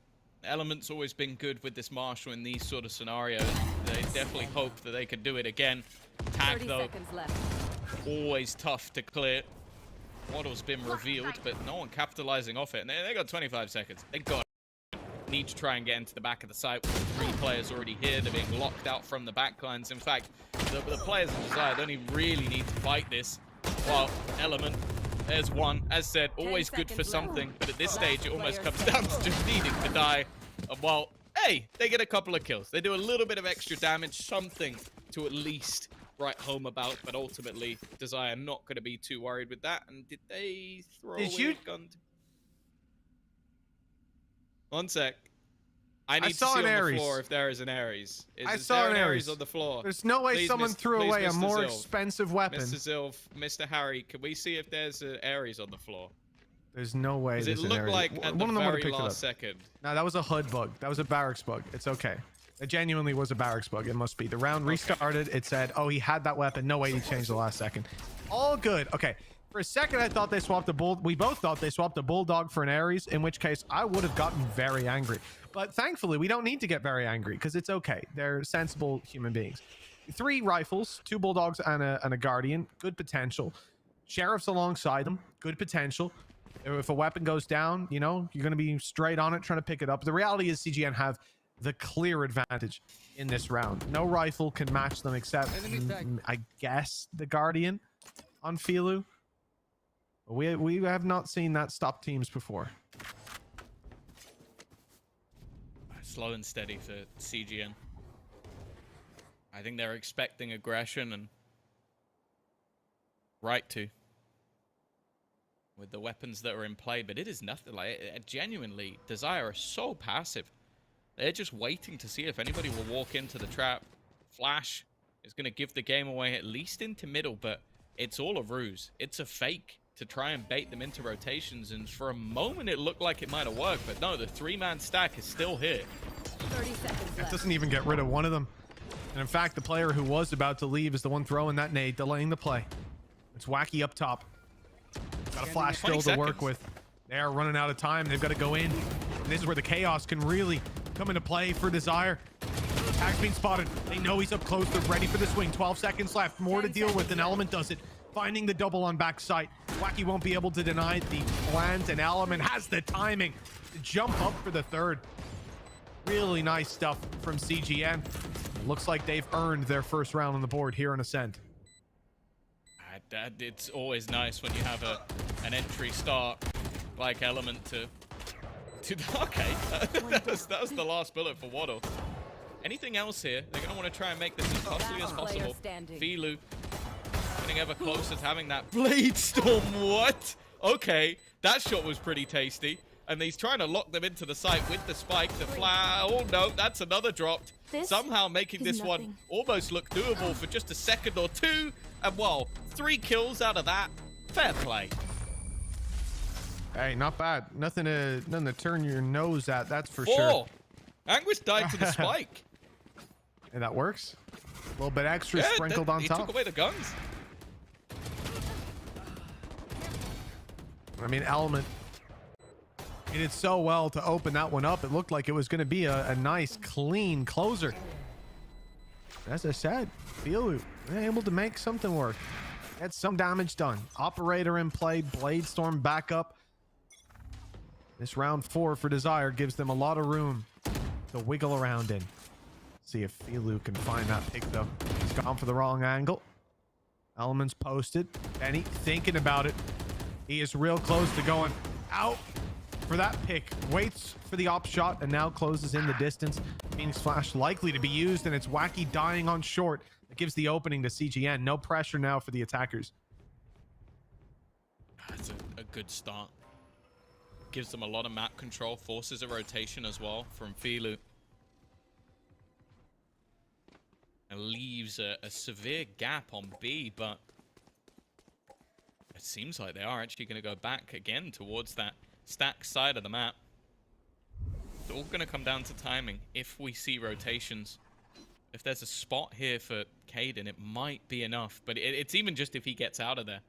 Element's always been good with this Marshal in these sort of scenarios. They definitely hope that they could do it again. Tag, though, always tough to clear. Waddle's been revealed, but no one capitalizing off it. And they got 25 seconds. They got need to try and get into the back of the site with 3 players already here. They're being locked out from the backlines. In fact, the players in Desire don't even really need to fight this. While Element, there's one. As said, always good for something, but at this stage, it almost comes down to just needing to die. Well, hey, they get a couple of kills. They do a little bit of extra damage, something to at least write home about, but ultimately, Desire not going to be too worried with that. And did they throw away a gun? One sec. I need to see on the floor if there is an Ares. Is there an Ares on the floor? There's no way someone threw away a more expensive weapon. Mr. Zilf, Mr. Harry, can we see if there's an Ares on the floor? There's no way. Because it looked like at the very last second. No, that was a HUD bug. That was a barracks bug. It's okay. It genuinely was a barracks bug. It must be. The round restarted. It said, oh, he had that weapon. No way he changed the last second. All good. Okay. For a second, I thought they swapped the bull. We both thought they swapped the bulldog for an Ares, in which case I would have gotten very angry. But thankfully, we don't need to get very angry because it's okay. They're sensible human beings. 3 rifles, 2 bulldogs, and a guardian. Good potential. Sheriffs alongside them. Good potential. If a weapon goes down, you know, you're going to be straight on it trying to pick it up. The reality is CGN have the clear advantage in this round. No rifle can match them except, I guess, the guardian on Filu. We have not seen that stop teams before. Slow and steady for CGN. I think they're expecting aggression, and right to, with the weapons that are in play, but it is nothing like it. Genuinely, Desire are so passive. They're just waiting to see if anybody will walk into the trap. Flash is going to give the game away, at least into middle, but it's all a ruse. It's a fake to try and bait them into rotations, and for a moment it looked like it might have worked, but no, the 3-man stack is still here. 30 seconds It left. doesn't even get rid of one of them. And in fact, the player who was about to leave is the one throwing that nade, delaying the play. It's Wacky up top. Got a flash still to work with. They are running out of time. They've got to go in. And this is where the chaos can really come into play for Desire. Tag's being spotted. They know he's up close. They're ready for the swing. 12 seconds left. More to deal with. An Element does it. Finding the double on backside. Wacky won't be able to deny the plant, and Element has the timing to jump up for the third. Really nice stuff from CGN. Looks like they've earned their first round on the board here on Ascent. It's always nice when you have an entry start like Element to okay, that was the last bullet for Waddle. Anything else here? They're going to want to try and make this as costly as possible. Filu getting ever closer to having that Blade Storm. What? Okay, that shot was pretty tasty. And he's trying to lock them into the site with the spike. The flag. Oh no, that's another dropped. Somehow making this one almost look doable for just a second or two. And well, 3 kills out of that. Fair play. Hey, not bad. Nothing to turn your nose at. That's for 4. sure. Anguish died to the spike. And that works. A little bit extra sprinkled on top. He took away the guns. I mean, Element. He did so well to open that one up. It looked like it was going to be a nice, clean closer. As I said, Filu able to make something work. Had some damage done. Operator in play. Blade Storm back up. This round 4 for Desire gives them a lot of room to wiggle around in. See if Filu can find that pick, though. He's gone for the wrong angle. Elements posted. Benny thinking about it. He is real close to going out for that pick. Waits for the op shot and now closes in the distance. Phoenix Flash likely to be used, and it's Wacky dying on short. That gives the opening to CGN. No pressure now for the attackers. That's a good start. Gives them a lot of map control. Forces a rotation as well from Filu. And leaves a severe gap on B, but it seems like they are actually going to go back again towards that stack side of the map. It's all going to come down to timing. If we see rotations, if there's a spot here for Caden, it might be enough, but it's even just if he gets out of there.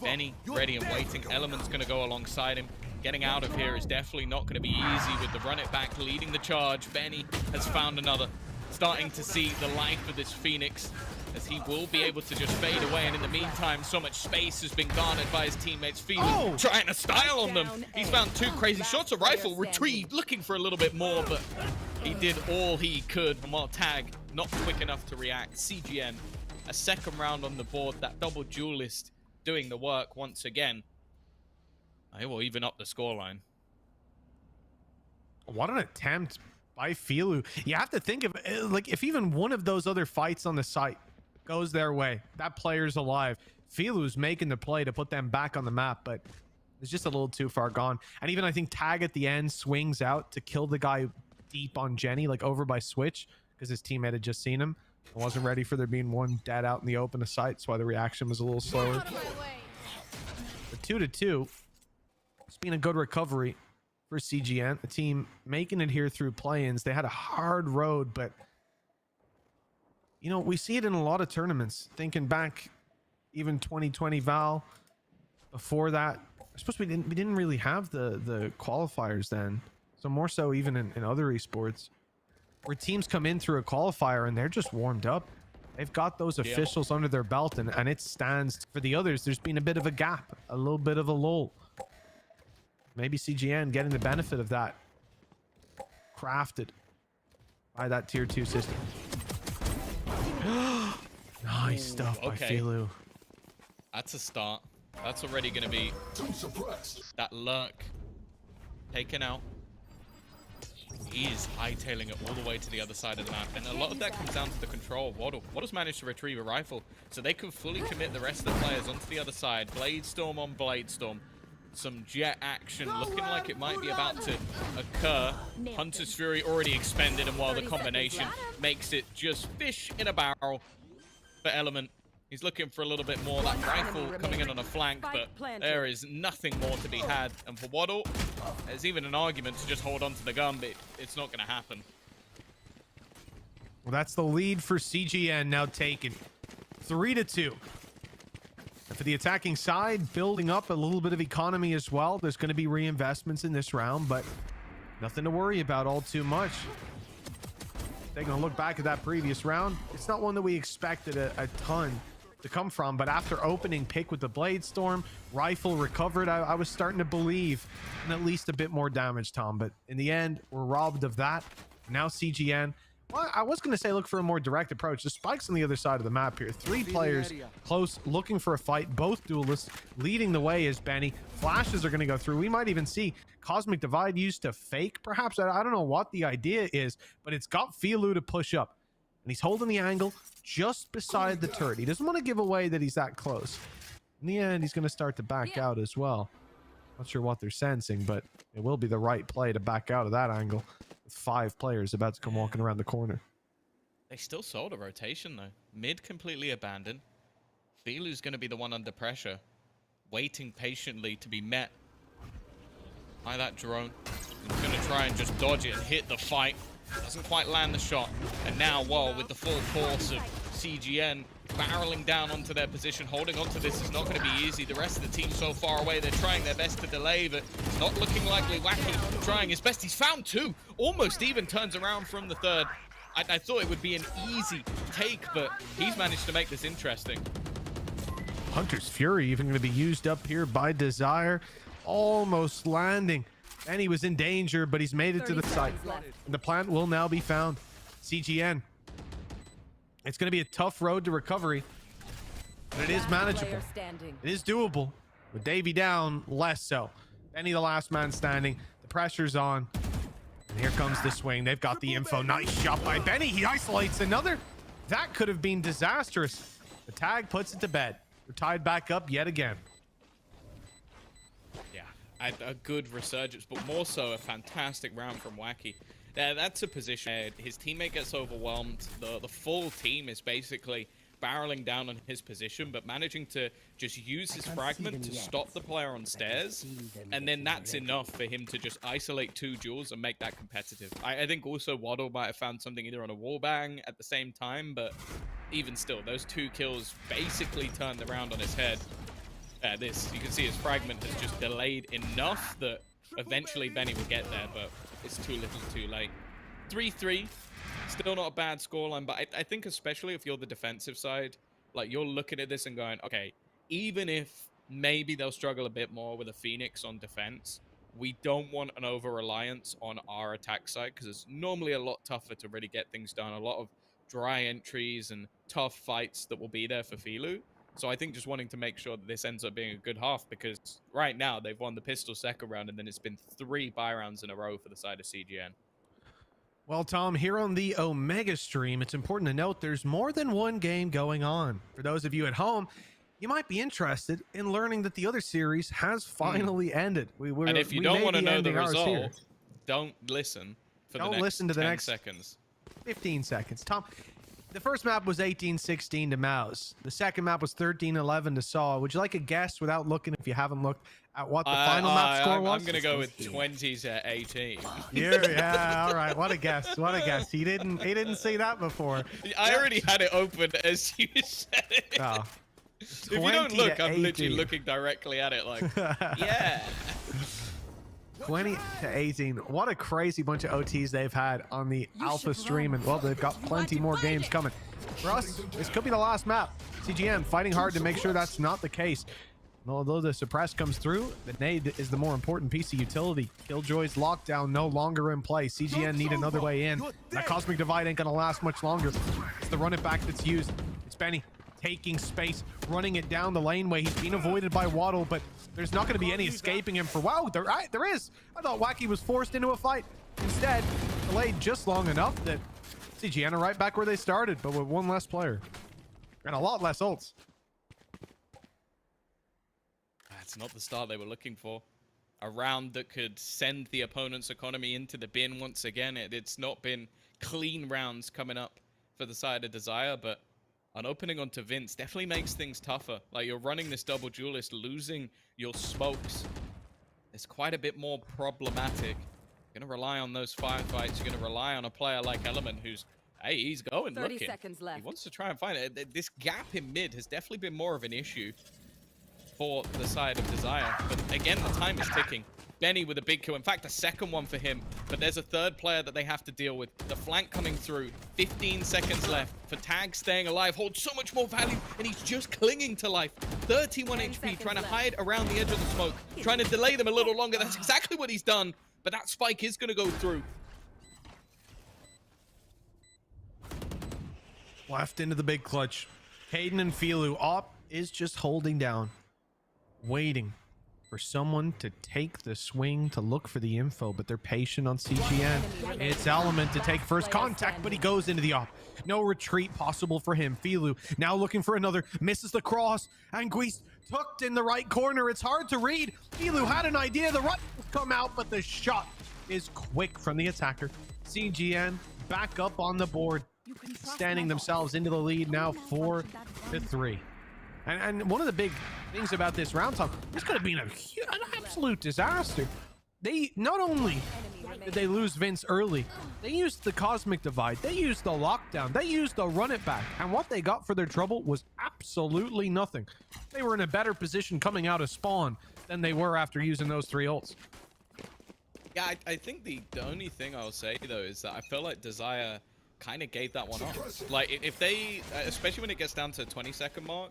Benny ready and waiting. Element's going to go alongside him. Getting out of here is definitely not going to be easy with the run it back leading the charge. Benny has found another. Starting to see the life of this Phoenix, as he will be able to just fade away, and in the meantime so much space has been garnered by his teammates. Filu trying to style on them. He's found 2 crazy shots. A rifle retrieved, looking for a little bit more, but he did all he could. And while Tag not quick enough to react, CGN a second round on the board. That double duelist doing the work once again. They will even up the scoreline. What an attempt by Filu. You have to think of it, like, if even one of those other fights on the site goes their way, that player's alive. Filu's making the play to put them back on the map, but it's just a little too far gone. And even I think Tag at the end swings out to kill the guy deep on Jenny, like over by Switch, because his teammate had just seen him. I wasn't ready for there being one dead out in the open of sight, so why the reaction was a little slower. The 2-2. It's been a good recovery for CGN, a team making it here through play-ins. They had a hard road, but you know, we see it in a lot of tournaments. Thinking back, even 2020 Val, before that, I suppose we didn't really have the qualifiers then. So more so even in other esports, where teams come in through a qualifier and they're just warmed up. They've got those officials under their belt, and it stands. For the others, there's been a bit of a gap, a little bit of a lull. Maybe CGN getting the benefit of that. Crafted by that tier 2 system. Nice stuff by Filu. That's a start. That's already going to be that lurk taken out. He is hightailing it all the way to the other side of the map, and a lot of that comes down to the control of Waddle. Waddle's managed to retrieve a rifle, so they can fully commit the rest of the players onto the other side. Bladestorm on Bladestorm. Some jet action looking like it might be about to occur. Hunter's Fury already expended, and while the combination makes it just fish in a barrel for Element. He's looking for a little bit more. That rifle coming in on a flank, but there is nothing more to be had. And for Waddle, there's even an argument to just hold on to the gun, but it's not going to happen. Well, that's the lead for CGN now taken. 3-2. And for the attacking side, building up a little bit of economy as well. There's going to be reinvestments in this round, but nothing to worry about all too much. Taking a look back at that previous round, it's not one that we expected a ton to come from, but after opening pick with the Bladestorm, rifle recovered, I was starting to believe in at least a bit more damage, Tom, but in the end, we're robbed of that. Now CGN, well, I was going to say look for a more direct approach. The Spike's on the other side of the map here. 3 players close, looking for a fight, both duelists leading the way is Benny. Flashes are going to go through. We might even see Cosmic Divide used to fake, perhaps. I don't know what the idea is, but it's got Filu to push up, and he's holding the angle just beside the turret. He doesn't want to give away that he's that close. In the end, he's going to start to back out as well. Not sure what they're sensing, but it will be the right play to back out of that angle with 5 players about to come walking around the corner. They still sold a rotation, though. Mid completely abandoned. Filu's going to be the one under pressure, waiting patiently to be met by that drone. He's going to try and just dodge it and hit the fight. Doesn't quite land the shot. And now, well, with the full force of CGN barreling down onto their position, holding onto this is not going to be easy. The rest of the team so far away, they're trying their best to delay, but it's not looking likely. Wacky trying his best. He's found 2. Almost even turns around from the 3rd. I thought it would be an easy take, but he's managed to make this interesting. Hunter's Fury even going to be used up here by Desire. Almost landing. And he was in danger, but he's made it to the site. And the plant will now be found. CGN. It's going to be a tough road to recovery, but it is manageable. It is doable. With Davey down, less so. Benny the last man standing. The pressure's on. And here comes the swing. They've got the info. Nice shot by Benny. He isolates another. That could have been disastrous. The tag puts it to bed. We're tied back up yet again. A good resurgence, but more so a fantastic round from Wacky. That's a position where his teammate gets overwhelmed. The full team is basically barreling down on his position, but managing to just use his fragment to stop the player on stairs, and then that's enough for him to just isolate 2 duels and make that competitive. I think also Waddle might have found something either on a wallbang at the same time, but even still, those 2 kills basically turned the round on his head. You can see his fragment has just delayed enough that eventually Benny will get there, but it's too little too late. 3-3, still not a bad scoreline, but I think especially if you're the defensive side, like you're looking at this and going, okay, even if maybe they'll struggle a bit more with a Phoenix on defense, we don't want an over-reliance on our attack side, because it's normally a lot tougher to really get things done. A lot of dry entries and tough fights that will be there for Filu. So I think just wanting to make sure that this ends up being a good half, because right now they've won the pistol second round, and then it's been 3 buy rounds in a row for the side of CGN. Well, Tom, here on the Omega stream, it's important to note there's more than one game going on. For those of you at home, you might be interested in learning that the other series has finally ended. And if you don't want to know the result, don't listen for the next 10 seconds. 15 seconds. Tom, The first map was 18-16 to Mouse. The second map was 13-11 to Saw. Would you like a guess without looking, if you haven't looked, at what the final map score was? I'm going to go with 20-18. Yeah, all right. What a guess. What a guess. He didn't see that before. I already had it open as you said it. Oh. If you don't look, I'm literally looking directly at it like, yeah. 20-18. What a crazy bunch of OTs they've had on the alpha stream, and well, they've got plenty more games coming. For us, this could be the last map. CGN fighting hard to make sure that's not the case. And although the suppress comes through, the nade is the more important piece of utility. Killjoy's lockdown no longer in play. CGN need another way in. That Cosmic Divide ain't gonna last much longer. It's the run it back that's used. It's Benny taking space, running it down the laneway. He's being avoided by Waddle, but there's not going to be any escaping him for... Wow, there is. I thought Wacky was forced into a fight. Instead, delayed just long enough that CGN are right back where they started, but with one less player. And a lot less ults. That's not the start they were looking for. A round that could send the opponent's economy into the bin once again. It's not been clean rounds coming up for the side of Desire, but an opening onto Vince definitely makes things tougher. Like, you're running this double duelist, losing your smokes. It's quite a bit more problematic. You're going to rely on those firefights. You're going to rely on a player like Element who's, hey, he's going 30 looking. seconds left. He wants to try and find it. This gap in mid has definitely been more of an issue for the side of Desire. But again, the time is ticking. Benny with a big kill. In fact, a second one for him. But there's a third player that they have to deal with. The flank coming through. 15 seconds left. For Tag staying alive. Holds so much more value. And he's just clinging to life. 31 HP. Trying to hide around the edge of the smoke. Trying to delay them a little longer. That's exactly what he's done. But that spike is going to go through. Left into the big clutch. Caden and Filu. Op is just holding down. Waiting for someone to take the swing to look for the info, but they're patient on CGN. It's Element to take first contact, but he goes into the op. No retreat possible for him. Filu now looking for another, misses the cross, and Guise tucked in the right corner. It's hard to read. Filu had an idea, the right will come out, but the shot is quick from the attacker. CGN back up on the board, standing themselves into the lead now 4-3. And one of the big things about this round, Tom, this could have been an absolute disaster. They not only did they lose Vince early, they used the Cosmic Divide, they used the lockdown, they used the run it back, and what they got for their trouble was absolutely nothing. They were in a better position coming out of spawn than they were after using those 3 ults. Yeah, I think the only thing I'll say, though, is that I feel like Desire kind of gave that one up. Like, if they, especially when it gets down to the 20-second mark,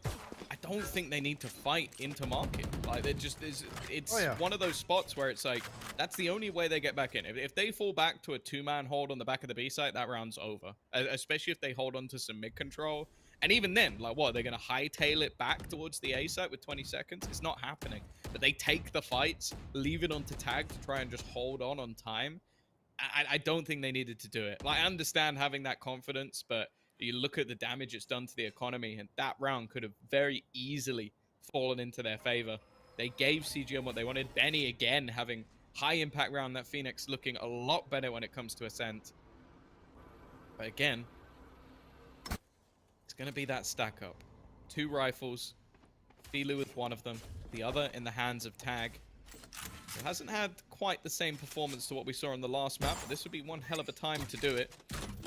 I don't think they need to fight into market. Like, it just is, it's one of those spots where it's like, that's the only way they get back in. If they fall back to a 2-man hold on the back of the B site, that round's over. Especially if they hold on to some mid control. And even then, like, what, they're going to hightail it back towards the A site with 20 seconds? It's not happening. But they take the fights, leave it onto Tag to try and just hold on time. I don't think they needed to do it. Like, I understand having that confidence, but you look at the damage it's done to the economy, and that round could have very easily fallen into their favor. They gave CGN what they wanted. Benny, again, having high impact round. That Phoenix looking a lot better when it comes to Ascent. But again, it's going to be that stack up. 2 rifles, Filu with one of them, the other in the hands of Tag. It hasn't had quite the same performance to what we saw on the last map, but this would be one hell of a time to do it.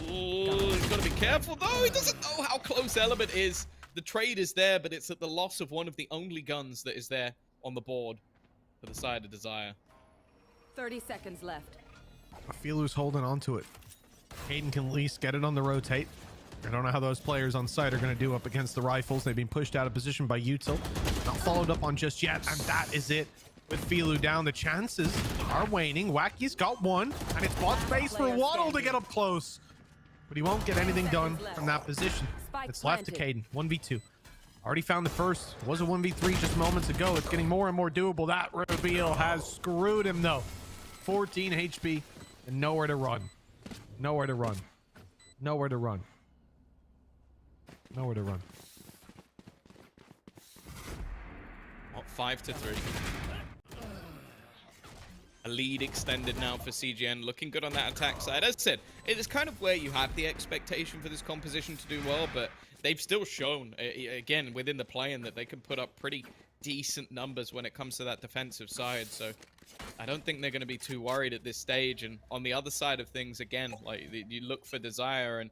Ooh, he's got to be careful, though. He doesn't know how close Element is. The trade is there, but it's at the loss of one of the only guns that is there on the board for the side of Desire. 30 seconds left. Filu's holding on to it. Caden can at least get it on the rotate. I don't know how those players on site are going to do up against the rifles. They've been pushed out of position by Util. Not followed up on just yet, and that is it. With Filu down, the chances are waning. Wacky's got one, and it's bought space for Waddle to get up close. But he won't get anything done from that position. It's left to Caden. 1v2. Already found the first. It was a 1v3 just moments ago. It's getting more and more doable. That reveal has screwed him, though. 14 HP and nowhere to run. Nowhere to run. Nowhere to run. Nowhere to run. 5-3. A lead extended now for CGN, looking good on that attack side. As I said, it is kind of where you have the expectation for this composition to do well, but they've still shown, again, within the play-in that they can put up pretty decent numbers when it comes to that defensive side. So I don't think they're going to be too worried at this stage. And on the other side of things, again, like you look for Desire and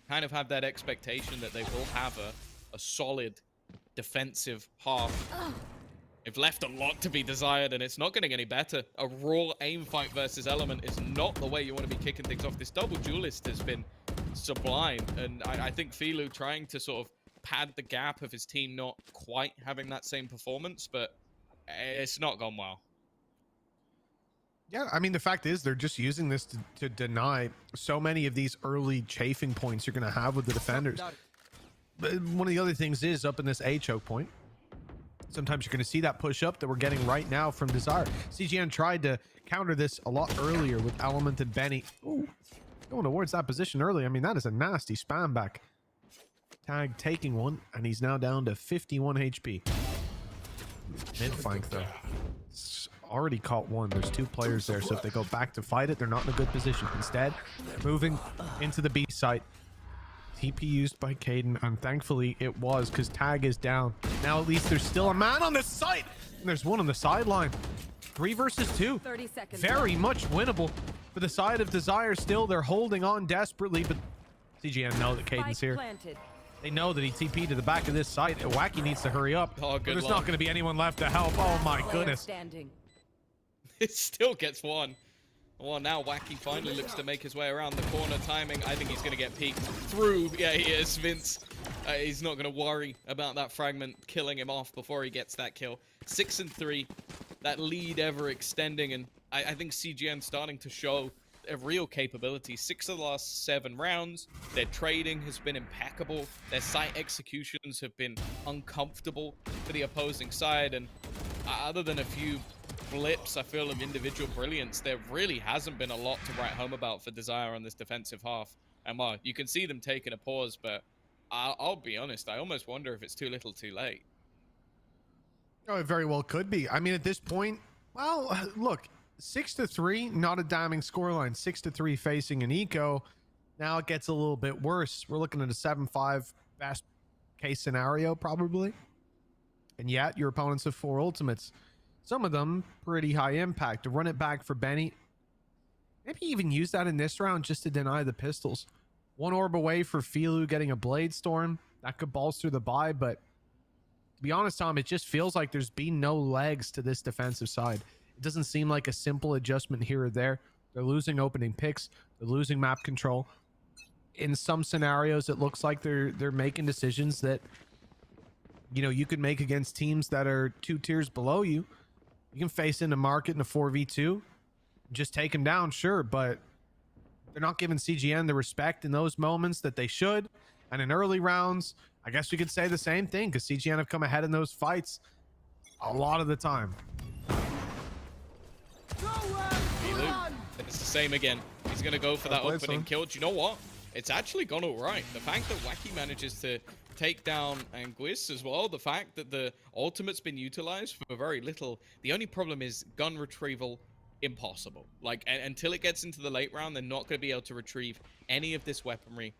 kind of have that expectation that they will have a solid defensive half. They've left a lot to be desired, and it's not getting any better. A raw aim fight versus Element is not the way you want to be kicking things off. This double duelist has been sublime, and I think Filu trying to sort of pad the gap of his team not quite having that same performance, but it's not gone well. Yeah, I mean, the fact is they're just using this to deny so many of these early chafing points you're going to have with the defenders. But one of the other things is up in this A choke point. Sometimes you're going to see that push up that we're getting right now from Desire. CGN tried to counter this a lot earlier with Element and Benny. Ooh, going towards that position early. I mean, that is a nasty spam back. Tag taking one, and he's now down to 51 HP. Mid flank, though. It's already caught one. There's two players there, so if they go back to fight it, they're not in a good position. Instead, moving into the B site. TP used by Caden, and thankfully it was, because Tag is down. Now at least there's still a man on the site, and there's one on the sideline. 3 versus 2. 30 seconds. Very much winnable for the side of Desire. Still, they're holding on desperately, but CGN know that Caden's here. Planted. They know that he TP'd to the back of this site. Wacky needs to hurry up. Oh, good There's luck. not going to be anyone left to help. Oh my goodness. Standing. It still gets one. Well, now Wacky finally looks to make his way around the corner. Timing, I think he's going to get peeked through. Yeah, he is. Vince, he's not going to worry about that fragment killing him off before he gets that kill. 6 and 3, that lead ever extending, and I think CGN starting to show a real capability. 6 of the last 7 rounds, their trading has been impeccable. Their site executions have been uncomfortable for the opposing side, and other than a few blips, I feel, of individual brilliance, there really hasn't been a lot to write home about for Desire on this defensive half. And well, you can see them taking a pause, but I'll be honest, I almost wonder if it's too little too late. Oh, it very well could be. I mean, at this point, well, look, 6-3, not a damning scoreline. 6-3 facing an eco. Now it gets a little bit worse. We're looking at a 7-5 best case scenario, probably. And yet, your opponents have 4 ultimates. Some of them pretty high impact. To run it back for Benny. Maybe even use that in this round just to deny the pistols. 1 orb away for Filu getting a Blade Storm. That could bolster the buy, but to be honest, Tom, it just feels like there's been no legs to this defensive side. It doesn't seem like a simple adjustment here or there. They're losing opening picks. They're losing map control. In some scenarios, it looks like they're making decisions that, you know, you could make against teams that are 2 tiers below you. You can face into market in a 4v2, just take them down, sure, but they're not giving CGN the respect in those moments that they should. And in early rounds, I guess we could say the same thing, because CGN have come ahead in those fights a lot of the time. It's the same again. He's going to go for that opening kill. Do you know what? It's actually gone all right. The fact that Wacky manages to take down Anguis as well, the fact that the ultimate's been utilized for very little. The only problem is gun retrieval, impossible. Like, until it gets into the late round, they're not going to be able to retrieve any of this weaponry.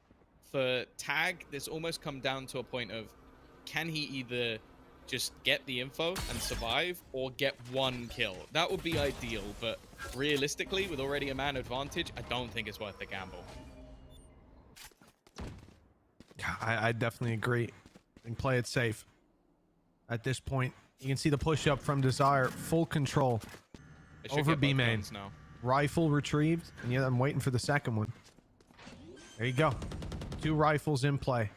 For Tag, this almost come down to a point of, can he either just get the info and survive, or get 1 kill? That would be ideal, but realistically, with already a man advantage, I don't think it's worth the gamble. I definitely agree. And play it safe. At this point, you can see the push up from Desire. Full control over B main. Rifle retrieved. And yeah, I'm waiting for the second one. There you go. 2 rifles in play.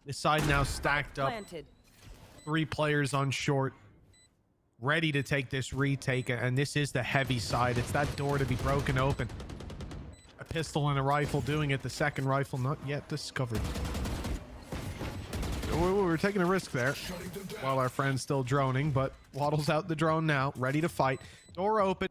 This side now stacked up. 3 players on short. Ready to take this retake. And this is the heavy side. It's that door to be broken open. A pistol and a rifle doing it. The second rifle not yet discovered. We're taking a risk there while our friend's still droning, but waddles out the drone now, ready to fight. Door open.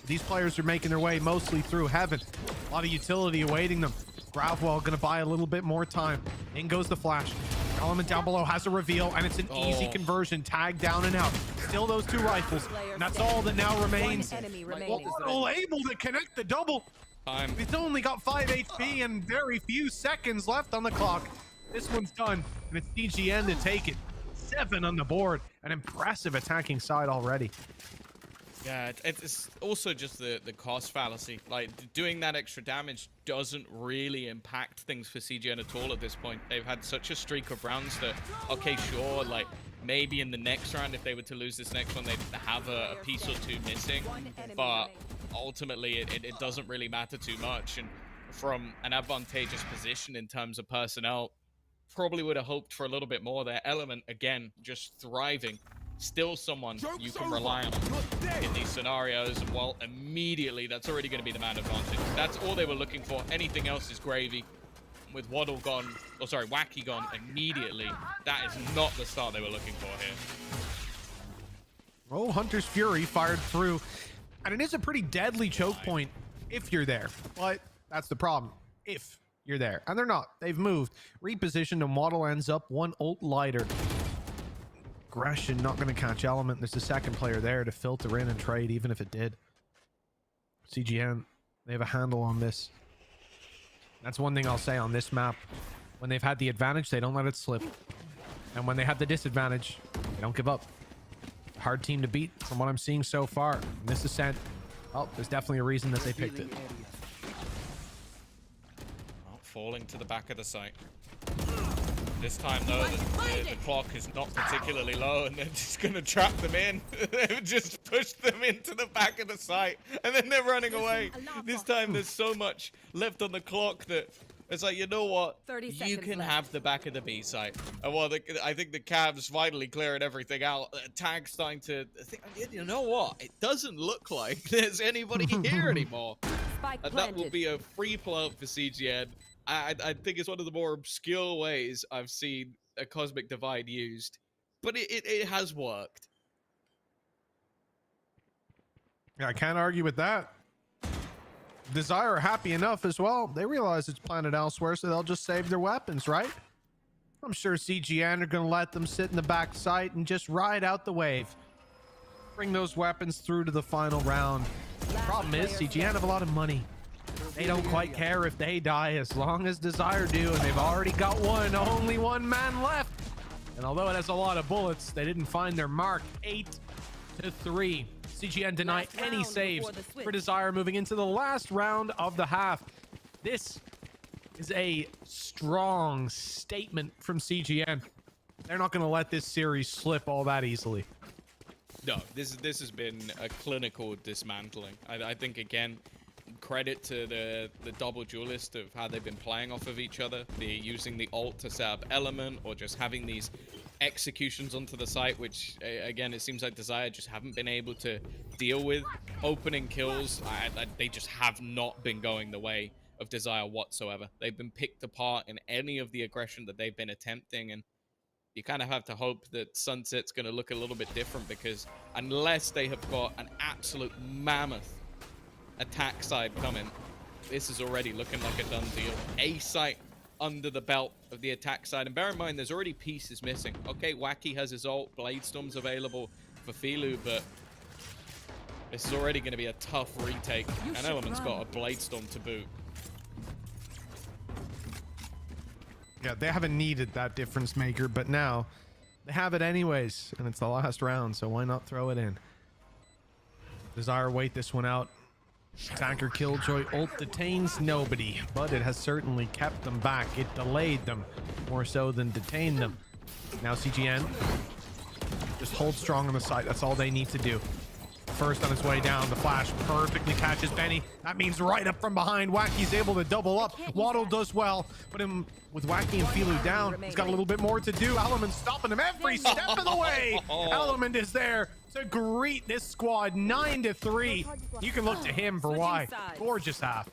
These players are making their way mostly through heaven. A lot of utility awaiting them. Gravwell gonna buy a little bit more time. In goes the flash. Element down below has a reveal, and it's an easy conversion. Tag down and out. Still those 2 rifles. And that's all that now remains. Waddle able to connect the double. He's only got 5 HP and very few seconds left on the clock. This one's done, and it's CGN to take it. 7 on the board. An impressive attacking side already. Yeah, it's also just the cost fallacy. Like, doing that extra damage doesn't really impact things for CGN at all at this point. They've had such a streak of rounds that, okay, sure, like, maybe in the next round, if they were to lose this next one, they'd have a piece or 2 missing. But ultimately, it doesn't really matter too much. And from an advantageous position in terms of personnel, probably would have hoped for a little bit more there. Element, again, just thriving. Still someone you can rely on in these scenarios, and well, immediately that's already going to be the man advantage. That's all they were looking for. Anything else is gravy. With Waddle gone, or sorry, Wacky gone immediately, that is not the start they were looking for here. Oh, Hunter's Fury fired through, and it is a pretty deadly choke point if you're there, but that's the problem. If you're there, and they're not. They've moved, repositioned, and Waddle ends up 1 ult lighter. Aggression not going to catch Element. There's a second player there to filter in and trade, even if it did. CGN, they have a handle on this. That's one thing I'll say on this map. When they've had the advantage, they don't let it slip. And when they have the disadvantage, they don't give up. Hard team to beat from what I'm seeing so far. And this Ascent, oh, there's definitely a reason that they picked it. Oh, falling to the back of the site. This time, though, the clock is not particularly low, and they're just going to trap them in. They've just pushed them into the back of the site, and then they're running away. This time, there's so much left on the clock that it's like, you know what? You can have the back of the B site. And well, I think the Cavs finally clearing everything out. Tag starting to think, you know what? It doesn't look like there's anybody here anymore. And that will be a free play for CGN. I think it's one of the more obscure ways I've seen a Cosmic Divide used, but it has worked. Yeah, I can't argue with that. Desire are happy enough as well. They realize it's planted elsewhere, so they'll just save their weapons, right? I'm sure CGN are going to let them sit in the back site and just ride out the wave. Bring those weapons through to the final round. The problem is CGN have a lot of money. They don't quite care if they die as long as Desire do, and they've already got one. Only 1 man left. And although it has a lot of bullets, they didn't find their mark. 8-3. CGN deny any saves for Desire moving into the last round of the half. This is a strong statement from CGN. They're not going to let this series slip all that easily. No, this has been a clinical dismantling. I think, again, credit to the double duelist of how they've been playing off of each other, using the ult to set up Element, or just having these executions onto the site, which again, it seems like Desire just haven't been able to deal with. Opening kills, they just have not been going the way of Desire whatsoever. They've been picked apart in any of the aggression that they've been attempting, and you kind of have to hope that Sunset's going to look a little bit different, because unless they have got an absolute mammoth attack side coming, this is already looking like a done deal. A site under the belt of the attack side, and bear in mind there's already pieces missing. Okay, Wacky has his ult, Bladestorm's available for Filu, but this is already going to be a tough retake, and Element's got a Bladestorm to boot. Yeah, they haven't needed that difference maker, but now they have it anyways, and it's the last round, so why not throw it in? Desire wait this one out. Tanker Killjoy ult detains nobody, but it has certainly kept them back. It delayed them more so than detained them. Now CGN just hold strong on the site. That's all they need to do. First on his way down, the flash perfectly catches Benny. That means right up from behind, Wacky's able to double up. Waddle does well, but with Wacky and Filu down, he's got a little bit more to do. Element's stopping him every step of the way. Element is there to greet this squad 9-3. You can look to him for why. Gorgeous half.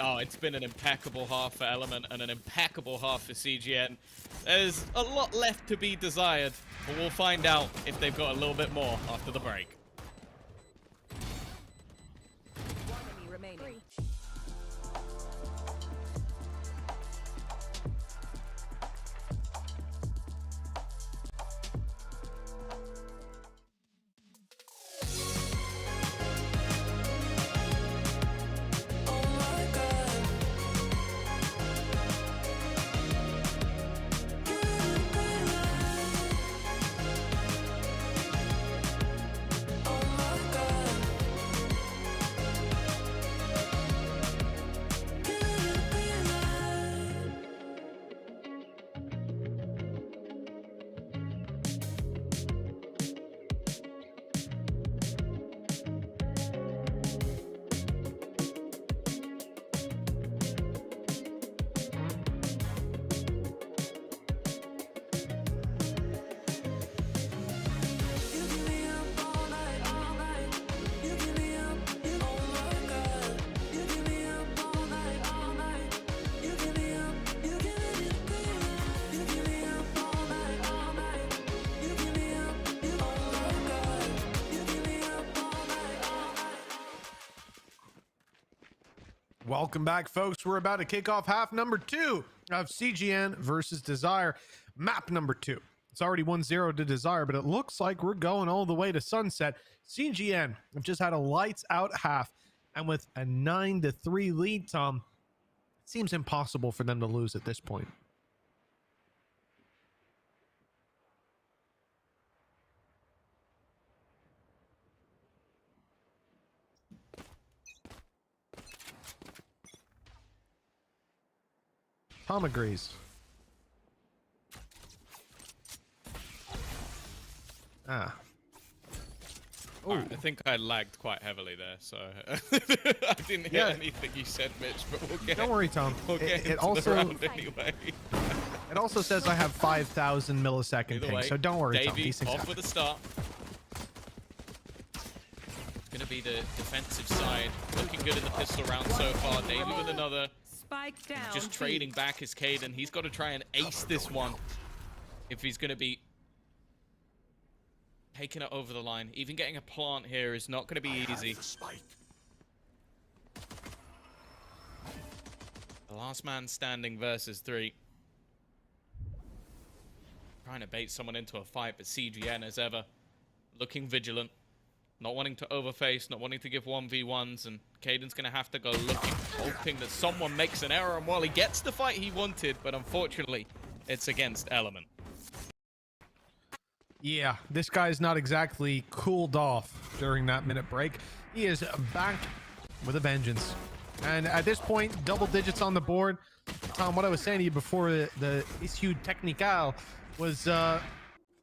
Oh, it's been an impeccable half for Element and an impeccable half for CGN. There's a lot left to be desired, but we'll find out if they've got a little bit more after the break. Welcome back, folks. We're about to kick off half number 2 of CGN versus Desire. Map number 2. It's already 1-0 to Desire, but it looks like we're going all the way to sunset. CGN have just had a lights out half, and with a 9-3 lead, Tom, it seems impossible for them to lose at this point. Tom agrees. Ah. Oh, I think I lagged quite heavily there, so I didn't hear anything you said, Mitch. But we'll get. Don't worry, Tom. We'll get It into also the round anyway. It also says I have 5,000 millisecond Either ping, way, so don't worry, Tom. Davey These things off happen. with a start. It's going to be the defensive side. Looking good in the pistol round so far. Davey with another. Spike down. Just trading back his Caden. He's got to try and ace this one if he's going to be taking it over the line. Even getting a plant here is not going to be easy. The last man standing versus 3. Trying to bait someone into a fight, but CGN as ever looking vigilant. Not wanting to overface, not wanting to give 1v1s, and Caden's going to have to go looking, hoping that someone makes an error, and while he gets the fight he wanted, but unfortunately, it's against Element. Yeah, this guy's not exactly cooled off during that minute break. He is back with a vengeance. And at this point, double digits on the board. Tom, what I was saying to you before the issue technical was it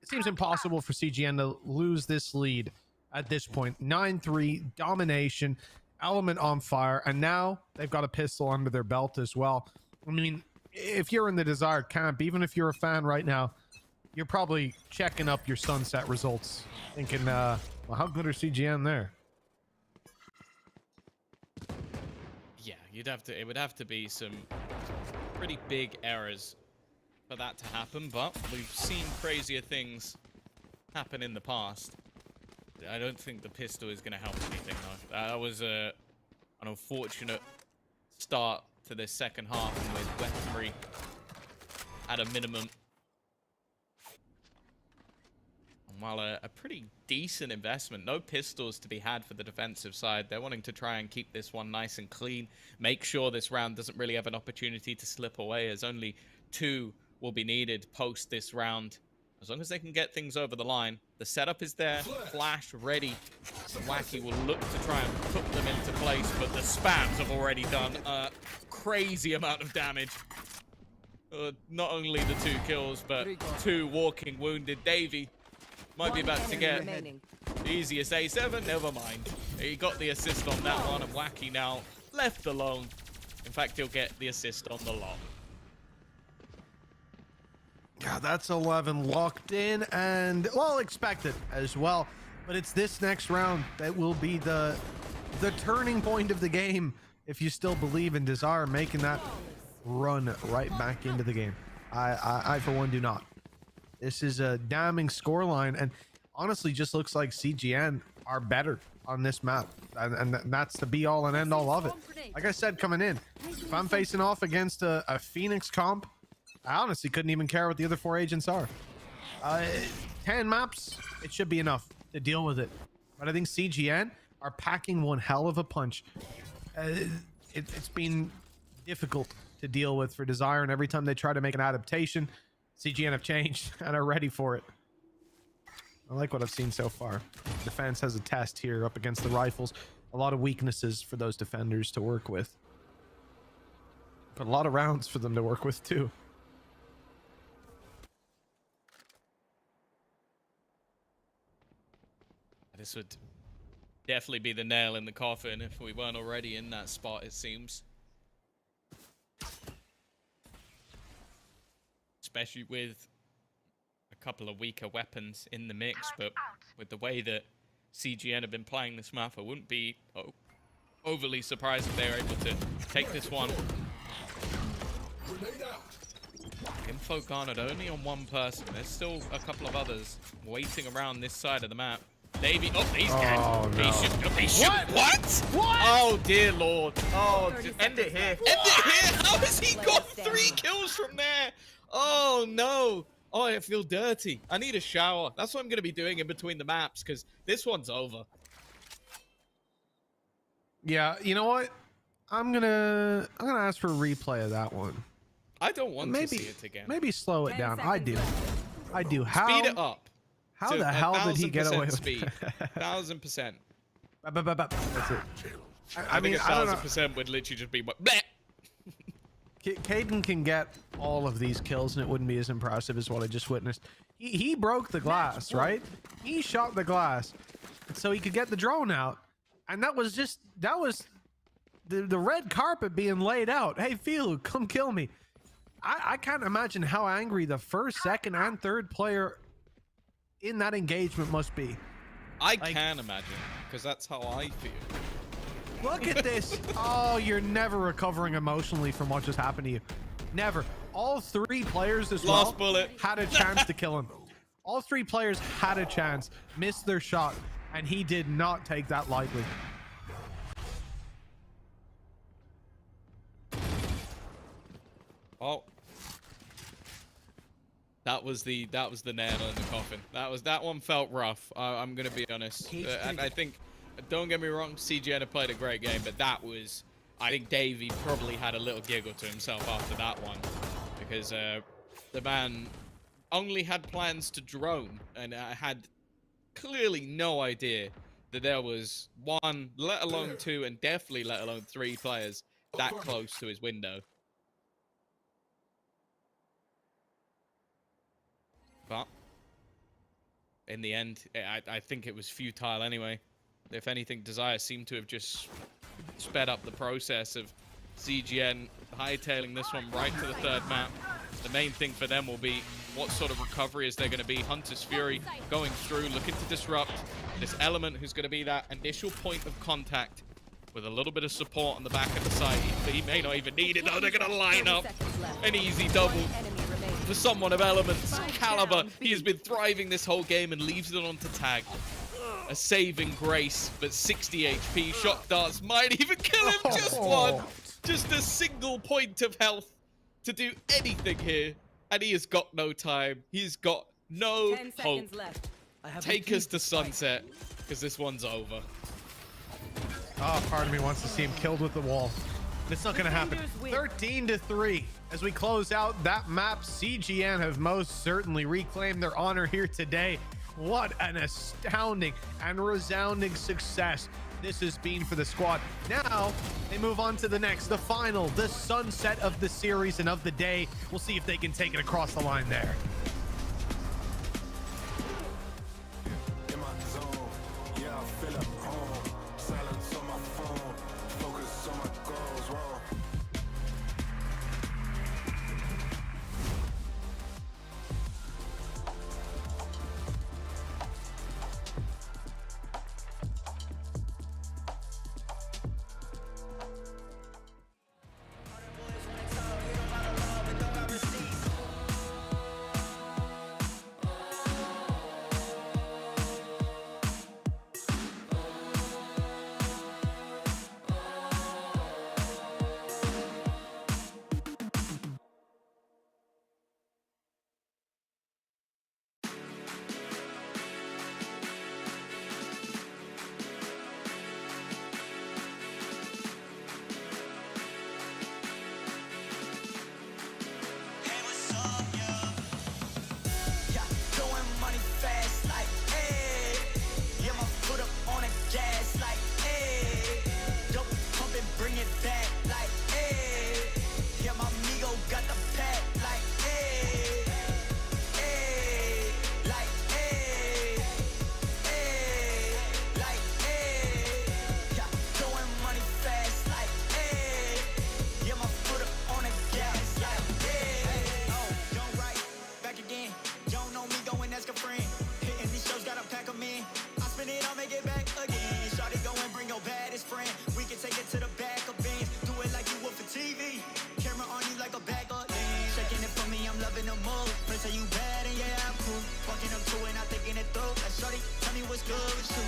seems impossible for CGN to lose this lead at this point. 9-3, domination, Element on fire, and now they've got a pistol under their belt as well. I mean, if you're in the Desire camp, even if you're a fan right now, you're probably checking up your sunset results, thinking, well, how good are CGN there? Yeah, it would have to be some pretty big errors for that to happen, but we've seen crazier things happen in the past. I don't think the pistol is going to help anything, though. That was an unfortunate start to this second half with weaponry at a minimum. And while a pretty decent investment, no pistols to be had for the defensive side. They're wanting to try and keep this one nice and clean, make sure this round doesn't really have an opportunity to slip away, as only 2 will be needed post this round. As long as they can get things over the line, the setup is there, flash ready. Wacky will look to try and put them into place, but the spams have already done a crazy amount of damage. Not only the 2 kills, but 2 walking wounded. Davey might be about to get the easiest A7, never mind. He got the assist on that one, and Wacky now left alone. In fact, he'll get the assist on the long. Yeah, that's 11 locked in and, well, expected as well. But it's this next round that will be the turning point of the game if you still believe in Desire making that run right back into the game. I for one, do not. This is a damning scoreline, and honestly just looks like CGN are better on this map. And that's the be-all and end-all of it. Like I said coming in, if I'm facing off against a Phoenix comp, I honestly couldn't even care what the other 4 agents are. 10 maps, it should be enough to deal with it. But I think CGN are packing one hell of a punch. It's been difficult to deal with for Desire, and every time they try to make an adaptation, CGN have changed and are ready for it. I like what I've seen so far. Defense has a test here up against the rifles. A lot of weaknesses for those defenders to work with. But a lot of rounds for them to work with too. This would definitely be the nail in the coffin if we weren't already in that spot, it seems. Especially with a couple of weaker weapons in the mix, but with the way that CGN have been playing this map, I wouldn't be overly surprised if they were able to take this one. Info garnered only on 1 person. There's still a couple of others waiting around this side of the map. Maybe. Oh, he's Oh, dead. no. He should. What? What? Oh, dear Lord. Oh, End it here. end it here. How has he got 3 kills from there? Oh, no. Oh, I feel dirty. I need a shower. That's what I'm going to be doing in between the maps, because this one's over. Yeah, you know what? I'm gonna ask for a replay of that one. I don't want to see it again. Maybe slow it 10 down. I do. seconds I do. How? Speed it up. How to the hell did he get 1000% away with speed? that? 1000%. That's it. I mean, think I don't know. 1000% would literally just be what. Bleh. Caden can get all of these kills and it wouldn't be as impressive as what I just witnessed. He broke the glass, right? He shot the glass so he could get the drone out. And that was the red carpet being laid out. Hey, Phil, come kill me. I can't imagine how angry the first, second, and third player in that engagement must be. I can imagine, because that's how I feel. Look at this. Oh, you're never recovering emotionally from what just happened to you. Never. All 3 players as Last bullet. had a chance to kill him. All 3 players had a chance, missed their shot, and he did not take that lightly. Oh. That was the nail in the coffin. That one felt rough. I'm gonna be honest. And I think, don't get me wrong, CGN have played a great game, but I think Davey probably had a little giggle to himself after that one, because the man only had plans to drone and had clearly no idea that there was 1, let alone 2, and definitely let alone 3 players that close to his window. But in the end, I think it was futile anyway. If anything, Desire seemed to have just sped up the process of CGN hightailing this one right to the 3rd map. The main thing for them will be what sort of recovery is there going to be. Hunter's Fury going through, looking to disrupt this element who's going to be that initial point of contact with a little bit of support on the back of the site. But he may not even need it though. They're going to line up an easy double for someone of Element's caliber. He has been thriving this whole game and leaves it on to tag. A saving grace, but 60 HP. Shock darts might even kill him. Just one. Just a single point of health to do anything here. And he has got no time. He's got no 10 hope. seconds left. Take us to sunset, because this one's over. Oh, part of me wants to see him killed with the wall. It's not going to happen. 13-3. As we close out that map, CGN have most certainly reclaimed their honor here today. What an astounding and resounding success this has been for the squad. Now they move on to the next, the final, the sunset of the series and of the day. We'll see if they can take it across the line there. In my zone, yeah, I feel at home. Silence on my phone, focus on my goals, whoa. Say you bad and yeah, I'm cool. Walking up to it, not thinking it through. Like, shorty, tell me what's good with you.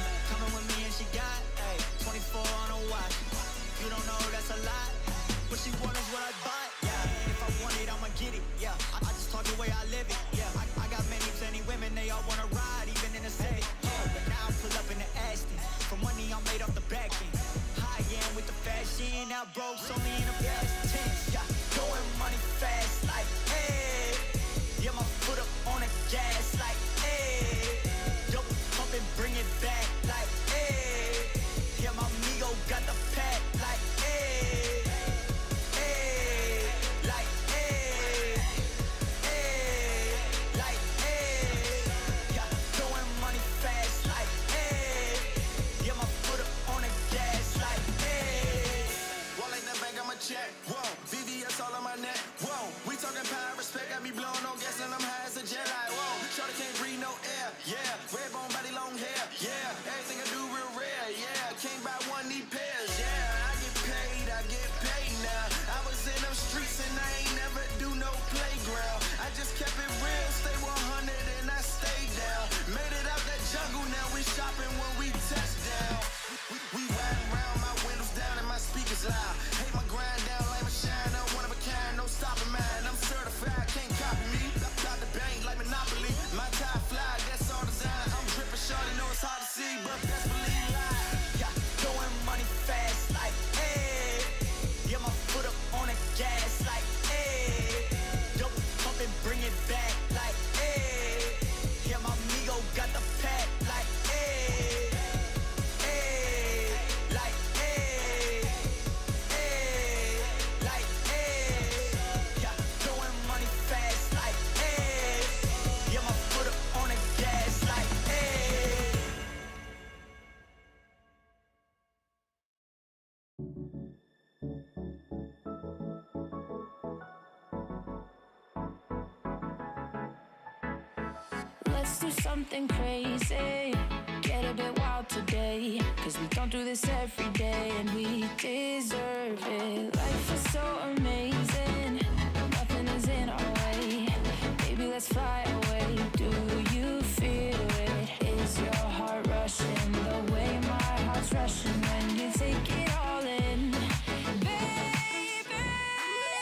all wanna ride, even in a Civic. But now I pull up in the Aston. For money, I'm made off the back end. High end with the fashion, now broke's only in a past tense. Yeah, throwing money fast, like, hey. Yeah, my foot up on the gas, like, hey. Double pump and bring it back, like, hey. Yeah, my amigo got the pack, like, hey. Hey, like, hey. Hey, like, hey. Yeah, throwing money fast, like, hey. Yeah, my foot up on the gas, like, hey. Wall ain't the bank, I'ma check. Whoa, VVS all on my neck. Whoa, we talking power, respect, got me blowing on gas and I'm high as a jet. Like, whoa, shorty can't breathe no air. Yeah, red bone body, long hair. Yeah, everything I do real rare. Yeah, can't buy one, need pairs. Yeah, I get paid now. I was in them streets and I ain't never do no playground. I just kept it real, stay 100 and I stayed down. Made it out that jungle, now we shopping when we touch down. We riding around, my windows down and my speakers loud. Hate my grind down, like my shine, I'm one of a kind, no stopping mine. I'm certified, can't copy me. Got the bank like Monopoly. My tie fly, that's all design. I'm dripping shorty, know it's hard to see, but best believe live. Yeah, throwing money fast, like, hey. Yeah, my foot up on the gas, like, hey. Double pump and bring it back, like, hey. Yeah, my amigo got the pack, like, hey. Hey, like, hey. Hey, like, hey. Yeah, throwing money fast, like, hey. Yeah, my foot up on the gas, like, hey. Let's do something crazy. Get a bit wild today. Cause we don't do this every day and we deserve it. Life is so amazing. Nothing is in our way. Baby, let's fly away. Do you feel it? Is your heart rushing the way my heart's rushing when you take it all in? Baby,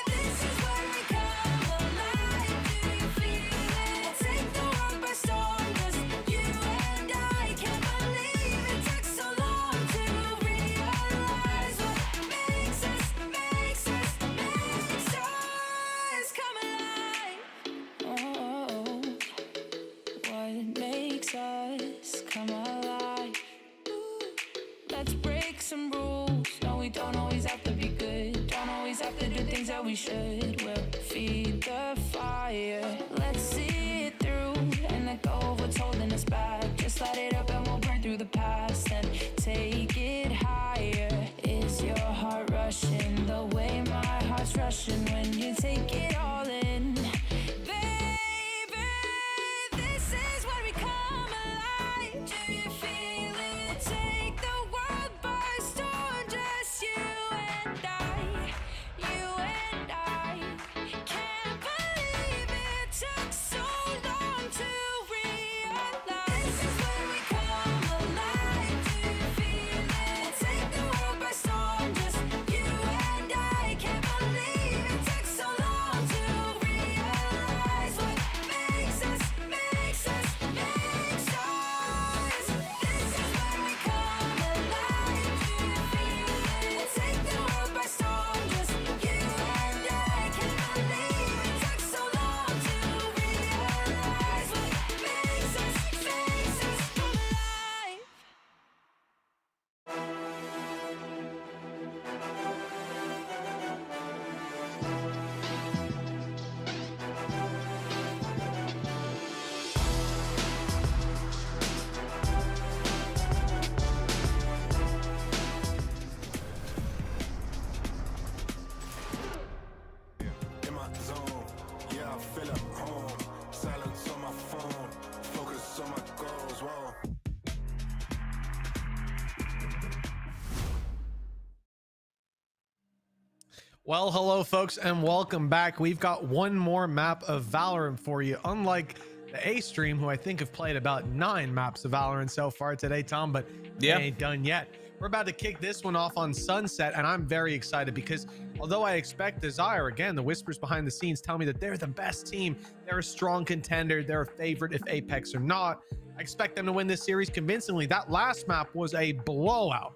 this is where we come alive. Do you feel it? Take the world by storm, just you and I. Can't believe it took so long to realize what makes us come alive. Oh, what makes us come alive? Ooh, let's break some rules. No, we don't always have to be good. Don't always have to do things that we should. We'll feed the fire. Let's see it through and let go of what's holding us back. Just light it up and we'll burn through the past and take it higher. Is your heart rushing the way my heart's rushing when you take it all in? Baby, this is where we come alive. Do you feel it? Take the world by storm, just you and I. You and I. Can't believe it took so long to realize. This is where we come alive. Do you feel it? Take the world by storm, just you and I. Can't believe it took so long to realize what makes us. This is where we come alive. Do you feel it? Take the world by storm, just you and I. Can't believe it took so long to realize what makes us come alive. In my zone, yeah, I feel at home. Silence on my phone, focus on my goals. Whoa. Well, hello, folks, and welcome back. We've got one more map of Valorant for you, unlike the A stream, who I think have played about 9 maps of Valorant so far today, Tom, but they ain't done yet. We're about to kick this one off on Sunset, and I'm very excited because Although I expect Desire, again, the whispers behind the scenes tell me that they're the best team. They're a strong contender. They're a favorite if Apex are not. I expect them to win this series convincingly. That last map was a blowout.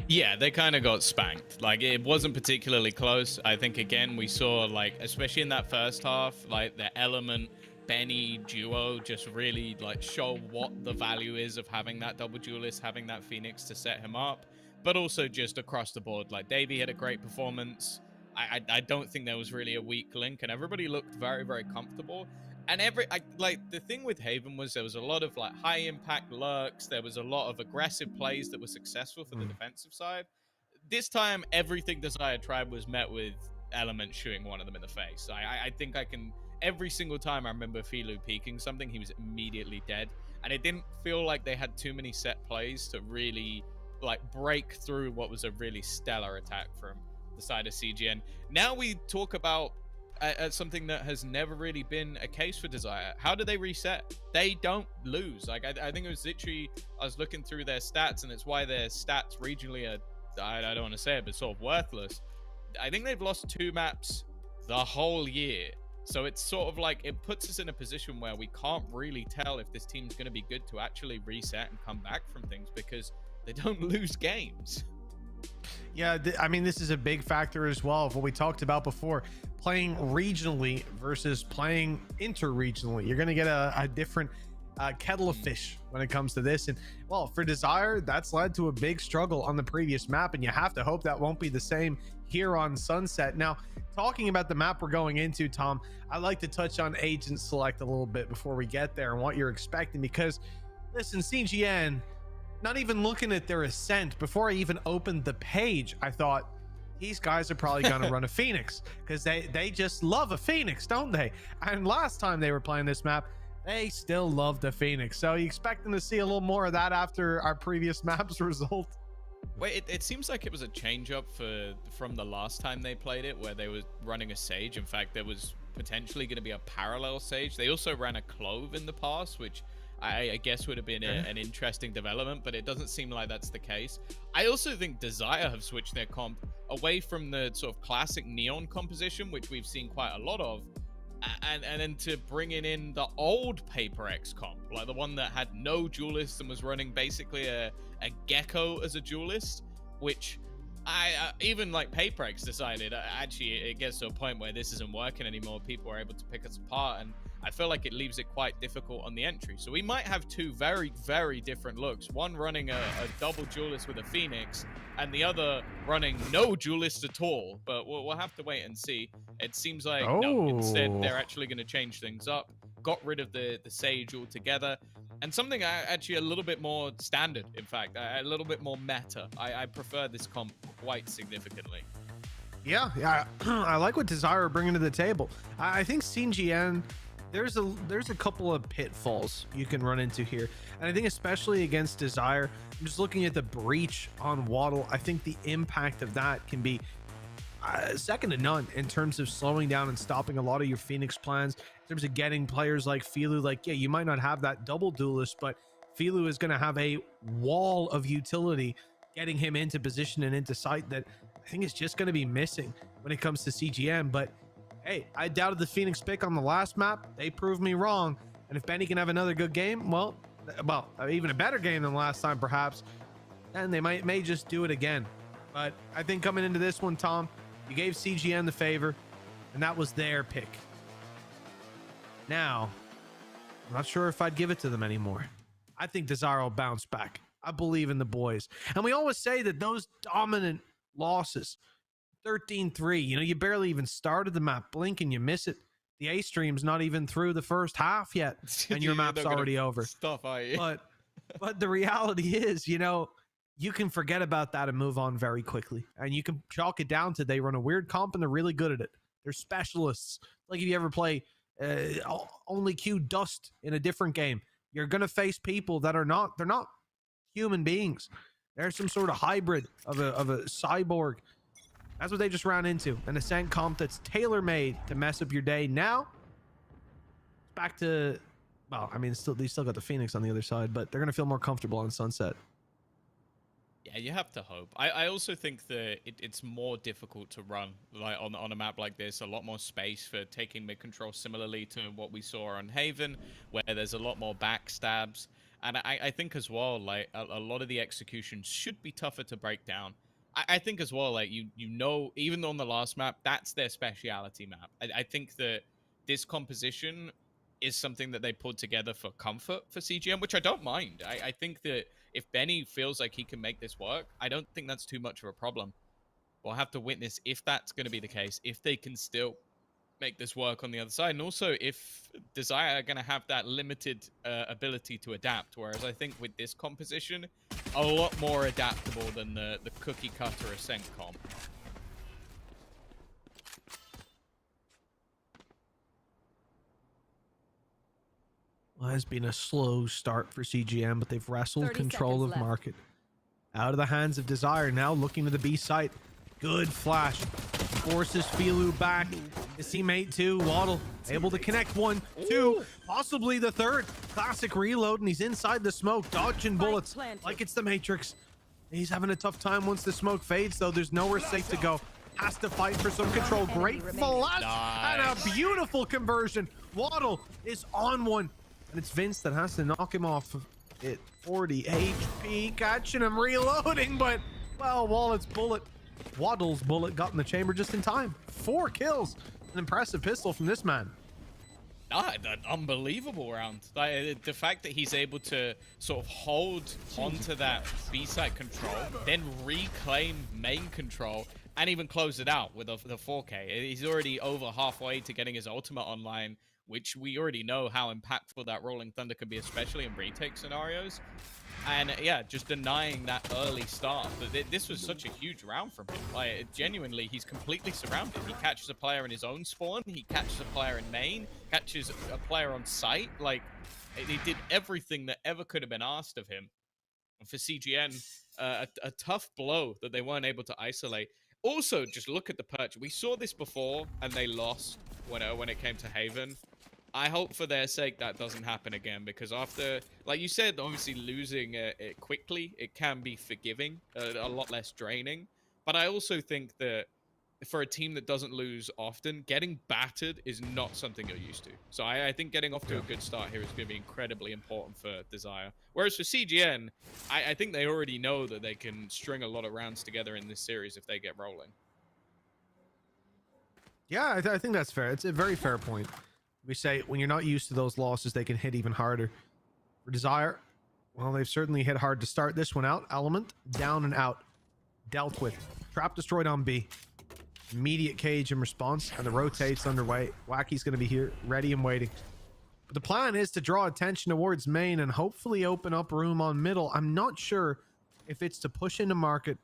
Yeah, they kind of got spanked. Like, it wasn't particularly close. I think, again, we saw, like, especially in that first half, like, the Element Benny duo just really, like, show what the value is of having that double duelist, having that Phoenix to set him up, but also just across the board. Like, Davey had a great performance. I don't think there was really a weak link, and everybody looked very, very comfortable. And like, the thing with Haven was there was a lot of, like, high impact lurks. There was a lot of aggressive plays that were successful for the defensive side. This time, everything Desire tried was met with Element shooting one of them in the face. I think I can, every single time I remember Filu peeking something, he was immediately dead. And it didn't feel like they had too many set plays to really, like, break through what was a really stellar attack from the side of CGN. Now we talk about something that has never really been a case for Desire. How do they reset? They don't lose. Like, I think it was literally, I was looking through their stats, and it's why their stats regionally are, I don't want to say it, but sort of worthless. I think they've lost 2 maps the whole year. So it's sort of like, it puts us in a position where we can't really tell if this team's going to be good to actually reset and come back from things, because they don't lose games. Yeah, I mean, this is a big factor as well of what we talked about before, playing regionally versus playing inter-regionally. You're going to get a different kettle of fish when it comes to this. And well, for Desire, that's led to a big struggle on the previous map, and you have to hope that won't be the same here on Sunset. Now, talking about the map we're going into, Tom, I'd like to touch on Agent Select a little bit before we get there and what you're expecting, because listen, CGN, not even looking at their Ascent, before I even opened the page, I thought these guys are probably going to run a Phoenix, because they just love a Phoenix, don't they? And last time they were playing this map, they still loved a Phoenix. So you expecting to see a little more of that after our previous map's result? Wait, it seems like it was a change up from the last time they played it, where they were running a Sage. In fact, there was potentially going to be a parallel Sage. They also ran a Clove in the past, which I guess would have been an interesting development, but it doesn't seem like that's the case. I also think Desire have switched their comp away from the sort of classic Neon composition, which we've seen quite a lot of, and then to bringing in the old Paper X comp, like the one that had no duelist and was running basically a Gecko as a duelist, which even like Paper X decided, actually it gets to a point where this isn't working anymore. People are able to pick us apart, and I feel like it leaves it quite difficult on the entry. So we might have 2 very, very different looks. One running a double duelist with a Phoenix, and the other running no duelist at all. But we'll have to wait and see. It seems like no, instead they're actually going to change things up. Got rid of the Sage altogether. And something actually a little bit more standard, in fact, a little bit more meta. I prefer this comp quite significantly. Yeah, I like what Desire are bringing to the table. I think CGN, there's a couple of pitfalls you can run into here, and I think especially against Desire, I'm just looking at the breach on Waddle. I think the impact of that can be second to none in terms of slowing down and stopping a lot of your Phoenix plans, in terms of getting players like Filu. Like, yeah, you might not have that double duelist, but Filu is going to have a wall of utility getting him into position and into sight that I think is just going to be missing when it comes to CGN. But hey, I doubted the Phoenix pick on the last map. They proved me wrong. And if Benny can have another good game, well, even a better game than last time, perhaps, then they may just do it again. But I think coming into this one, Tom, you gave CGN the favor, and that was their pick. Now, I'm not sure if I'd give it to them anymore. I think Desire will bounce back. I believe in the boys. And we always say that those dominant losses, 13-3, you barely even started the map. Blink and you miss it. The A stream's not even through the first half yet, and your map's already over. Stuff, are you? But the reality is, you can forget about that and move on very quickly. And you can chalk it down to they run a weird comp and they're really good at it. They're specialists. Like if you ever play only Q Dust in a different game, you're going to face people that they're not human beings. They're some sort of hybrid of a cyborg. That's what they just ran into. An Ascent comp that's tailor-made to mess up your day. Now, back to, well, I mean, they still got the Phoenix on the other side, but they're going to feel more comfortable on Sunset. Yeah, you have to hope. I also think that it's more difficult to run like on a map like this. A lot more space for taking mid control, similarly to what we saw on Haven, where there's a lot more backstabs. And I think as well, like a lot of the executions should be tougher to break down. I think as well, like you know, even on the last map, that's their speciality map. I think that this composition is something that they put together for comfort for CGM, which I don't mind. I think that if Benny feels like he can make this work, I don't think that's too much of a problem. We'll have to witness if that's going to be the case, if they can still make this work on the other side, and also if Desire are going to have that limited ability to adapt, whereas I think with this composition, a lot more adaptable than the cookie cutter Ascent comp. Well, it has been a slow start for CGM, but they've wrestled 30 control of seconds left. market. Out of the hands of Desire, now looking to the B site. Good flash. Forces Filu back. His teammate too, Waddle, able to connect 1, 2, possibly the third. Classic reload, and he's inside the smoke, dodging bullets like it's the Matrix. He's having a tough time once the smoke fades, though. There's nowhere safe to go. Has to fight for some control. Great flash and a beautiful conversion. Waddle is on one. And it's Vince that has to knock him off at 40 HP, catching him reloading, but, well, Waddle's bullet got in the chamber just in time. 4 kills. An impressive pistol from this man. An unbelievable round. Like, the fact that he's able to sort of hold onto that B-side control, then reclaim main control, and even close it out with the 4K. He's already over halfway to getting his ultimate online, which we already know how impactful that Rolling Thunder can be, especially in retake scenarios. And yeah, just denying that early start. But this was such a huge round from him. Like, genuinely, he's completely surrounded. He catches a player in his own spawn. He catches a player in main. Catches a player on site. Like, he did everything that ever could have been asked of him. And for CGN, a tough blow that they weren't able to isolate. Also, just look at the perch. We saw this before, and they lost when it came to Haven. I hope for their sake that doesn't happen again, because after, like you said, obviously losing it quickly, it can be forgiving, a lot less draining. But I also think that for a team that doesn't lose often, getting battered is not something you're used to. So I think getting off to a good start here is going to be incredibly important for Desire. Whereas for CGN, I think they already know that they can string a lot of rounds together in this series if they get rolling. Yeah, I think that's fair. It's a very fair point. We say when you're not used to those losses, they can hit even harder. For Desire, well, they've certainly hit hard to start this one out. Element down and out, dealt with. Trap destroyed on B. Immediate cage in response, and the rotate's underway. Wacky's going to be here, ready and waiting. But the plan is to draw attention towards main and hopefully open up room on middle. I'm not sure if it's to push into market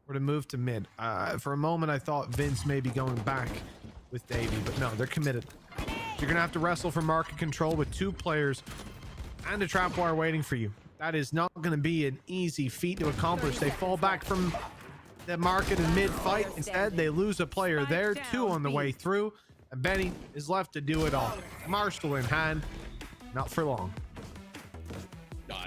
or to move to mid. For a moment, I thought Vince may be going back with Davey, but no, they're committed. You're going to have to wrestle for market control with 2 players and a trap wire waiting for you. That is not going to be an easy feat to accomplish. They fall back from the market in mid-fight. Instead, they lose a player there, 2 on the way through, and Benny is left to do it all. Marshall in hand, not for long.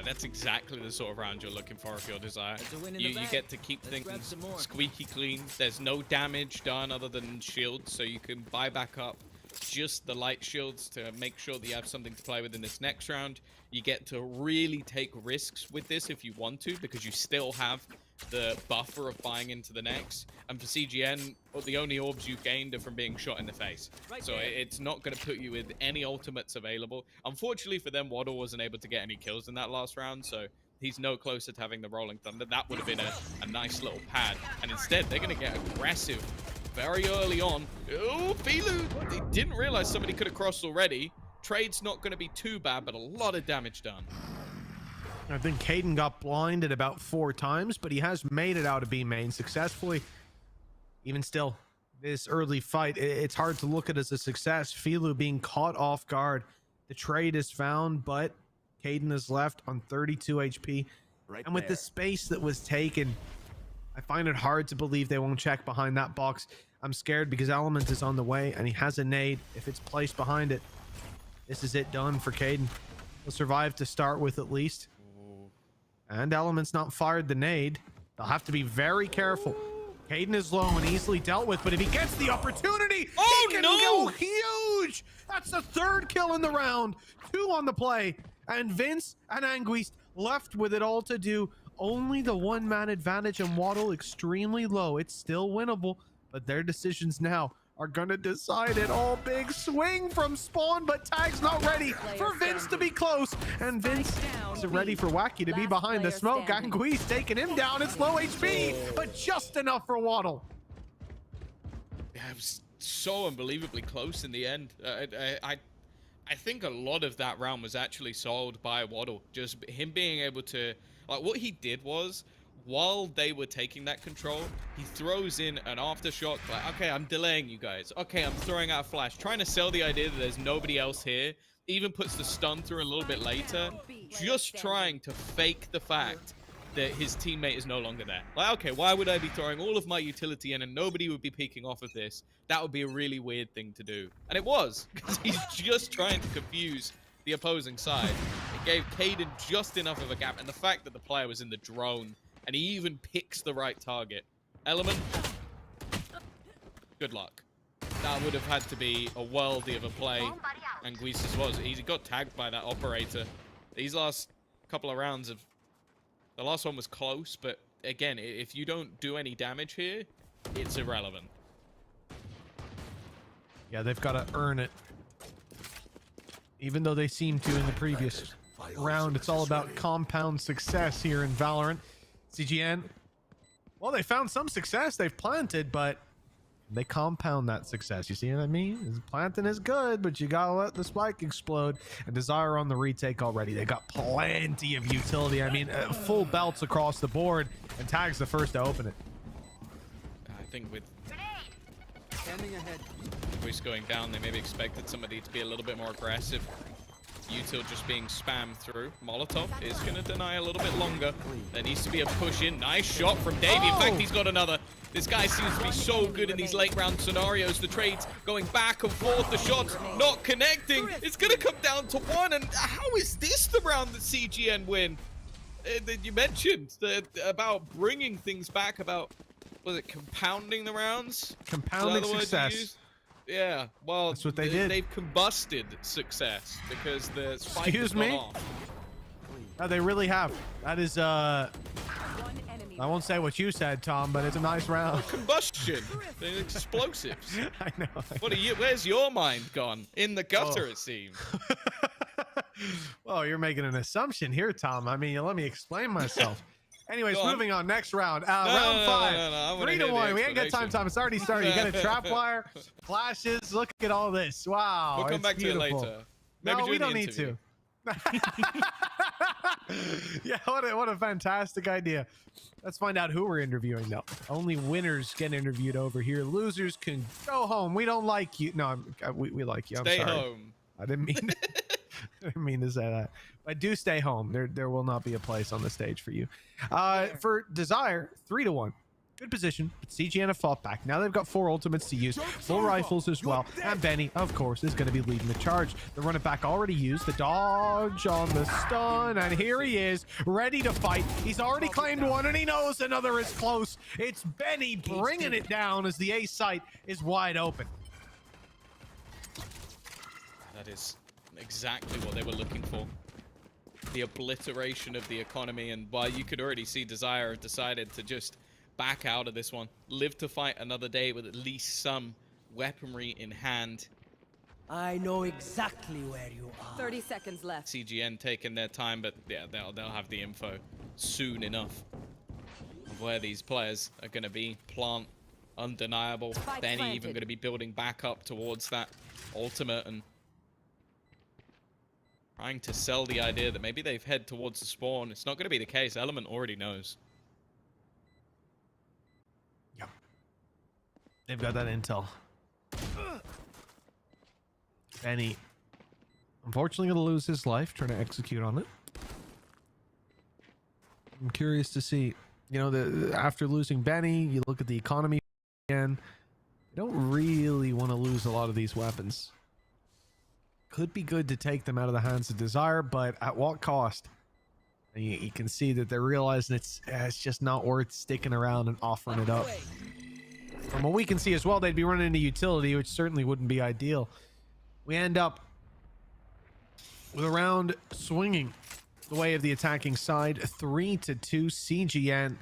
That's exactly the sort of round you're looking for if you're Desire. You get to keep things squeaky clean. There's no damage done other than shields, so you can buy back up just the light shields to make sure that you have something to play with in this next round. You get to really take risks with this if you want to, because you still have the buffer of buying into the next. And for CGN, the only orbs you've gained are from being shot in the face. So it's not going to put you with any ultimates available. Unfortunately for them, Waddle wasn't able to get any kills in that last round, so he's no closer to having the Rolling Thunder. That would have been a nice little pad. And instead, they're going to get aggressive very early on. Oh, Filu! They didn't realize somebody could have crossed already. Trade's not going to be too bad, but a lot of damage done. I think Caden got blinded about 4 times, but he has made it out of B main successfully. Even still, this early fight, it's hard to look at as a success. Filu being caught off guard. The trade is found, but Caden is left on 32 HP. And with the space that was taken, I find it hard to believe they won't check behind that box. I'm scared because Element is on the way, and he has a nade. If it's placed behind it, this is it done for Caden. He'll survive to start with at least. And Element's not fired the nade. They'll have to be very careful. Caden is low and easily dealt with, but if he gets the opportunity, he can go huge. That's the 3rd kill in the round. 2 on the play. And Vince and Anguiste left with it all to do. Only the 1-man advantage and Waddle extremely low. It's still winnable, but their decisions now are gonna decide it all. Big swing from Spawn, but Tag's not ready for Vince to be close. And Vince isn't ready for Wacky to be behind the smoke. Anguiste taking him down. It's low HP, but just enough for Waddle. Yeah, it was so unbelievably close in the end. I think a lot of that round was actually solved by Waddle. Just him being able to, like, what he did was, while they were taking that control, he throws in an aftershock, like, okay, I'm delaying you guys. Okay, I'm throwing out a flash, trying to sell the idea that there's nobody else here. Even puts the stun through a little bit later, just trying to fake the fact that his teammate is no longer there. Like, okay, why would I be throwing all of my utility in and nobody would be peeking off of this? That would be a really weird thing to do. And it was, because he's just trying to confuse the opposing side. It gave Caden just enough of a gap, and the fact that the player was in the drone and he even picks the right target. Element, good luck. That would have had to be a worldie of a play. Anguiste was. He got tagged by that operator. These last couple of rounds of... The last one was close, but again, if you don't do any damage here, it's irrelevant. Yeah, they've got to earn it. Even though they seem to in the previous round, it's all about compound success here in Valorant. CGN, well, they found some success. They've planted, but they compound that success. You see what I mean? Planting is good, but you gotta let the spike explode. And Desire on the retake already. They got plenty of utility. I mean, full belts across the board, and Tag's the first to open it. I think with Voice going down, they maybe expected somebody to be a little bit more aggressive. Util just being spammed through. Molotov is going to deny a little bit longer. There needs to be a push in. Nice shot from Davey. In fact, he's got another. This guy seems to be so good in these late round scenarios. The trades going back and forth. The shots not connecting. It's going to come down to 1. And how is this the round that CGN win? You mentioned about bringing things back, about, was it compounding the rounds? Compounding success. Yeah, well, that's what they did. They've combusted success because the spike has gone off. No, they really have. That is, I won't say what you said, Tom, but it's a nice round. Oh, combustion. They're explosives. I know. What are you? Where's your mind gone? In the gutter, it seems. Well, you're making an assumption here, Tom. I mean, let me explain myself. Anyways, moving on. Next round. Round 5. 3-1. We ain't got time. It's already started. You got a trap wire, flashes. Look at all this. Wow. We'll come back to it later. Maybe no, we don't need to. Yeah, what a fantastic idea. Let's find out who we're interviewing, though. Only winners get interviewed over here. Losers can go home. We don't like you. No, we like you. I'm sorry. Stay home. I didn't mean I didn't mean to say that. But do stay home. There will not be a place on the stage for you. For Desire, 3-1. Good position, but CGN have fought back. Now they've got 4 ultimates to use, 4 rifles as well. And Benny, of course, is going to be leading the charge. The running back already used the dodge on the stun, and here he is, ready to fight. He's already claimed 1, and he knows another is close. It's Benny bringing it down as the A site is wide open. That is exactly what they were looking for. The obliteration of the economy, and while you could already see Desire have decided to just back out of this one, live to fight another day with at least some weaponry in hand. I know exactly where you are. 30 seconds left. CGN taking their time, but yeah, they'll have the info soon enough of where these players are going to be. Plant, undeniable. Benny even going to be building back up towards that ultimate and trying to sell the idea that maybe they've head towards the spawn. It's not going to be the case. Element already knows. Yep. They've got that intel. Benny, unfortunately, going to lose his life trying to execute on it. I'm curious to see, you know, after losing Benny, you look at the economy again. They don't really want to lose a lot of these weapons. Could be good to take them out of the hands of Desire, but at what cost? You can see that they're realizing it's just not worth sticking around and offering it up. From what we can see as well, they'd be running into utility, which certainly wouldn't be ideal. We end up with a round swinging the way of the attacking side, 3-2 CGN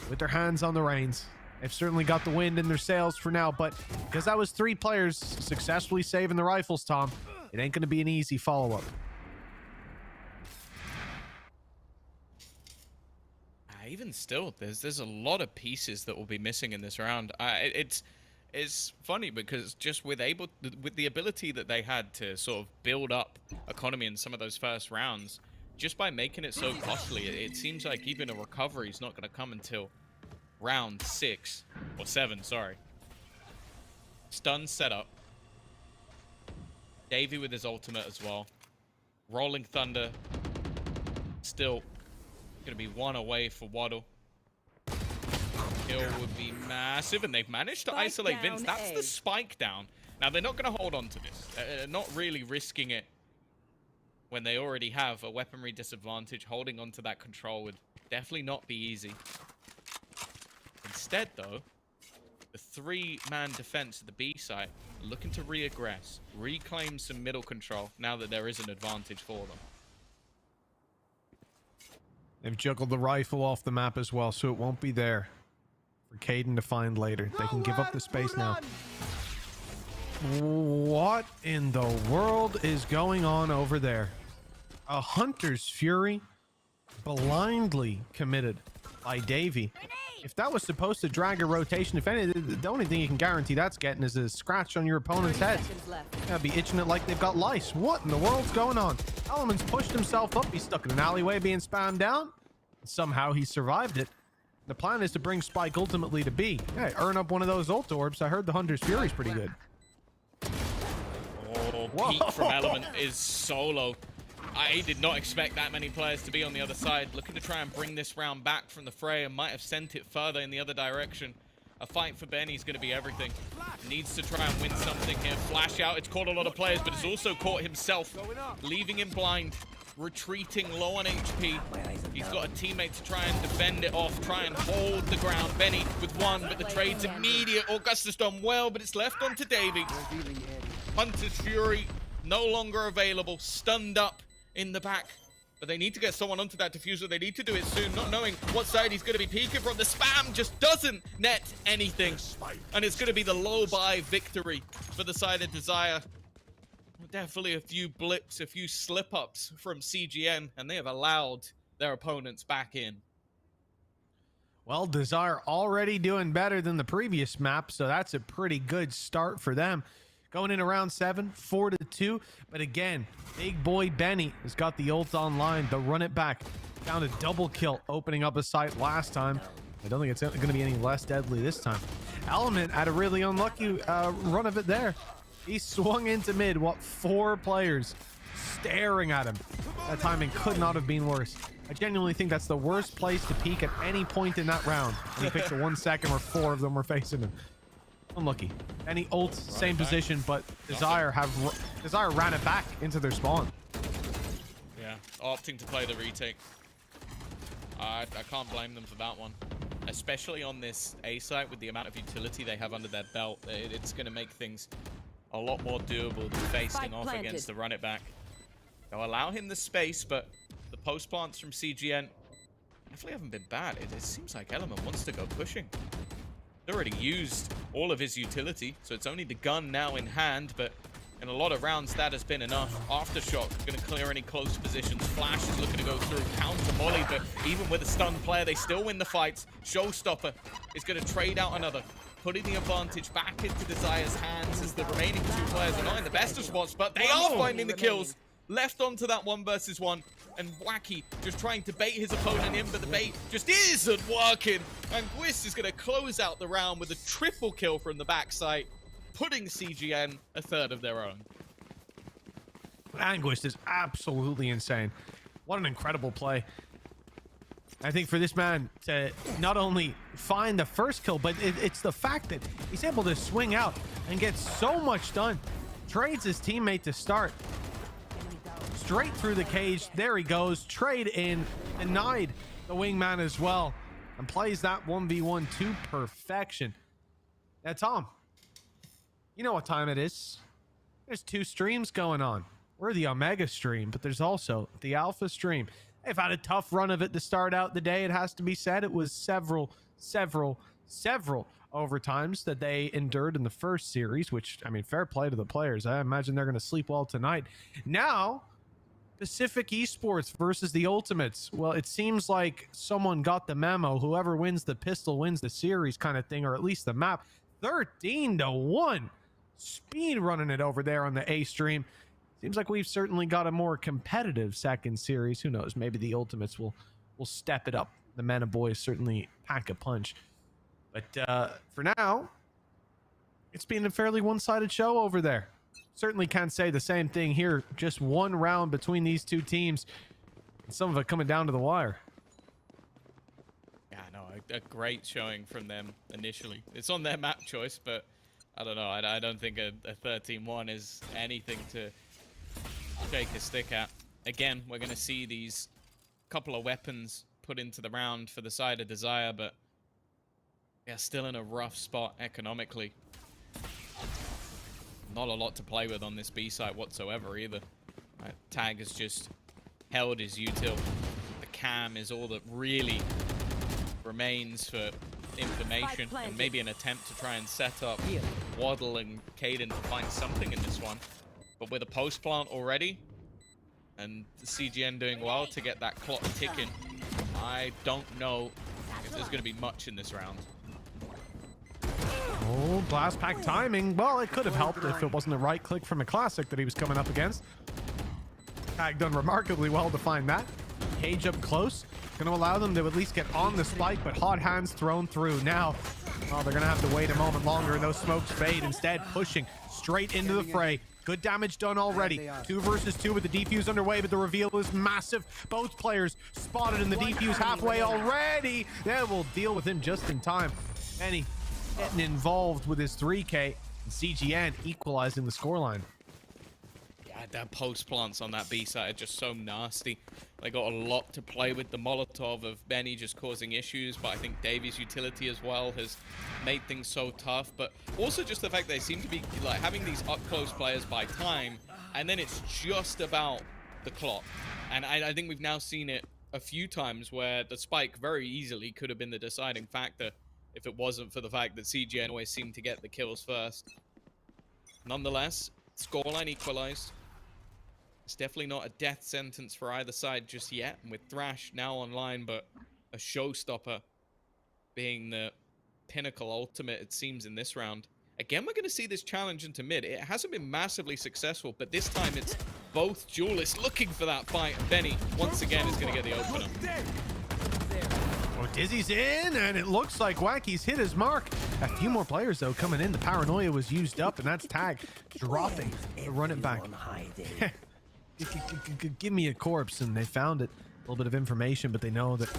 with their hands on the reins. They've certainly got the wind in their sails for now, but because that was 3 players successfully saving the rifles, Tom, it ain't going to be an easy follow-up. Even still, there's a lot of pieces that will be missing in this round. It's funny because just with the ability that they had to sort of build up economy in some of those first rounds, just by making it so costly, it seems like even a recovery is not going to come until round 6 or 7. Sorry. Stun setup. Davey with his ultimate as well. Rolling Thunder. Still going to be 1 away for Waddle. Kill would be massive, and they've managed to isolate Vince. That's the spike down. Now, they're not going to hold on to this. They're not really risking it when they already have a weaponry disadvantage. Holding on to that control would definitely not be easy. Instead, though, the 3-man defense of the B site looking to re-aggress, reclaim some middle control now that there is an advantage for them. They've juggled the rifle off the map as well, so it won't be there for Caden to find later. They can give up the space now. What in the world is going on over there? A Hunter's Fury blindly committed by Davey. If that was supposed to drag a rotation, if any, the only thing you can guarantee that's getting is a scratch on your opponent's head. They'll be itching it like they've got lice. What in the world's going on? Element's pushed himself up. He's stuck in an alleyway being spammed down. Somehow he survived it. The plan is to bring Spike ultimately to B. Hey, earn up one of those ult orbs. I heard the Hunter's Fury's pretty good. Oh, peek from Element is solo. I did not expect that many players to be on the other side, looking to try and bring this round back from the fray and might have sent it further in the other direction. A fight for Benny is going to be everything. Needs to try and win something here. Flash out. It's caught a lot of players, but it's also caught himself, leaving him blind, retreating low on HP. He's got a teammate to try and defend it off, try and hold the ground. Benny with 1, but the trade's immediate. Augustus done well, but it's left onto Davey. Hunter's Fury no longer available, stunned up in the back, but they need to get someone onto that diffuser. They need to do it soon, not knowing what side he's going to be peeking from. The spam just doesn't net anything, and it's going to be the low buy victory for the side of Desire. Definitely a few blips, a few slip-ups from CGN, and they have allowed their opponents back in. Well, Desire already doing better than the previous map, so that's a pretty good start for them. Going in around 7, 4-2. But again, big boy Benny has got the ult online. They'll run it back. Found a double kill opening up a site last time. I don't think it's going to be any less deadly this time. Element had a really unlucky run of it there. He swung into mid. What, 4 players staring at him. That timing could not have been worse. I genuinely think that's the worst place to peek at any point in that round. And he picked the 1 second where 4 of them were facing him. Unlucky. Any ult, same position, but Desire ran it back into their spawn. Yeah, opting to play the retake. I can't blame them for that one. Especially on this A site with the amount of utility they have under their belt. It's going to make things a lot more doable than facing off against the run it back. They'll allow him the space, but the post plants from CGN definitely haven't been bad. It seems like Element wants to go pushing. Already used all of his utility, so it's only the gun now in hand, but in a lot of rounds that has been enough. Aftershock going to clear any close positions. Flash is looking to go through, counter molly, but even with a stunned player, they still win the fights. Showstopper is going to trade out another, putting the advantage back into Desire's hands as the remaining 2 players are not in the best of spots, but they are finding the kills. Left onto that 1 versus 1, and Wacky just trying to bait his opponent in, but the bait just isn't working. And Gwis is going to close out the round with a triple kill from the backside, putting CGN a 1/3 of their own. Anguished is absolutely insane. What an incredible play. I think for this man to not only find the first kill, but it's the fact that he's able to swing out and get so much done. Trades his teammate to start. straight through the cage. There he goes. Trade in. Denied the wingman as well. And plays that 1v1 to perfection. Now, Tom, you know what time it is. There's 2 streams going on. We're the Omega stream, but there's also the Alpha stream. They've had a tough run of it to start out the day. It has to be said. It was several overtimes that they endured in the first series, which, I mean, fair play to the players. I imagine they're going to sleep well tonight. Now, Pacific Esports versus the Ultimates. Well, it seems like someone got the memo. Whoever wins the pistol wins the series kind of thing, or at least the map. 13-1. Speed running it over there on the A stream. Seems like we've certainly got a more competitive second series. Who knows? Maybe the Ultimates will step it up. The Mana Boys certainly pack a punch. But for now, it's been a fairly one-sided show over there. Certainly can't say the same thing here. Just one round between these two teams. And some of it coming down to the wire. Yeah, no, a great showing from them initially. It's on their map choice, but I don't know. I don't think a 13-1 is anything to shake a stick at. Again, we're going to see these couple of weapons put into the round for the side of Desire, but they're still in a rough spot economically. Not a lot to play with on this B site whatsoever either. Tag has just held his util. The cam is all that really remains for information, and maybe an attempt to try and set up Waddle and Caden to find something in this one. But with a post plant already, and the CGN doing well to get that clock ticking, I don't know if there's going to be much in this round. Oh, blast pack timing. Well, it could have helped if it wasn't a right click from a classic that he was coming up against. Tag done remarkably well to find that. Cage up close. Going to allow them to at least get on the spike, but hot hands thrown through. Now, oh, they're going to have to wait a moment longer and those smokes fade. Instead, pushing straight into the fray. Good damage done already. 2 versus 2 with the defuse underway, but the reveal is massive. Both players spotted in the defuse halfway already. They will deal with him just in time. Benny getting involved with his 3K, and CGN equalizing the scoreline. Yeah, that post plants on that B side are just so nasty. They got a lot to play with. The Molotov of Benny just causing issues, but I think Davy's utility as well has made things so tough. But also just the fact they seem to be like having these up close players by time, and then it's just about the clock. And I think we've now seen it a few times where the spike very easily could have been the deciding factor if it wasn't for the fact that CGN always seemed to get the kills first. Nonetheless, scoreline equalized. It's definitely not a death sentence for either side just yet, and with Thrash now online, but a showstopper being the pinnacle ultimate, it seems, in this round. Again, we're going to see this challenge into mid. It hasn't been massively successful, but this time it's both duelists looking for that fight, and Benny, once again, is going to get the opener. Oh, Dizzy's in, and it looks like Wacky's hit his mark. A few more players, though, coming in. The paranoia was used up, and that's Tag dropping to run it back. Give me a corpse, and they found it. A little bit of information, but they know that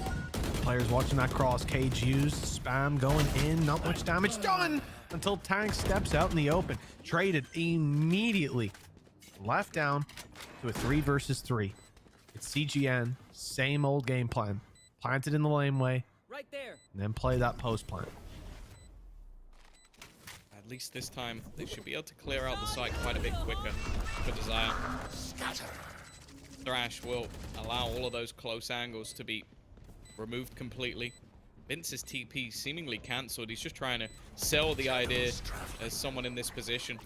players watching that cross cage used. Spam going in, not much damage done until Tag steps out in the open. Traded immediately. Left down to a 3 versus 3. It's CGN, same old game plan. Planted in the laneway, right there, and then play that post plant. At least this time, they should be able to clear out the site quite a bit quicker for Desire. Thrash will allow all of those close angles to be removed completely. Vince's TP seemingly cancelled. He's just trying to sell the idea as someone in this position.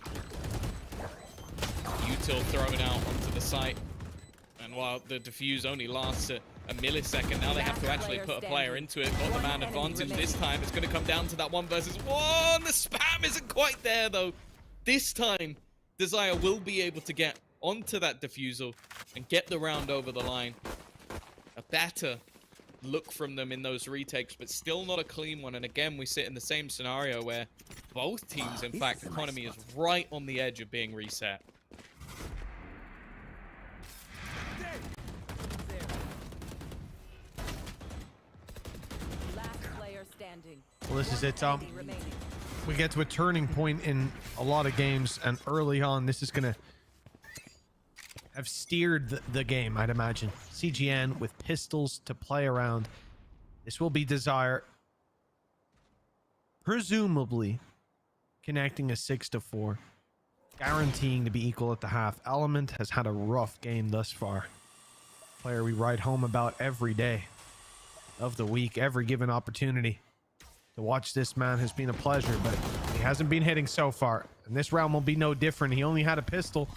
Util thrown out onto the site. And while the defuse only lasts a millisecond, now they have to actually put a player into it. Got the man advantage this time. It's going to come down to that 1 versus 1. The spam isn't quite there, though. This time, Desire will be able to get onto that defusal and get the round over the line. A better look from them in those retakes, but still not a clean one. And again, we sit in the same scenario where both teams, in fact, economy is right on the edge of being reset. Well, this is it, Tom. We get to a turning point in a lot of games, and early on, this is going to have steered the game, I'd imagine. CGN with pistols to play around. This will be Desire presumably connecting a 6-4, guaranteeing to be equal at the half. Element has had a rough game thus far. Player we write home about every day of the week, every given opportunity. To watch this man has been a pleasure, but he hasn't been hitting so far. And this round will be no different. He only had a pistol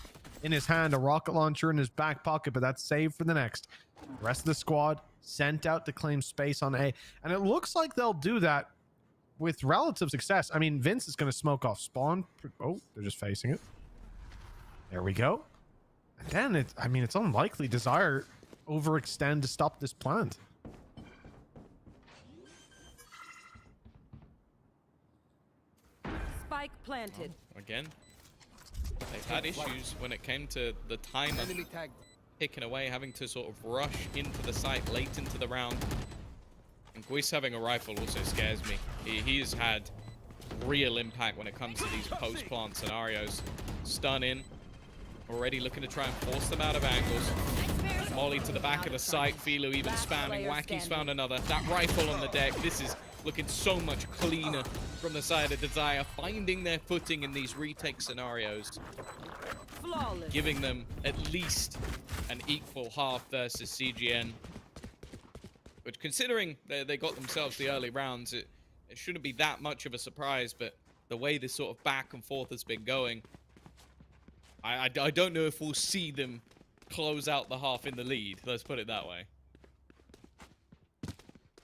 in his hand, a rocket launcher in his back pocket, but that's saved for the next. The rest of the squad sent out to claim space on A. And it looks like they'll do that with relative success. I mean, Vince is going to smoke off spawn. Oh, they're just facing it. There we go. And then, it's unlikely Desire overextend to stop this plant. Spike planted. Again, they've had issues when it came to the timer picking away, having to sort of rush into the site late into the round. And Guis having a rifle also scares me. He has had real impact when it comes to these post-plant scenarios. Stun in, already looking to try and force them out of angles. Molly to the back of the site, Philo even spamming. Wacky's found another. That rifle on the deck, this is looking so much cleaner from the side of Desire, finding their footing in these retake scenarios. Flawless. Giving them at least an equal half versus CGN. Which, considering they got themselves the early rounds, it shouldn't be that much of a surprise, but the way this sort of back and forth has been going, I don't know if we'll see them close out the half in the lead. Let's put it that way.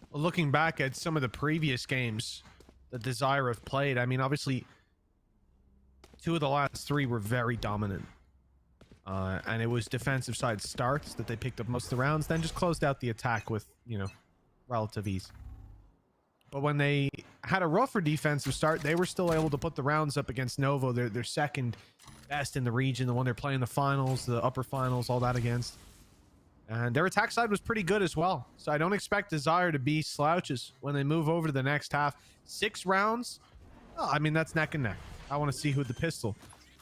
Well, looking back at some of the previous games that Desire have played, I mean, obviously, 2 of the last 3 were very dominant. And it was defensive side starts that they picked up most of the rounds, then just closed out the attack with, relative ease. But when they had a rougher defensive start, they were still able to put the rounds up against Novo, their second best in the region, the one they're playing the finals, the upper finals, all that against. And their attack side was pretty good as well. So I don't expect Desire to be slouches when they move over to the next half. 6 rounds, that's neck and neck. I want to see who the pistol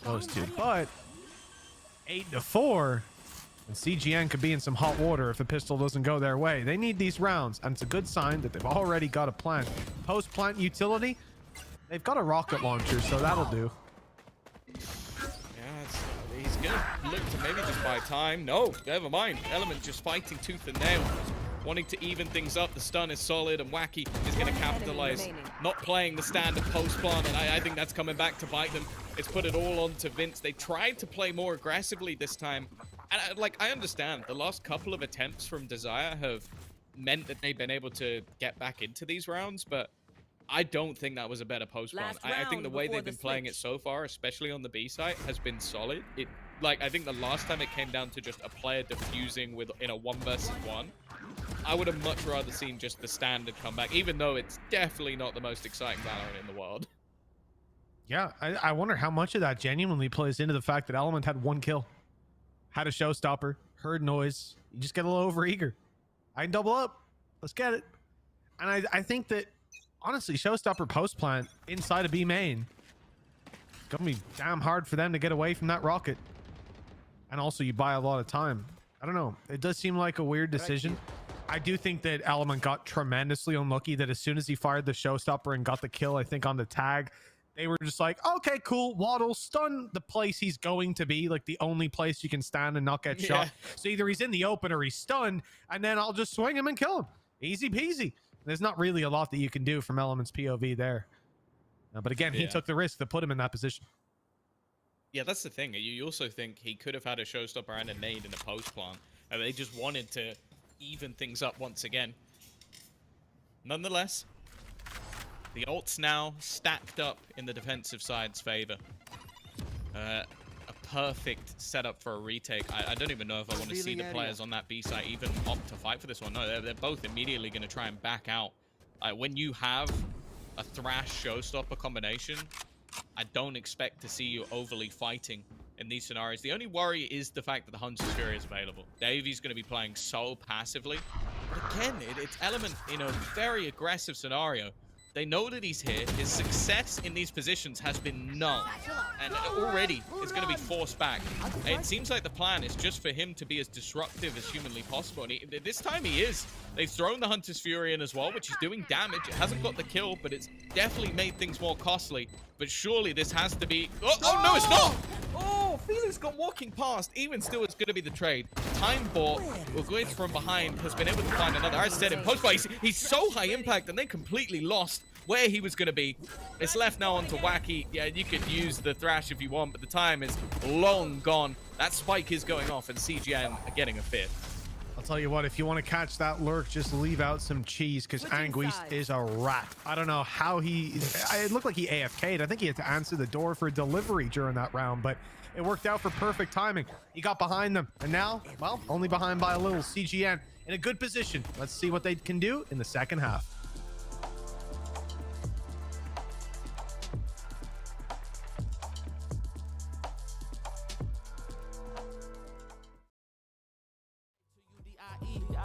goes to. But 8-4, and CGN could be in some hot water if the pistol doesn't go their way. They need these rounds, and it's a good sign that they've already got a plant. Post-plant utility, they've got a rocket launcher, so that'll do. Yeah, he's gonna look to maybe just buy time. No, never mind. Element just fighting tooth and nail, wanting to even things up. The stun is solid, and Wacky is going to capitalize, not playing the standard post-plant, and I think that's coming back to bite them. It's put it all onto Vince. They tried to play more aggressively this time. And I understand the last couple of attempts from Desire have meant that they've been able to get back into these rounds, but I don't think that was a better post-plant. I think the way they've been playing it so far, especially on the B site, has been solid. I think the last time it came down to just a player defusing in a 1 versus 1, I would have much rather seen just the standard comeback, even though it's definitely not the most exciting Valorant in the world. Yeah, I wonder how much of that genuinely plays into the fact that Element had 1 kill. Had a showstopper, heard noise. You just get a little overeager. I can double up. Let's get it. And I think that, honestly, showstopper post-plant inside of B main, it's going to be damn hard for them to get away from that rocket. And also, you buy a lot of time. I don't know. It does seem like a weird decision. I do think that Element got tremendously unlucky that as soon as he fired the showstopper and got the kill, I think, on the tag, they were just like, okay, cool, Waddle, stun the place he's going to be, like the only place you can stand and not get shot. So either he's in the open or he's stunned, and then I'll just swing him and kill him. Easy peasy. There's not really a lot that you can do from Element's POV there. But again, he took the risk to put him in that position. Yeah, that's the thing. You also think he could have had a showstopper and a nade in a post-plant. And they just wanted to even things up once again. Nonetheless, the ult's now stacked up in the defensive side's favor. A perfect setup for a retake. I don't even know if I want to see the players on that B side even opt to fight for this one. No, they're both immediately going to try and back out. When you have a Thrash showstopper combination, I don't expect to see you overly fighting in these scenarios. The only worry is the fact that the Hunter's Fury is available. Davy's going to be playing so passively. But again, it's Element in a very aggressive scenario. They know that he's here. His success in these positions has been null, and already is going to be forced back. It seems like the plan is just for him to be as disruptive as humanly possible, and this time he is. They've thrown the Hunter's Fury in as well, which is doing damage. It hasn't got the kill, but it's definitely made things more costly. But surely this has to be... Oh no, it's not! Oh, Felix got walking past. Even still, it's going to be the trade. Time bought. Uguit from behind has been able to find another. I said in post, but he's so high impact, and they completely lost where he was going to be. It's left now onto Wacky. Yeah, you could use the Thrash if you want, but the time is long gone. That spike is going off, and CGN are getting a fifth. I'll tell you what, if you want to catch that lurk, just leave out some cheese, because Anguisse is a rat. I don't know how it looked like he AFK'd. I think he had to answer the door for delivery during that round, but it worked out for perfect timing. He got behind them, and now, well, only behind by a little. CGN in a good position. Let's see what they can do in the second half.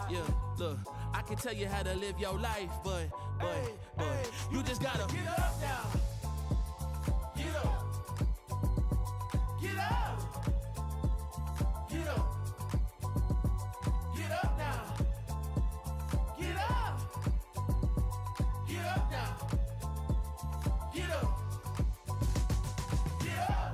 Yeah, look, I can tell you how to live your life, but you just gotta get up now. Get up. Get up. Get up. Get up now. Get up. Get up now. Get up. Get up.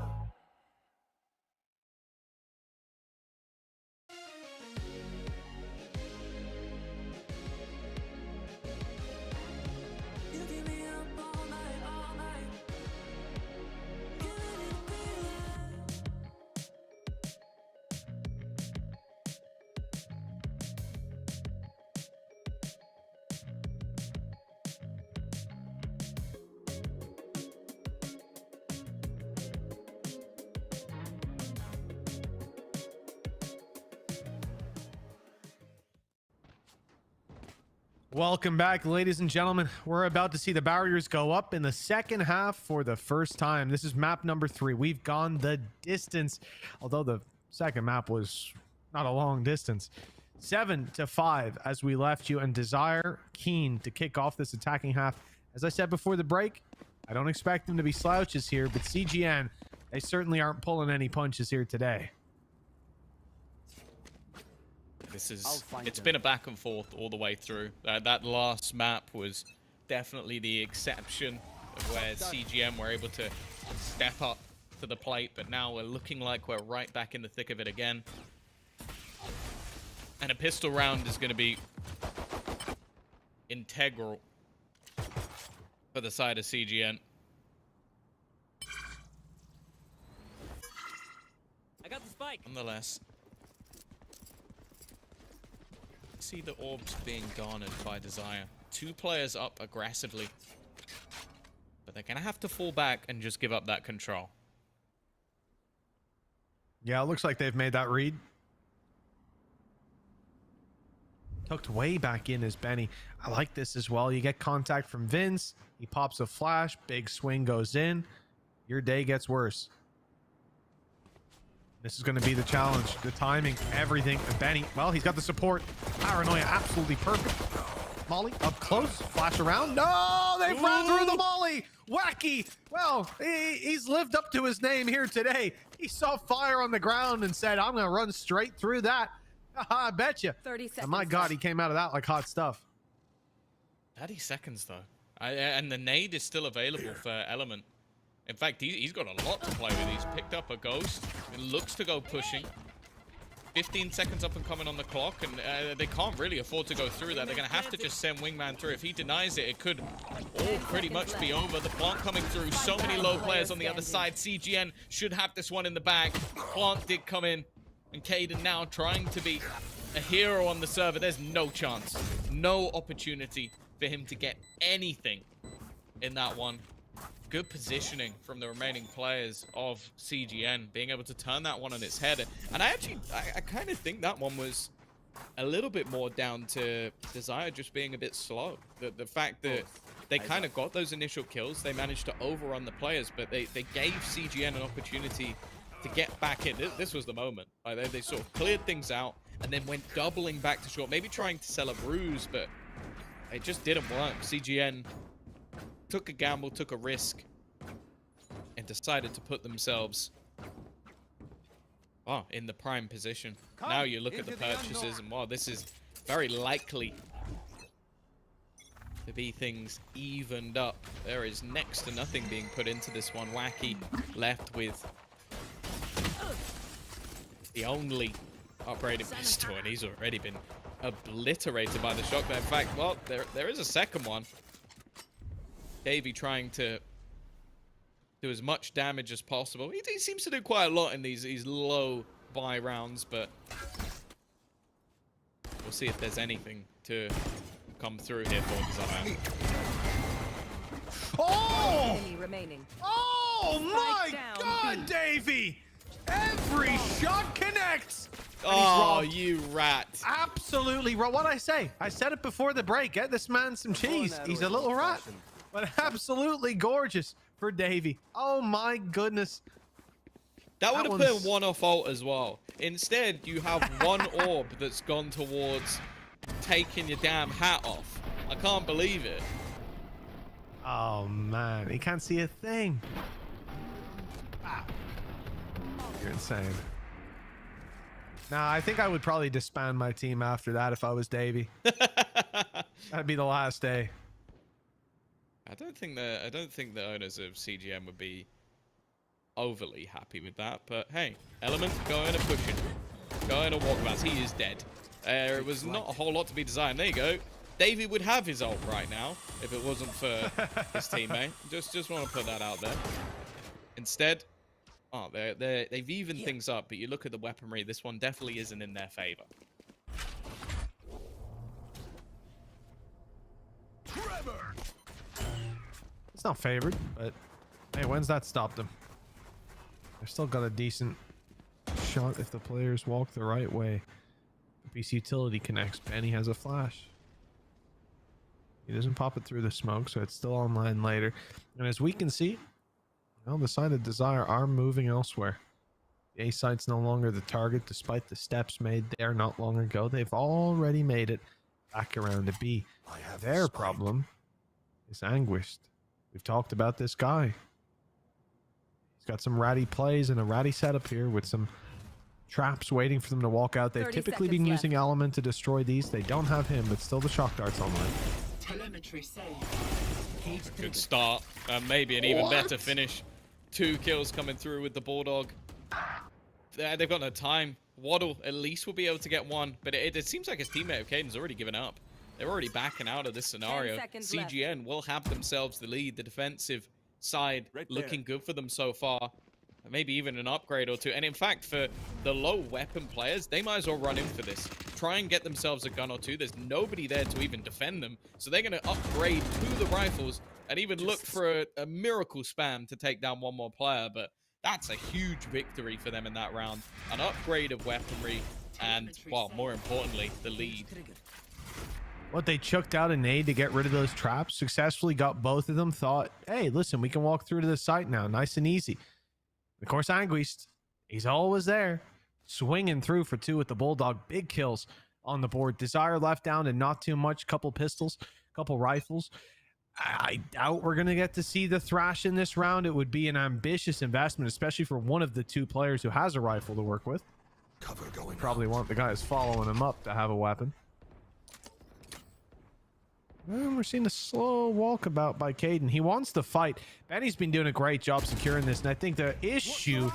Welcome back, ladies and gentlemen. We're about to see the barriers go up in the second half for the first time. This is map number 3. We've gone the distance, although the second map was not a long distance. 7-5 as we left you, and Desire keen to kick off this attacking half. As I said before the break, I don't expect them to be slouches here, but CGN, they certainly aren't pulling any punches here today. It's been a back and forth all the way through. That last map was definitely the exception of where CGM were able to step up to the plate, but now we're looking like we're right back in the thick of it again. And a pistol round is going to be integral for the side of CGN. I got the spike. Nonetheless, see the orbs being garnered by Desire. 2 players up aggressively, but they're gonna have to fall back and just give up that control. Yeah, it looks like they've made that read. Tucked way back in is Benny. I like this as well. You get contact from Vince. He pops a flash. Big swing goes in. Your day gets worse. This is going to be the challenge. The timing, everything. And Benny, well, he's got the support. Paranoia, absolutely perfect. Molly, up close. Flash around. No, they've run through the Molly. Wacky. Well, he's lived up to his name here today. He saw fire on the ground and said, I'm going to run straight through that. I bet you. 30 seconds. And my God, he came out of that like hot stuff. 30 seconds, though. And the nade is still available for Element. In fact, he's got a lot to play with. He's picked up a ghost. It looks to go pushing. 15 seconds up and coming on the clock, and they can't really afford to go through that. They're going to have to just send Wingman through. If he denies it, it could all pretty much be over. The plant coming through. So many low players on the other side. CGN should have this one in the bag. Plant did come in, and Caden now trying to be a hero on the server. There's no chance. No opportunity for him to get anything in that one. Good positioning from the remaining players of CGN, being able to turn that one on its head. And I kind of think that one was a little bit more down to Desire just being a bit slow. The fact that they kind of got those initial kills, they managed to overrun the players, but they gave CGN an opportunity to get back in. This was the moment. They sort of cleared things out and then went doubling back to short, maybe trying to sell a ruse, but it just didn't work. CGN took a gamble, took a risk, and decided to put themselves in the prime position. Now you look at the purchases, and wow, this is very likely to be things evened up. There is next to nothing being put into this one. Wacky left with the only upgraded pistol, and he's already been obliterated by the shotgun. In fact, well, there is a second one. Davey trying to do as much damage as possible. He seems to do quite a lot in these low buy rounds, but we'll see if there's anything to come through here for Zion. Oh! Enemy remaining. Oh my down, God, Davey! Every shot connects. Oh, you rat! Absolutely right. What I say? I said it before the break. Get this man some cheese. He's a little rat, but absolutely gorgeous for Davey. Oh my goodness. That would have been one off ult as well. Instead, you have one orb that's gone towards taking your damn hat off. I can't believe it. Oh man, he can't see a thing. Wow. You're insane. Nah, I think I would probably disband my team after that if I was Davey. That'd be the last day. I don't think the owners of CGM would be overly happy with that, but hey, Element going and pushing, going to walkabouts. He is dead. It was not a whole lot to be designed. There you go. Davey would have his ult right now if it wasn't for his teammate. Just want to put that out there. Instead, they've evened things up, but you look at the weaponry, this one definitely isn't in their favor. It's not favored, but hey, when's that stopped them? They've still got a decent shot if the players walk the right way. The PC utility connects. Benny has a flash. He doesn't pop it through the smoke, so it's still online later. And as we can see, well, the side of Desire are moving elsewhere. The A site's no longer the target, despite the steps made there not long ago. They've already made it back around to B. Their problem is Anguished. We've talked about this guy. He's got some ratty plays and a ratty setup here with some traps waiting for them to walk out. They've typically been using Element to destroy these. They don't have him, but still the shock darts online. Good start. Maybe an even better finish. 2 kills coming through with the Bulldog. They've got no time. Waddle at least will be able to get one, but it seems like his teammate of Caden's already given up. They're already backing out of this scenario. CGN will have themselves the lead. The defensive side looking good for them so far. Maybe even an upgrade or two. And in fact, for the low weapon players, they might as well run in for this. Try and get themselves a gun or two. There's nobody there to even defend them. So they're going to upgrade to the rifles and even look for a miracle spam to take down one more player. But that's a huge victory for them in that round. An upgrade of weaponry and, well, more importantly, the lead. What they chucked out an aid to get rid of those traps, successfully got both of them, thought, hey, listen, we can walk through to the site now, nice and easy. Of course, Anguished, he's always there, swinging through for 2 with the Bulldog. Big kills on the board. Desire left down and not too much. Couple pistols, couple rifles. I doubt we're going to get to see the Thrash in this round. It would be an ambitious investment, especially for one of the 2 players who has a rifle to work with. Cover going. Probably want the guys following him up to have a weapon. And we're seeing a slow walkabout by Caden. He wants to fight. Benny's been doing a great job securing this, and I think the issue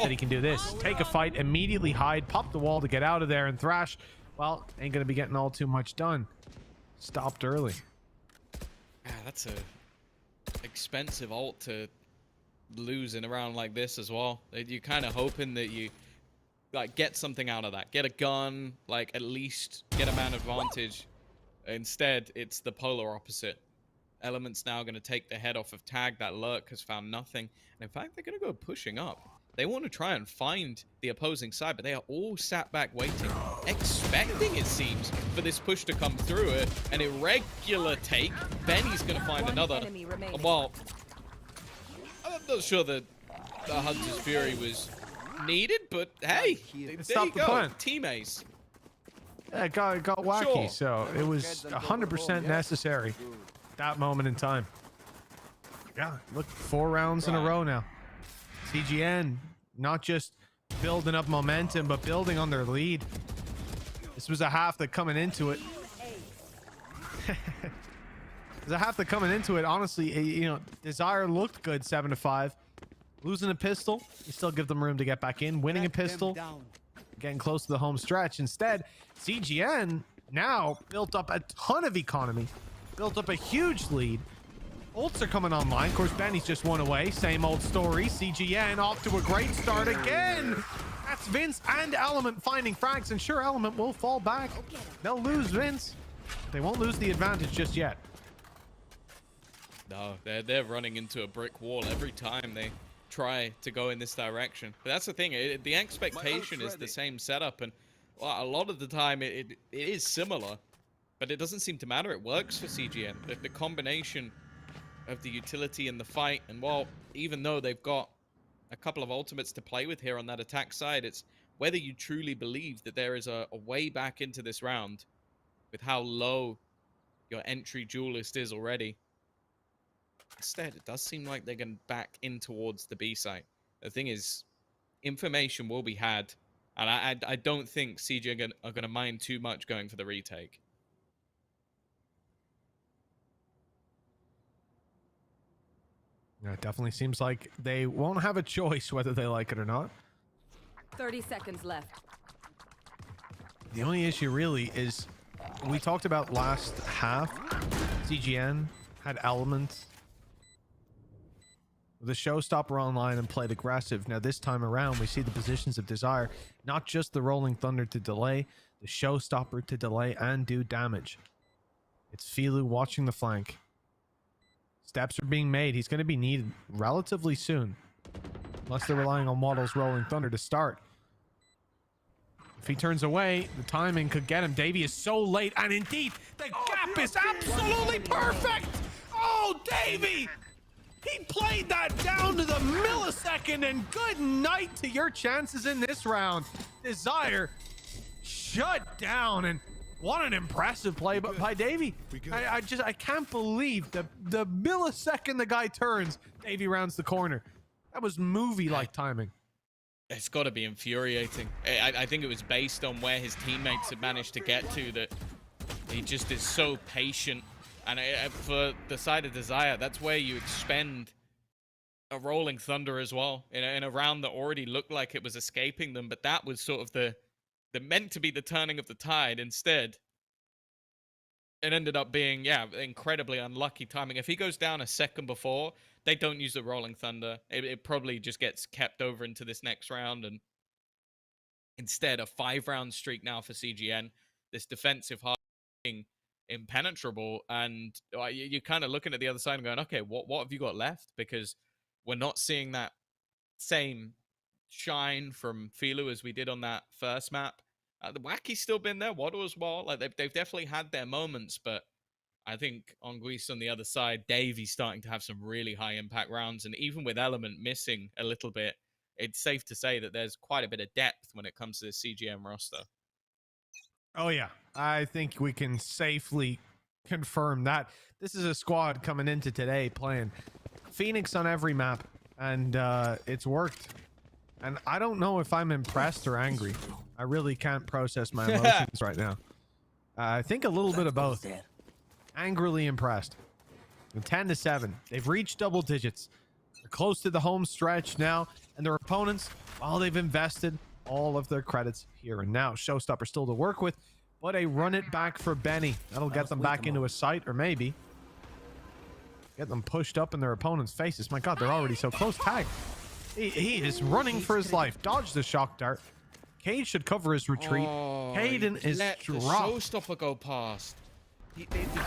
that he can do this. Take a fight, immediately hide, pop the wall to get out of there, and Thrash, well, ain't going to be getting all too much done. Stopped early. Yeah, that's a expensive ult to lose in a round like this as well. You're kind of hoping that you like get something out of that. Get a gun, like at least get a man advantage. Instead, it's the polar opposite. Element's now going to take the head off of Tag. That lurk has found nothing. And in fact, they're going to go pushing up. They want to try and find the opposing side, but they are all sat back waiting, expecting, it seems, for this push to come through it. An irregular take. Benny's going to find another. Well, I'm not sure that the Hunter's Fury was needed, but hey, there you go. Teammates. Yeah, it got wacky, so it was 100% necessary that moment in time. Yeah, look, 4 rounds in a row now. CGN not just building up momentum, but building on their lead. This was a half that coming into it. There's a half that coming into it. Honestly, you know, Desire looked good 7-5. Losing a pistol, you still give them room to get back in. Winning a pistol, getting close to the home stretch. Instead, CGN now built up a ton of economy, built up a huge lead. Ults are coming online. Of course, Benny's just one away. Same old story. CGN off to a great start again. That's Vince and Element finding frags, and sure, Element will fall back. They'll lose Vince. They won't lose the advantage just yet. No, they're running into a brick wall every time they try to go in this direction. But that's the thing. The expectation is the same setup, and well, a lot of the time it is similar, but it doesn't seem to matter. It works for CGN. The combination of the utility and the fight, and well, even though they've got a couple of ultimates to play with here on that attack side, it's whether you truly believe that there is a way back into this round with how low your entry duelist is already. Instead, it does seem like they're going back in towards the B site. The thing is, information will be had, and I don't think CG are going to mind too much going for the retake. Yeah, it definitely seems like they won't have a choice whether they like it or not. 30 seconds left. The only issue really is we talked about last half. CGN had Element. The Showstopper online and played aggressive. Now this time around, we see the positions of Desire, not just the Rolling Thunder to delay, the Showstopper to delay and do damage. It's Filu watching the flank. Steps are being made. He's going to be needed relatively soon, unless they're relying on Waddle's Rolling Thunder to start. If he turns away, the timing could get him. Davey is so late, and indeed, the gap is absolutely perfect. Oh, Davey! He played that down to the millisecond, and good night to your chances in this round. Desire shut down, and what an impressive play by Davey. I can't believe the millisecond the guy turns, Davey rounds the corner. That was movie-like timing. It's got to be infuriating. I think it was based on where his teammates had managed to get to, that he just is so patient. And for the side of Desire, that's where you expend a Rolling Thunder as well in a round that already looked like it was escaping them. But that was sort of the meant to be the turning of the tide. Instead, it ended up being, yeah, incredibly unlucky timing. If he goes down a second before, they don't use the Rolling Thunder. It probably just gets kept over into this next round. And instead, a 5-round streak now for CGN. This defensive hard impenetrable, and you're kind of looking at the other side and going, okay, what have you got left? Because we're not seeing that same shine from Filu as we did on that first map. The Wacky's still been there, Waddle as well. Like they've definitely had their moments, but I think on Greece on the other side, Davey's starting to have some really high impact rounds, and even with Element missing a little bit, it's safe to say that there's quite a bit of depth when it comes to the CGM roster. Oh yeah, I think we can safely confirm that this is a squad coming into today playing Phoenix on every map, and it's worked. And I don't know if I'm impressed or angry. I really can't process my emotions right now. I think a little bit of both. Angrily impressed. 10-7. They've reached double digits. They're close to the home stretch now, and their opponents, while they've invested all of their credits here and now. Showstopper still to work with, but a run it back for Benny. That'll get them back into a site, or maybe get them pushed up in their opponent's faces. My God, they're already so close. Tag. He is running for his life. Dodge the shock dart. Cade should cover his retreat. Caden is dropped. The Showstopper go past.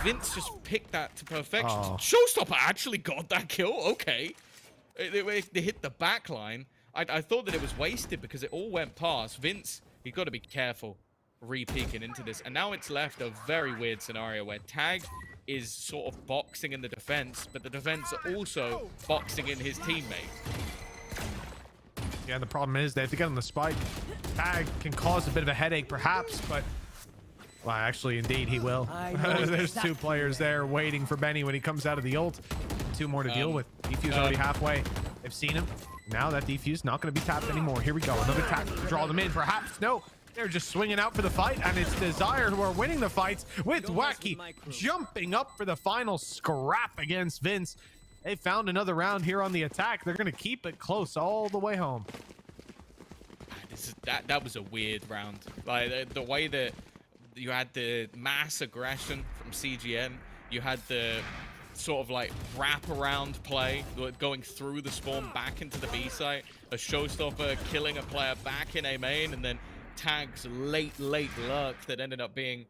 Vince just picked that to perfection. Showstopper actually got that kill. Okay. They hit the back line. I thought that it was wasted because it all went past. Vince, you got to be careful re-peeking into this. And now it's left a very weird scenario where Tag is sort of boxing in the defense, but the defense are also boxing in his teammate. Yeah, the problem is they have to get on the spike. Tag can cause a bit of a headache, perhaps, but... Well, actually, indeed, he will. There's two players there waiting for Benny when he comes out of the ult. two more to deal with. Defuse already halfway. They've seen him. Now that defuse not going to be tapped anymore. Here we go. Another tap to draw them in. Perhaps. No. They're just swinging out for the fight, and it's Desire who are winning the fights with Wacky jumping up for the final scrap against Vince. They found another round here on the attack. They're going to keep it close all the way home. That was a weird round. Like the way that you had the mass aggression from CGN, you had the sort of like wraparound play going through the spawn back into the B site, a showstopper killing a player back in A main, and then Tag's late lurk that ended up being,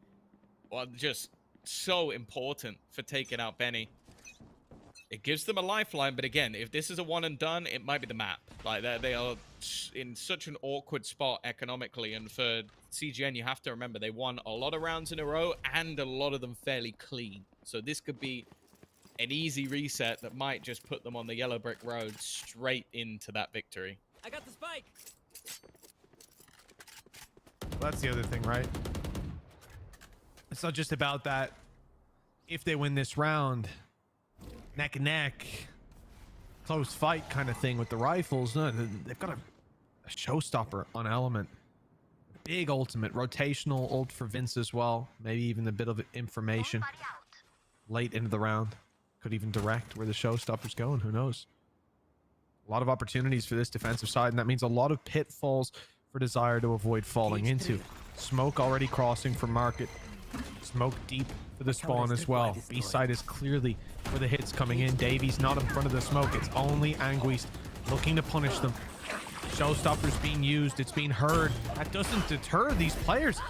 well, just so important for taking out Benny. It gives them a lifeline, but again, if this is a one and done, it might be the map. Like they are in such an awkward spot economically, and for CGN, you have to remember they won a lot of rounds in a row and a lot of them fairly clean. So this could be an easy reset that might just put them on the yellow brick road straight into that victory. I got the spike. Well, that's the other thing, right? It's not just about that. If they win this round, neck and neck, close fight kind of thing with the rifles. No, they've got a showstopper on Element. Big ultimate, rotational ult for Vince as well. Maybe even a bit of information late into the round. Could even direct where the showstopper's going. Who knows? A lot of opportunities for this defensive side, and that means a lot of pitfalls for Desire to avoid falling into. Smoke already crossing for Market. Smoke deep for the spawn as well. B side is clearly where the hit's coming in. Davies not in front of the smoke. It's only Anguist looking to punish them. Showstopper's being used. It's being heard. That doesn't deter these players.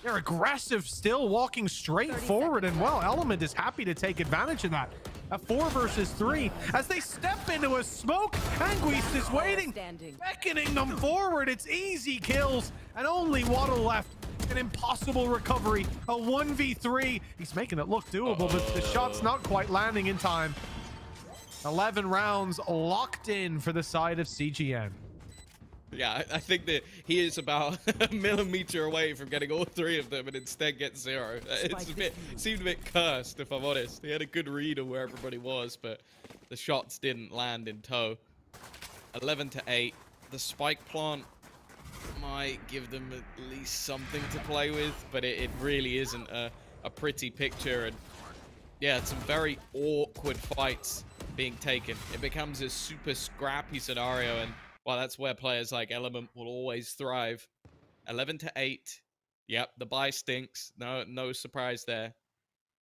They're aggressive, still walking straight forward, and well, Element is happy to take advantage of that. A 4 versus 3 as they step into a smoke. Anguist is waiting, beckoning them forward. It's easy kills and only Waddle left. An impossible recovery, a 1v3. He's making it look doable, but the shot's not quite landing in time. 11 rounds locked in for the side of CGN. Yeah, I think that he is about a millimeter away from getting all 3 of them and instead gets 0. It seemed a bit cursed, if I'm honest. He had a good read of where everybody was, but the shots didn't land in tow. 11-8. The spike plant might give them at least something to play with, but it really isn't a pretty picture. And yeah, some very awkward fights being taken. It becomes a super scrappy scenario, and well, that's where players like Element will always thrive. 11-8. Yep, the buy stinks. No surprise there.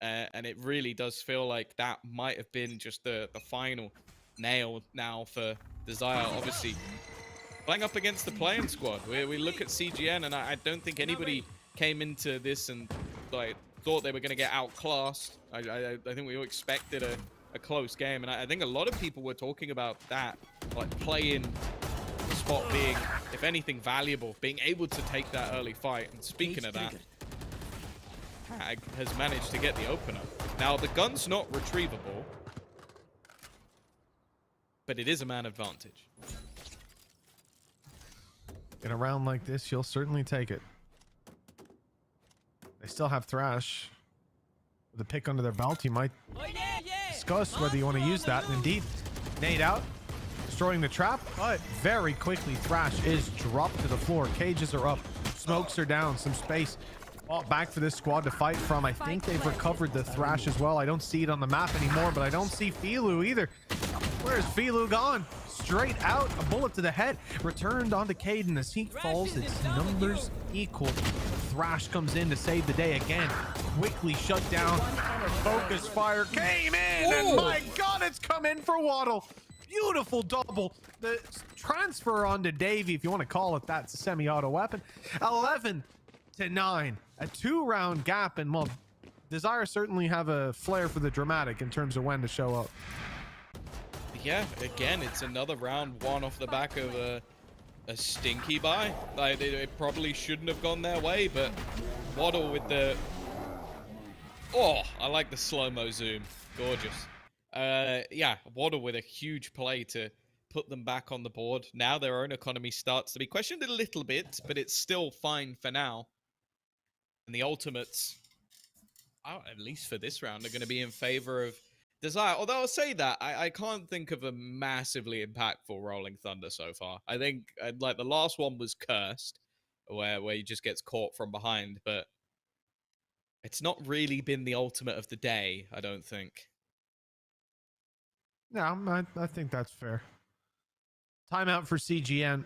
And it really does feel like that might have been just the final nail now for Desire. Obviously, playing up against the playing squad. We look at CGN, and I don't think anybody came into this and like thought they were going to get outclassed. I think we all expected a close game, and I think a lot of people were talking about that, like playing spot being, if anything, valuable, being able to take that early fight. And speaking of that, Tag has managed to get the opener. Now, the gun's not retrievable, but it is a man advantage. In a round like this, you'll certainly take it. They still have Thrash. With a pick under their belt, you might discuss whether you want to use that. And indeed, nade out, destroying the trap, but very quickly Thrash is dropped to the floor. Cages are up, smokes are down, some space back for this squad to fight from. I think they've recovered the Thrash as well. I don't see it on the map anymore, but I don't see Filu either. Where's Filu gone? Straight out, a bullet to the head, returned onto Caden. As he falls, its numbers equal. Thrash comes in to save the day again. Quickly shut down. Focus fire came in, and my God, it's come in for Waddle. Beautiful double. The transfer onto Davey, if you want to call it that, it's a semi-auto weapon. 11-9, a 2-round gap, and well, Desire certainly have a flair for the dramatic in terms of when to show up. Yeah, again, it's another round 1 off the back of a stinky buy. Like, it probably shouldn't have gone their way, but Waddle with the... Oh, I like the slow-mo zoom. Gorgeous. Yeah, Waddle with a huge play to put them back on the board. Now their own economy starts to be questioned a little bit, but it's still fine for now. And the ultimates, at least for this round, are going to be in favor of Desire, although I'll say that, I can't think of a massively impactful Rolling Thunder so far. I think, like, the last one was Cursed, where he just gets caught from behind, but it's not really been the ultimate of the day, I don't think. No, I think that's fair. Timeout for CGN.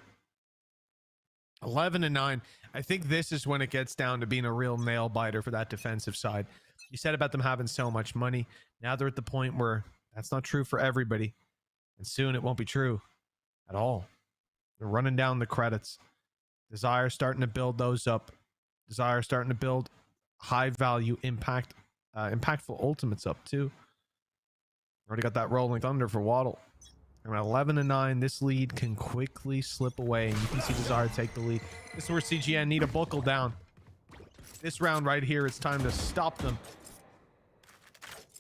11-9. I think this is when it gets down to being a real nail biter for that defensive side. You said about them having so much money. Now they're at the point where that's not true for everybody. And soon it won't be true at all. They're running down the credits. Desire starting to build those up. Desire starting to build high value impactful ultimates up too. Already got that Rolling Thunder for Waddle. Around 11-9, this lead can quickly slip away, and you can see Desire take the lead. This is where CGN need a buckle down. This round right here, it's time to stop them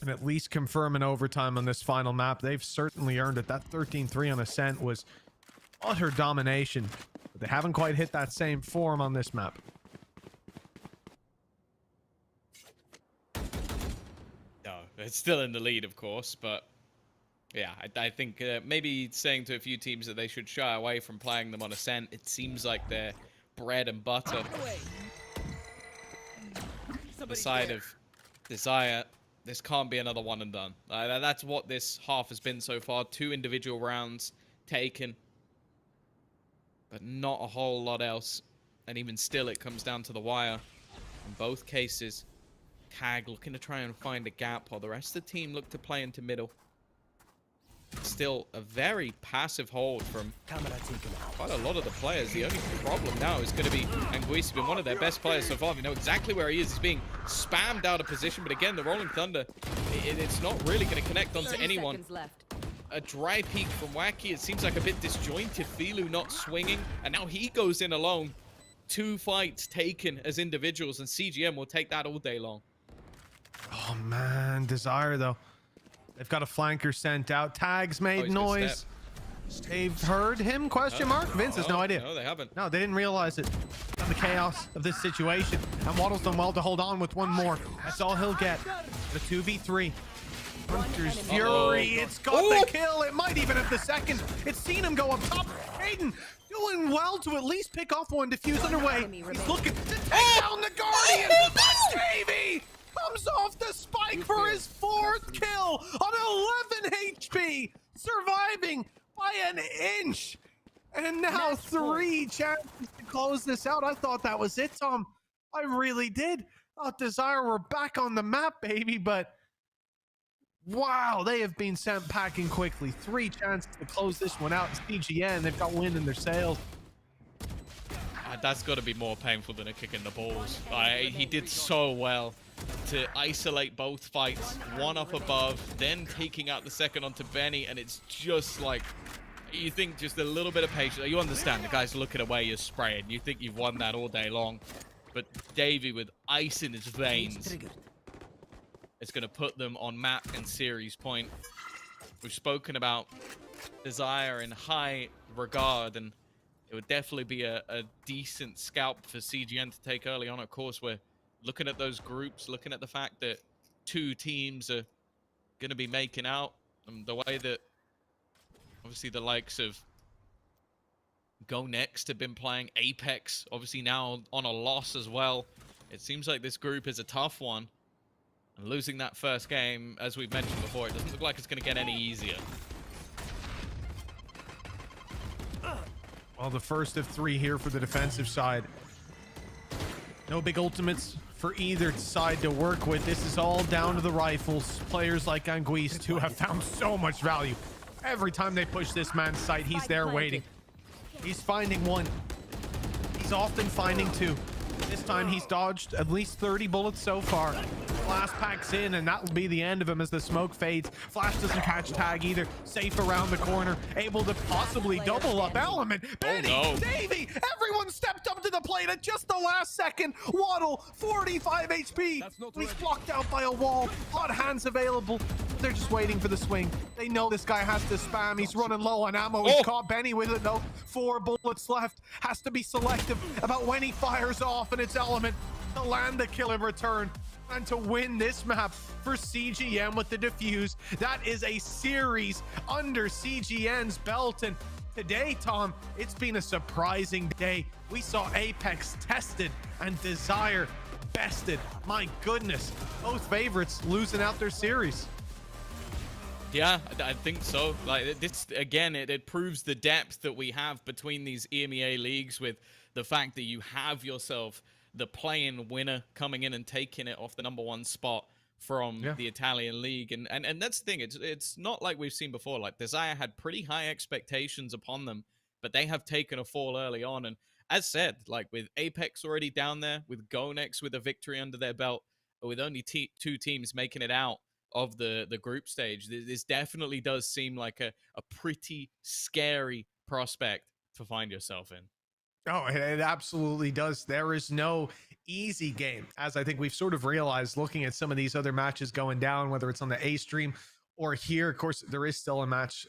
and at least confirm an overtime on this final map. They've certainly earned it. That 13-3 on Ascent was utter domination, but they haven't quite hit that same form on this map. No, it's still in the lead, of course, but yeah, I think maybe saying to a few teams that they should shy away from playing them on Ascent. It seems like they're bread and butter. The side of Desire, this can't be another one and done. That's what this half has been so far. 2 individual rounds taken, but not a whole lot else. And even still, it comes down to the wire. In both cases, Tag looking to try and find a gap, while the rest of the team look to play into middle. Still a very passive hold from quite a lot of the players. The only problem now is going to be Anguissa, been one of their best players so far. We know exactly where he is. He's being spammed out of position, but again, the Rolling Thunder, it's not really going to connect onto anyone. A dry peek from Wacky. It seems like a bit disjointed. Filu not swinging, and now he goes in alone. 2 fights taken as individuals, and CGM will take that all day long. Oh man, Desire though. They've got a flanker sent out. Tags made noise. They've heard him? Question mark? Vince has no idea. No, they haven't. No, they didn't realize it. On the chaos of this situation. And Waddle's done well to hold on with one more. That's all he'll get. The 2v3. Hunter's Fury. It's got the kill. It might even have the second. It's seen him go up top. Hayden doing well to at least pick off one. Diffuse underway. He's looking to take down the Guardian. But Davey comes off the spike for his 4th kill on 11 HP, surviving by an inch. And now 3 chances to close this out. I thought that was it, Tom. I really did. Thought Desire were back on the map, baby, but wow, they have been sent packing quickly. 3 chances to close this one out. It's CGN. They've got wind in their sails. That's got to be more painful than a kick in the balls. He did so well to isolate both fights, one up above, then taking out the second onto Benny, and it's just like, you think just a little bit of patience. You understand the guy's looking away, you're spraying. You think you've won that all day long. But Davey with ice in his veins, it's going to put them on map and series point. We've spoken about Desire in high regard, and it would definitely be a decent scalp for CGN to take early on. Of course, we're looking at those groups, looking at the fact that 2 teams are going to be making out, and the way that obviously the likes of GoNext have been playing, Apex obviously now on a loss as well. It seems like this group is a tough one, and losing that first game, as we've mentioned before, it doesn't look like it's going to get any easier. Well, the first of 3 here for the defensive side. No big ultimates for either side to work with. This is all down to the rifles. Players like Anguissa, who have found so much value. Every time they push this man's sight, he's there waiting. He's finding 1. He's often finding 2. This time he's dodged at least 30 bullets so far. Flash packs in, and that will be the end of him as the smoke fades. Flash doesn't catch Tag either. Safe around the corner, able to possibly double up Element. Benny, Davey, everyone stepped up to the plate at just the last second. Waddle, 45 HP. He's blocked out by a wall. Hot hands available. They're just waiting for the swing. They know this guy has to spam. He's running low on ammo. He's caught Benny with it though. 4 bullets left. Has to be selective about when he fires off, and it's Element to land the kill in return. And to win this map for CGN with the defuse, that is a series under CGN's belt. And today, Tom, it's been a surprising day. We saw Apex tested and Desire bested. My goodness, both favorites losing out their series. Yeah, I think so. Like this again, it proves the depth that we have between these EMEA leagues, with the fact that you have yourself the play-in winner coming in and taking it off the #1 spot from the Italian league. And that's the thing. It's not like we've seen before. Like Desire had pretty high expectations upon them, but they have taken a fall early on. And as said, like with Apex already down there, with GoNext with a victory under their belt, with only 2 teams making it out of the group stage, this definitely does seem like a pretty scary prospect to find yourself in. Oh, it absolutely does. There is no easy game, as I think we've sort of realized looking at some of these other matches going down, whether it's on the A stream or here. Of course, there is still a match.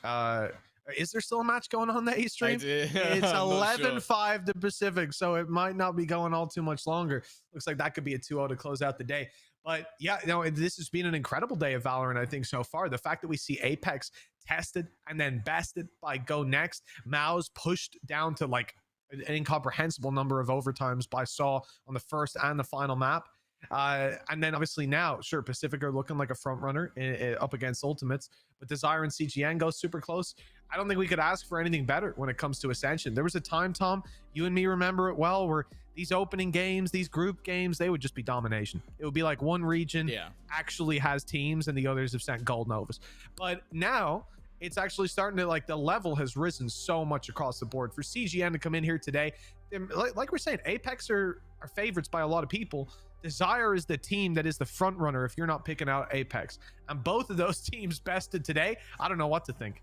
Is there still a match going on the A stream? It's 11-5 to Pacific, so it might not be going all too much longer. Looks like that could be a 2-0 to close out the day. But yeah, this has been an incredible day of Valorant, I think, so far. The fact that we see Apex tested and then bested by GoNext, Mao's pushed down to like an incomprehensible number of overtimes by Saw on the first and the final map. And then obviously now, sure, Pacific are looking like a front runner up against Ultimates, but Desire and CGN go super close. I don't think we could ask for anything better when it comes to Ascension. There was a time, Tom, you and me remember it well, where these opening games, these group games, they would just be domination. It would be like one region actually has teams and the others have sent gold novas. But now it's actually starting to, like, the level has risen so much across the board. For CGN to come in here today, like we're saying, Apex are favorites by a lot of people. Desire is the team that is the front runner if you're not picking out Apex. And both of those teams bested today. I don't know what to think.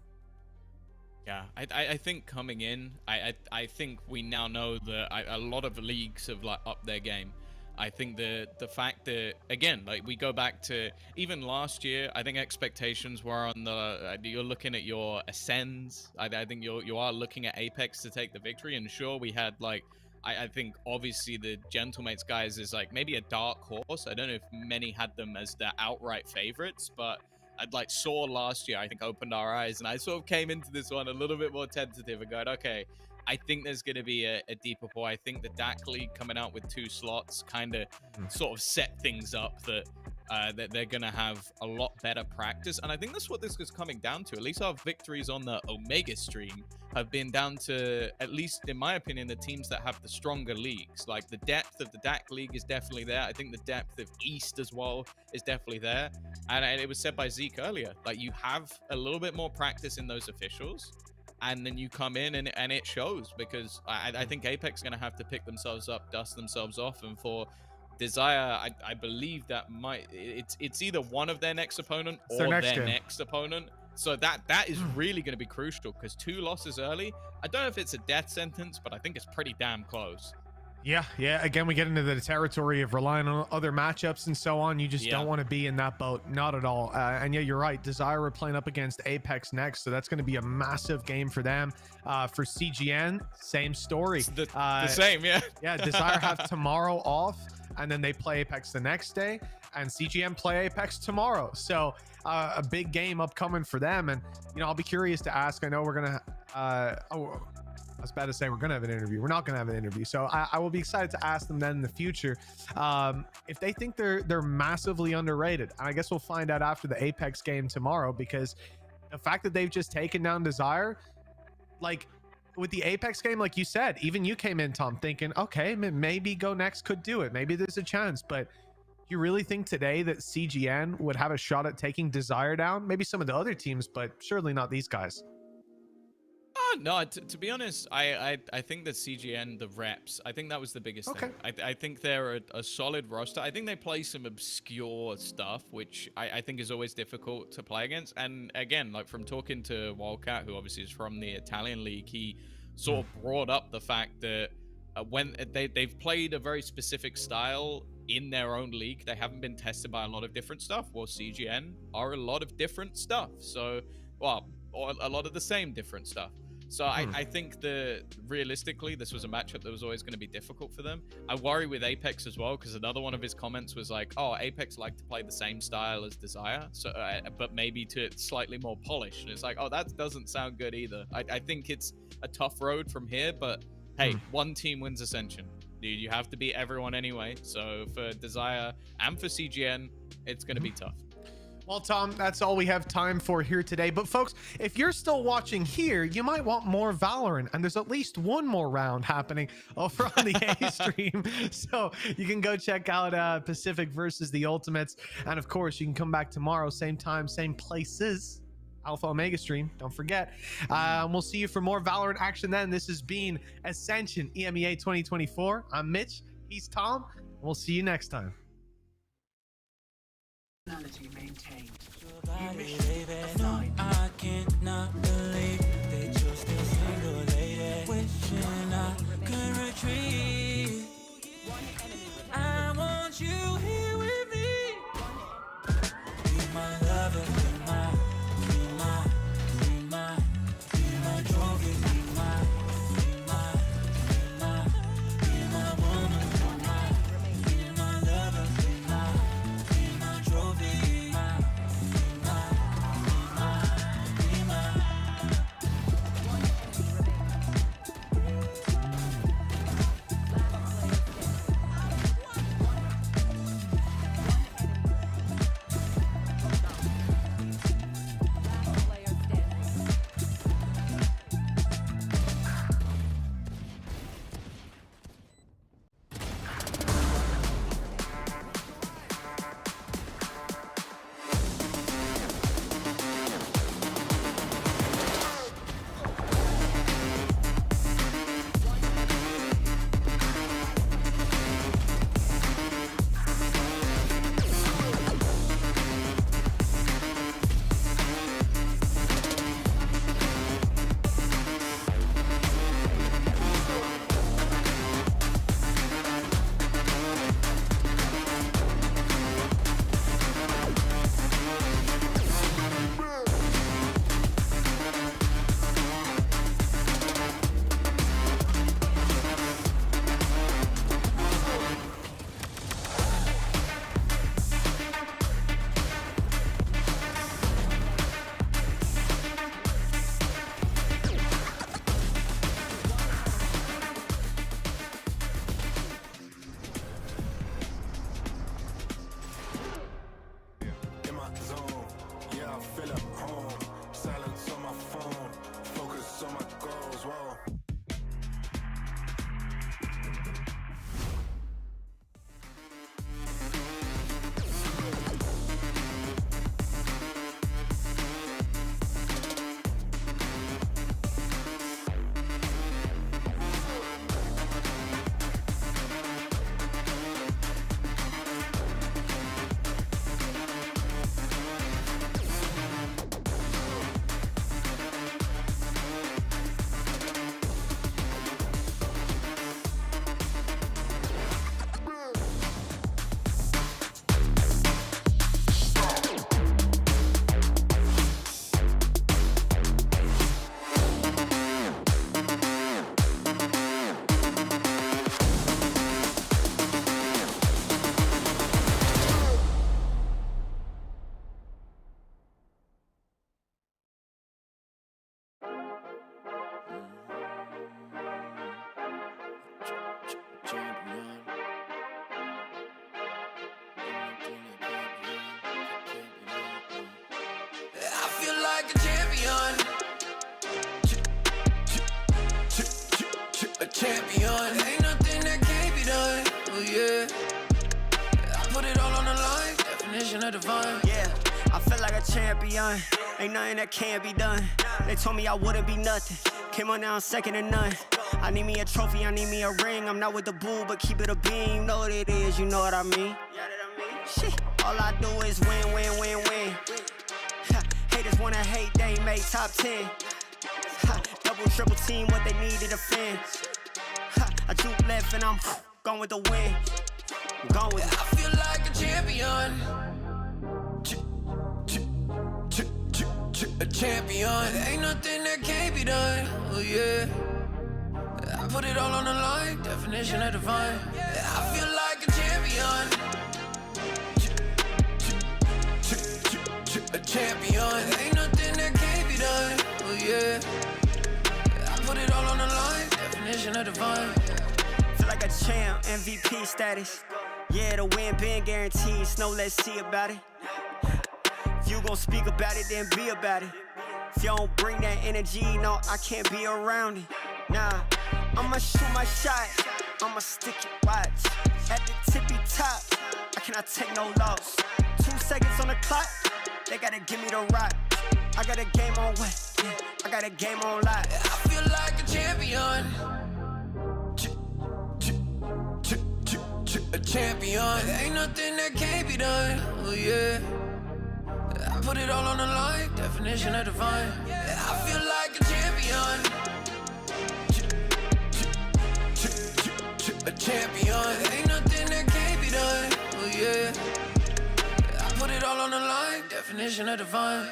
Yeah, I think coming in, I think we now know that a lot of leagues have like upped their game. I think the fact that, again, like we go back to even last year, I think expectations were on the, you're looking at your Ascends. I think you are looking at Apex to take the victory. And sure, we had like, I think obviously the Gentlemates guys is like maybe a dark horse. I don't know if many had them as their outright favorites, but I'd like Saw last year, I think opened our eyes, and I sort of came into this one a little bit more tentative and going, okay, I think there's going to be a deeper pool. I think the DAC League coming out with 2 slots kind of sort of set things up that they're going to have a lot better practice. And I think that's what this is coming down to. At least our victories on the Omega stream have been down to, at least in my opinion, the teams that have the stronger leagues. Like the depth of the DAC League is definitely there. I think the depth of East as well is definitely there. And it was said by Zeke earlier, like you have a little bit more practice in those officials, and then you come in and it shows, because I think Apex is going to have to pick themselves up, dust themselves off. And for Desire, I believe that it's either one of their next opponent or their next opponent. So that is really going to be crucial, because 2 losses early, I don't know if it's a death sentence, but I think it's pretty damn close. Yeah. Again, we get into the territory of relying on other matchups and so on. You just don't want to be in that boat. Not at all. And yeah, you're right. Desire are playing up against Apex next, so that's going to be a massive game for them. For CGN, same story. It's the same, yeah. Yeah, Desire have tomorrow off, and then they play Apex the next day, and CGN play Apex tomorrow. So a big game upcoming for them. And, I'll be curious to ask. I know we're going to... I was about to say we're going to have an interview. We're not going to have an interview. So I will be excited to ask them then in the future if they think they're massively underrated. And I guess we'll find out after the Apex game tomorrow, because the fact that they've just taken down Desire, like with the Apex game, like you said, even you came in, Tom, thinking, okay, maybe GoNext could do it. Maybe there's a chance. But you really think today that CGN would have a shot at taking Desire down? Maybe some of the other teams, but surely not these guys. No, to be honest, I think that CGN, the reps, I think that was the biggest thing. I think they're a solid roster. I think they play some obscure stuff, which I think is always difficult to play against. And again, like from talking to Wildcat, who obviously is from the Italian league, he sort of brought up the fact that when they've played a very specific style in their own league, they haven't been tested by a lot of different stuff. Well, CGN are a lot of different stuff. So, well, or a lot of the same different stuff. So I think that realistically, this was a matchup that was always going to be difficult for them. I worry with Apex as well, because another one of his comments was like, oh, Apex like to play the same style as Desire, so but maybe to slightly more polished. And it's like, oh, that doesn't sound good either. I think it's a tough road from here, but hey, one team wins Ascension. Dude, you have to beat everyone anyway. So for Desire and for CGN, it's going to be tough. Well, Tom, that's all we have time for here today. But folks, if you're still watching here, you might want more Valorant, and there's at least one more round happening over on the A stream. So you can go check out Pacific versus the Ultimates. And of course, you can come back tomorrow, same time, same places. Alpha Omega stream, don't forget. We'll see you for more Valorant action then. This has been Ascension EMEA 2024. I'm Mitch, he's Tom, and we'll see you next time. Maintained. No, I cannot believe that you're still single, lady. Wishing I could retreat. I want you here with me. Be my lover, be my trophy, be my woman, be my lover, be my trophy. like a champion. A champion. Ain't nothing that can't be done. Oh yeah. I put it all on the line. Definition of divine. Yeah, I feel like a champion. Ain't nothing that can't be done. They told me I wouldn't be nothing. Came on now, second to none. I need me a trophy, I need me a ring. I'm not with the bull, but keep it a beam. You know what it is, you know what I mean? Shit, all I do is win, win, win, win. Haters wanna hate, they ain't made top 10. Double, triple team, what they need to defend. I juke left and I'm gone with the win. I'm gone with it. I feel like a champion. A champion. Ain't nothing that can't be be done. Oh yeah. I put it all on the line, definition of divine. I feel like a champion. A champion. Ain't nothing that can't be done. Oh yeah. I put it all on the line, definition of divine. Feel like a champ, MVP status. Yeah, the win been guaranteed, so let's see about it. If you gon' speak about it, then be about it. If you don't bring that energy, no, I can't be around it. Nah, I'ma shoot my shot, I'ma stick it, watch. At the tippy top, I cannot take no loss. 2 seconds on the clock, they gotta give me the rock. I got a game on wet, yeah, I got a game on lock. I feel like a champion. A champion. Ain't nothing that can't be done. Oh yeah. I put it all on the line, definition of divine. I feel like a champion. A champion. Ain't nothing that can't be done. Oh yeah. I put it all on the line, definition of divine.